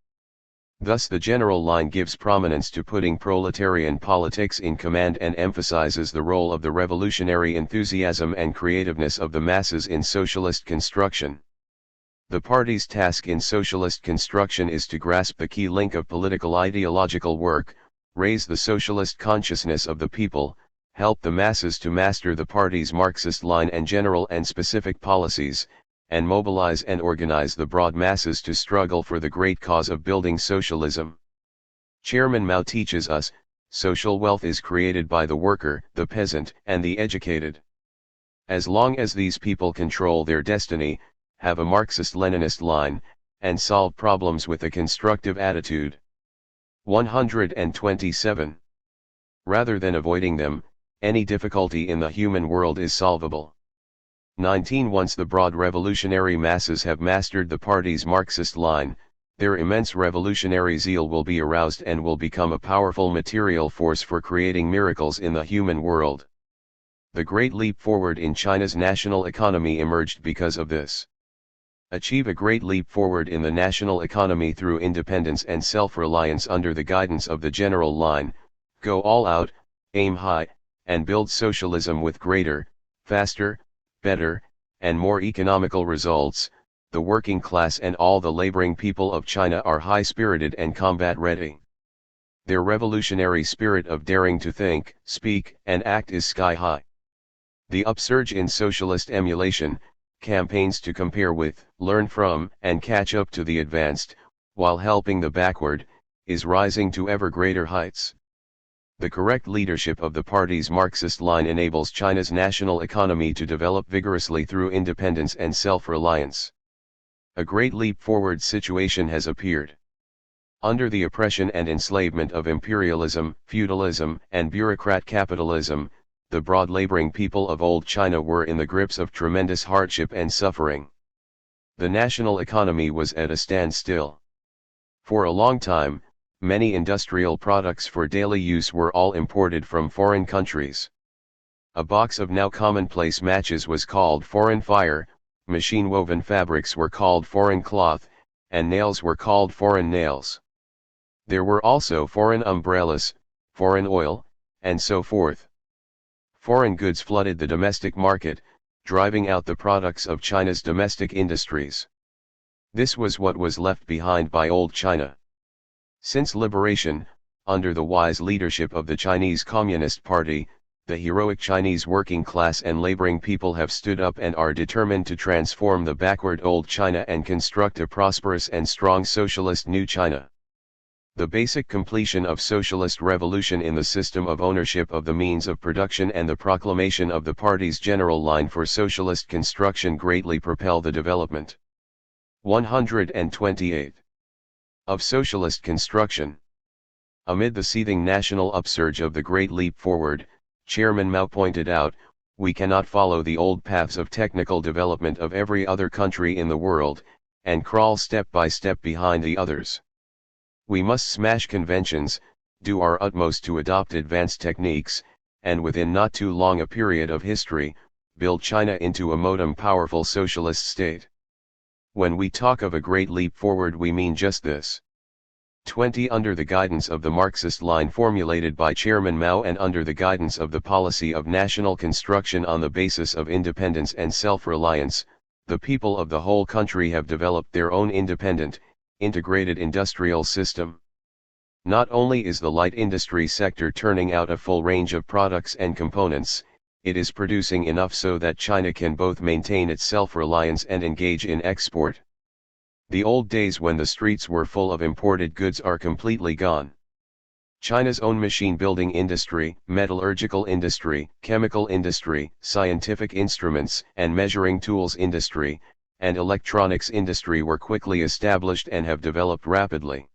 Thus the general line gives prominence to putting proletarian politics in command and emphasizes the role of the revolutionary enthusiasm and creativeness of the masses in socialist construction. The party's task in socialist construction is to grasp the key link of political ideological work, raise the socialist consciousness of the people, help the masses to master the party's Marxist line and general and specific policies, and mobilize and organize the broad masses to struggle for the great cause of building socialism. Chairman Mao teaches us, social wealth is created by the worker, the peasant, and the educated. As long as these people control their destiny, have a Marxist-Leninist line, and solve problems with a constructive attitude. 127. Rather than avoiding them, any difficulty in the human world is solvable. 19 Once the broad revolutionary masses have mastered the party's Marxist line, their immense revolutionary zeal will be aroused and will become a powerful material force for creating miracles in the human world. The great leap forward in China's national economy emerged because of this. Achieve a great leap forward in the national economy through independence and self-reliance under the guidance of the general line, go all out, aim high, and build socialism with greater, faster, better, and more economical results. The working class and all the laboring people of China are high-spirited and combat-ready. Their revolutionary spirit of daring to think, speak, and act is sky-high. The upsurge in socialist emulation, campaigns to compare with, learn from, and catch up to the advanced, while helping the backward, is rising to ever greater heights. The correct leadership of the party's Marxist line enables China's national economy to develop vigorously through independence and self-reliance. A great leap forward situation has appeared. Under the oppression and enslavement of imperialism, feudalism, and bureaucrat capitalism, the broad laboring people of old China were in the grips of tremendous hardship and suffering. The national economy was at a standstill. For a long time, many industrial products for daily use were all imported from foreign countries. A box of now commonplace matches was called foreign fire, machine-woven fabrics were called foreign cloth, and nails were called foreign nails. There were also foreign umbrellas, foreign oil, and so forth. Foreign goods flooded the domestic market, driving out the products of China's domestic industries. This was what was left behind by old China. Since liberation, under the wise leadership of the Chinese Communist Party, the heroic Chinese working class and laboring people have stood up and are determined to transform the backward old China and construct a prosperous and strong socialist new China. The basic completion of socialist revolution in the system of ownership of the means of production and the proclamation of the party's general line for socialist construction greatly propel the development. 128. Of socialist construction. Amid the seething national upsurge of the Great Leap Forward, Chairman Mao pointed out, we cannot follow the old paths of technical development of every other country in the world, and crawl step by step behind the others. We must smash conventions, do our utmost to adopt advanced techniques, and within not too long a period of history, build China into a modern powerful socialist state. When we talk of a great leap forward, we mean just this. 20. Under the guidance of the Marxist line formulated by Chairman Mao and under the guidance of the policy of national construction on the basis of independence and self-reliance, the people of the whole country have developed their own independent, integrated industrial system. Not only is the light industry sector turning out a full range of products and components, it is producing enough so that China can both maintain its self-reliance and engage in export. The old days when the streets were full of imported goods are completely gone. China's own machine-building industry, metallurgical industry, chemical industry, scientific instruments and measuring tools industry, and electronics industry were quickly established and have developed rapidly.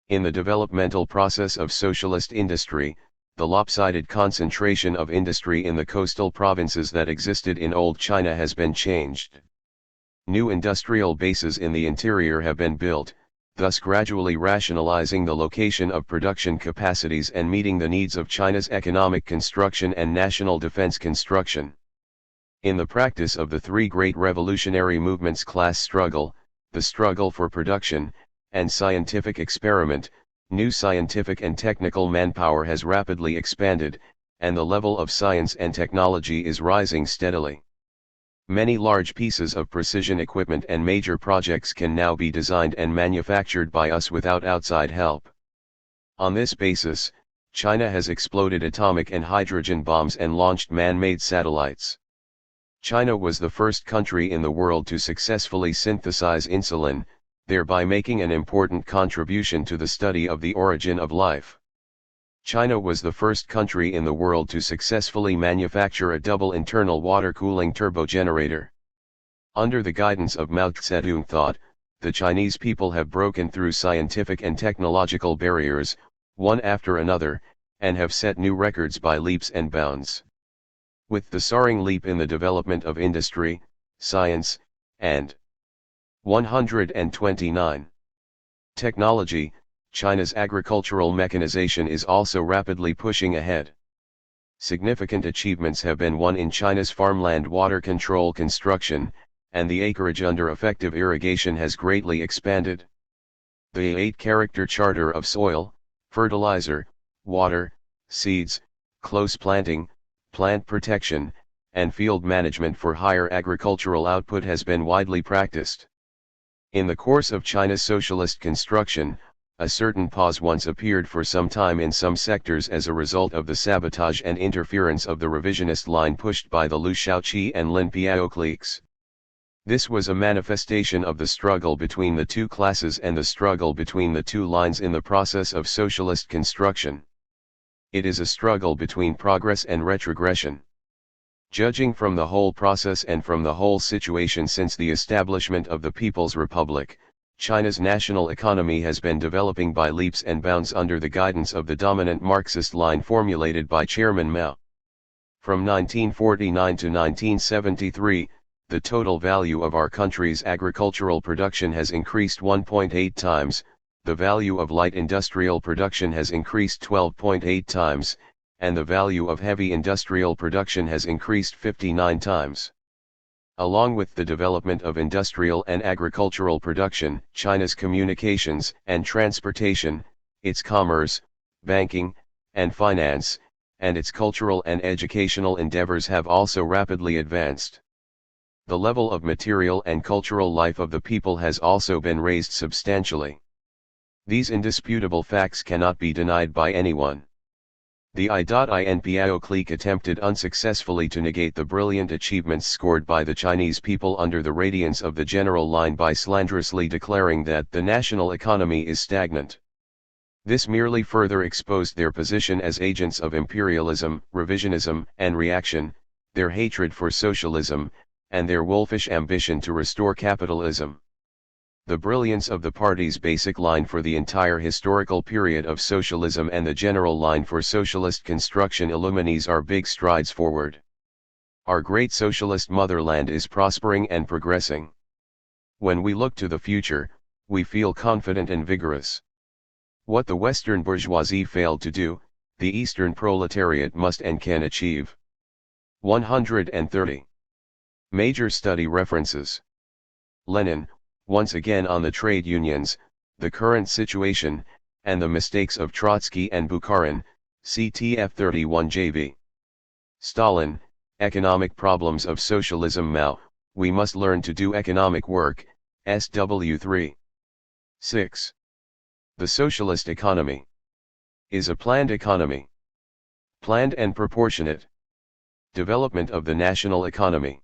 In the developmental process of socialist industry, the lopsided concentration of industry in the coastal provinces that existed in old China has been changed. New industrial bases in the interior have been built, thus gradually rationalizing the location of production capacities and meeting the needs of China's economic construction and national defense construction. In the practice of the three great revolutionary movements, class struggle, the struggle for production, and scientific experiment, new scientific and technical manpower has rapidly expanded, and the level of science and technology is rising steadily. Many large pieces of precision equipment and major projects can now be designed and manufactured by us without outside help. On this basis, China has exploded atomic and hydrogen bombs and launched man-made satellites. China was the first country in the world to successfully synthesize insulin, thereby making an important contribution to the study of the origin of life. China was the first country in the world to successfully manufacture a double internal water cooling turbogenerator. Under the guidance of Mao Zedong thought, the Chinese people have broken through scientific and technological barriers, one after another, and have set new records by leaps and bounds. With the soaring leap in the development of industry, science, and 129. Technology, China's agricultural mechanization is also rapidly pushing ahead. Significant achievements have been won in China's farmland water control construction, and the acreage under effective irrigation has greatly expanded. The 8-character charter of soil, fertilizer, water, seeds, close planting, plant protection, and field management for higher agricultural output has been widely practiced. In the course of China's socialist construction, a certain pause once appeared for some time in some sectors as a result of the sabotage and interference of the revisionist line pushed by the Liu Shaoqi and Lin Piao cliques. This was a manifestation of the struggle between the two classes and the struggle between the two lines in the process of socialist construction. It is a struggle between progress and retrogression. Judging from the whole process and from the whole situation since the establishment of the People's Republic, China's national economy has been developing by leaps and bounds under the guidance of the dominant Marxist line formulated by Chairman Mao. From 1949 to 1973, the total value of our country's agricultural production has increased 1.8 times, the value of light industrial production has increased 12.8 times, and the value of heavy industrial production has increased 59 times. Along with the development of industrial and agricultural production, China's communications and transportation, its commerce, banking, and finance, and its cultural and educational endeavors have also rapidly advanced. The level of material and cultural life of the people has also been raised substantially. These indisputable facts cannot be denied by anyone. The I.INPIO clique attempted unsuccessfully to negate the brilliant achievements scored by the Chinese people under the radiance of the general line by slanderously declaring that the national economy is stagnant. This merely further exposed their position as agents of imperialism, revisionism, and reaction, their hatred for socialism, and their wolfish ambition to restore capitalism. The brilliance of the party's basic line for the entire historical period of socialism and the general line for socialist construction illumines our big strides forward. Our great socialist motherland is prospering and progressing. When we look to the future, we feel confident and vigorous. What the Western bourgeoisie failed to do, the Eastern proletariat must and can achieve. 130. Major study references. Lenin, once again on the trade unions, the current situation, and the mistakes of Trotsky and Bukharin, CTF 31 JV. Stalin, economic problems of socialism. Mao, we must learn to do economic work, SW 3. 6. The socialist economy is a planned economy. Planned and proportionate development of the national economy.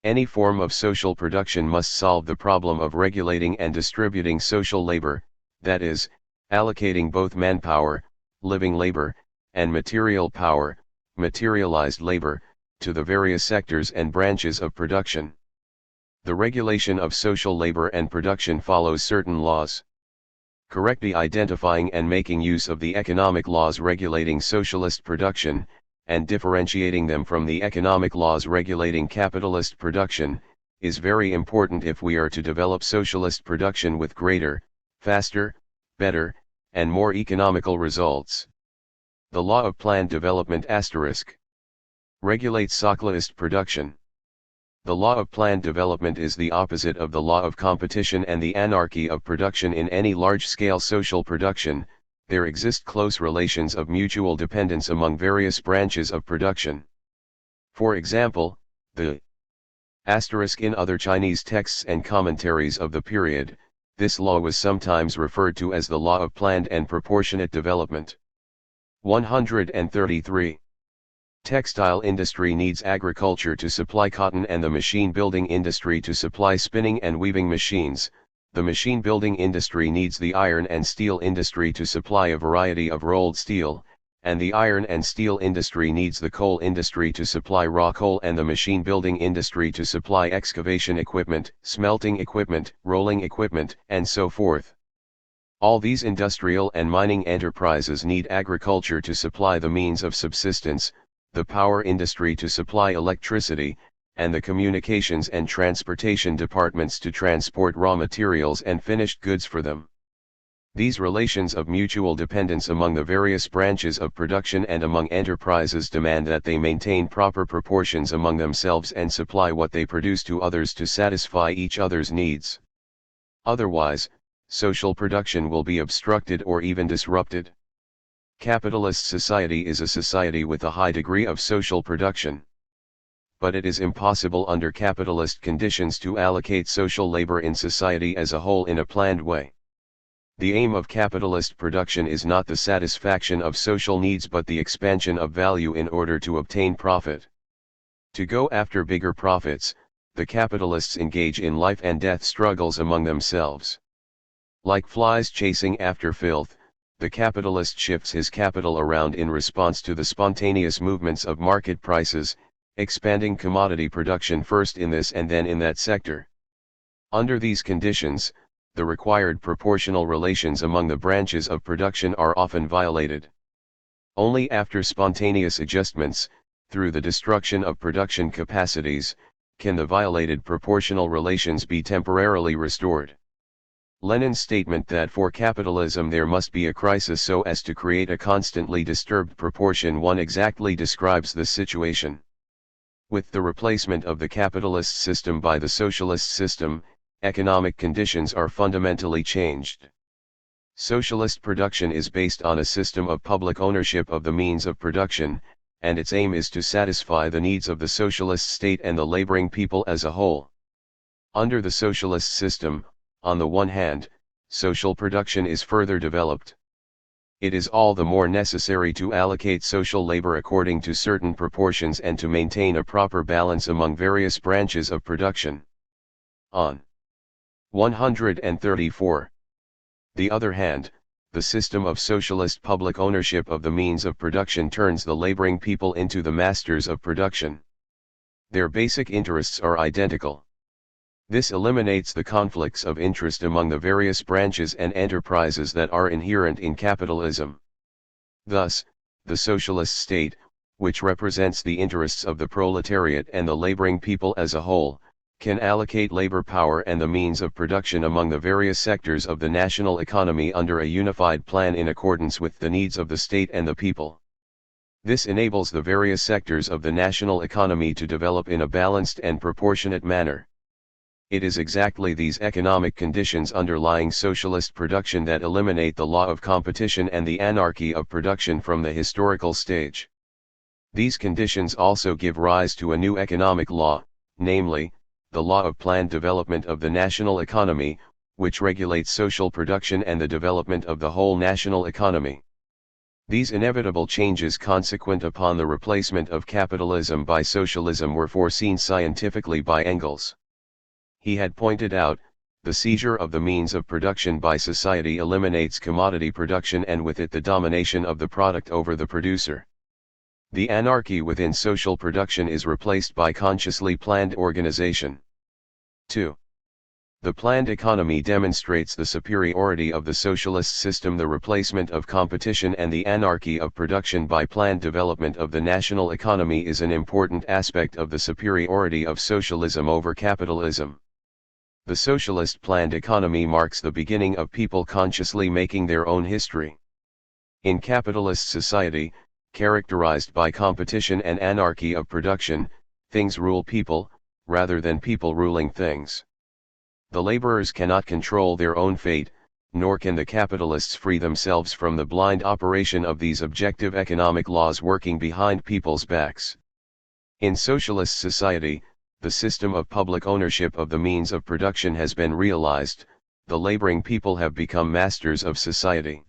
Any form of social production must solve the problem of regulating and distributing social labor, that is, allocating both manpower, living labor, and material power, materialized labor, to the various sectors and branches of production. The regulation of social labor and production follows certain laws. Correctly identifying and making use of the economic laws regulating socialist production, and differentiating them from the economic laws regulating capitalist production, is very important if we are to develop socialist production with greater, faster, better, and more economical results. The law of planned development regulates socialist production. The law of planned development is the opposite of the law of competition and the anarchy of production. In any large-scale social production, there exist close relations of mutual dependence among various branches of production. For example, the * in other Chinese texts and commentaries of the period, this law was sometimes referred to as the law of planned and proportionate development. 133. Textile industry needs agriculture to supply cotton and the machine building industry to supply spinning and weaving machines. The machine building industry needs the iron and steel industry to supply a variety of rolled steel, and the iron and steel industry needs the coal industry to supply raw coal and the machine building industry to supply excavation equipment, smelting equipment, rolling equipment, and so forth. All these industrial and mining enterprises need agriculture to supply the means of subsistence, the power industry to supply electricity, and the communications and transportation departments to transport raw materials and finished goods for them. These relations of mutual dependence among the various branches of production and among enterprises demand that they maintain proper proportions among themselves and supply what they produce to others to satisfy each other's needs. Otherwise, social production will be obstructed or even disrupted. Capitalist society is a society with a high degree of social production. But it is impossible under capitalist conditions to allocate social labor in society as a whole in a planned way. The aim of capitalist production is not the satisfaction of social needs but the expansion of value in order to obtain profit. To go after bigger profits, the capitalists engage in life and death struggles among themselves. Like flies chasing after filth, the capitalist shifts his capital around in response to the spontaneous movements of market prices, expanding commodity production first in this and then in that sector. Under these conditions, the required proportional relations among the branches of production are often violated. Only after spontaneous adjustments, through the destruction of production capacities, can the violated proportional relations be temporarily restored. Lenin's statement that for capitalism there must be a crisis so as to create a constantly disturbed proportion one exactly describes the situation. With the replacement of the capitalist system by the socialist system, economic conditions are fundamentally changed. Socialist production is based on a system of public ownership of the means of production, and its aim is to satisfy the needs of the socialist state and the laboring people as a whole. Under the socialist system, on the one hand, social production is further developed. It is all the more necessary to allocate social labor according to certain proportions and to maintain a proper balance among various branches of production. On 134. The other hand, the system of socialist public ownership of the means of production turns the laboring people into the masters of production. Their basic interests are identical. This eliminates the conflicts of interest among the various branches and enterprises that are inherent in capitalism. Thus, the socialist state, which represents the interests of the proletariat and the laboring people as a whole, can allocate labor power and the means of production among the various sectors of the national economy under a unified plan in accordance with the needs of the state and the people. This enables the various sectors of the national economy to develop in a balanced and proportionate manner. It is exactly these economic conditions underlying socialist production that eliminate the law of competition and the anarchy of production from the historical stage. These conditions also give rise to a new economic law, namely, the law of planned development of the national economy, which regulates social production and the development of the whole national economy. These inevitable changes consequent upon the replacement of capitalism by socialism were foreseen scientifically by Engels. He had pointed out, the seizure of the means of production by society eliminates commodity production and with it the domination of the product over the producer. The anarchy within social production is replaced by consciously planned organization. 2. The planned economy demonstrates the superiority of the socialist system. The replacement of competition and the anarchy of production by planned development of the national economy is an important aspect of the superiority of socialism over capitalism. The socialist planned economy marks the beginning of people consciously making their own history. In capitalist society, characterized by competition and anarchy of production, things rule people, rather than people ruling things. The laborers cannot control their own fate, nor can the capitalists free themselves from the blind operation of these objective economic laws working behind people's backs. In socialist society, the system of public ownership of the means of production has been realized, the laboring people have become masters of society.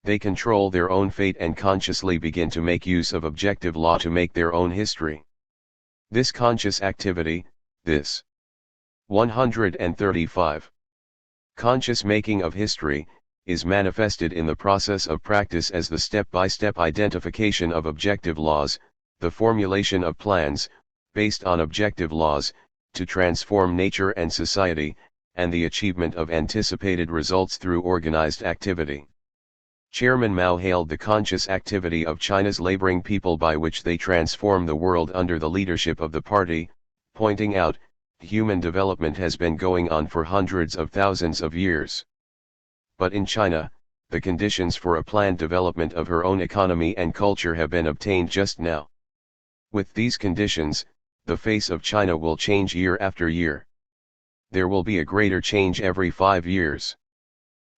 They control their own fate and consciously begin to make use of objective law to make their own history. This conscious activity, this 135. Conscious making of history, is manifested in the process of practice as the step-by-step identification of objective laws, the formulation of plans, based on objective laws, to transform nature and society, and the achievement of anticipated results through organized activity. Chairman Mao hailed the conscious activity of China's laboring people by which they transform the world under the leadership of the party, pointing out, human development has been going on for hundreds of thousands of years. But in China, the conditions for a planned development of her own economy and culture have been obtained just now. With these conditions, the face of China will change year after year. There will be a greater change every 5 years.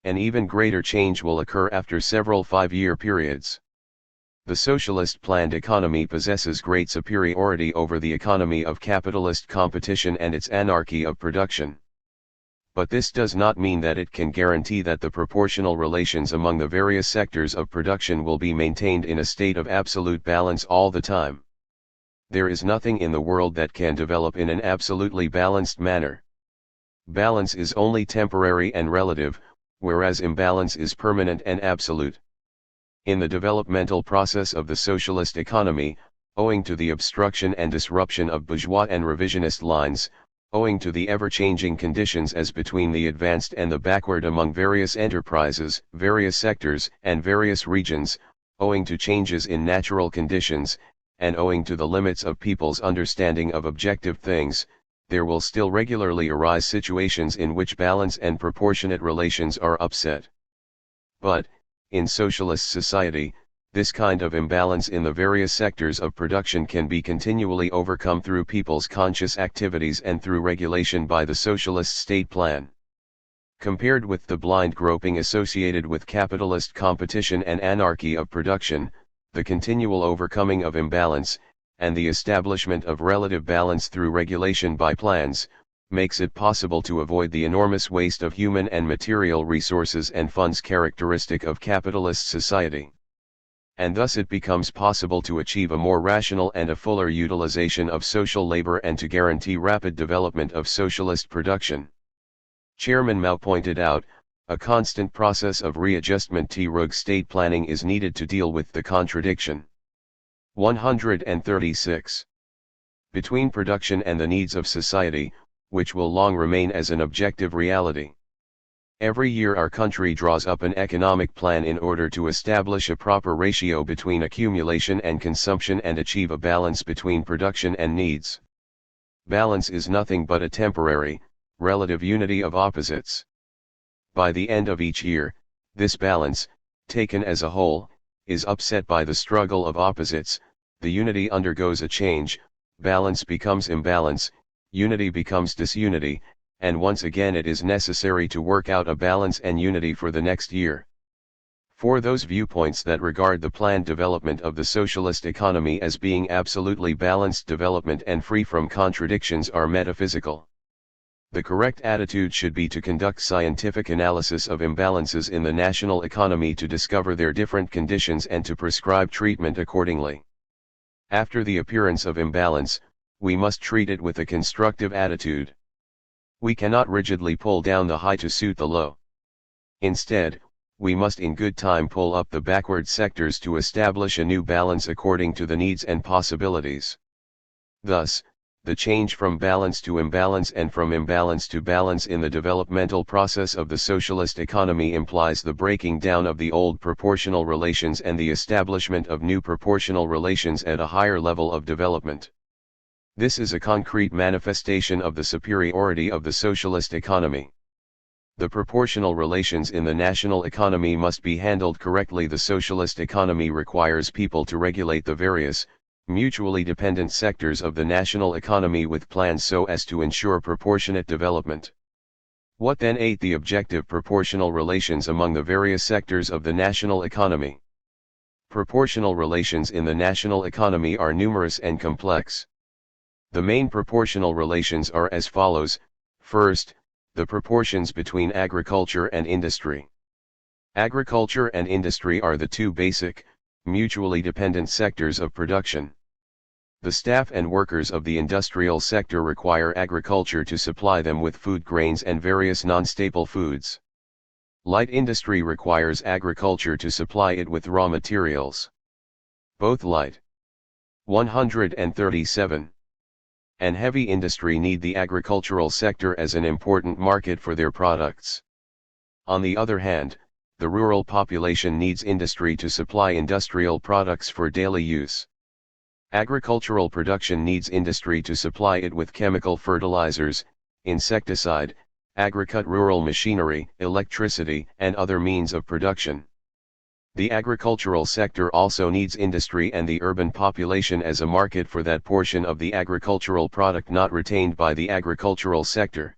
An even greater change will occur after several 5-year periods. The socialist planned economy possesses great superiority over the economy of capitalist competition and its anarchy of production. But this does not mean that it can guarantee that the proportional relations among the various sectors of production will be maintained in a state of absolute balance all the time. There is nothing in the world that can develop in an absolutely balanced manner. Balance is only temporary and relative, whereas imbalance is permanent and absolute. In the developmental process of the socialist economy, owing to the obstruction and disruption of bourgeois and revisionist lines, owing to the ever-changing conditions as between the advanced and the backward among various enterprises, various sectors, and various regions, owing to changes in natural conditions, and owing to the limits of people's understanding of objective things, there will still regularly arise situations in which balance and proportionate relations are upset. But, in socialist society, this kind of imbalance in the various sectors of production can be continually overcome through people's conscious activities and through regulation by the socialist state plan. Compared with the blind groping associated with capitalist competition and anarchy of production, the continual overcoming of imbalance, and the establishment of relative balance through regulation by plans, makes it possible to avoid the enormous waste of human and material resources and funds characteristic of capitalist society. And thus it becomes possible to achieve a more rational and a fuller utilization of social labor and to guarantee rapid development of socialist production. Chairman Mao pointed out, a constant process of readjustment through state planning is needed to deal with the contradiction. 136. Between production and the needs of society, which will long remain as an objective reality. Every year our country draws up an economic plan in order to establish a proper ratio between accumulation and consumption and achieve a balance between production and needs. Balance is nothing but a temporary, relative unity of opposites. By the end of each year, this balance, taken as a whole, is upset by the struggle of opposites, the unity undergoes a change, balance becomes imbalance, unity becomes disunity, and once again it is necessary to work out a balance and unity for the next year. For those viewpoints that regard the planned development of the socialist economy as being absolutely balanced development and free from contradictions are metaphysical. The correct attitude should be to conduct scientific analysis of imbalances in the national economy to discover their different conditions and to prescribe treatment accordingly. After the appearance of imbalance, we must treat it with a constructive attitude. We cannot rigidly pull down the high to suit the low. Instead, we must in good time pull up the backward sectors to establish a new balance according to the needs and possibilities. Thus, the change from balance to imbalance and from imbalance to balance in the developmental process of the socialist economy implies the breaking down of the old proportional relations and the establishment of new proportional relations at a higher level of development. This is a concrete manifestation of the superiority of the socialist economy. The proportional relations in the national economy must be handled correctly. The socialist economy requires people to regulate the various, mutually dependent sectors of the national economy with plans so as to ensure proportionate development. What then are the objective proportional relations among the various sectors of the national economy? Proportional relations in the national economy are numerous and complex. The main proportional relations are as follows: first, the proportions between agriculture and industry. Agriculture and industry are the two basic, mutually dependent sectors of production. The staff and workers of the industrial sector require agriculture to supply them with food grains and various non-staple foods. Light industry requires agriculture to supply it with raw materials. Both light 137 and heavy industry need the agricultural sector as an important market for their products. On the other hand, the rural population needs industry to supply industrial products for daily use. Agricultural production needs industry to supply it with chemical fertilizers, insecticide, agricultural machinery, electricity, and other means of production. The agricultural sector also needs industry and the urban population as a market for that portion of the agricultural product not retained by the agricultural sector.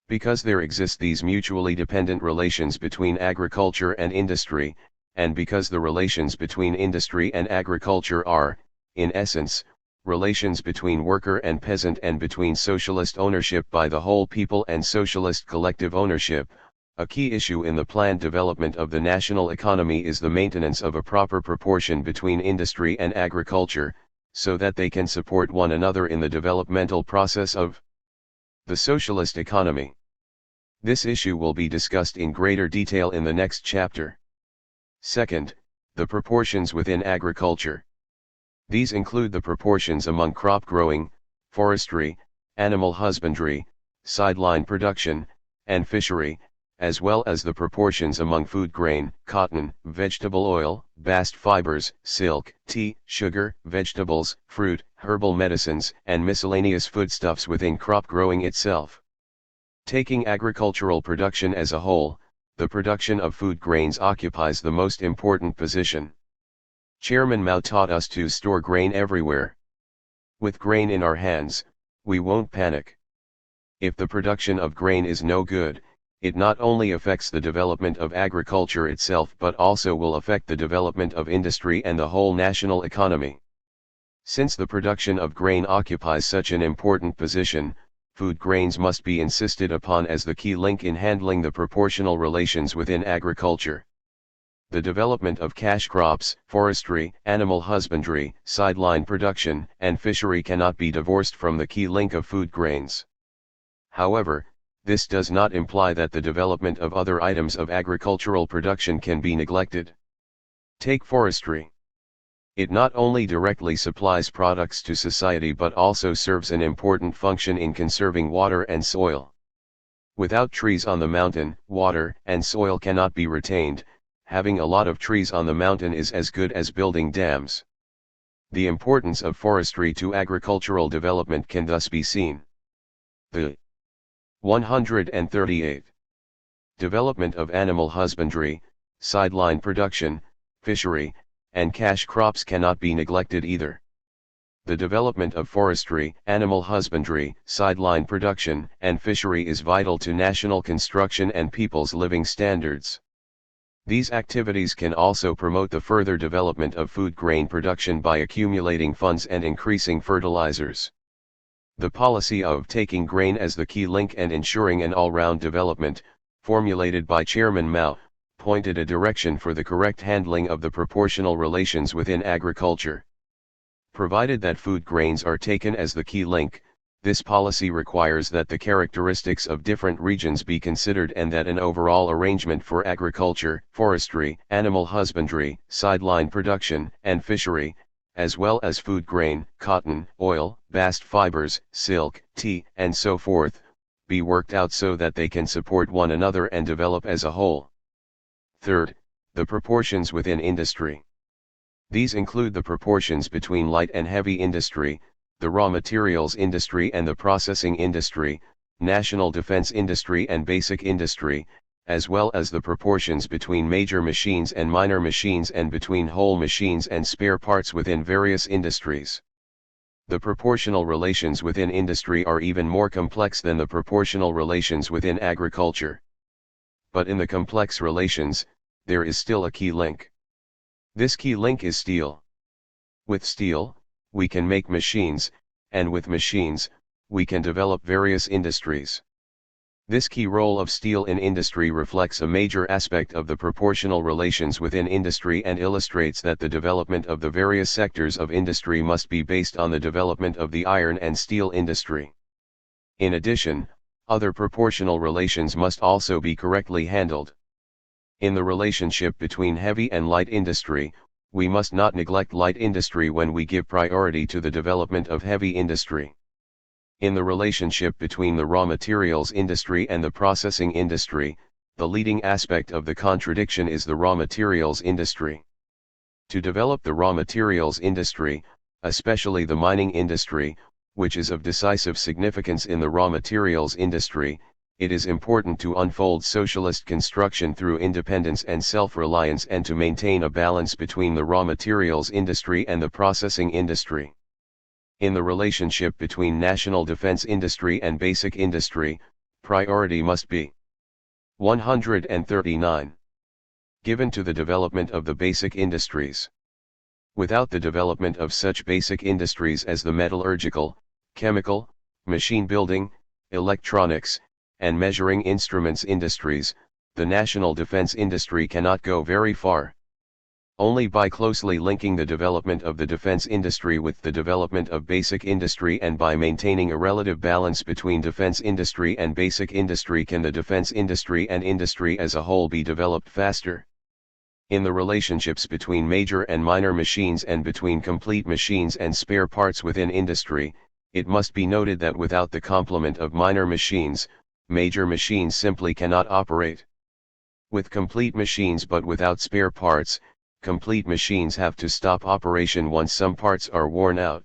Because there exist these mutually dependent relations between agriculture and industry, and because the relations between industry and agriculture are, in essence, relations between worker and peasant and between socialist ownership by the whole people and socialist collective ownership, a key issue in the planned development of the national economy is the maintenance of a proper proportion between industry and agriculture, so that they can support one another in the developmental process of the socialist economy. This issue will be discussed in greater detail in the next chapter. Second, the proportions within agriculture. These include the proportions among crop growing, forestry, animal husbandry, sideline production, and fishery, as well as the proportions among food grain, cotton, vegetable oil, bast fibers, silk, tea, sugar, vegetables, fruit, herbal medicines, and miscellaneous foodstuffs within crop growing itself. Taking agricultural production as a whole, the production of food grains occupies the most important position. Chairman Mao taught us to store grain everywhere. With grain in our hands, we won't panic. If the production of grain is no good, it not only affects the development of agriculture itself but also will affect the development of industry and the whole national economy. Since the production of grain occupies such an important position, food grains must be insisted upon as the key link in handling the proportional relations within agriculture. The development of cash crops, forestry, animal husbandry, sideline production, and fishery cannot be divorced from the key link of food grains. However, this does not imply that the development of other items of agricultural production can be neglected. Take forestry. It not only directly supplies products to society but also serves an important function in conserving water and soil. Without trees on the mountain, water and soil cannot be retained. Having a lot of trees on the mountain is as good as building dams. The importance of forestry to agricultural development can thus be seen. The 138. Development of animal husbandry, sideline production, fishery, and cash crops cannot be neglected either. The development of forestry, animal husbandry, sideline production, and fishery is vital to national construction and people's living standards. These activities can also promote the further development of food grain production by accumulating funds and increasing fertilizers. The policy of taking grain as the key link and ensuring an all-round development, formulated by Chairman Mao, pointed a direction for the correct handling of the proportional relations within agriculture. Provided that food grains are taken as the key link, this policy requires that the characteristics of different regions be considered and that an overall arrangement for agriculture, forestry, animal husbandry, sideline production, and fishery, as well as food grain, cotton, oil, bast fibers, silk, tea, and so forth, be worked out so that they can support one another and develop as a whole. Third, the proportions within industry. These include the proportions between light and heavy industry, the raw materials industry and the processing industry, national defense industry and basic industry, as well as the proportions between major machines and minor machines and between whole machines and spare parts within various industries. The proportional relations within industry are even more complex than the proportional relations within agriculture. But in the complex relations, there is still a key link. This key link is steel. With steel, we can make machines, and with machines, we can develop various industries. This key role of steel in industry reflects a major aspect of the proportional relations within industry and illustrates that the development of the various sectors of industry must be based on the development of the iron and steel industry. In addition, other proportional relations must also be correctly handled. In the relationship between heavy and light industry, we must not neglect light industry when we give priority to the development of heavy industry. In the relationship between the raw materials industry and the processing industry, the leading aspect of the contradiction is the raw materials industry. To develop the raw materials industry, especially the mining industry, which is of decisive significance in the raw materials industry, it is important to unfold socialist construction through independence and self-reliance and to maintain a balance between the raw materials industry and the processing industry. In the relationship between national defense industry and basic industry, priority must be 139 given to the development of the basic industries. Without the development of such basic industries as the metallurgical, chemical, machine building, electronics, and measuring instruments industries, the national defense industry cannot go very far. Only by closely linking the development of the defense industry with the development of basic industry and by maintaining a relative balance between defense industry and basic industry can the defense industry and industry as a whole be developed faster. In the relationships between major and minor machines and between complete machines and spare parts within industry, it must be noted that without the complement of minor machines, major machines simply cannot operate. With complete machines but without spare parts, complete machines have to stop operation once some parts are worn out.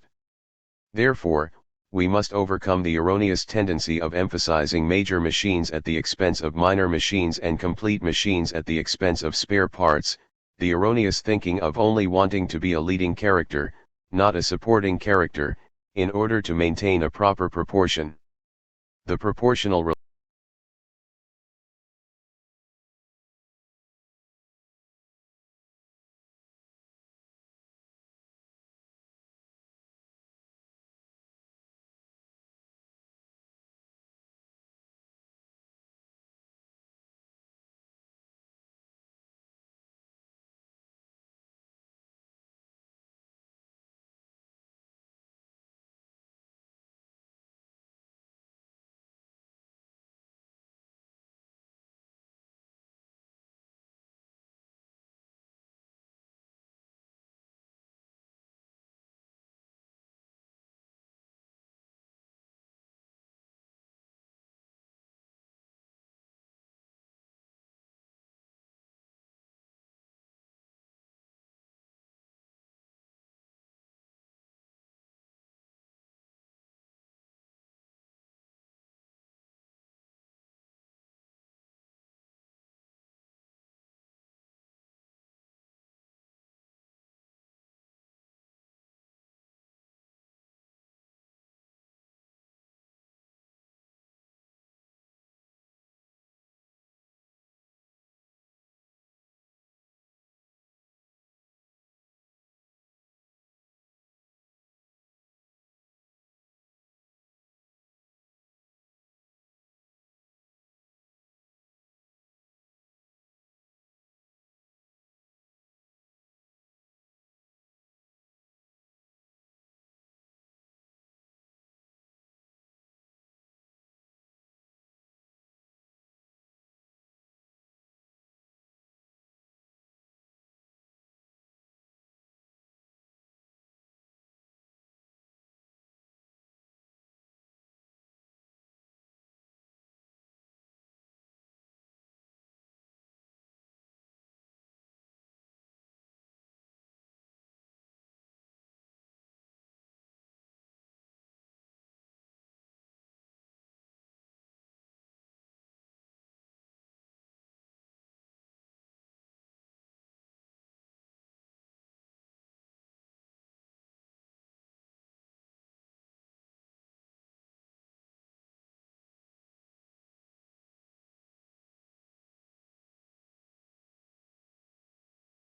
Therefore, we must overcome the erroneous tendency of emphasizing major machines at the expense of minor machines and complete machines at the expense of spare parts, the erroneous thinking of only wanting to be a leading character, not a supporting character, in order to maintain a proper proportion. The proportional